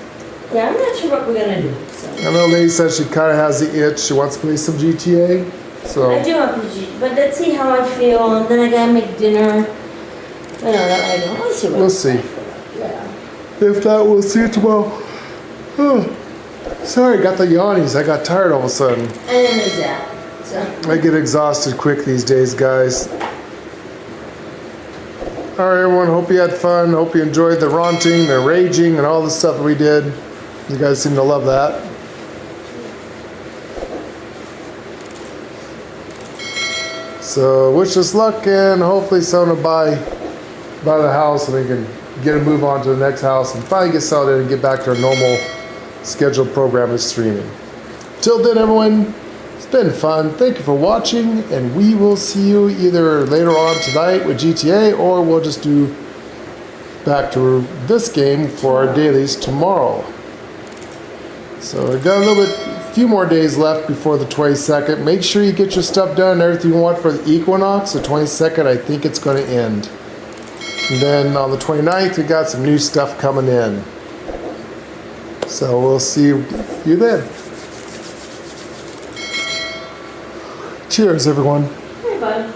Yeah, I'm not sure what we're gonna do. So. I know Lady says she kind of has the itch. She wants to play some GTA. So I do appreciate, but let's see how I feel, and then I gotta make dinner. I don't know. We'll see. We'll see. Yeah. If not, we'll see you tomorrow. Oh, sorry, got the yawnies. I got tired all of a sudden. And then there's that. So. I get exhausted quick these days, guys. All right, everyone. Hope you had fun. Hope you enjoyed the ranting, the raging, and all the stuff that we did. You guys seem to love that. So wish us luck, and hopefully someone will buy the house and we can get a move on to the next house and finally get settled in and get back to our normal scheduled program of streaming. Till then, everyone, it's been fun. Thank you for watching, and we will see you either later on tonight with GTA, or we'll just do back to this game for our dailies tomorrow. So we've got a few more days left before the 22nd. Make sure you get your stuff done, everything you want for the Equinox. The 22nd, I think it's going to end. And then on the 29th, we got some new stuff coming in. So we'll see you then. Cheers, everyone. Hey, bud.